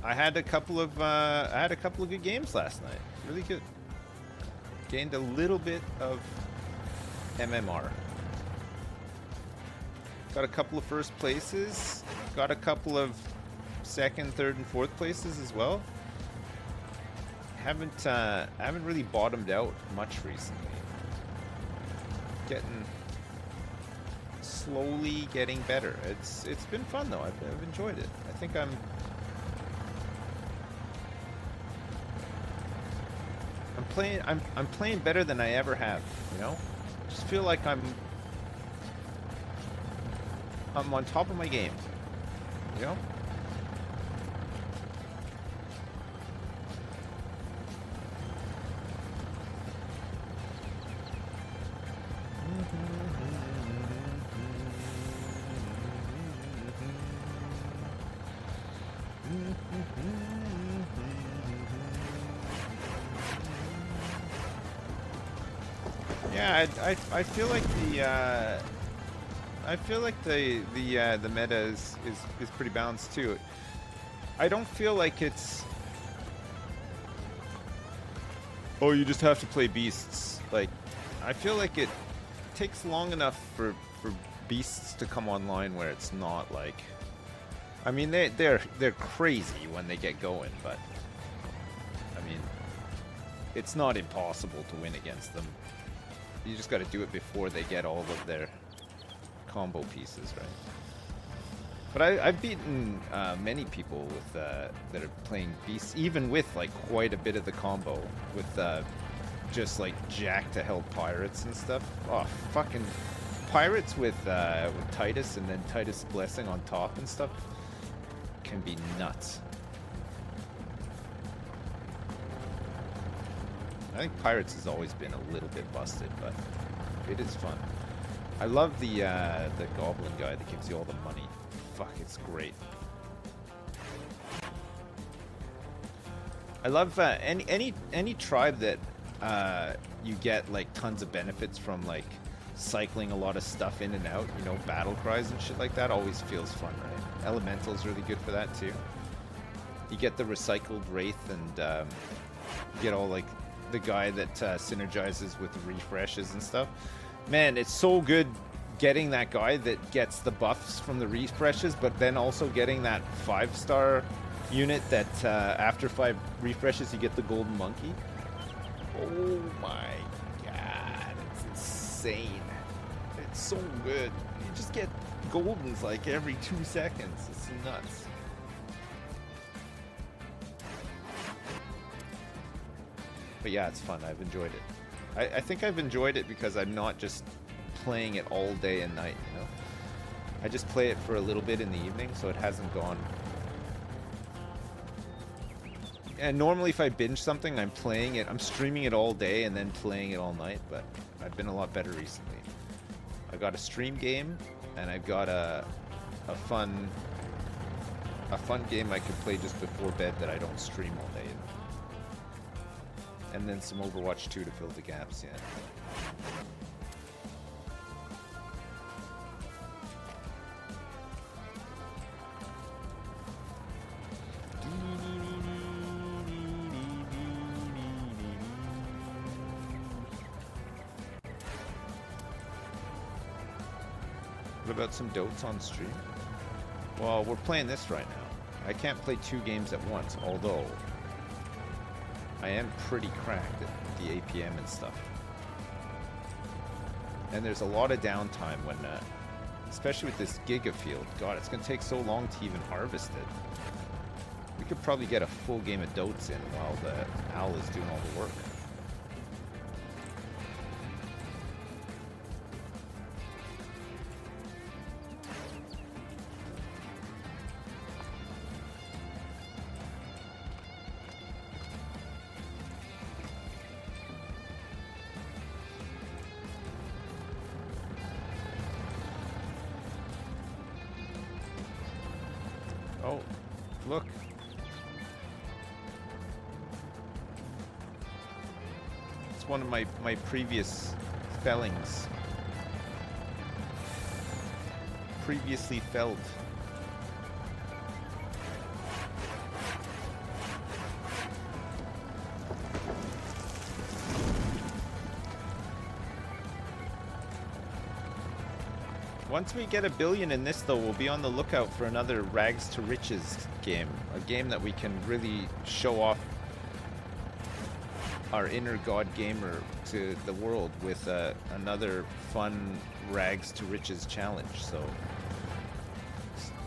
I had a couple of good games last night. Really good. Gained a little bit of MMR. Got a couple of first places. Got a couple of second, third, and fourth places as well. Haven't really bottomed out much recently. Slowly getting better. It's been fun though. I've enjoyed it. I think I'm playing better than I ever have, you know? Just feel like I'm on top of my game, you know? Yeah, I feel like the meta is pretty balanced too. I don't feel like it's, oh, you just have to play beasts. Like, I feel like it takes long enough for beasts to come online where it's not like, I mean, they're crazy when they get going, but I mean, it's not impossible to win against them. You just got to do it before they get all of their combo pieces, right? But I've beaten many people with that are playing beasts, even with like quite a bit of the combo, with just like jack to hell pirates and stuff. Oh, fucking pirates with Titus and then Titus Blessing on top and stuff can be nuts. I think Pirates has always been a little bit busted, but it is fun. I love the Goblin guy that gives you all the money. Fuck, it's great. I love any tribe that you get like tons of benefits from, like cycling a lot of stuff in and out. You know, battle cries and shit like that always feels fun, right? Elemental's really good for that too. You get the recycled Wraith and you get all like the guy that synergizes with refreshes and stuff. Man, it's so good getting that guy that gets the buffs from the refreshes, but then also getting that 5-star unit that after 5 refreshes you get the golden monkey. Oh my god, it's insane. It's so good. You just get goldens like every 2 seconds. It's nuts. But yeah, it's fun. I've enjoyed it. I think I've enjoyed it because I'm not just playing it all day and night, you know? I just play it for a little bit in the evening, so it hasn't gone. And normally if I binge something, I'm playing it, I'm streaming it all day and then playing it all night, but I've been a lot better recently. I got a stream game, and I've got a fun game I could play just before bed that I don't stream all day. And then some Overwatch 2 to fill the gaps, yeah. What about some Dotes on stream? Well, we're playing this right now. I can't play 2 games at once, although I am pretty cracked at the APM and stuff. And there's a lot of downtime when, especially with this Giga field. God, it's gonna take so long to even harvest it. We could probably get a full game of Dotes in while the owl is doing all the work. Oh, look. It's one of my previous fellings. Previously felled. Once we get 1 billion in this, though, we'll be on the lookout for another Rags to Riches game. A game that we can really show off our inner god gamer to the world with another fun Rags to Riches challenge. So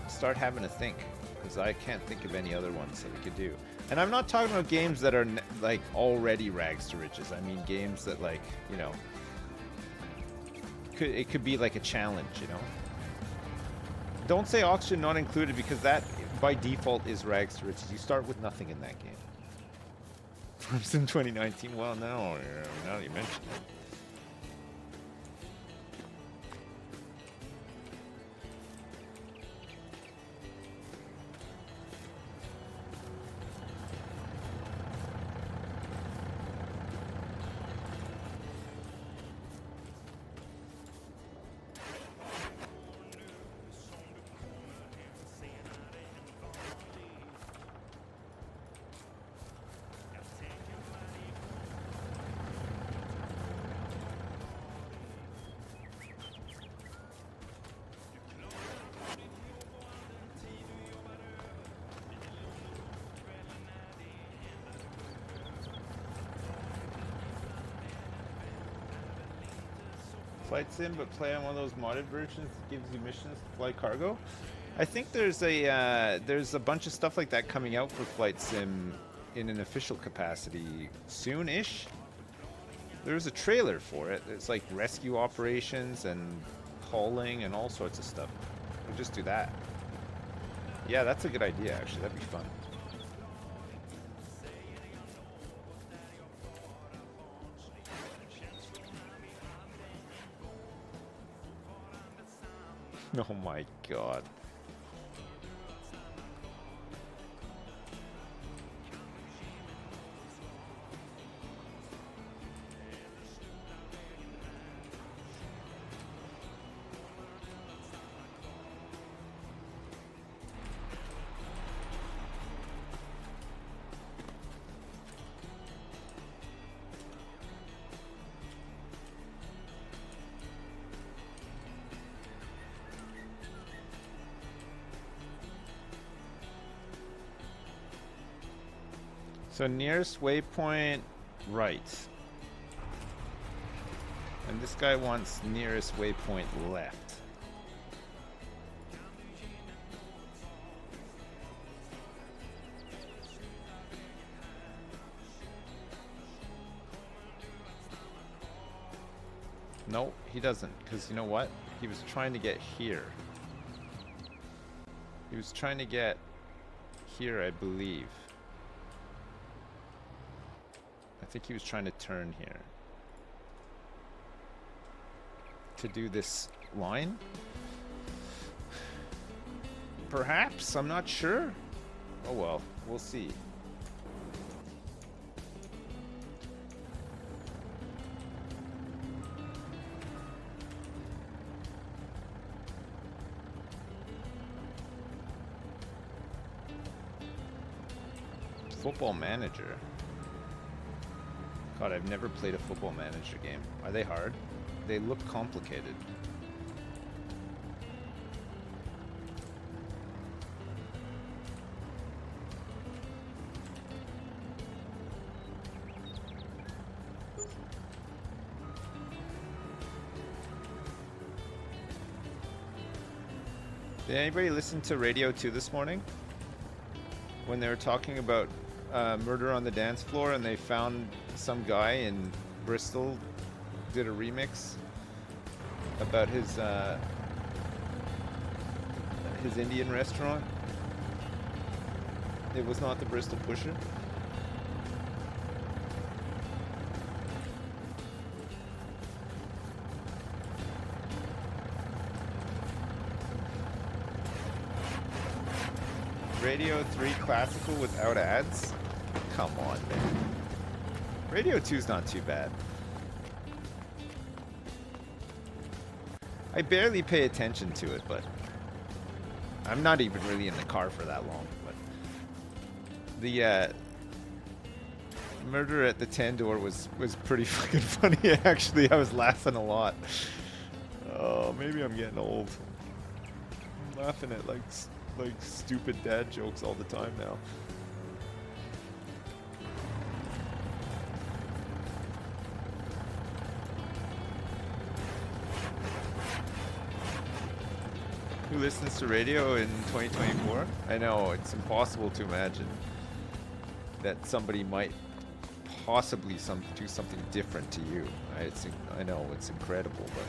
start having to think, because I can't think of any other ones that we could do. And I'm not talking about games that are like already Rags to Riches. I mean games that, like, you know, it could be like a challenge, you know. Don't say oxygen not included, because that by default is Rags to Riches. You start with nothing in that game. First in 2019. Well, now that you mention it. Flight sim, but play on one of those modded versions that gives you missions to fly cargo. I think there's a bunch of stuff like that coming out for flight sim in an official capacity soon-ish. There's a trailer for it. It's like rescue operations and hauling and all sorts of stuff. We'll just do that. Yeah, that's a good idea, actually. That'd be fun. Oh my god. So nearest waypoint right. And this guy wants nearest waypoint left. No, he doesn't, because you know what? He was trying to get here. He was trying to get here, I believe. I think he was trying to turn here. to do this line. Perhaps, I'm not sure. Oh well, we'll see. Football Manager. God, I've never played a Football Manager game. Are they hard? They look complicated. Did anybody listen to Radio 2 this morning? When they were talking about Murder on the Dance Floor, and they found some guy in Bristol did a remix about his Indian restaurant. It was not the Bristol Pusher. Radio 3 classical without ads? Come on, man. Radio 2's not too bad. I barely pay attention to it, but I'm not even really in the car for that long. But the Murder at the Tandoor was pretty fucking funny. Actually, I was laughing a lot. Oh, maybe I'm getting old. I'm laughing at like stupid dad jokes all the time now. Who listens to radio in 2024? I know, it's impossible to imagine that somebody might possibly do something different to you. I know, it's incredible, but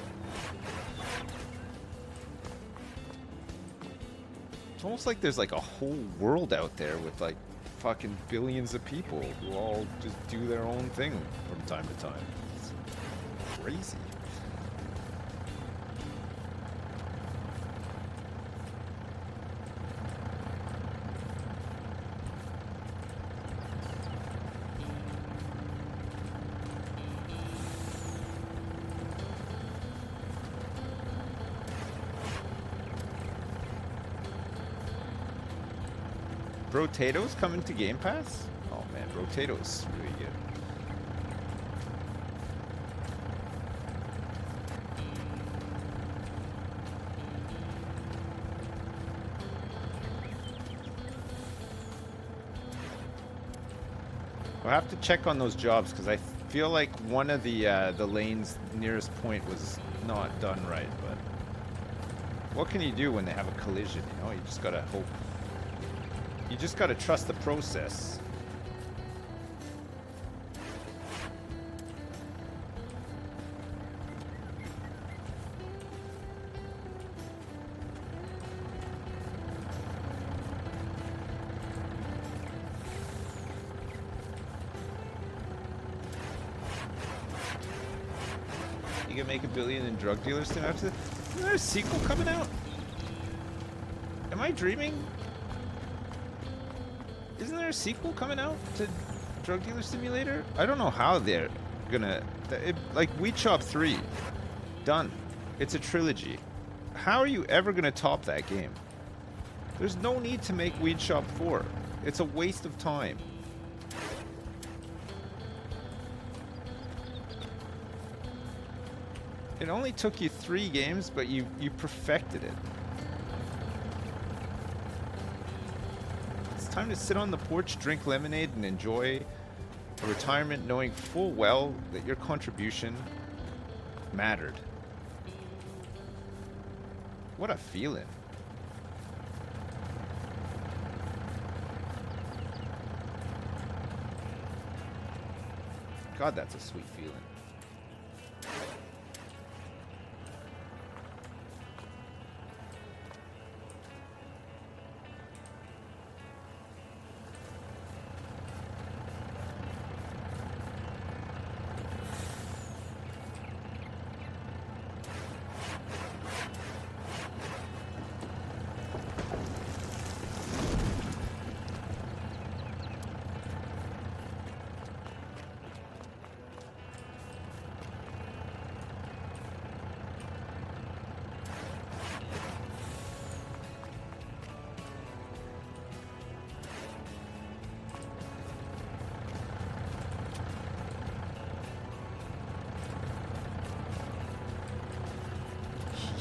it's almost like there's like a whole world out there with like fucking billions of people who all just do their own thing from time to time. It's crazy. Brotato's coming to Game Pass? Oh man, Brotato's really good. I'll have to check on those jobs because I feel like one of the lanes nearest point was not done right. But what can you do when they have a collision? You know, you just gotta hope. You just gotta trust the process. You can make $1 billion in drug dealers soon after. Isn't there a sequel coming out? Am I dreaming? Isn't there a sequel coming out to Drug Dealer Simulator? I don't know how they're gonna... like, Weed Shop 3. Done. It's a trilogy. How are you ever gonna top that game? There's no need to make Weed Shop 4. It's a waste of time. It only took you 3 games, but you perfected it. Time to sit on the porch, drink lemonade, and enjoy a retirement knowing full well that your contribution mattered. What a feeling. God, that's a sweet feeling.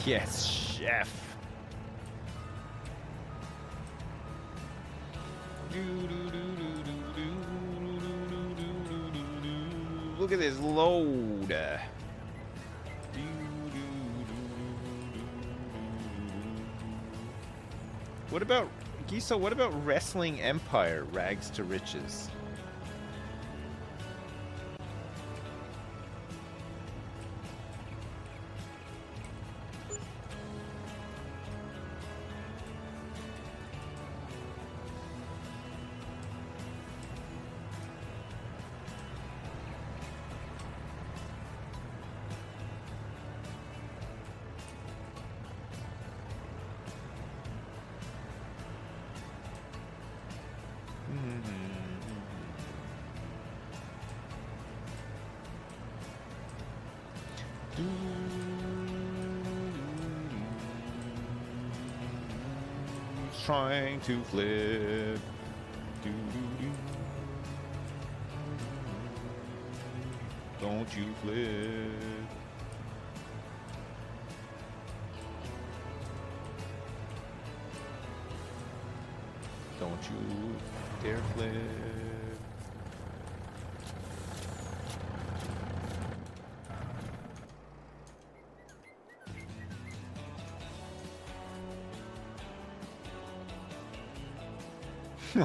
Yes, chef. Look at this load. What about Giso? What about Wrestling Empire? Rags to Riches. Trying to flip. Don't you flip. Don't you dare flip.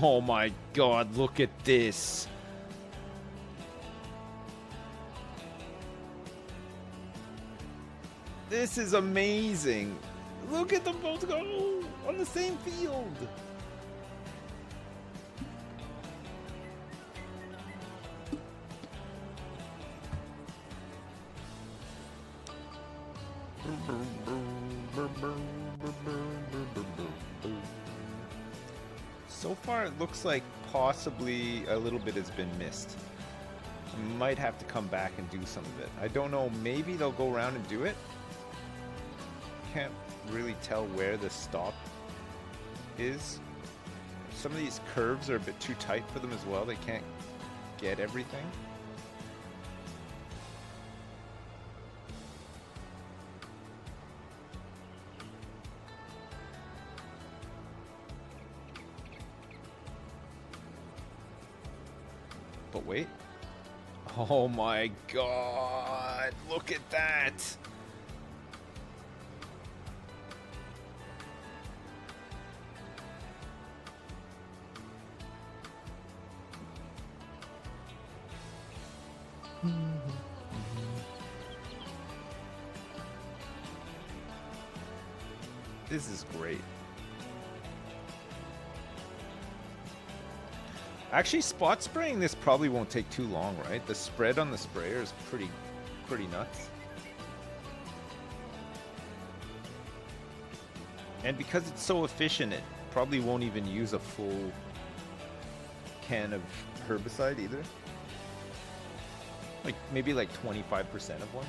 Oh my god, look at this. This is amazing. Look at them both go on the same field. So far, it looks like possibly a little bit has been missed. Might have to come back and do some of it. I don't know, maybe they'll go around and do it. Can't really tell where the stop is. Some of these curves are a bit too tight for them as well. They can't get everything. But wait. Oh my god, look at that. This is great. Actually, spot spraying this probably won't take too long, right? The spread on the sprayer is pretty nuts. And because it's so efficient, it probably won't even use a full can of herbicide either. Like, maybe like 25% of one.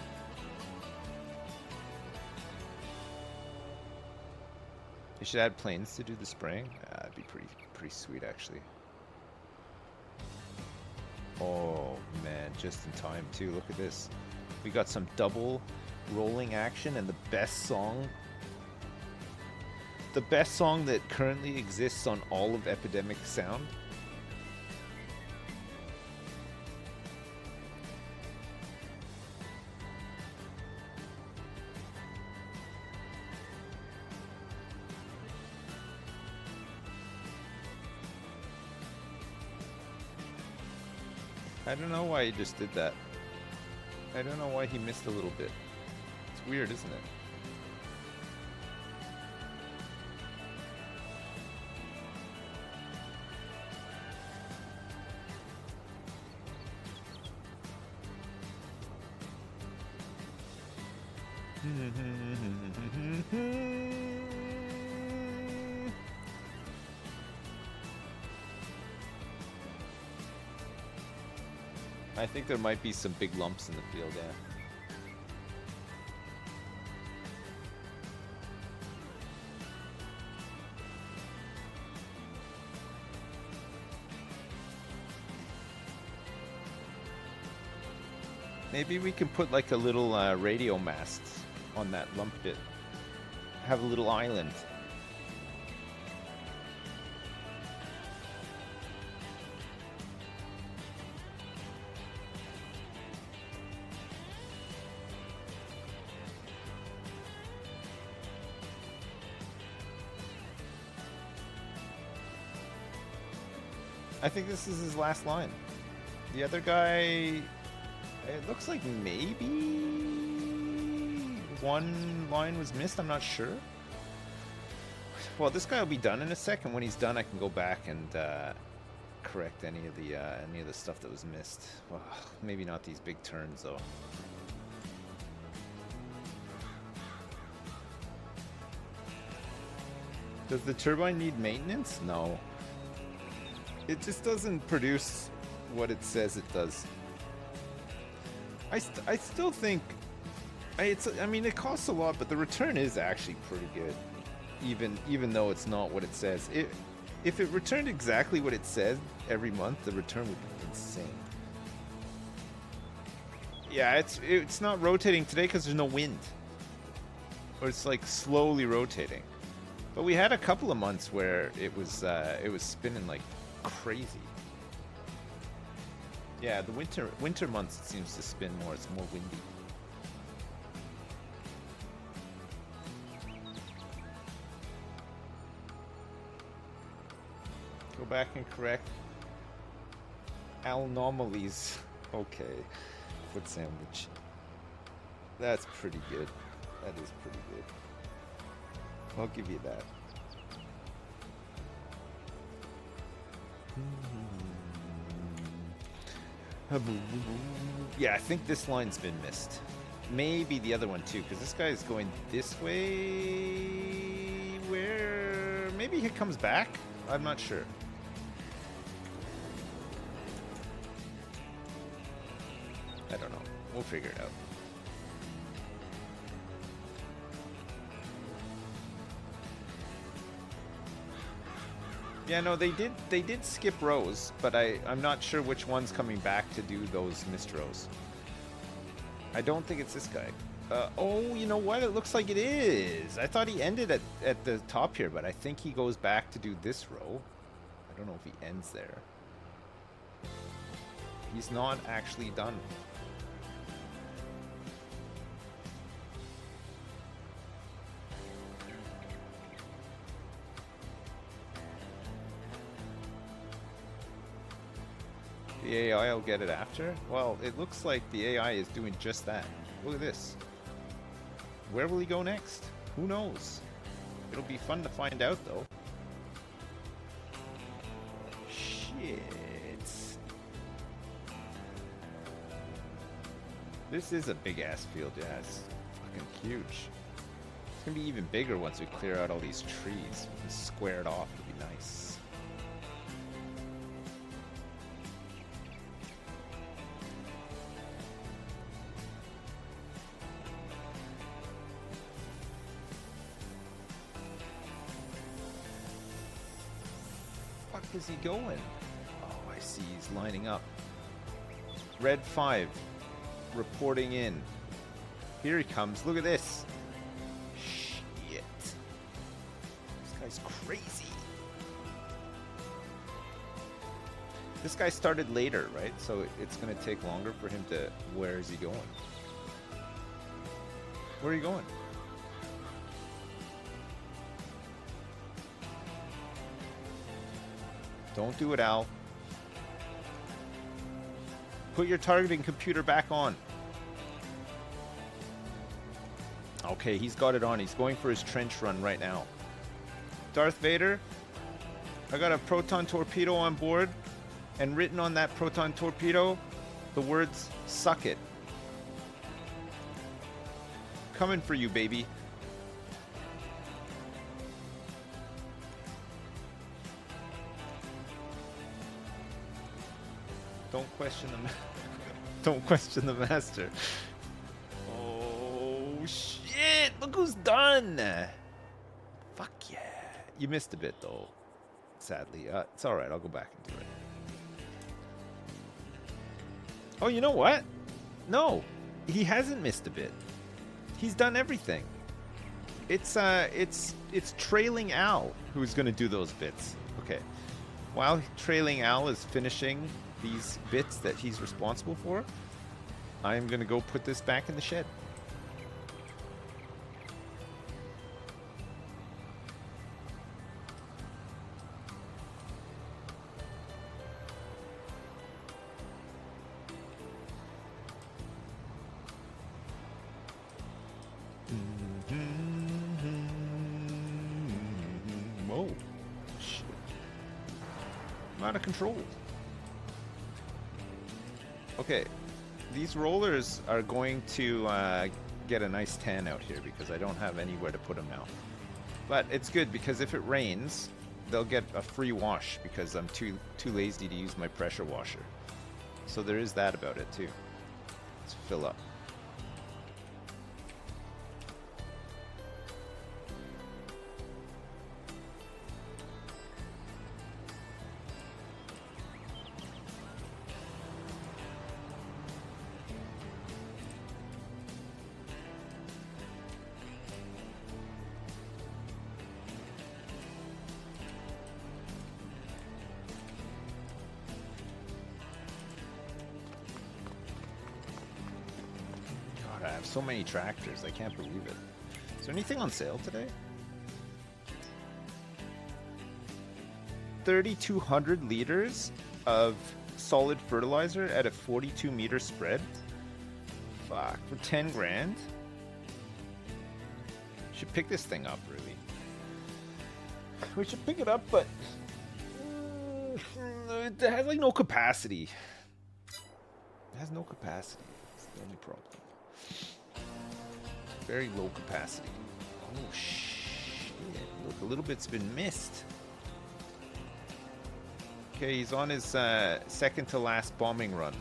You should add planes to do the spraying. That'd be pretty sweet, actually. Oh man, just in time too. Look at this. We got some double rolling action and the best song that currently exists on all of Epidemic Sound. I don't know why he just did that. I don't know why he missed a little bit. It's weird, isn't it? I think there might be some big lumps in the field, yeah. Maybe we can put like a little radio mast on that lump bit. have a little island. I think this is his last line. The other guy, it looks like maybe one line was missed. I'm not sure. Well, this guy will be done in a second. When he's done, I can go back and correct any of the stuff that was missed. Well, maybe not these big turns though. Does the turbine need maintenance? No. It just doesn't produce what it says it does. I still think I mean it costs a lot, but the return is actually pretty good, even though it's not what it says. If it returned exactly what it said every month, the return would be insane. Yeah, it's not rotating today because there's no wind, or it's like slowly rotating. But we had a couple of months where it was spinning like crazy. Yeah, the winter months it seems to spin more. It's more windy. Go back and correct anomalies. Okay, foot sandwich. That's pretty good. That is pretty good. I'll give you that. Yeah, I think this line's been missed. Maybe the other one too, because this guy is going this way. Where maybe he comes back? I'm not sure. I don't know. We'll figure it out. Yeah, no, they did skip rows, but I'm not sure which one's coming back to do those missed rows. I don't think it's this guy. Oh, you know what? It looks like it is. I thought he ended at the top here, but I think he goes back to do this row. I don't know if he ends there. He's not actually done. The AI will get it after? Well, it looks like the AI is doing just that. Look at this. Where will he go next? Who knows? It'll be fun to find out, though. Shit. This is a big-ass field, yeah. It's fucking huge. It's gonna be even bigger once we clear out all these trees. We can square it off. It'll be nice. Is he going? Oh, I see. He's lining up. Red 5 reporting in. Here he comes. Look at this. Shit. This guy's crazy. This guy started later, right? So it's going to take longer for him to... Where is he going? Where are you going? Don't do it, Al. Put your targeting computer back on. Okay, he's got it on. He's going for his trench run right now. Darth Vader, I got a proton torpedo on board, and written on that proton torpedo, the words, "Suck it." Coming for you, baby. Don't question the don't question the master. Oh shit! Look who's done. Fuck yeah! You missed a bit though. Sadly, it's all right. I'll go back and do it. Oh, you know what? No, he hasn't missed a bit. He's done everything. It's Trailing Al who's gonna do those bits. Okay. While Trailing Al is finishing these bits that he's responsible for, I'm gonna go put this back in the shed. Whoa. Shit. I'm out of control. Okay. These rollers are going to get a nice tan out here because I don't have anywhere to put them now. But it's good because if it rains, they'll get a free wash because I'm too lazy to use my pressure washer. So there is that about it too. Let's fill up. God, I have so many tractors. I can't believe it. Is there anything on sale today? 3,200 liters of solid fertilizer at a 42-meter spread. Fuck, for 10 grand? Should pick this thing up, really. We should pick it up, but it has like no capacity. It has no capacity. That's the only problem. Very low capacity. Oh shit! Look, a little bit's been missed. Okay, he's on his second to last bombing run.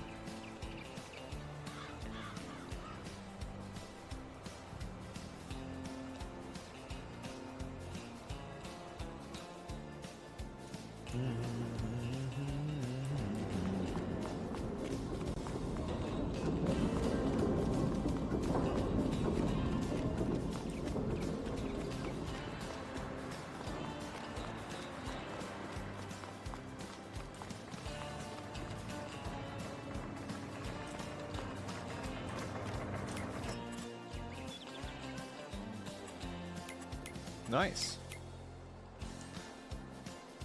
Nice.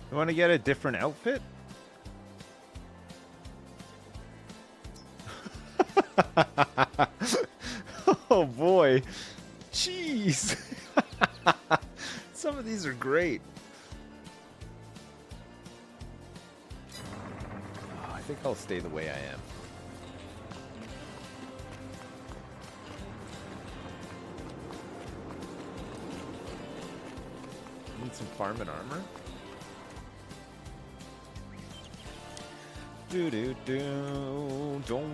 You want to get a different outfit? Oh boy. Jeez. Some of these are great. Oh, I think I'll stay the way I am. Need some farming armor. Do do do don't.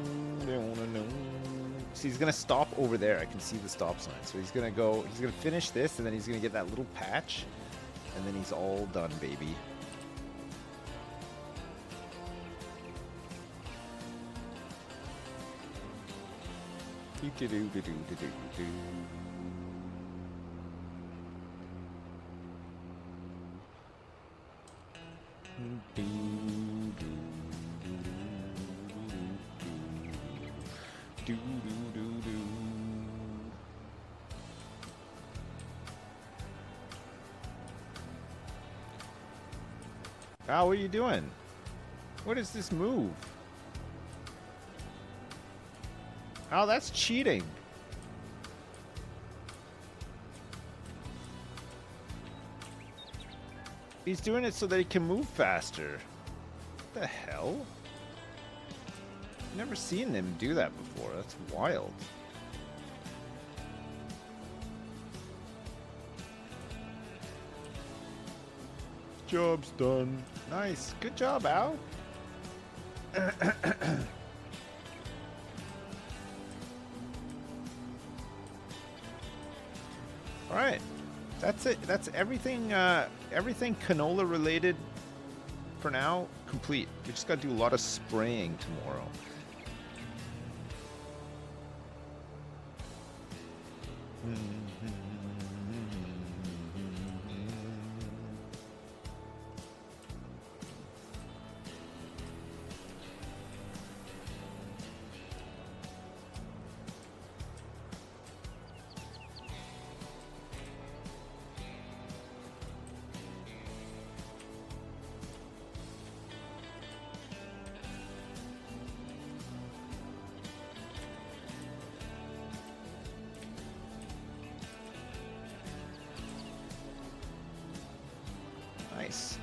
See, he's gonna stop over there. I can see the stop sign. So he's gonna go. He's gonna finish this, and then he's gonna get that little patch, and then he's all done, baby. Do do do do do do do. Al, what are you doing? What is this move? Al, that's cheating. He's doing it so that he can move faster. What the hell? Never seen him do that before. That's wild. Job's done. Nice. Good job, Al. All right. That's it. That's everything. Everything canola related for now complete. We just got to do a lot of spraying tomorrow. Nice.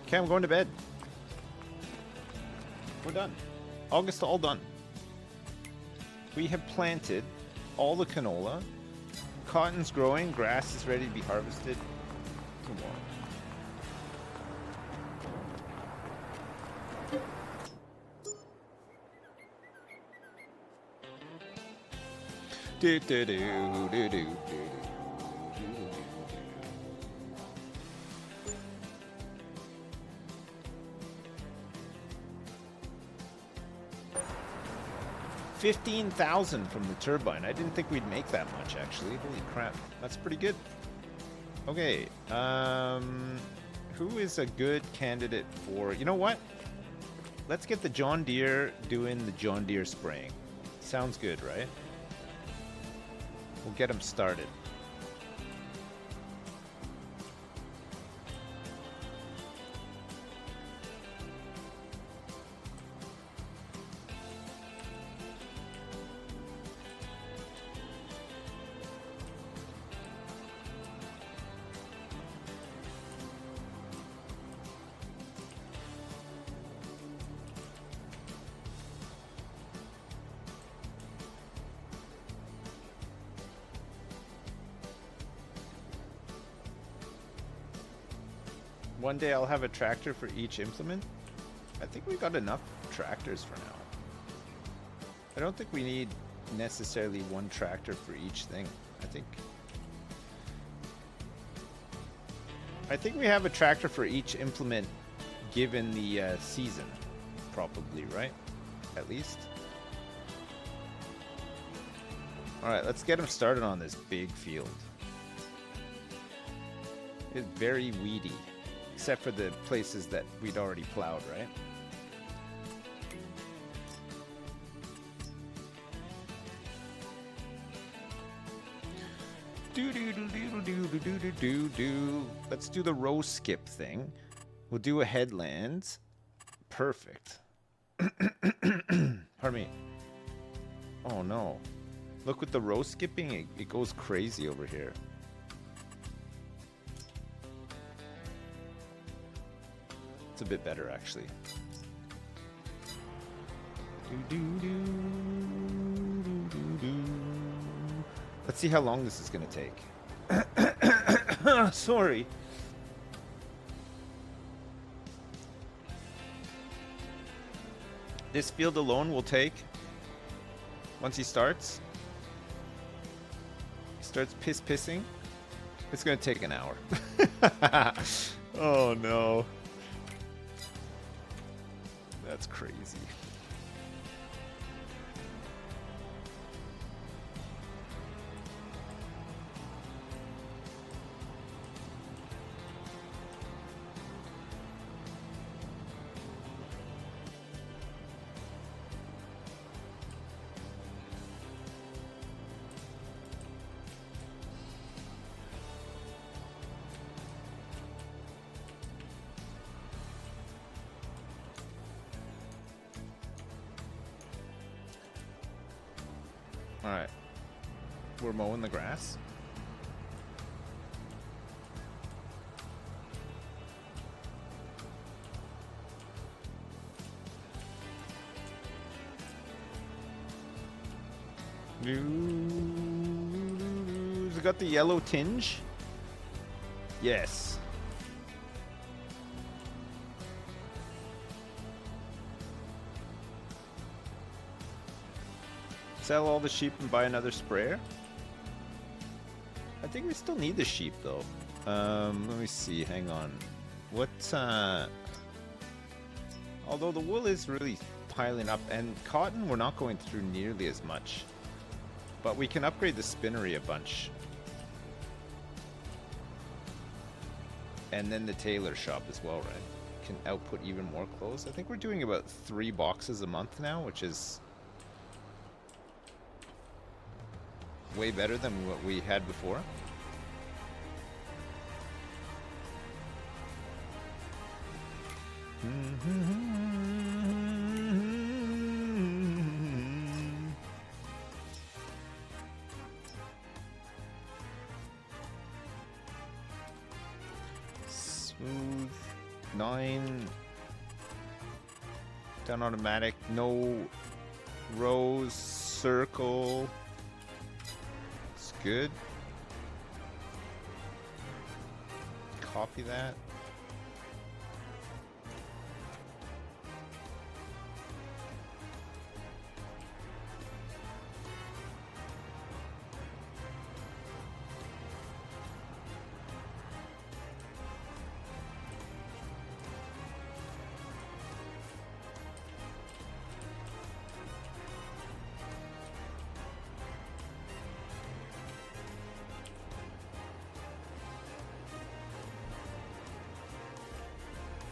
Okay, I'm going to bed. We're done. August all done. We have planted all the canola. Cotton's growing. Grass is ready to be harvested tomorrow. Do, do, do, do, do, do, do. 15,000 from the turbine. I didn't think we'd make that much, actually. Holy crap. That's pretty good. Okay. Who is a good candidate for... You know what? Let's get the John Deere doing the John Deere spraying. Sounds good, right? We'll get him started. One day I'll have a tractor for each implement. I think we got enough tractors for now. I don't think we need necessarily one tractor for each thing. I think we have a tractor for each implement given the season, probably, right? At least. All right, let's get him started on this big field. It's very weedy. Except for the places that we'd already plowed, right? Let's do the row skip thing. We'll do a headland. Perfect. Pardon me. Oh no. Look with the row skipping, it goes crazy over here. It's a bit better, actually. Let's see how long this is going to take. Sorry. This field alone will take, once he starts pissing, it's going to take an hour. Oh no. That's crazy. Alright. We're mowing the grass. Has it got the yellow tinge? Yes. Sell all the sheep and buy another sprayer? I think we still need the sheep though. Let me see, hang on. What, although the wool is really piling up, and cotton we're not going through nearly as much. But we can upgrade the spinnery a bunch. And then the tailor shop as well, right? Can output even more clothes. I think we're doing about 3 boxes a month now, which is way better than what we had before. Smooth 9. Done automatic. No rows. Circle. It's good. Copy that.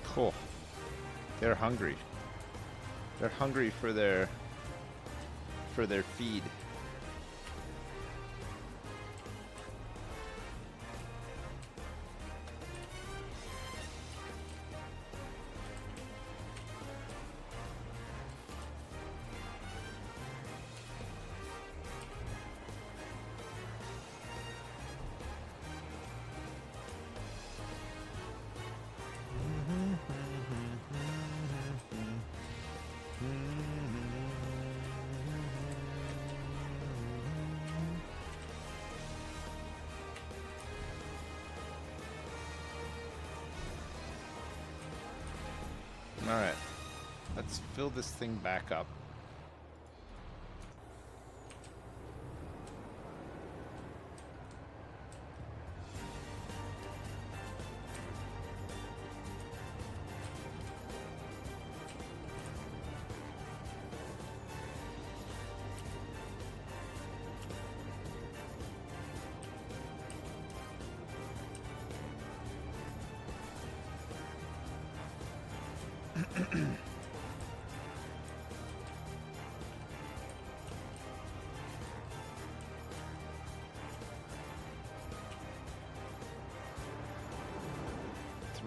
Cool. They're hungry. They're hungry for their feed. Alright, let's fill this thing back up.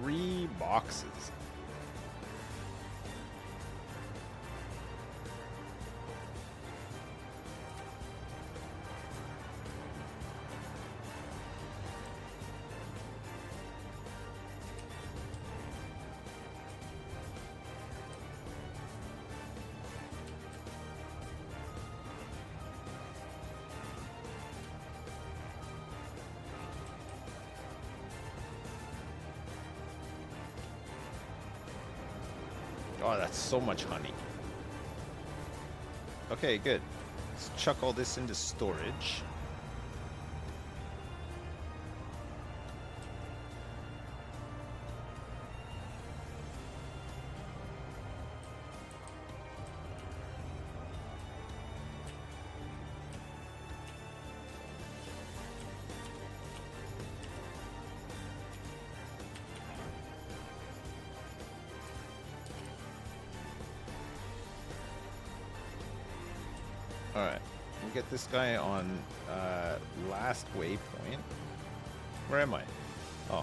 Three boxes. Oh, that's so much honey. Okay, good. Let's chuck all this into storage. Alright, we'll get this guy on last waypoint. Where am I? Oh.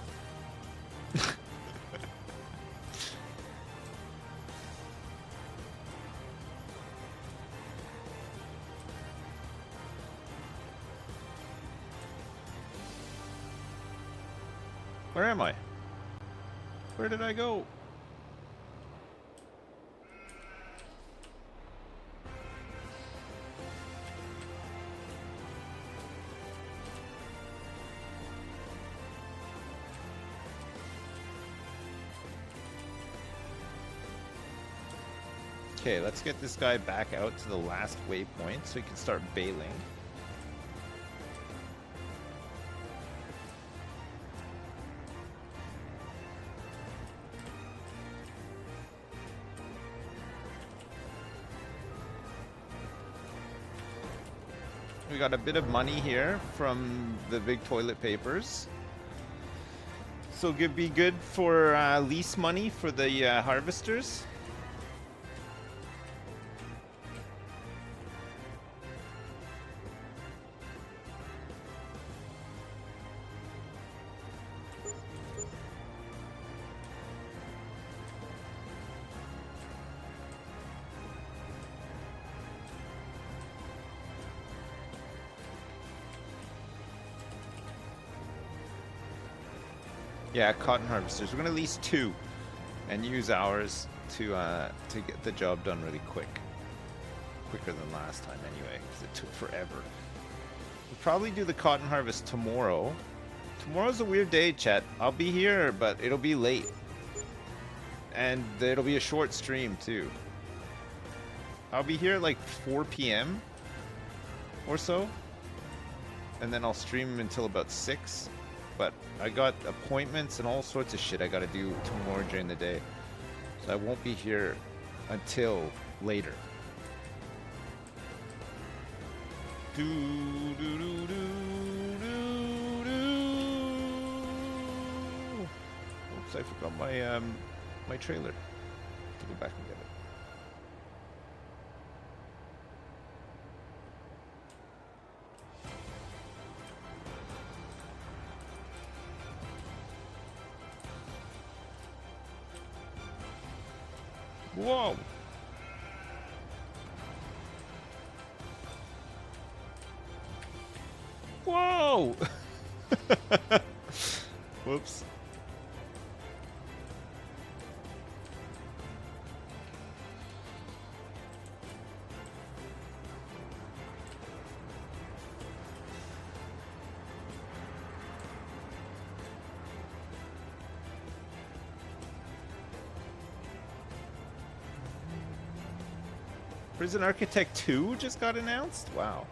Where am I? Where did I go? Okay, let's get this guy back out to the last waypoint so he can start bailing. We got a bit of money here from the big toilet papers. So it'd be good for lease money for the harvesters. Yeah, cotton harvesters. We're gonna lease 2 and use ours to get the job done really quick. Quicker than last time anyway, because it took forever. We'll probably do the cotton harvest tomorrow. Tomorrow's a weird day, chat. I'll be here, but it'll be late. And it'll be a short stream too. I'll be here at like 4 p.m. or so. And then I'll stream until about 6. But I got appointments and all sorts of shit I gotta do tomorrow during the day. So I won't be here until later. Do, do, do, do, do, do. Oops, I forgot my my trailer. To go back and get it. Whoa! Whoa! Whoops. Prison Architect 2 just got announced? Wow.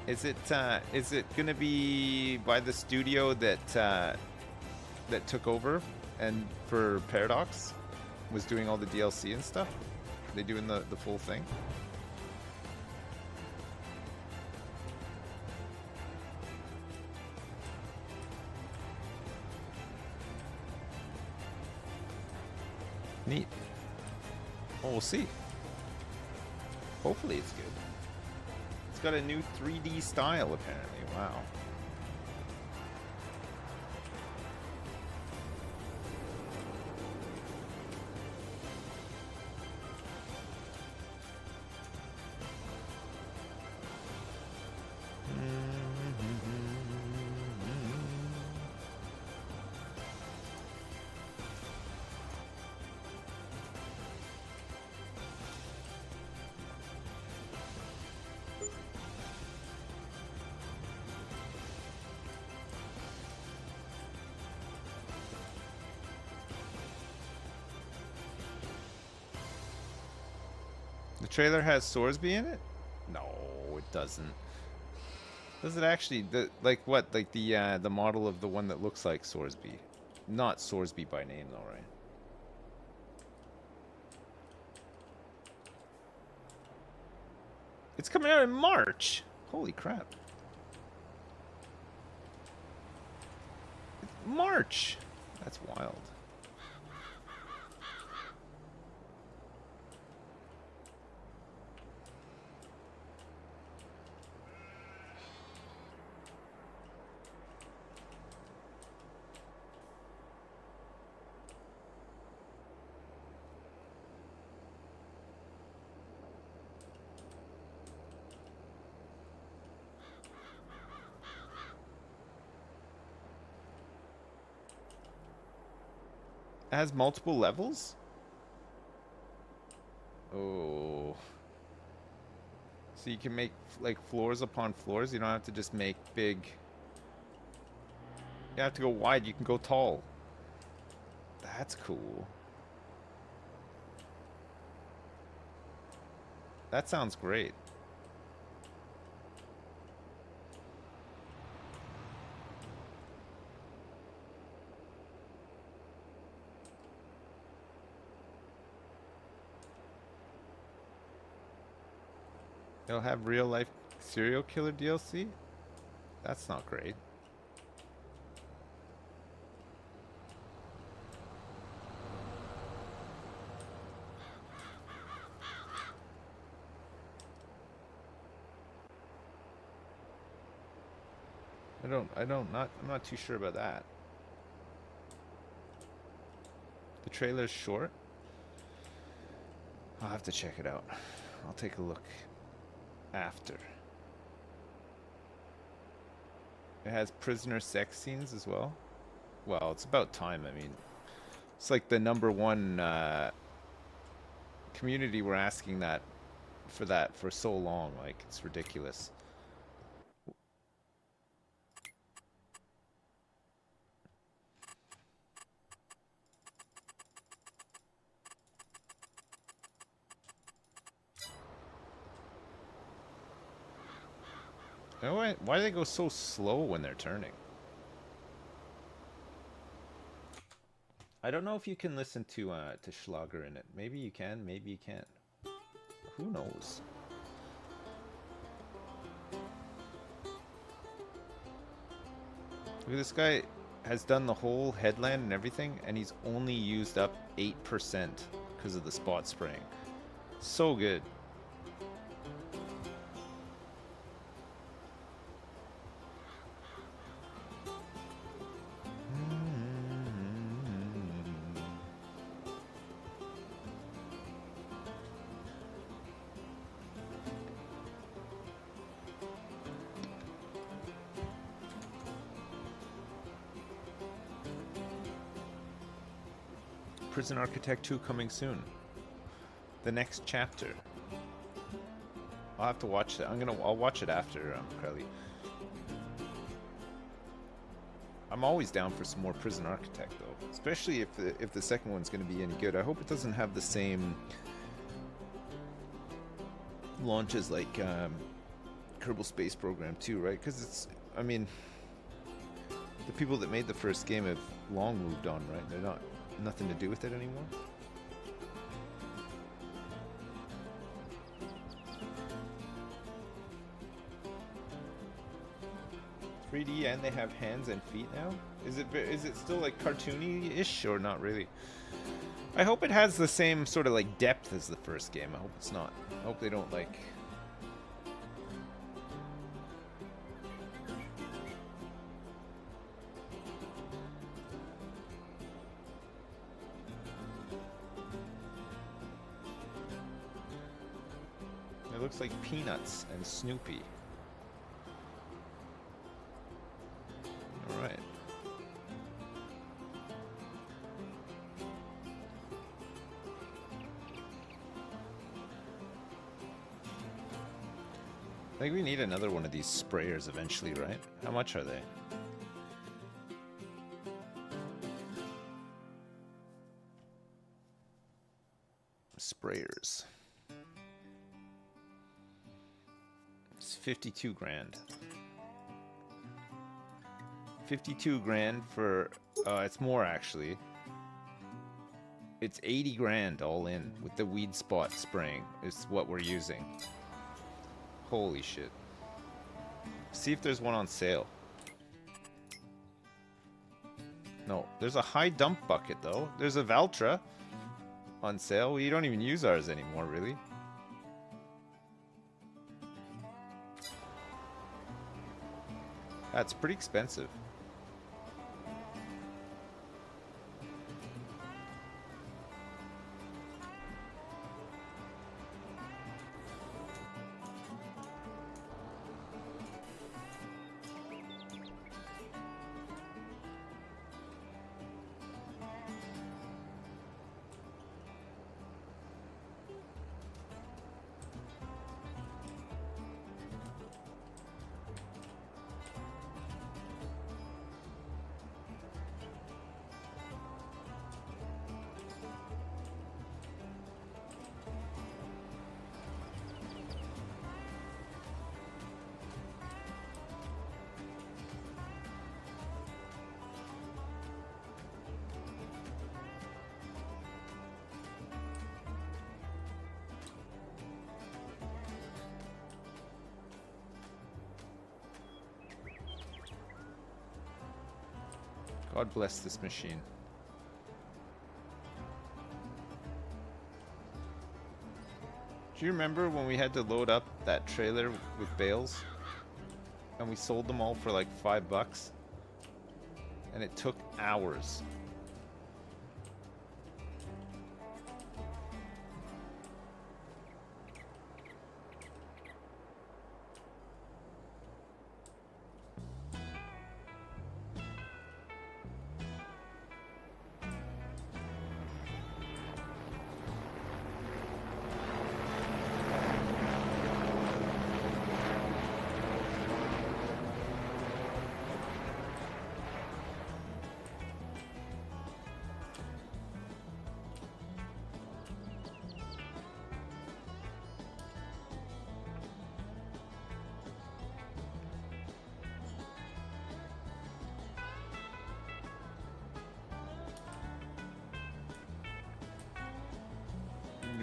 Is it gonna be by the studio that that took over and for Paradox was doing all the DLC and stuff? Are they doing the full thing? Neat. Well, we'll see. Hopefully it's good. It's got a new 3D style, apparently. Wow. The trailer has Sorsby in it? No, it doesn't. Does it actually? Like what? Like the model of the one that looks like Sorsby, not Sorsby by name, though, right? It's coming out in March. Holy crap! It's March. That's wild. It has multiple levels? Oh. So you can make like floors upon floors? You don't have to just make big... You have to go wide, you can go tall. That's cool. That sounds great. It'll have real life serial killer DLC? That's not great. I'm not too sure about that. The trailer's short? I'll have to check it out. I'll take a look after. It has prisoner sex scenes as well. Well, it's about time. I mean, it's like the number one community were asking that for so long. Like, it's ridiculous. You know why do they go so slow when they're turning? I don't know if you can listen to Schlager in it. Maybe you can, maybe you can't. Who knows? Look, this guy has done the whole headland and everything, and he's only used up 8% because of the spot spraying. So good. Prison Architect 2 coming soon. The next chapter. I'll have to watch that. I'll watch it after Crowley. I'm always down for some more Prison Architect though, especially if the second one's going to be any good. I hope it doesn't have the same launches like Kerbal Space Program 2, right? Because it's, I mean, the people that made the first game have long moved on, right? They're not nothing to do with it anymore. .3D and they have hands and feet now? Is it still like cartoony-ish or not really? I hope it has the same sort of like depth as the first game. I hope it's not. I hope they don't like... It looks like Peanuts and Snoopy. Alright. I think we need another one of these sprayers eventually, right? How much are they? Sprayers. It's 52 grand. 52 grand for, it's more actually. It's 80 grand all in with the weed spot spraying is what we're using. Holy shit. See if there's one on sale. No, there's a high dump bucket though. There's a Valtra on sale. We don't even use ours anymore, really. That's pretty expensive. God bless this machine. Do you remember when we had to load up that trailer with bales? And we sold them all for like $5? And it took hours.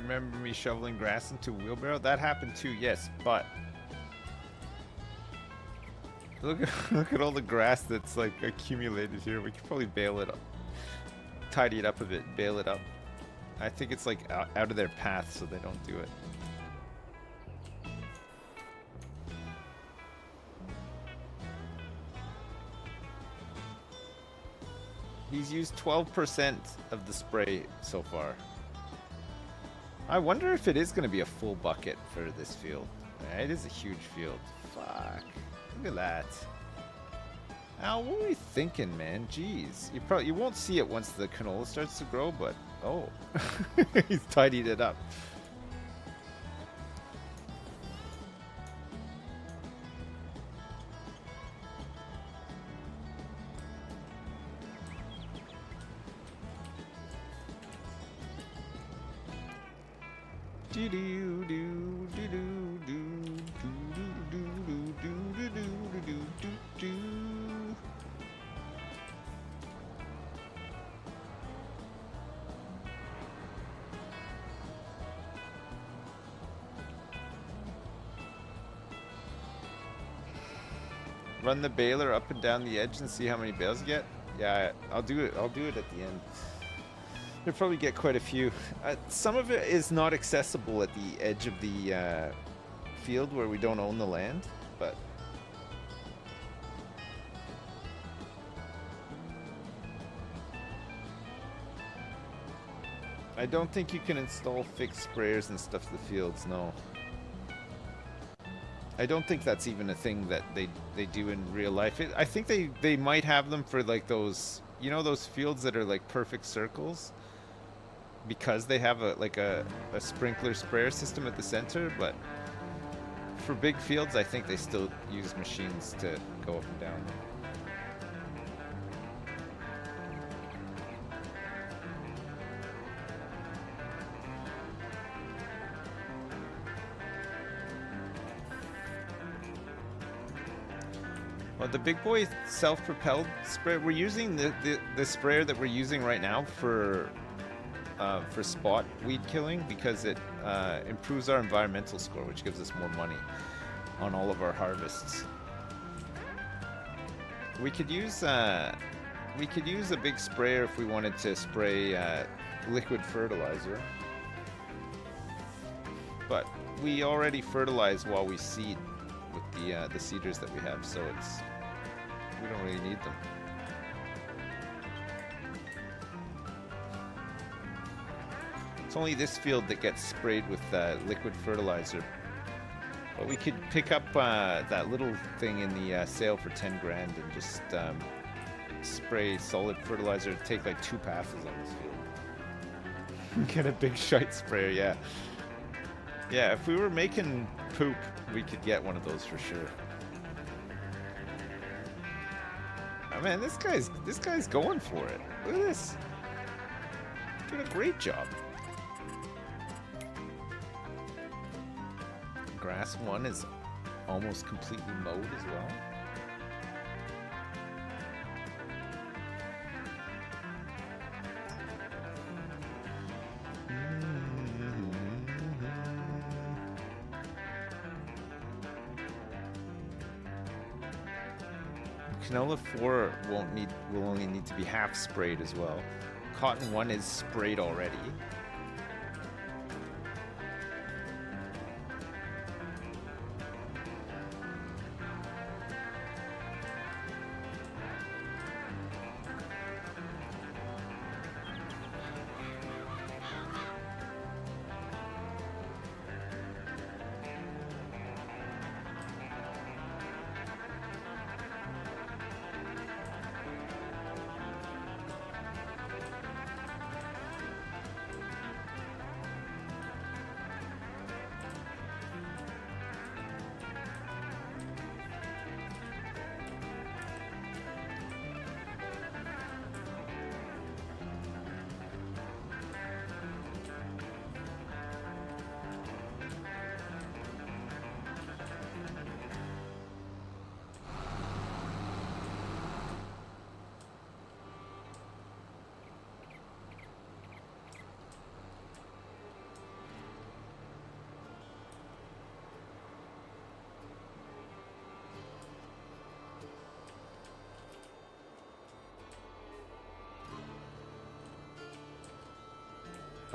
remember me shoveling grass into a wheelbarrow? That happened too, yes, but look at look at all the grass that's like accumulated here. We could probably bale it up, tidy it up a bit, bale it up. I think it's like out of their path, so they don't do it. He's used 12% of the spray so far. I wonder if it is going to be a full bucket for this field. Yeah, it is a huge field. Fuck. Look at that. Al, what were we thinking, man? Jeez. You won't see it once the canola starts to grow, but oh. He's tidied it up. Run the baler up and down the edge and see how many bales you get. Yeah, I'll do it. I'll do it at the end. You'll probably get quite a few. Some of it is not accessible at the edge of the field where we don't own the land, but I don't think you can install fixed sprayers and stuff to the fields, no. I don't think that's even a thing that they do in real life. I think they might have them for like those, you know, those fields that are like perfect circles, because they have a sprinkler sprayer system at the center. But for big fields, I think they still use machines to go up and down. Well, the big boy self-propelled sprayer, we're using the sprayer that we're using right now for spot weed killing, because it improves our environmental score, which gives us more money on all of our harvests. We could use a big sprayer if we wanted to spray liquid fertilizer, but we already fertilize while we seed with the seeders that we have, so we don't really need them. It's only this field that gets sprayed with liquid fertilizer. But we could pick up that little thing in the sale for 10 grand and just spray solid fertilizer. It'd take like 2 passes on this field. Get a big shite sprayer, yeah. Yeah, if we were making poop, we could get one of those for sure. Oh man, this guy's going for it. Look at this. Doing a great job. Grass 1 is almost completely mowed as well. Canola 4 will only need to be half sprayed as well. Cotton 1 is sprayed already.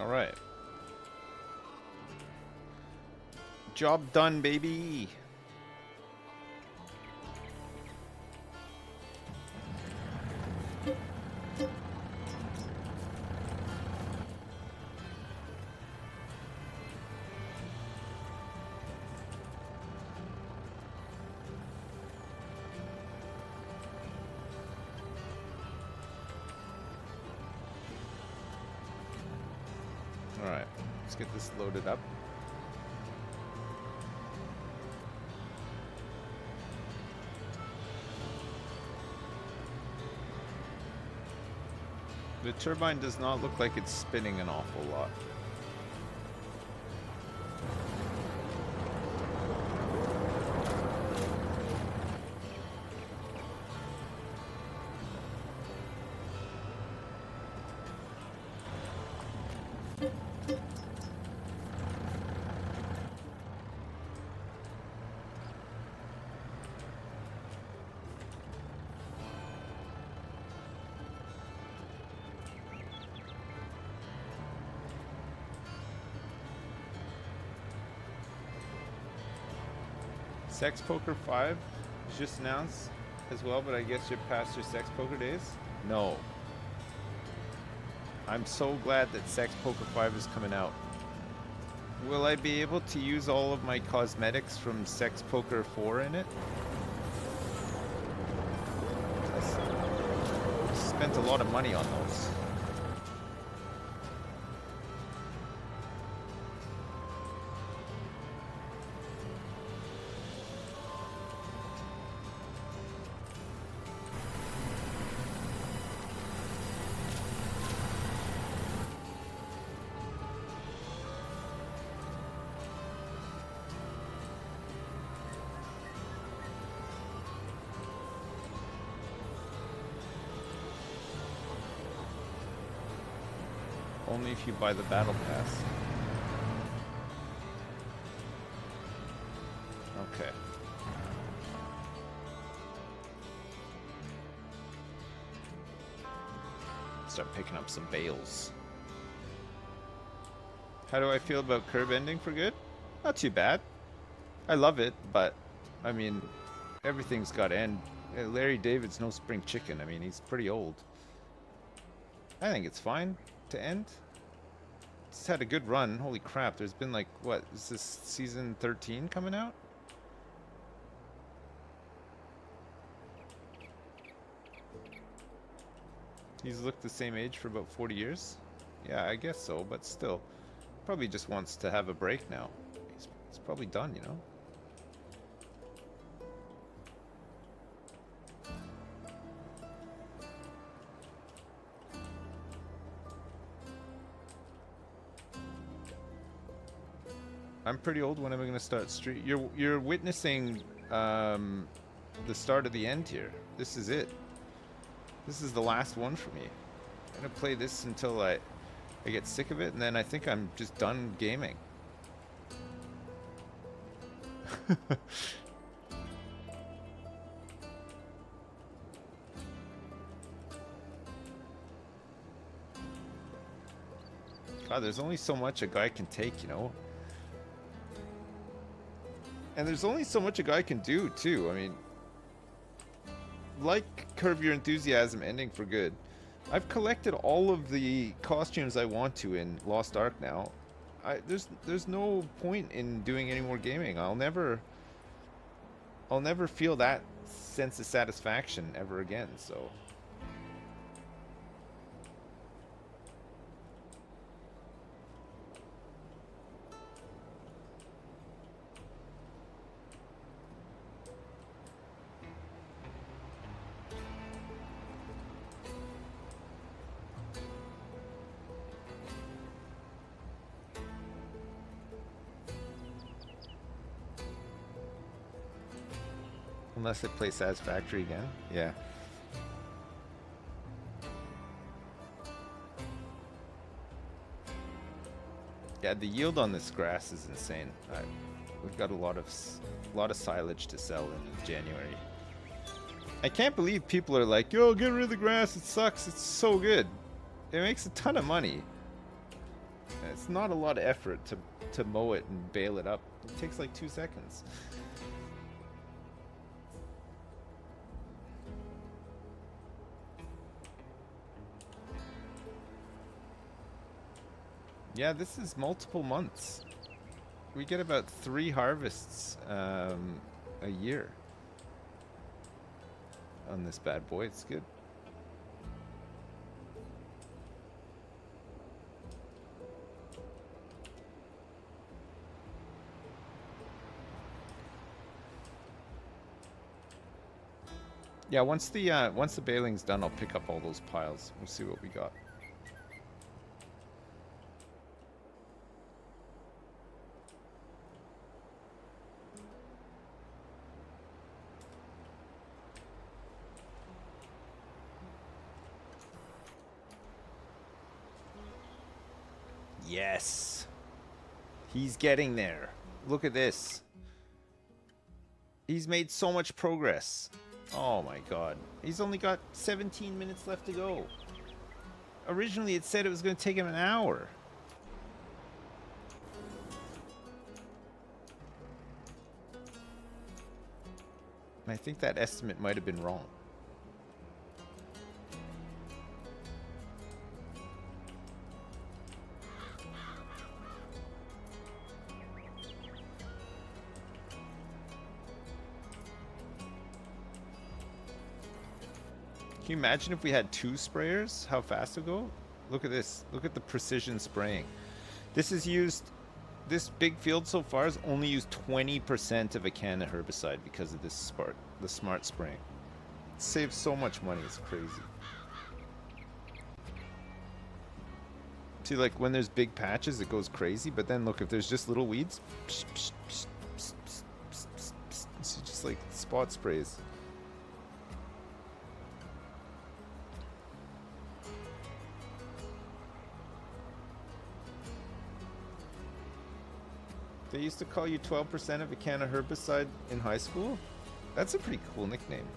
Alright. Job done, baby! Alright, let's get this loaded up. The turbine does not look like it's spinning an awful lot. Sex Poker 5 was just announced as well, but I guess you're past your Sex Poker days? No. I'm so glad that Sex Poker 5 is coming out. Will I be able to use all of my cosmetics from Sex Poker 4 in it? I spent a lot of money on those. Only if you buy the battle pass. Okay. Start picking up some bales. How do I feel about Curb ending for good? Not too bad. I love it, but I mean, everything's got to end. Larry David's no spring chicken. I mean, he's pretty old. I think it's fine to end. It's had a good run. Holy crap, there's been like, what, is this season 13 coming out? He's looked the same age for about 40 years? Yeah, I guess so, but still. Probably just wants to have a break now. He's probably done, you know? I'm pretty old. When am I going to start street? You're witnessing the start of the end here. This is it. This is the last one for me. I'm going to play this until I get sick of it, and then I think I'm just done gaming. God, there's only so much a guy can take, you know? And there's only so much a guy can do, too. I mean, like Curb Your Enthusiasm ending for good, I've collected all of the costumes I want to in Lost Ark now. There's no point in doing any more gaming. I'll never feel that sense of satisfaction ever again, so... Unless they play Satisfactory again. Yeah. Yeah, the yield on this grass is insane. We've got a lot of silage to sell in January. I can't believe people are like, yo, get rid of the grass, it sucks, it's so good. It makes a ton of money. It's not a lot of effort to mow it and bale it up. It takes like 2 seconds. Yeah, this is multiple months. We get about 3 harvests a year on this bad boy. It's good. Yeah, once the baling's done, I'll pick up all those piles. We'll see what we got. Yes. He's getting there. Look at this. He's made so much progress. Oh my god. He's only got 17 minutes left to go. Originally it said it was going to take him an hour. I think that estimate might have been wrong. Can you imagine if we had 2 sprayers? How fast it would go? Look at this. Look at the precision spraying. This is used... This big field so far has only used 20% of a can of herbicide because of this the smart spraying. It saves so much money. It's crazy. See, like when there's big patches, it goes crazy. But then look, if there's just little weeds, it's just like spot sprays. They used to call you 12% of a can of herbicide in high school? That's a pretty cool nickname.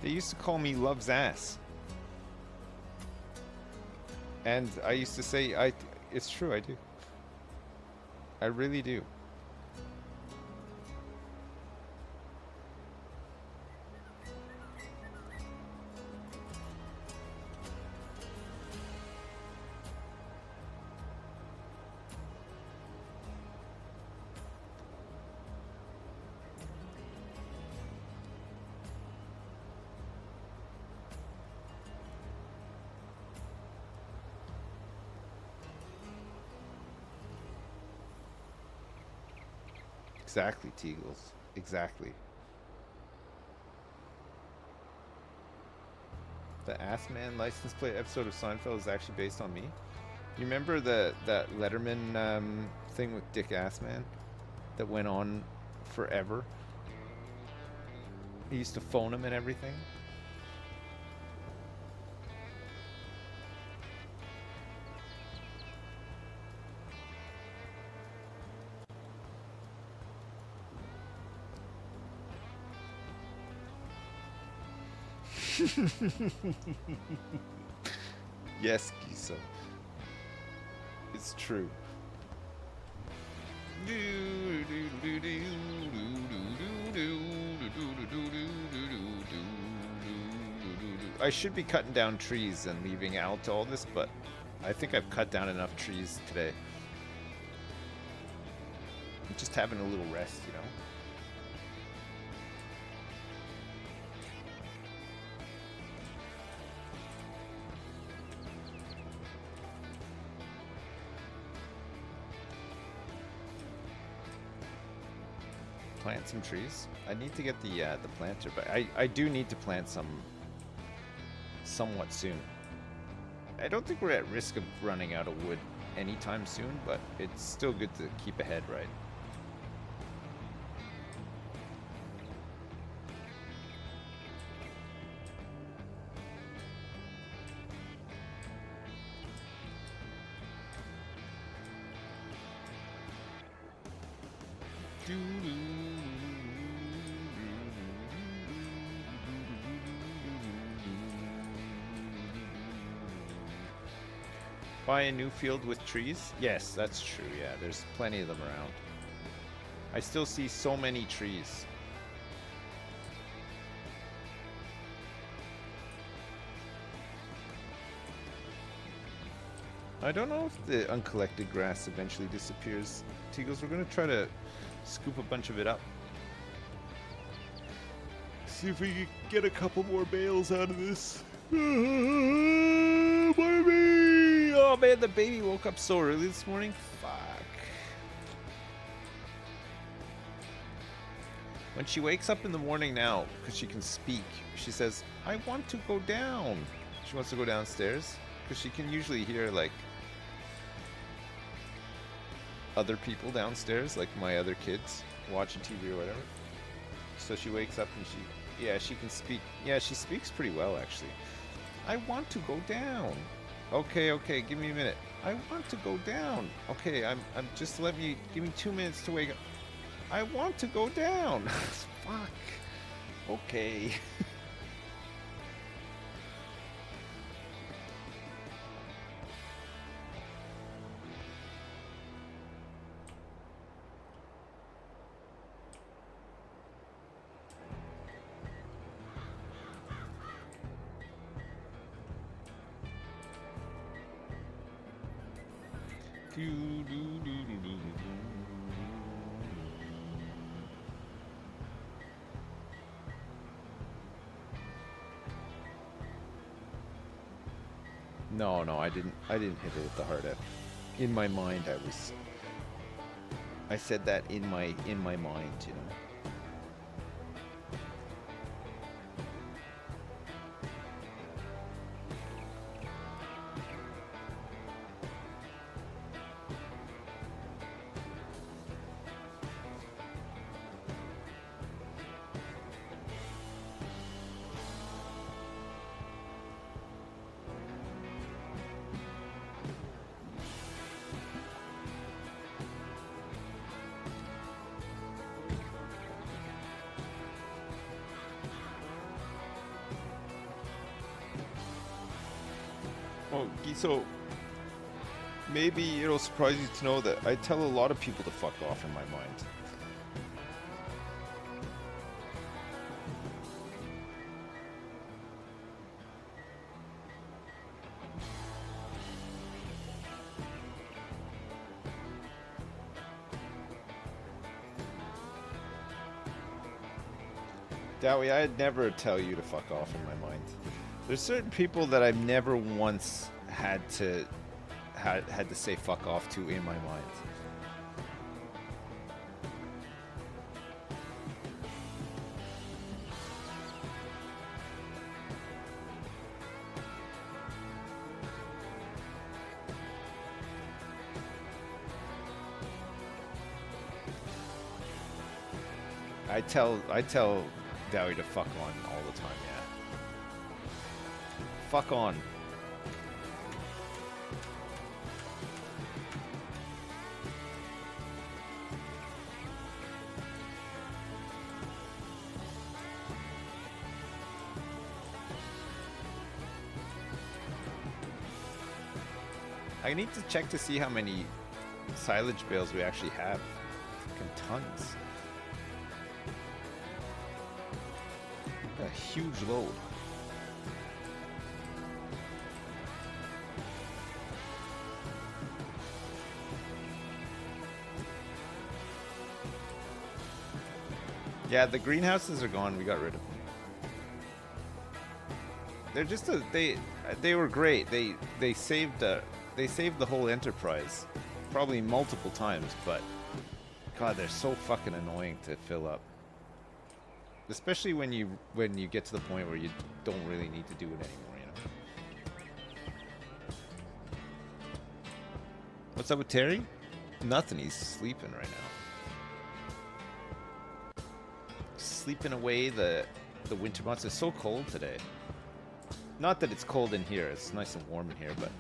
They used to call me Love's Ass. And I used to say, it's true, I do. I really do. Exactly, Teagles. Exactly. The Ass Man license plate episode of Seinfeld is actually based on me. You remember that Letterman thing with Dick Assman that went on forever? He used to phone him and everything. Yes, Gisa. It's true. I should be cutting down trees and leaving out all this, but I think I've cut down enough trees today. I'm just having a little rest, you know? Plant some trees. I need to get the planter, but I do need to plant some somewhat soon. I don't think we're at risk of running out of wood anytime soon, but it's still good to keep ahead, right? Buy a new field with trees? Yes, that's true. Yeah, there's plenty of them around. I still see so many trees. I don't know if the uncollected grass eventually disappears. Teagles, we're gonna try to scoop a bunch of it up. See if we can get a couple more bales out of this. Baby! Oh man, the baby woke up so early this morning. Fuck. When she wakes up in the morning now, because she can speak, she says, I want to go down. She wants to go downstairs, because she can usually hear, like, other people downstairs, like my other kids, watching TV or whatever. So she wakes up and she can speak. Yeah, she speaks pretty well, actually. I want to go down. Okay, give me a minute. I want to go down. Okay, I'm just give me 2 minutes to wake up. I want to go down. Fuck. Okay. No, I didn't hit it with the hard F. In my mind, I said that in my mind, you know. Oh, Giso, maybe it'll surprise you to know that I tell a lot of people to fuck off in my mind. Dowie, I'd never tell you to fuck off in my mind. There's certain people that I've never once had to say fuck off to in my mind. I tell Dowie to fuck on all the time, yeah. Fuck on. I need to check to see how many silage bales we actually have. Fucking tons. A huge load. Yeah, the greenhouses are gone. We got rid of them. They're just they were great. They saved the whole enterprise, probably multiple times. But God, they're so fucking annoying to fill up. Especially when you get to the point where you don't really need to do it anymore, you know. What's up with Terry? Nothing. He's sleeping right now. Sleeping away the winter months. It's so cold today. Not that it's cold in here. It's nice and warm in here, but.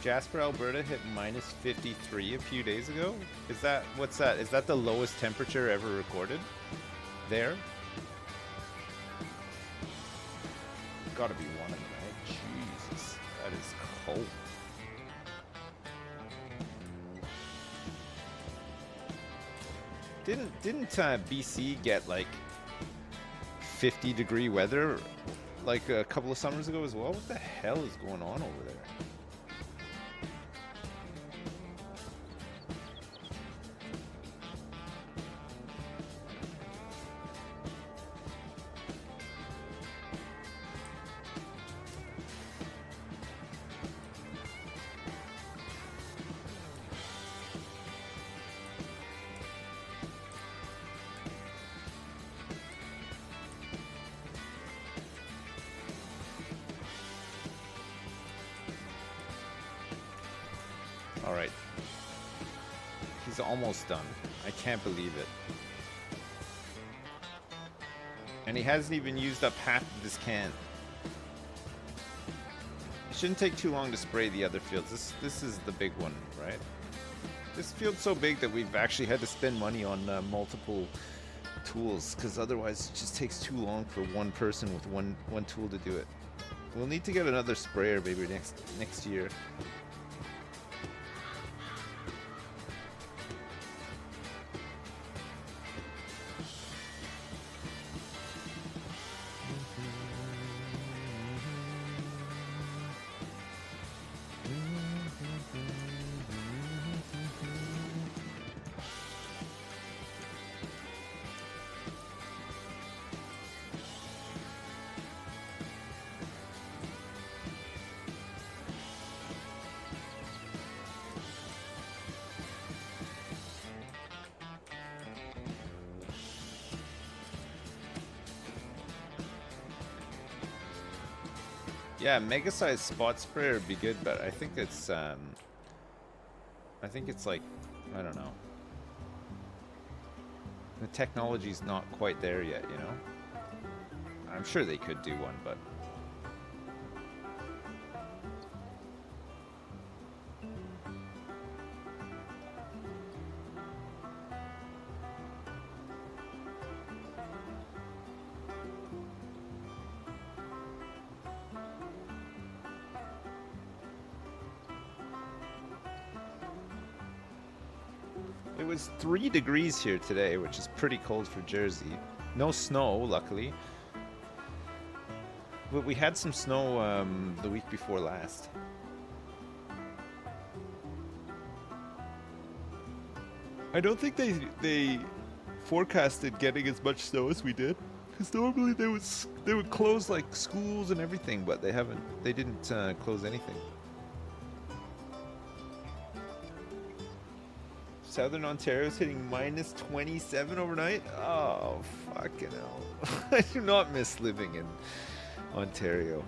Jasper, Alberta hit minus 53 a few days ago. Is that, what's that? Is that the lowest temperature ever recorded there? Gotta be one of them, right? Jesus, that is cold. Didn't BC get like 50-degree weather like a couple of summers ago as well? What the hell is going on over there? Alright. He's almost done. I can't believe it. And he hasn't even used up half of this can. It shouldn't take too long to spray the other fields. This is the big one, right? This field's so big that we've actually had to spend money on multiple tools, because otherwise it just takes too long for one person with one tool to do it. We'll need to get another sprayer maybe next year. Yeah, mega size spot sprayer would be good, but I think it's like, I don't know. The technology's not quite there yet, you know? I'm sure they could do one, but it was 3 degrees here today, which is pretty cold for Jersey. No snow, luckily. But we had some snow the week before last. I don't think they forecasted getting as much snow as we did, because normally they would close like schools and everything, but they didn't close anything. Southern Ontario is hitting minus 27 overnight. Oh, fucking hell. I do not miss living in Ontario.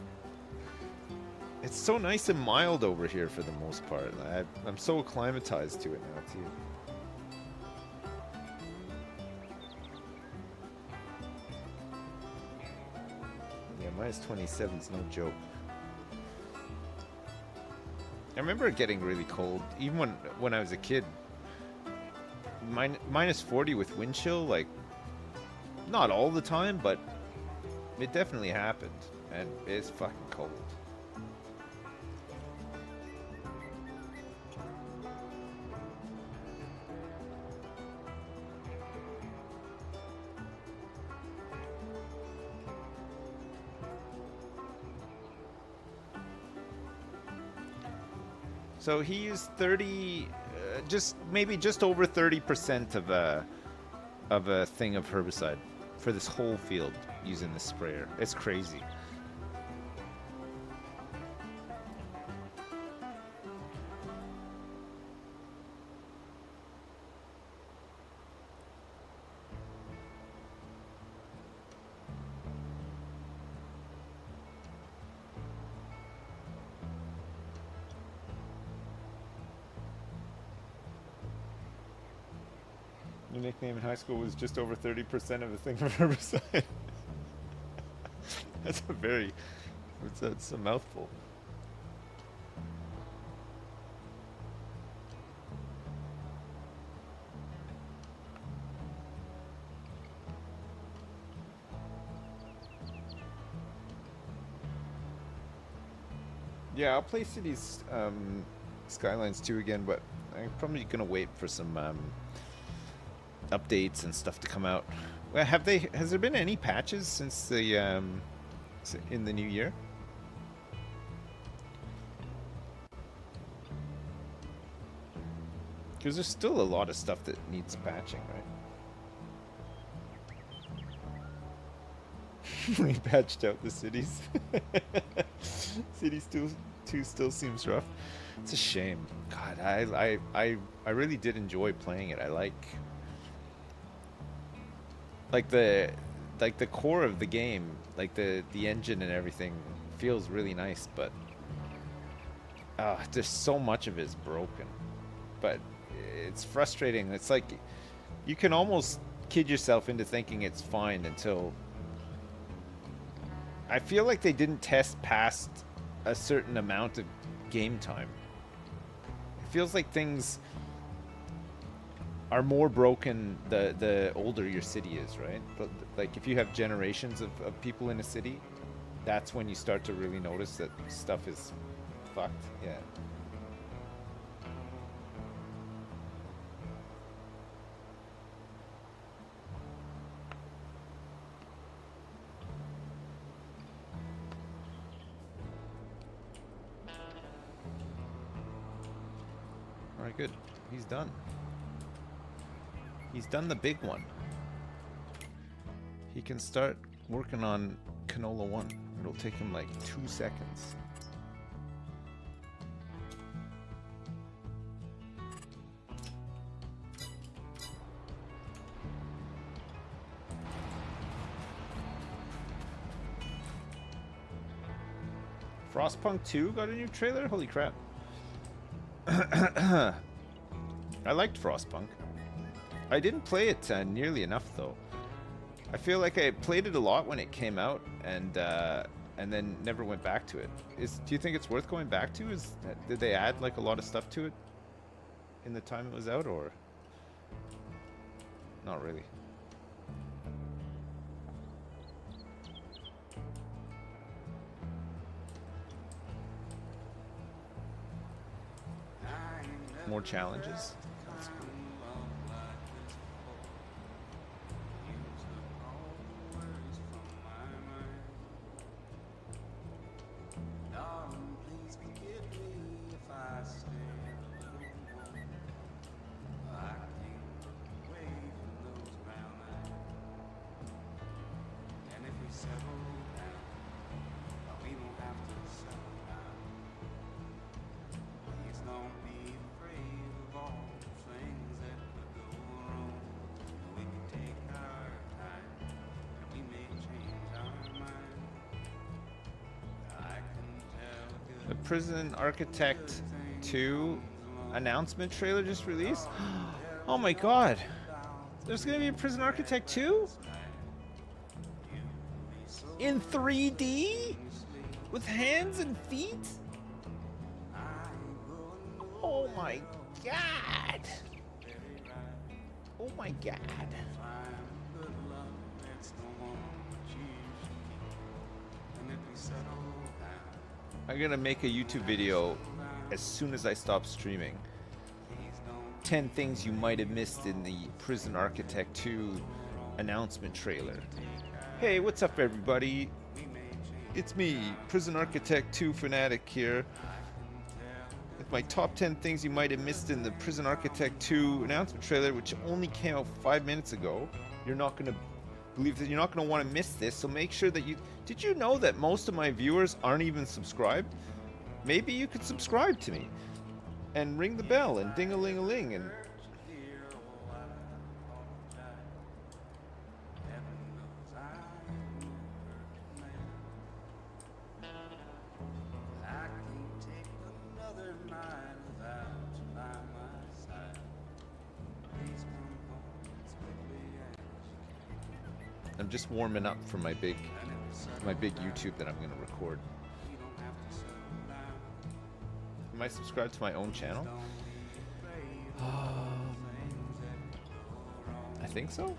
It's so nice and mild over here for the most part. I'm so acclimatized to it now, too. Yeah, minus 27 is no joke. I remember it getting really cold, even when I was a kid. Minus 40 with wind chill, like, not all the time, but it definitely happened, and it's fucking cold. So he used 30, maybe just over 30% of a thing of herbicide for this whole field using this sprayer. It's crazy. Your nickname in high school was just over 30% of a thing of herbicide. That's a mouthful. Yeah, I'll play Cities Skylines 2 again, but I'm probably gonna wait for some updates and stuff to come out. Well, has there been any patches since the in the new year? Because there's still a lot of stuff that needs patching, right? We patched out the cities. Cities 2 still seems rough. It's a shame. God, I really did enjoy playing it. I like the core of the game, like the engine and everything feels really nice, but there's so much of it is broken. But it's frustrating. It's like you can almost kid yourself into thinking it's fine until I feel like they didn't test past a certain amount of game time. It feels like things are more broken the older your city is, right? But like if you have generations of people in a city, that's when you start to really notice that stuff is fucked. Yeah. Alright, good. He's done. He's done the big one. He can start working on Canola 1. It'll take him like 2 seconds. Frostpunk 2 got a new trailer? Holy crap. I liked Frostpunk. I didn't play it nearly enough though. I feel like I played it a lot when it came out and then never went back to it. Do you think it's worth going back to? Did they add like a lot of stuff to it in the time it was out, or not really? More challenges? That's cool. The Prison Architect 2 announcement trailer just released? Oh my god! There's gonna be a Prison Architect 2? In 3D? With hands and feet? Oh my god! Oh my god. I'm gonna make a YouTube video as soon as I stop streaming. 10 things you might have missed in the Prison Architect 2 announcement trailer. Hey, what's up everybody? It's me, Prison Architect 2 fanatic here. With my top 10 things you might have missed in the Prison Architect 2 announcement trailer, which only came out 5 minutes ago. You're not gonna believe that you're not going to want to miss this, so make sure that you... Did you know that most of my viewers aren't even subscribed? Maybe you could subscribe to me and ring the bell and ding-a-ling-a-ling and... I'm just warming up for my big YouTube that I'm gonna record. Am I subscribed to my own channel? I think so.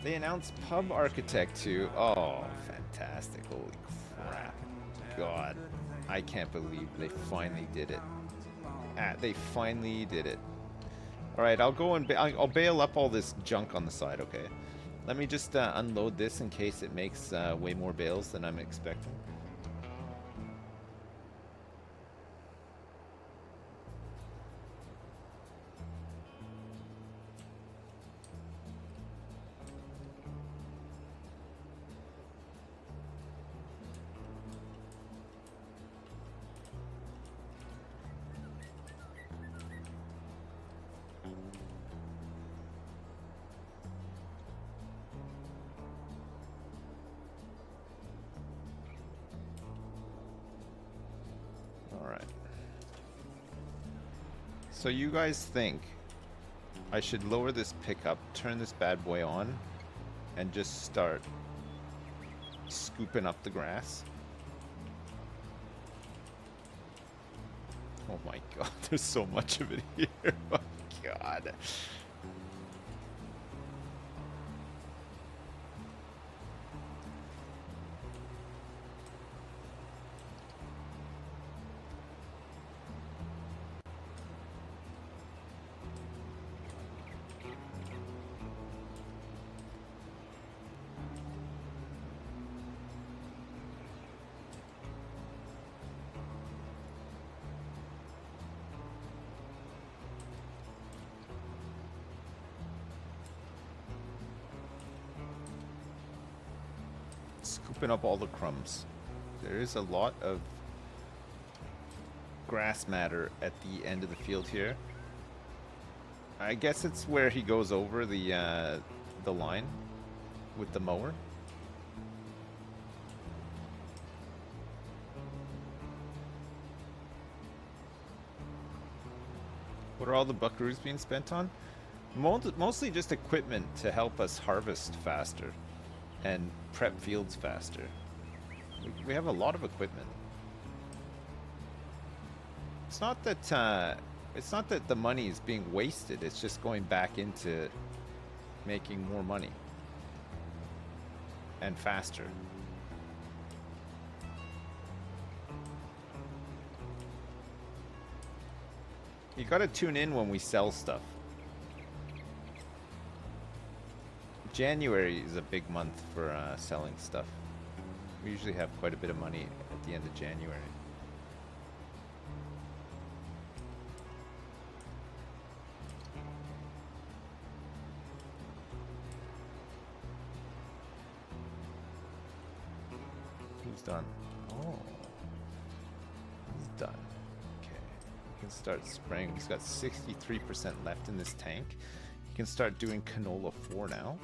They announced Pub Architect 2. Oh, fantastic! Holy crap! god. I can't believe they finally did it. They finally did it. Alright, I'll go and I'll bail up all this junk on the side, okay? Let me just unload this in case it makes way more bales than I'm expecting. So you guys think I should lower this pickup, turn this bad boy on, and just start scooping up the grass? Oh my god, there's so much of it here. Oh my god. Scooping up all the crumbs. There is a lot of grass matter at the end of the field here. I guess it's where he goes over the line with the mower. What are all the buckaroos being spent on? Mostly just equipment to help us harvest faster and prep fields faster. We have a lot of equipment. It's not that the money is being wasted. It's just going back into making more money and faster. You gotta tune in when we sell stuff. January is a big month for selling stuff. We usually have quite a bit of money at the end of January. Who's done? Oh. He's done. Okay. We can start spraying. He's got 63% left in this tank. You can start doing canola 4 now.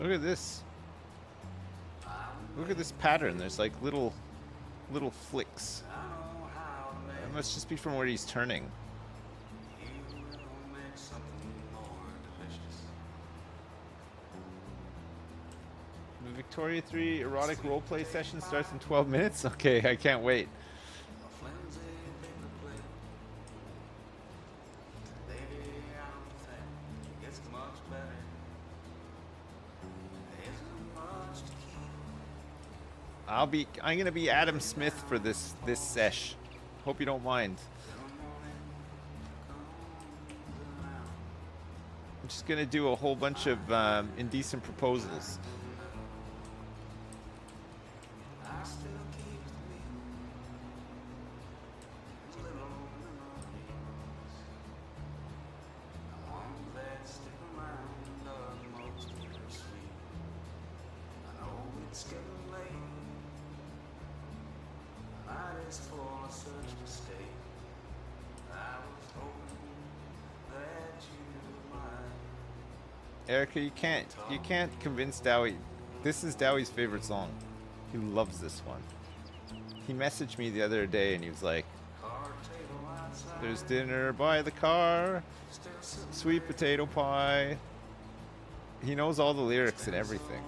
Look at this. Look at this pattern. There's like little flicks. That must just be from where he's turning. The Victoria 3 erotic roleplay session starts in 12 minutes? Okay, I can't wait. I'm gonna be Adam Smith for this sesh. Hope you don't mind. I'm just gonna do a whole bunch of indecent proposals. Erica, you can't convince Dowie. This is Dowie's favorite song. He loves this one. He messaged me the other day and he was like, "There's dinner by the car, sweet potato pie." He knows all the lyrics and everything.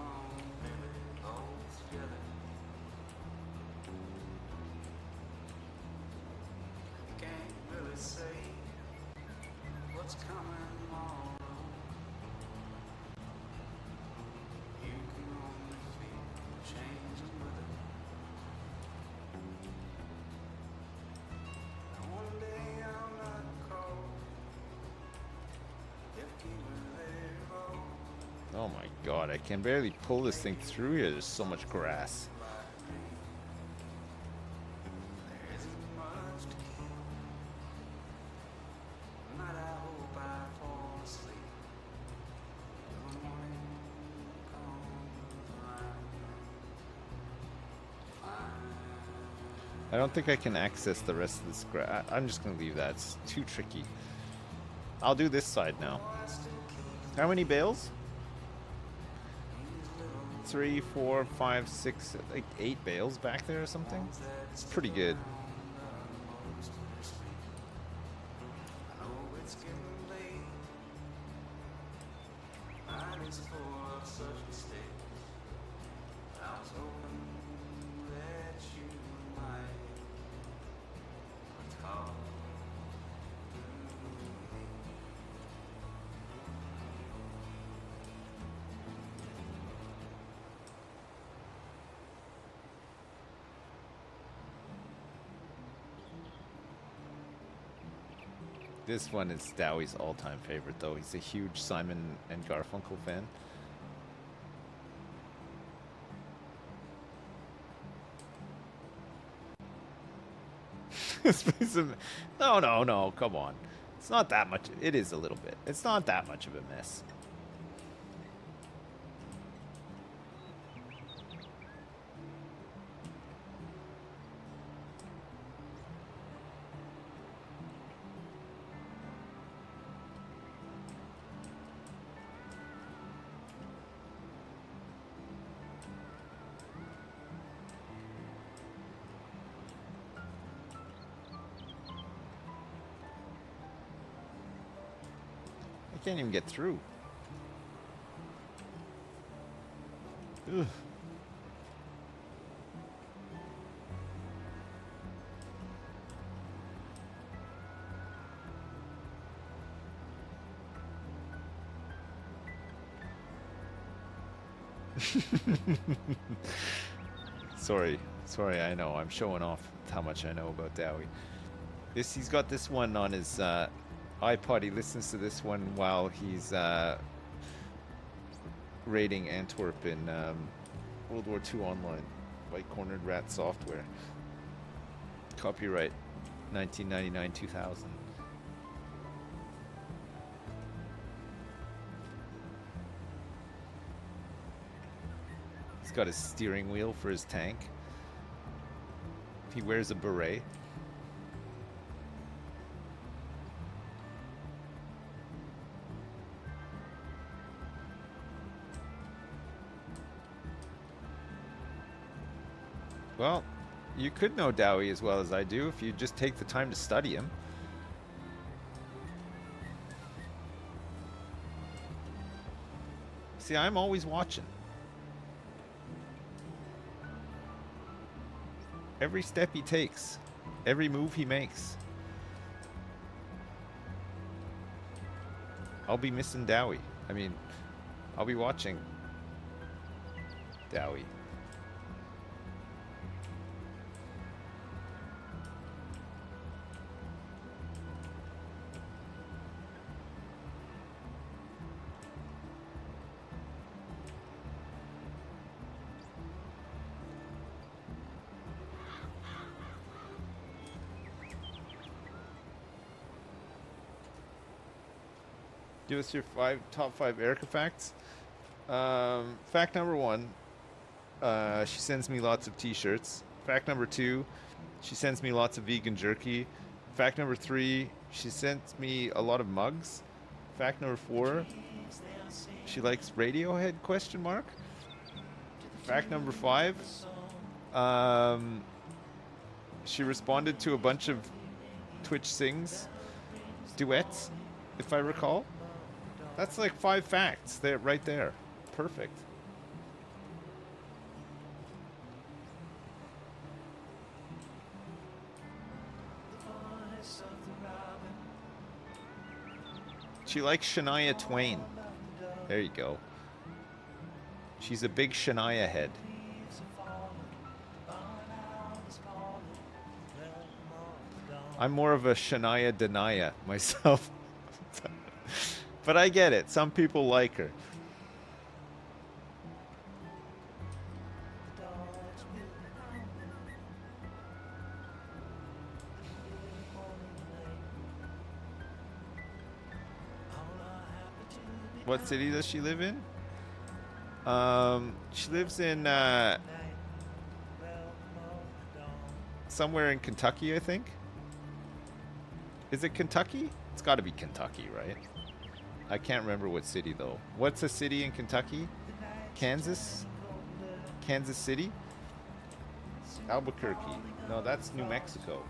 Oh my god, I can barely pull this thing through here. There's so much grass. I don't think I can access the rest of this grass. I'm just gonna leave that. It's too tricky. I'll do this side now. How many bales? 3, 4, 5, 6, like 8 bales back there or something. It's pretty good. This one is Dowie's all-time favorite, though. He's a huge Simon and Garfunkel fan. This piece of... No, come on. It's not that much. It is a little bit. It's not that much of a mess. I can't even get through. Ugh. Sorry, I know. I'm showing off how much I know about Dowie. He's got this one on his iPod. He listens to this one while he's raiding Antwerp in World War II Online. White Cornered Rat Software. Copyright 1999-2000. He's got his steering wheel for his tank. He wears a beret. Well, you could know Dowie as well as I do if you just take the time to study him. See, I'm always watching. Every step he takes, every move he makes. I'll be missing Dowie. I mean, I'll be watching Dowie. Give us your top five Erica facts. Fact number 1, she sends me lots of t-shirts. Fact number 2, she sends me lots of vegan jerky. Fact number 3, she sends me a lot of mugs. Fact number 4, She likes Radiohead, question mark. Fact number 5. She responded to a bunch of Twitch Sings duets, if I recall. That's like 5 facts there, right there. Perfect. She likes Shania Twain. There you go. She's a big Shania head. I'm more of a Shania Denia myself. But I get it. Some people like her. What city does she live in? She lives in somewhere in Kentucky, I think. Is it Kentucky? It's got to be Kentucky, right? I can't remember what city though. What's a city in Kentucky? Kansas? Kansas City? Albuquerque. No, that's New Mexico.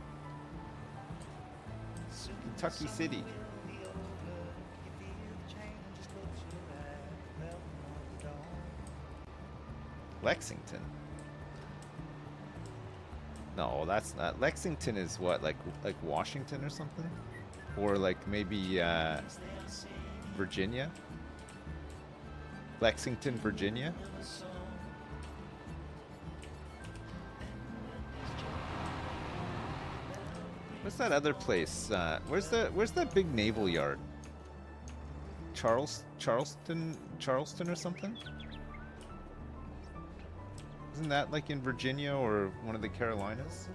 Kentucky City. Lexington. No, that's not. Lexington is what, like Washington or something? Or like maybe Virginia? Lexington, Virginia? What's that other place? Where's that big naval yard? Charleston or something? Isn't that like in Virginia or one of the Carolinas?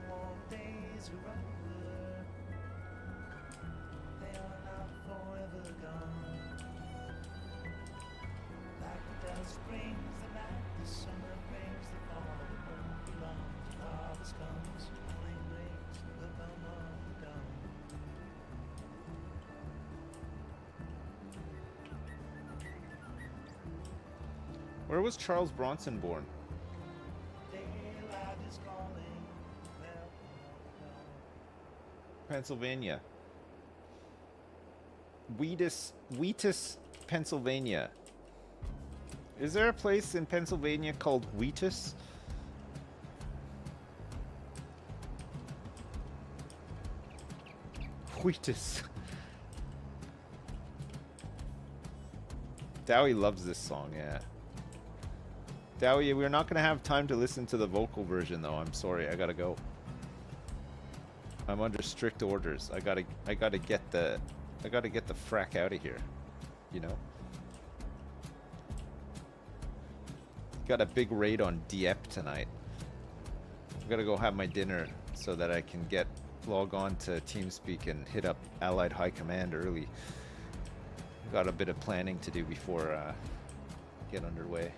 Where was Charles Bronson born? Pennsylvania. Wheatus, Pennsylvania. Is there a place in Pennsylvania called Wheatus? Wheatus. Dowie loves this song, yeah. Dowie, we're not gonna have time to listen to the vocal version though. I'm sorry, I gotta go. I'm under strict orders. I gotta get the frack out of here. You know? Got a big raid on Dieppe tonight. I gotta go have my dinner so that I can log on to TeamSpeak and hit up Allied High Command early. Got a bit of planning to do before get underway.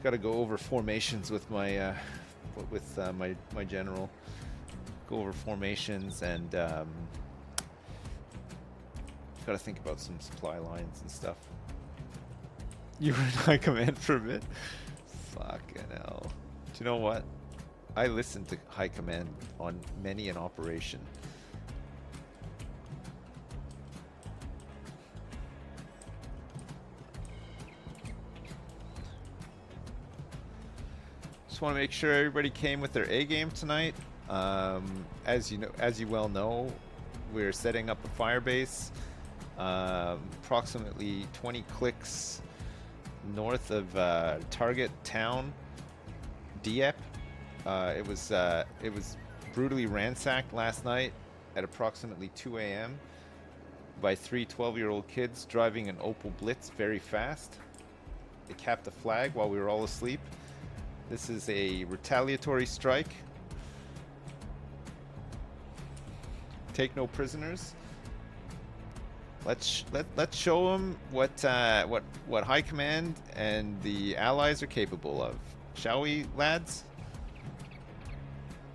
Got to go over formations with my my general. Go over formations and got to think about some supply lines and stuff. You were in High Command for a bit. Fucking hell. Do you know what? I listened to High Command on many an operation. Just want to make sure everybody came with their A game tonight. As you well know, we're setting up a fire base approximately 20 clicks north of target town Dieppe. It was brutally ransacked last night at approximately 2 a.m. by 3 12-year-old kids driving an Opel Blitz very fast. They capped the flag while we were all asleep. This is a retaliatory strike. Take no prisoners. Let's show them what High Command and the Allies are capable of, shall we, lads?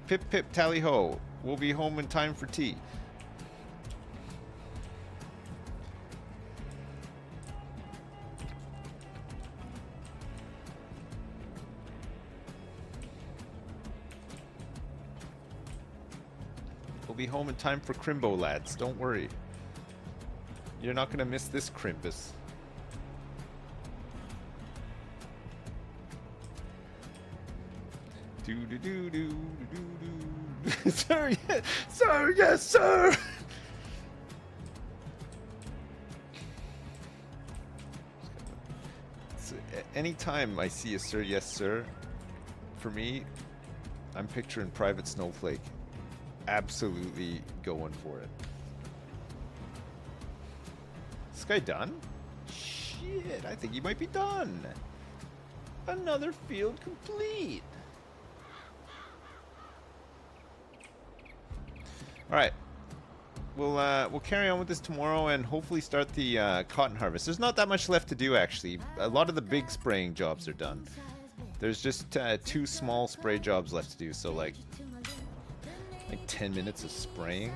Pip pip tally ho! We'll be home in time for tea. We'll be home in time for Crimbo, lads. Don't worry. You're not gonna miss this Crimpus. Do do do do do do. Sir, yes, sir, yes, sir. So, anytime I see a sir, yes, sir, for me, I'm picturing Private Snowflake. Absolutely going for it. Is this guy done? Shit, I think he might be done. Another field complete. All right, we'll carry on with this tomorrow and hopefully start the cotton harvest. There's not that much left to do actually. A lot of the big spraying jobs are done. There's just 2 small spray jobs left to do. So like 10 minutes of spraying.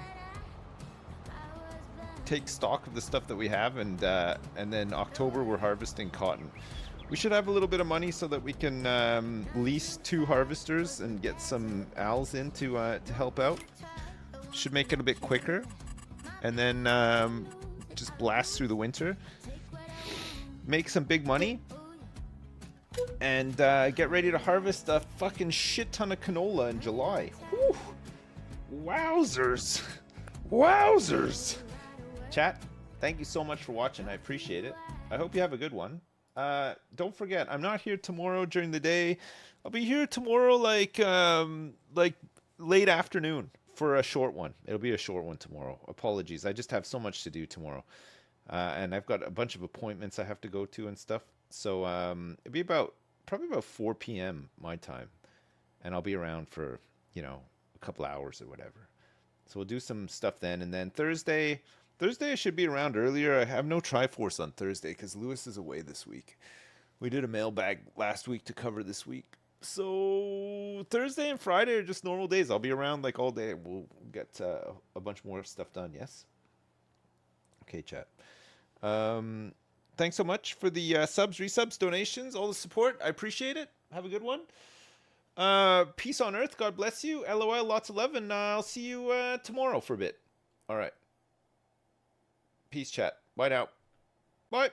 Take stock of the stuff that we have, and then October we're harvesting cotton. We should have a little bit of money so that we can lease 2 harvesters and get some owls in to help out. Should make it a bit quicker, and then just blast through the winter, make some big money, and get ready to harvest a fucking shit ton of canola in July. Whew. Wowzers. Wowzers. Chat, thank you so much for watching. I appreciate it. I hope you have a good one. Don't forget, I'm not here tomorrow during the day. I'll be here tomorrow like late afternoon for a short one. It'll be a short one tomorrow. Apologies. I just have so much to do tomorrow. And I've got a bunch of appointments I have to go to and stuff. So it'll be probably about 4 p.m. my time. And I'll be around for, a couple hours or whatever. So we'll do some stuff then. And then Thursday I should be around earlier. I have no Triforce on Thursday because Lewis is away this week. We did a mailbag last week to cover this week. So Thursday and Friday are just normal days. I'll be around like all day. We'll get a bunch more stuff done. Yes? Okay, chat. Thanks so much for the subs, resubs, donations, all the support. I appreciate it. Have a good one. Peace on earth. God bless you. LOL, lots of love. And I'll see you tomorrow for a bit. All right. Peace, chat. Bye now. Bye.